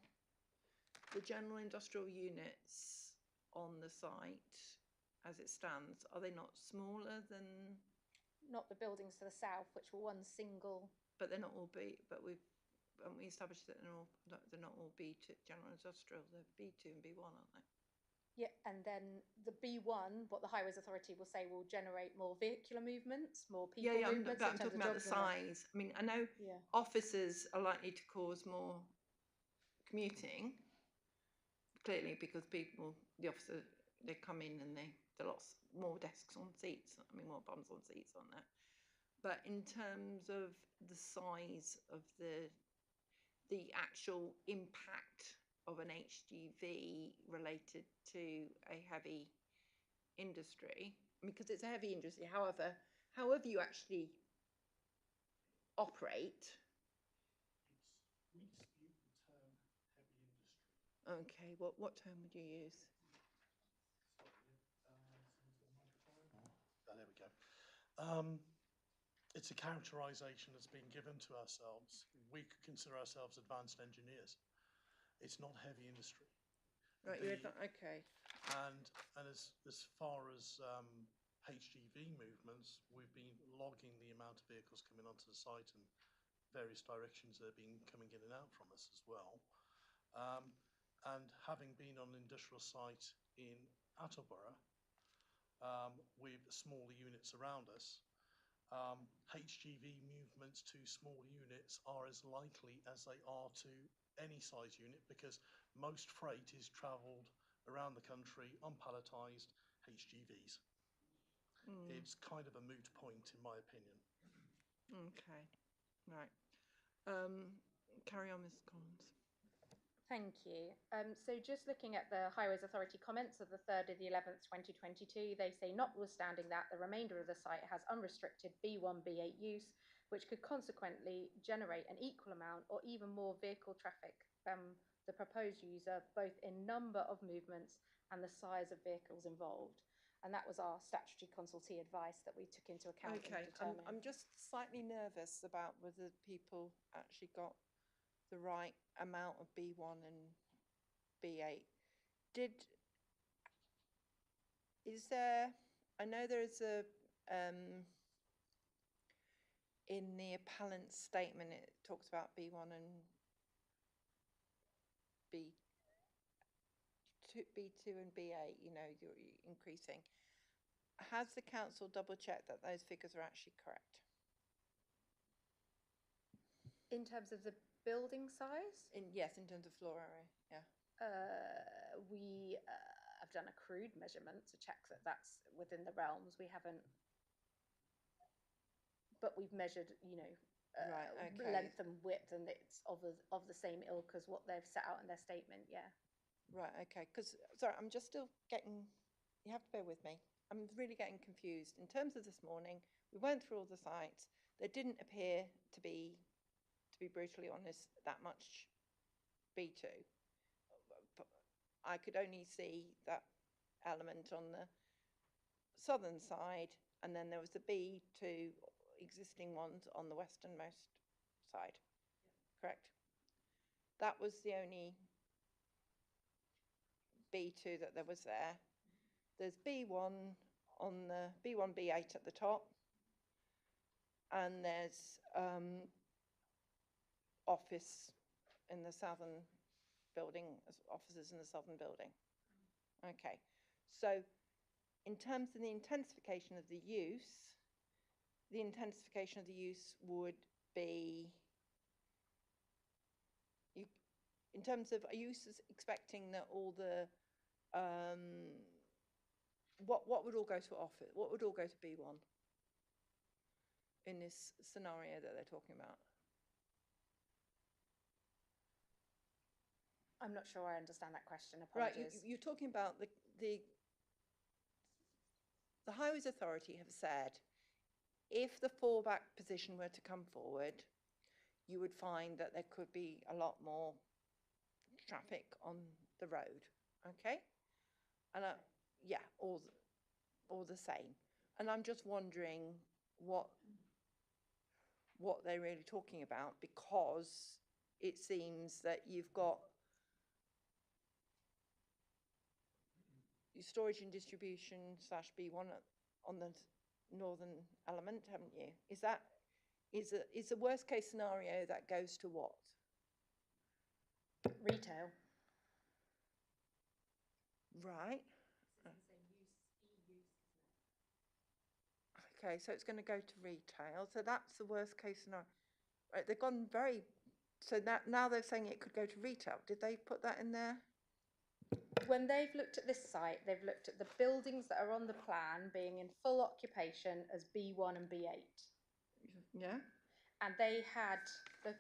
the general industrial units on the site as it stands, are they not smaller than? Not the buildings to the south, which were one single. But they're not all B, but we established that they're not all B2 general industrial, they're B2 and B1, aren't they? Yeah, and then the B1, what the Highways Authority will say, will generate more vehicular movements, more people movements. I'm talking about the size. I mean, I know offices are likely to cause more commuting, clearly, because the officer, they come in and there are lots more desks on seats, I mean, more bums on seats on there. But in terms of the size of the actual impact of an HGV related to a heavy industry, because it's a heavy industry, however you actually operate. We dispute the term heavy industry. Okay, what term would you use? There we go. It's a characterisation that's been given to ourselves. We could consider ourselves advanced engineers. It's not heavy industry. Right, okay. And as far as HGV movements, we've been logging the amount of vehicles coming onto the site and various directions they're coming in and out from us as well. And having been on an industrial site in Attleborough, with smaller units around us, HGV movements to small units are as likely as they are to any size unit, because most freight is travelled around the country on palletised HGVs. It's kind of a moot point, in my opinion. Okay, right. Carry on, Ms. Collins. Thank you. So just looking at the Highways Authority comments of the 3rd of the 11th, 2022, they say, notwithstanding that, the remainder of the site has unrestricted B1, B8 use, which could consequently generate an equal amount or even more vehicle traffic than the proposed user, both in number of movements and the size of vehicles involved. And that was our statutory consultee advice that we took into account in determining. I'm just slightly nervous about whether people actually got the right amount of B1 and B8. I know there is in the appellant's statement, it talks about B1 and B2 and B8, you know, you're increasing. Has the council double checked that those figures are actually correct? In terms of the building size? Yes, in terms of floor area, yeah. We have done a crude measurement to check that that's within the realms. We haven't, but we've measured, you know, right, okay. length and width, and it's of the same ilk as what they've set out in their statement, yeah. Right, okay, because, sorry, I'm just still getting, you have to bear with me. I'm really getting confused. In terms of this morning, we went through all the sites. There didn't appear to be brutally honest, that much B2. But I could only see that element on the southern side, and then there was the B2 existing ones on the westernmost side. Correct? That was the only B2 that there was there. There's B1 on the B1, B8 at the top, and there's office in the southern building, offices in the southern building. Okay, so in terms of the intensification of the use would be, in terms of, are you expecting that all the, what would all go to office? What would all go to B1 in this scenario that they're talking about? I'm not sure I understand that question, apologies. Right, you're talking about the Highways Authority have said, if the fallback position were to come forward, you would find that there could be a lot more traffic on the road, okay? And yeah, all the same. And I'm just wondering what they're really talking about, because it seems that you've got your storage and distribution / B1 on the northern element, haven't you? Is the worst case scenario that goes to what? Retail. Right. Okay, so it's going to go to retail. So that's the worst case scenario. Right, they've gone very, so that now they're saying it could go to retail. Did they put that in there? When they've looked at this site, they've looked at the buildings that are on the plan being in full occupation as B1 and B8. Yeah. And they had the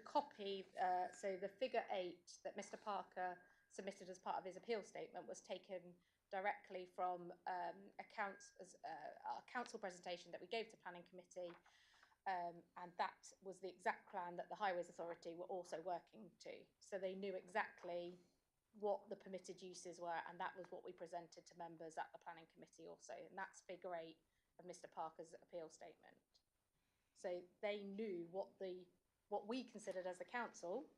copy, so the figure 8 that Mr. Parker submitted as part of his appeal statement was taken directly from our council presentation that we gave to Planning Committee, and that was the exact plan that the Highways Authority were also working to. So they knew exactly what the permitted uses were, and that was what we presented to members at the Planning Committee also, and that's figure 8 of Mr. Parker's appeal statement. So they knew what we considered as the council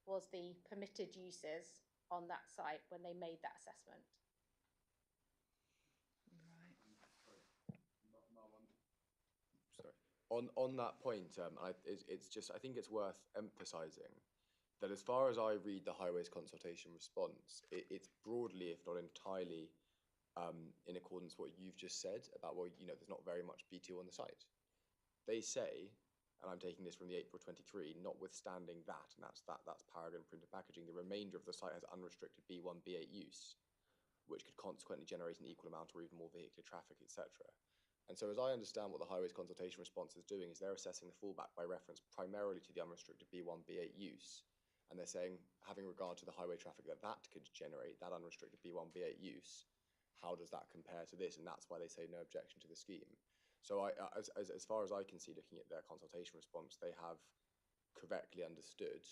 was the permitted uses on that site when they made that assessment. Sorry. On that point, I think it's worth emphasising that as far as I read the Highways consultation response, it's broadly, if not entirely, in accordance with what you've just said about, well, there's not very much B2 on the site. They say, and I'm taking this from the April 23, notwithstanding that, and that's Paragon printed packaging, the remainder of the site has unrestricted B1, B8 use, which could consequently generate an equal amount or even more vehicular traffic, etc. And so as I understand what the Highways consultation response is doing is they're assessing the fallback by reference primarily to the unrestricted B1, B8 use. And they're saying, having regard to the highway traffic that could generate, that unrestricted B1, B8 use, how does that compare to this? And that's why they say no objection to the scheme. So as far as I can see, looking at their consultation response, they have correctly understood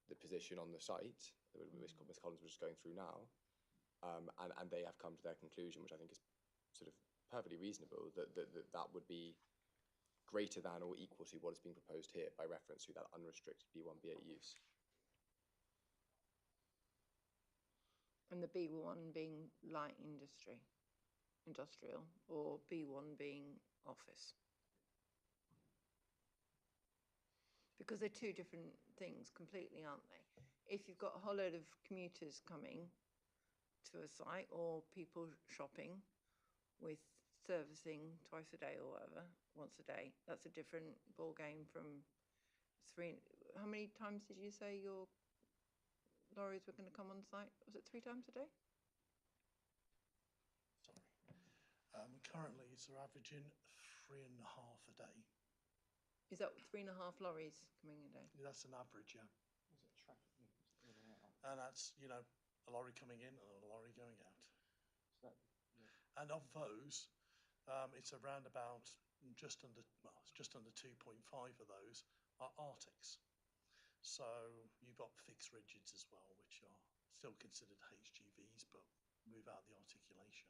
the position on the site that Ms. Collins was just going through now, and they have come to their conclusion, which I think is sort of perfectly reasonable, that would be greater than or equal to what is being proposed here by reference to that unrestricted B1, B8 use. And the B1 being light industrial, or B1 being office. Because they're two different things completely, aren't they? If you've got a whole load of commuters coming to a site or people shopping with servicing twice a day or whatever, once a day, that's a different ball game from how many times did you say your lorries were going to come on site? Was it 3 times a day? Sorry. Currently, it's averaging 3.5 a day. Is that 3.5 lorries coming a day? That's an average, yeah. Is it traffic meters in and out? And that's, a lorry coming in and a lorry going out. So that, yeah. And of those, it's around about just under 2.5 of those are Arctics. So you've got fixed rigids as well, which are still considered HGVs, but without the articulation.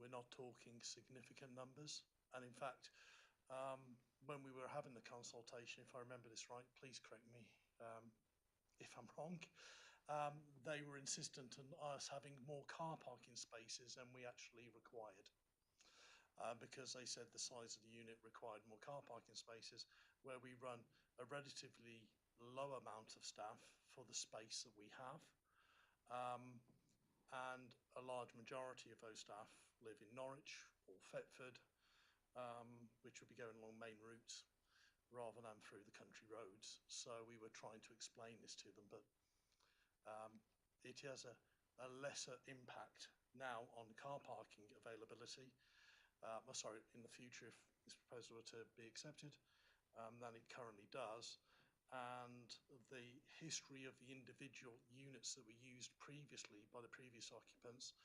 We're not talking significant numbers. And in fact, when we were having the consultation, if I remember this right, please correct me if I'm wrong, they were insistent on us having more car parking spaces than we actually required. Because they said the size of the unit required more car parking spaces, where we run a relatively low amount of staff for the space that we have. And a large majority of those staff live in Norwich or Thetford, which would be going along main routes rather than through the country roads. So we were trying to explain this to them, but it has a lesser impact now on car parking availability. In the future, if this proposal were to be accepted, than it currently does. And the history of the individual units that were used previously by the previous occupants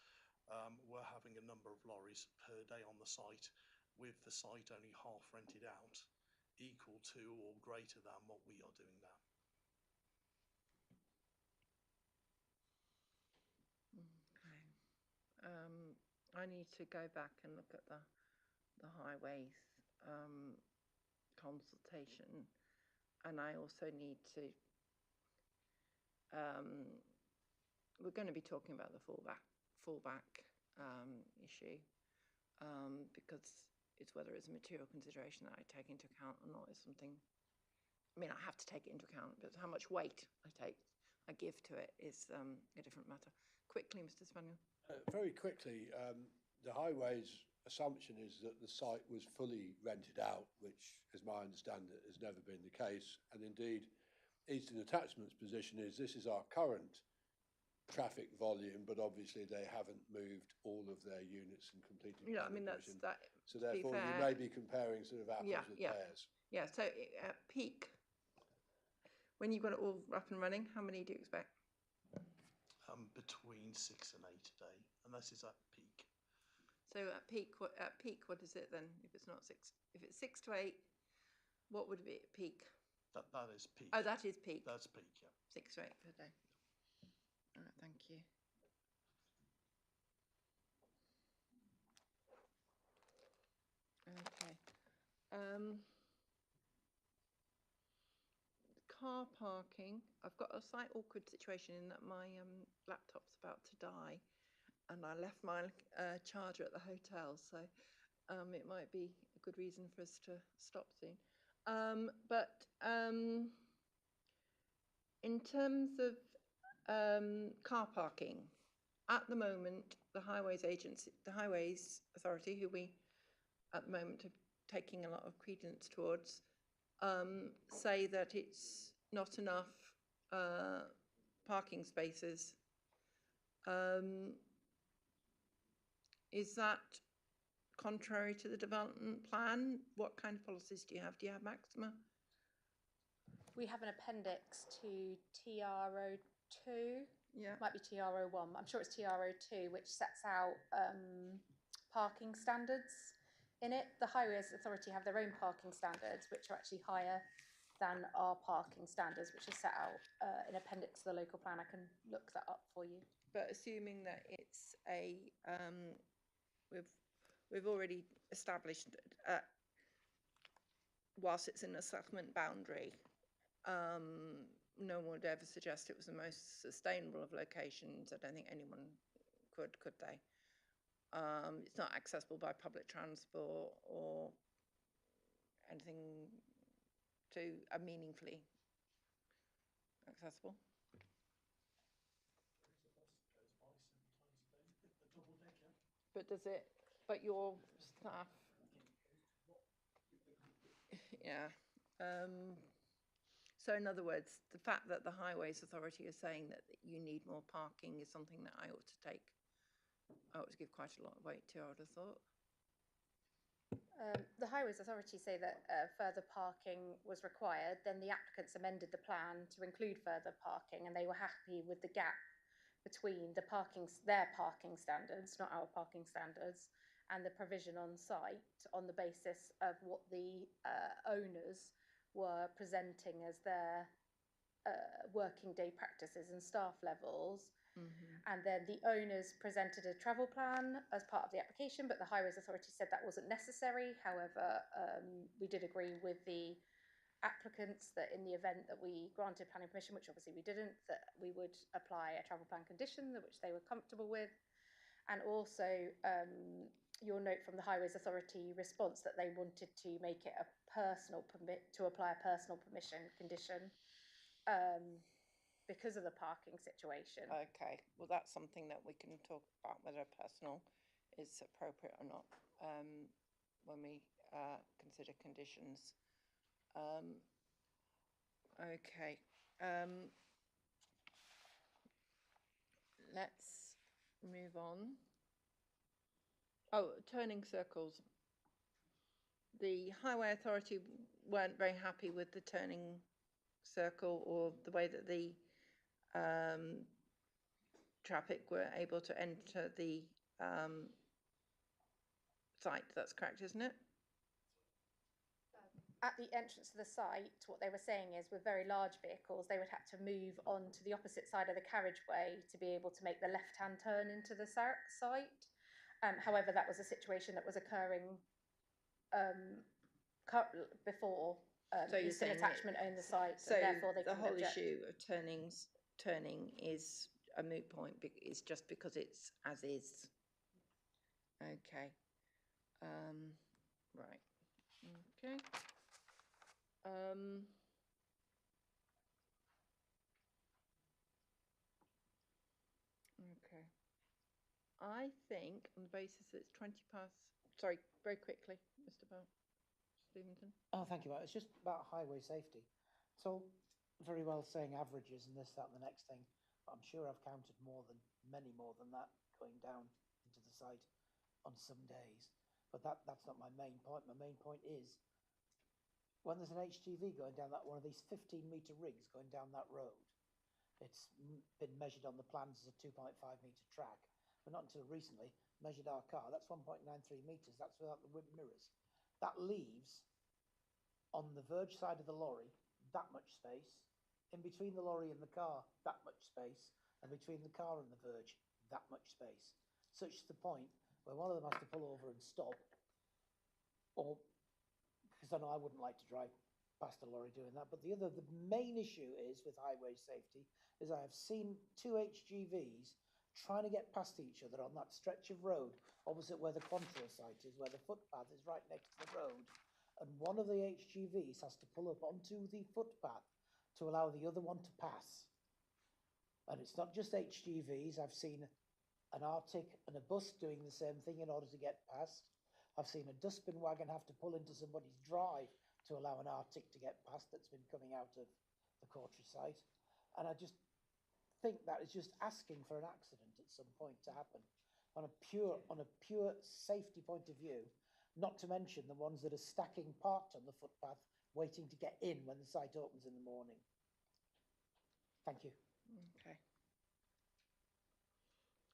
were having a number of lorries per day on the site, with the site only half rented out, equal to or greater than what we are doing now. Okay. I need to go back and look at the highways consultation, and I also need to we're going to be talking about the fallback issue, because it's whether it's a material consideration that I take into account or not is something, I mean, I have to take it into account, but how much weight I give to it is a different matter. Quickly, Mr. Spaniel. Very quickly, the highways assumption is that the site was fully rented out, which, as my understanding, has never been the case. And indeed, Eastern Attachment's position is this is our current traffic volume, but obviously they haven't moved all of their units and completed. Yeah, I mean, that's that. So therefore, you may be comparing sort of apples with pears. Yeah. So at peak, when you've got it all up and running, how many do you expect? Between 6 and 8 a day, and this is at peak. So at peak, what is it then? If it's not 6, if it's 6 to 8, what would it be at peak? That is peak. Oh, that is peak. That's peak, yeah. 6 to 8 per day. All right, thank you. Okay. car parking, I've got a slight awkward situation in that my laptop's about to die, and I left my charger at the hotel, so it might be a good reason for us to stop soon. In terms of car parking, at the moment, the Highways Authority, who we at the moment are taking a lot of credence towards, say that it's not enough parking spaces. Is that contrary to the development plan? What kind of policies do you have? Do you have maxima? We have an appendix to TRO2. Yeah. Might be TRO1. I'm sure it's TRO2, which sets out parking standards in it. The Highways Authority have their own parking standards, which are actually higher than our parking standards, which is set out in appendix to the local plan. I can look that up for you. But assuming that it's a, we've already established, whilst it's in a settlement boundary, no one would ever suggest it was the most sustainable of locations. I don't think anyone could they? It's not accessible by public transport or anything to meaningfully accessible. But does it, but your staff, yeah. So in other words, the fact that the Highways Authority is saying that you need more parking is something that I ought to give quite a lot of weight to, I would have thought. The Highways Authority say that further parking was required. Then the applicants amended the plan to include further parking, and they were happy with the gap between their parking standards, not our parking standards, and the provision on site on the basis of what the owners were presenting as their working day practices and staff levels. And then the owners presented a travel plan as part of the application, but the Highways Authority said that wasn't necessary. However, we did agree with the applicants that in the event that we granted planning permission, which obviously we didn't, that we would apply a travel plan condition, which they were comfortable with. And also your note from the Highways Authority response that they wanted to make it a personal permit, to apply a personal permission condition because of the parking situation. Okay, well that's something that we can talk about, whether personal is appropriate or not when we consider conditions. Okay, let's move on. Oh, turning circles. The Highway Authority weren't very happy with the turning circle or the way that the traffic were able to enter the site. That's correct, isn't it? At the entrance to the site, what they were saying is with very large vehicles, they would have to move on to the opposite side of the carriageway to be able to make the left-hand turn into the site. However, that was a situation that was occurring before So you're Eastern saying Attachment owned the site, so and therefore they the couldn't whole object. issue of turning is a moot point. It's just because it's as is. Okay. Right. Okay. Okay. I think on the basis that it's 20 past. Sorry, very quickly, Mr. Stevenson. Oh, thank you. It's just about highway safety. So very well saying averages and this, that, and the next thing. But I'm sure I've counted many more than that going down into the site on some days. But that's not my main point. My main point is when there's an HGV going down one of these 15-metre rigs going down that road, it's been measured on the plans as a 2.5-metre track, but not until recently measured our car. That's 1.93 metres. That's without the whip mirrors. That leaves on the verge side of the lorry that much space, in between the lorry and the car that much space, and between the car and the verge that much space, such to the point where one of them has to pull over and stop, or because I know I wouldn't like to drive past a lorry doing that. But the main issue is with highway safety is I have seen two HGVs trying to get past each other on that stretch of road opposite where the Quantrill site is, where the footpath is right next to the road. And one of the HGVs has to pull up onto the footpath to allow the other one to pass. And it's not just HGVs. I've seen an Arctic and a bus doing the same thing in order to get past. I've seen a dustbin wagon have to pull into somebody's drive to allow an Arctic to get past that's been coming out of the Cawtry site. And I just think that is just asking for an accident at some point to happen on a pure safety point of view, not to mention the ones that are stacking parked on the footpath waiting to get in when the site opens in the morning. Thank you. Okay.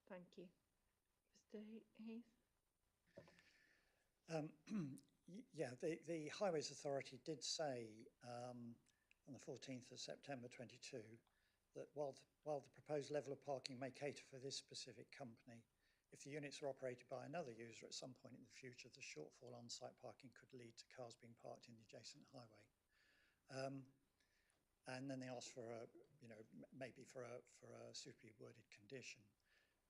Thank you. Mr. Heath? Yeah, the Highways Authority did say on the 14th of September 22 that while the proposed level of parking may cater for this specific company, if the units are operated by another user at some point in the future, the shortfall on site parking could lead to cars being parked in the adjacent highway. And then they asked for maybe for a suitably worded condition.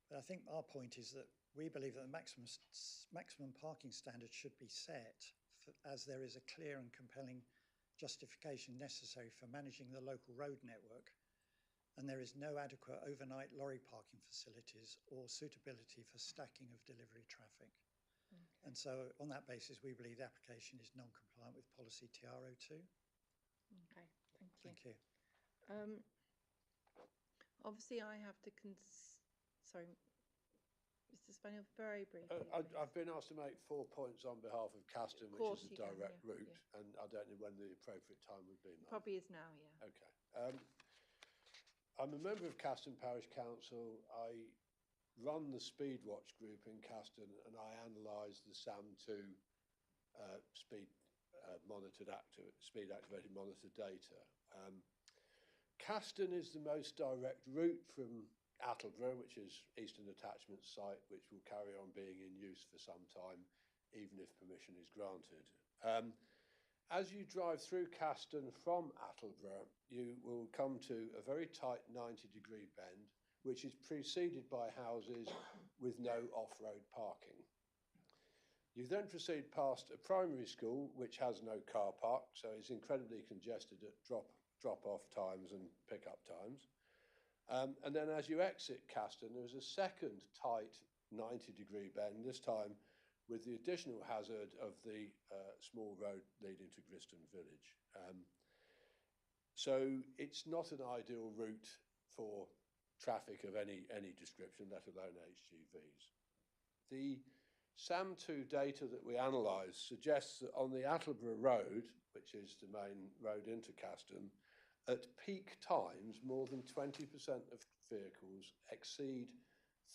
But I think our point is that we believe that the maximum parking standard should be set as there is a clear and compelling justification necessary for managing the local road network, and there is no adequate overnight lorry parking facilities or suitability for stacking of delivery traffic. Okay. And so on that basis, we believe the application is non-compliant with policy TR02. Okay, thank you. Thank you. Obviously, I have to sorry, Mr. Spaniel, very briefly. I've been asked to make 4 points on behalf of Caston, which is a direct route, and I don't know when the appropriate time would be. Probably is now, yeah. Okay. I'm a member of Caston Parish Council. I run the Speedwatch group in Caston, and I analyse the SAM2 speed activated monitor data. Caston is the most direct route from Attleborough, which is Eastern Attachment site, which will carry on being in use for some time, even if permission is granted. As you drive through Caston from Attleborough, you will come to a very tight 90-degree bend, which is preceded by houses with no off-road parking. You then proceed past a primary school, which has no car park, so it's incredibly congested at drop-off times and pick-up times. And then as you exit Caston, there's a second tight 90-degree bend, this time with the additional hazard of the small road leading to Griston Village. So it's not an ideal route for traffic of any description, let alone HGVs. The SAM2 data that we analysed suggests that on the Attleborough Road, which is the main road into Caston, at peak times, more than 20% of vehicles exceed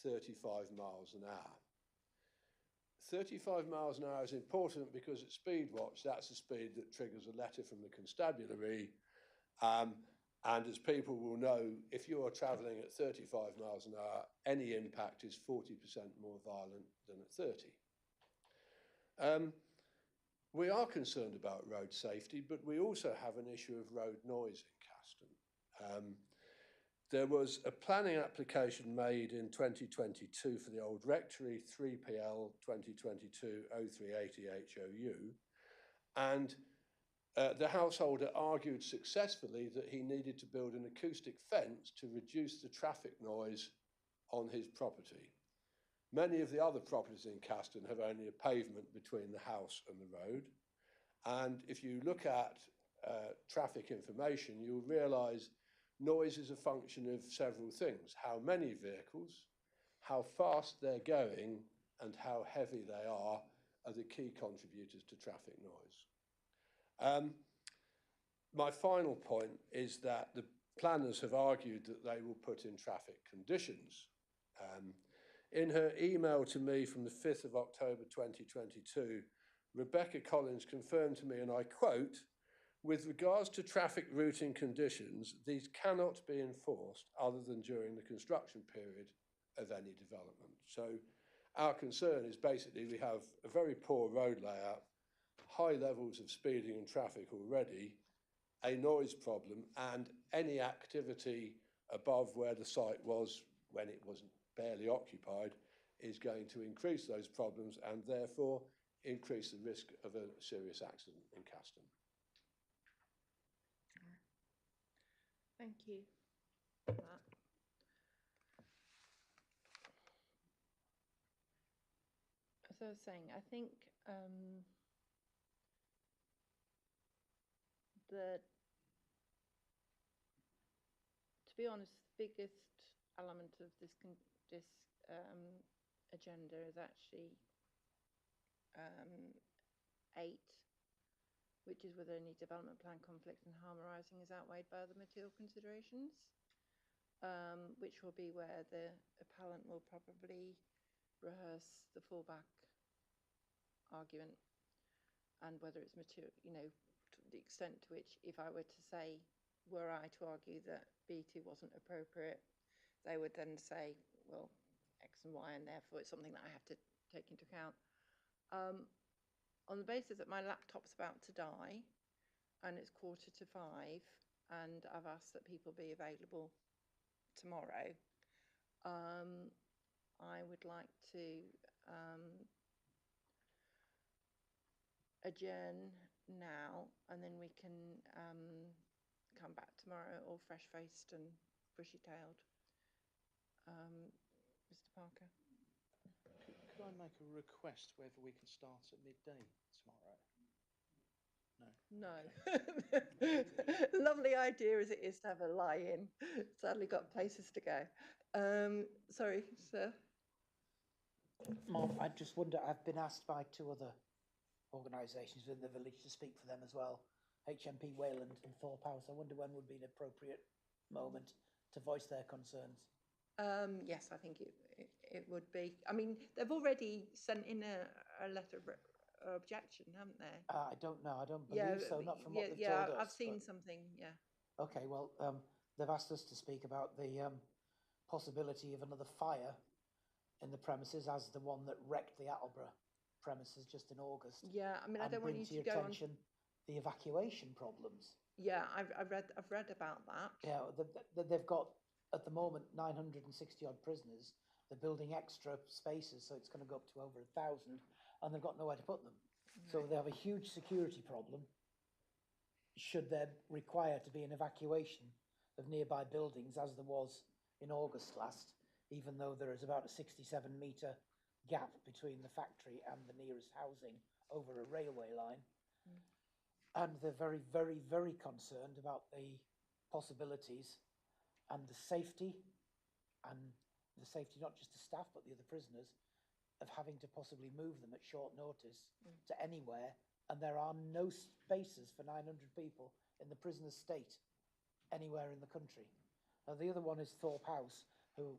35 miles an hour. 35 miles an hour is important because at Speedwatch, that's the speed that triggers a letter from the constabulary. And as people will know, if you are travelling at 35 miles an hour, any impact is 40% more violent than at 30. We are concerned about road safety, but we also have an issue of road noise in Caston. There was a planning application made in 2022 for the old rectory 3PL 2022-0380 HOU, and the householder argued successfully that he needed to build an acoustic fence to reduce the traffic noise on his property. Many of the other properties in Caston have only a pavement between the house and the road. And if you look at traffic information, you'll realise noise is a function of several things: how many vehicles, how fast they're going, and how heavy they are the key contributors to traffic noise. My final point is that the planners have argued that they will put in traffic conditions. In her email to me from the 5th of October 2022, Rebecca Collins confirmed to me, and I quote, "With regards to traffic routing conditions, these cannot be enforced other than during the construction period of any development." So our concern is basically we have a very poor road layout, high levels of speeding and traffic already, a noise problem, and any activity above where the site was when it was barely occupied is going to increase those problems and therefore increase the risk of a serious accident in Caston. Thank you for that. As I was saying, I think to be honest, the biggest element of this agenda is actually 8, which is whether any development plan conflicts and harm arising is outweighed by other material considerations, which will be where the appellant will probably rehearse the fallback argument and whether it's material, you know, to the extent to which, if I were to say, were I to argue that B2 wasn't appropriate, they would then say, well, X and Y, and therefore it's something that I have to take into account. On the basis that my laptop's about to die and it's 4:45 and I've asked that people be available tomorrow, I would like to adjourn now, and then we can come back tomorrow all fresh-faced and bushy-tailed. Mr. Parker? Could I make a request whether we can start at midday tomorrow? No. Lovely idea as it is to have a lie-in. Sadly got places to go. Sorry, sir. Mom, I just wonder, I've been asked by 2 other organisations within the village to speak for them as well, HMP Wayland and Thorpe House. I wonder when would be an appropriate moment to voice their concerns. Yes, I think it would be. I mean, they've already sent in a letter of objection, haven't they? I don't know. I don't believe so, not from what they've told us. I've seen something, yeah. Okay, well, they've asked us to speak about the possibility of another fire in the premises as the one that wrecked the Attleborough premises just in August. Yeah, I mean, I don't want you to go on the evacuation problems. Yeah, I've read about that. Yeah, they've got at the moment 960 odd prisoners. They're building extra spaces, so it's going to go up to over 1,000, and they've got nowhere to put them. Right. So they have a huge security problem. Should there require to be an evacuation of nearby buildings, as there was in August last, even though there is about a 67-metre gap between the factory and the nearest housing over a railway line. Mm. And they're very, very, very concerned about the possibilities and the safety not just the staff but the other prisoners, of having to possibly move them at short notice to anywhere, and there are no spaces for 900 people in the prison estate anywhere in the country. Now the other one is Thorpe House, who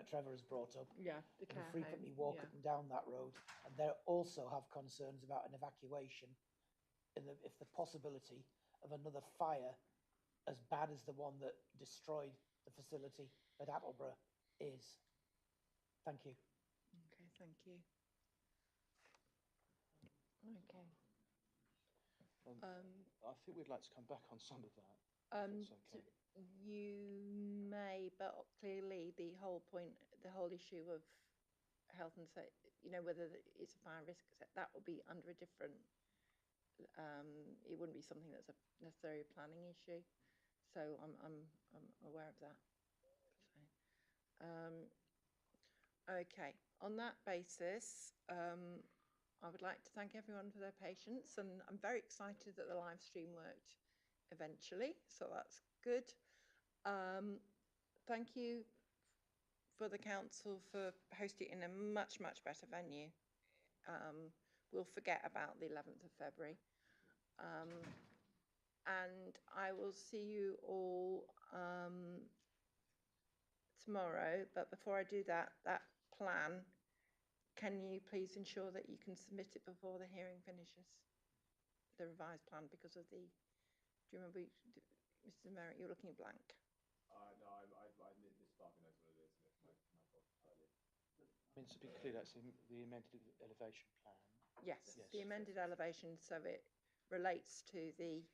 Trevor has brought up. Yeah, the care home. Frequently walk up and down that road, and they also have concerns about an evacuation if the possibility of another fire as bad as the one that destroyed the facility at Attleborough is. Thank you. Okay, thank you. Okay. I think we'd like to come back on some of that. Okay. You may, but clearly the whole point, the whole issue of health and safety, you know, whether it's a fire risk, that will be under a different, it wouldn't be something that's necessarily a planning issue. So I'm aware of that. So, okay, on that basis, I would like to thank everyone for their patience, and I'm very excited that the live stream worked eventually, so that's good. Thank you for the council for hosting it in a much, much better venue. We'll forget about the 11th of February. And I will see you all tomorrow, but before I do that, that plan, can you please ensure that you can submit it before the hearing finishes? The revised plan, because of the, do you remember, Mr. Merritt, you're looking blank. No, I missed part of it, what it is, and it's my fault entirely. I mean, to be clear, that's the amended elevation plan. Yes, the amended elevation, so it relates to the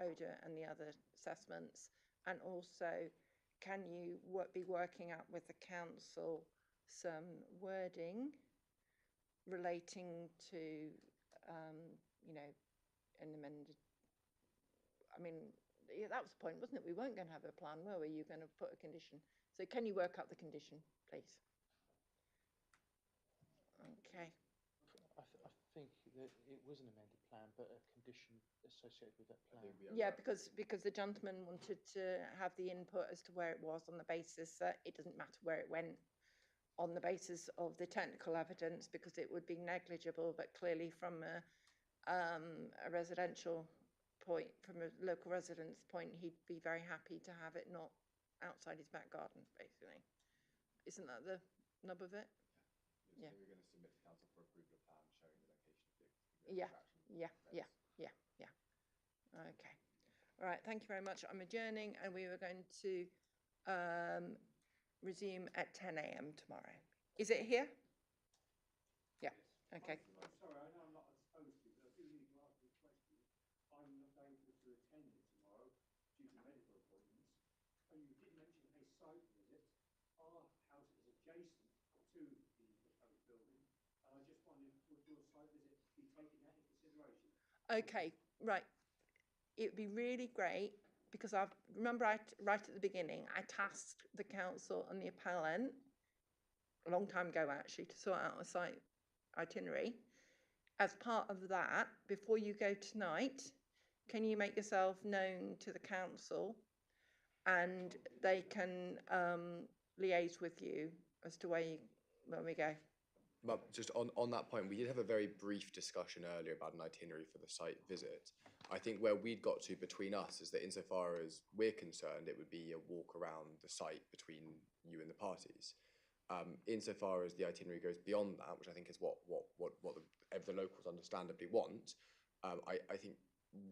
odour and the other assessments? And also, can you be working out with the council some wording relating to, you know, an amended, I mean, yeah, that was the point, wasn't it? We weren't going to have a plan, were we? You were going to put a condition. So can you work out the condition, please? Okay. I think that it was an amended plan, but a condition associated with that plan. Yeah, because the gentleman wanted to have the input as to where it was on the basis that it doesn't matter where it went, on the basis of the technical evidence, because it would be negligible, but clearly from a residential point, from a local resident's point, he'd be very happy to have it not outside his back garden, basically. Isn't that the nub of it? Yeah. So we're going to submit to council for approval a plan showing the location of the Yeah, extraction. yeah. Okay. All right, thank you very much. I'm adjourning, and we were going to resume at 10 a.m. tomorrow. Is it here? Yeah, okay. I'm sorry, I know I'm not supposed to, but I do need to ask you a question. I'm not able to attend it tomorrow due to medical appointments. And you did mention a site visit. Our house is adjacent to the proposed building, and I just wondered, would your site visit be taking that into consideration? Okay, right. It would be really great, because I remember right at the beginning, I tasked the council and the appellant a long time ago actually to sort out a site itinerary. As part of that, before you go tonight, can you make yourself known to the council, and they can liaise with you as to where we go? But just on that point, we did have a very brief discussion earlier about an itinerary for the site visit. I think where we'd got to between us is that insofar as we're concerned, it would be a walk around the site between you and the parties. Insofar as the itinerary goes beyond that, which I think is what the locals understandably want, I think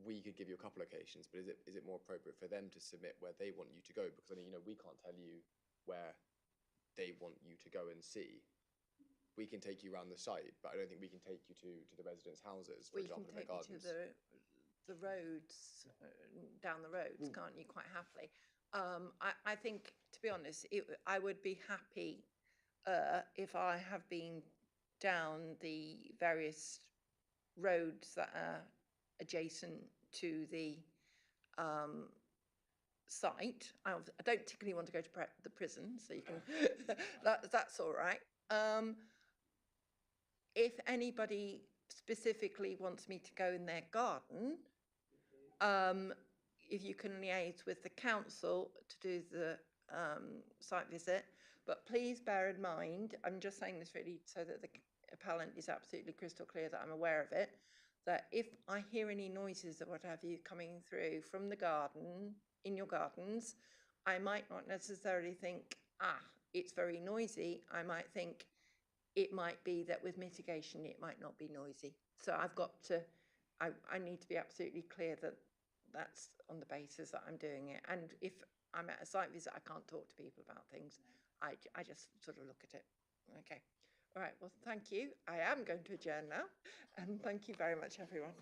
we could give you a couple of locations, but is it more appropriate for them to submit where they want you to go? Because I mean, we can't tell you where they want you to go and see. We can take you around the site, but I don't think we can take you to the residents' houses, for example, in their gardens. You can take me to the roads, down the roads, can't you, quite happily? I think, to be honest, I would be happy if I have been down the various roads that are adjacent to the site. I don't particularly want to go to the prison, so you can. That's all right. If anybody specifically wants me to go in their garden, if you can liaise with the council to do the site visit, but please bear in mind, I'm just saying this really so that the appellant is absolutely crystal clear that I'm aware of it, that if I hear any noises or what have you coming through from the garden, in your gardens, I might not necessarily think, it's very noisy. I might think, it might be that with mitigation, it might not be noisy. So I've got to, I need to be absolutely clear that that's on the basis that I'm doing it. And if I'm at a site visit, I can't talk to people about things. I just sort of look at it. Okay. All right. Well, thank you. I am going to adjourn now. And thank you very much, everyone.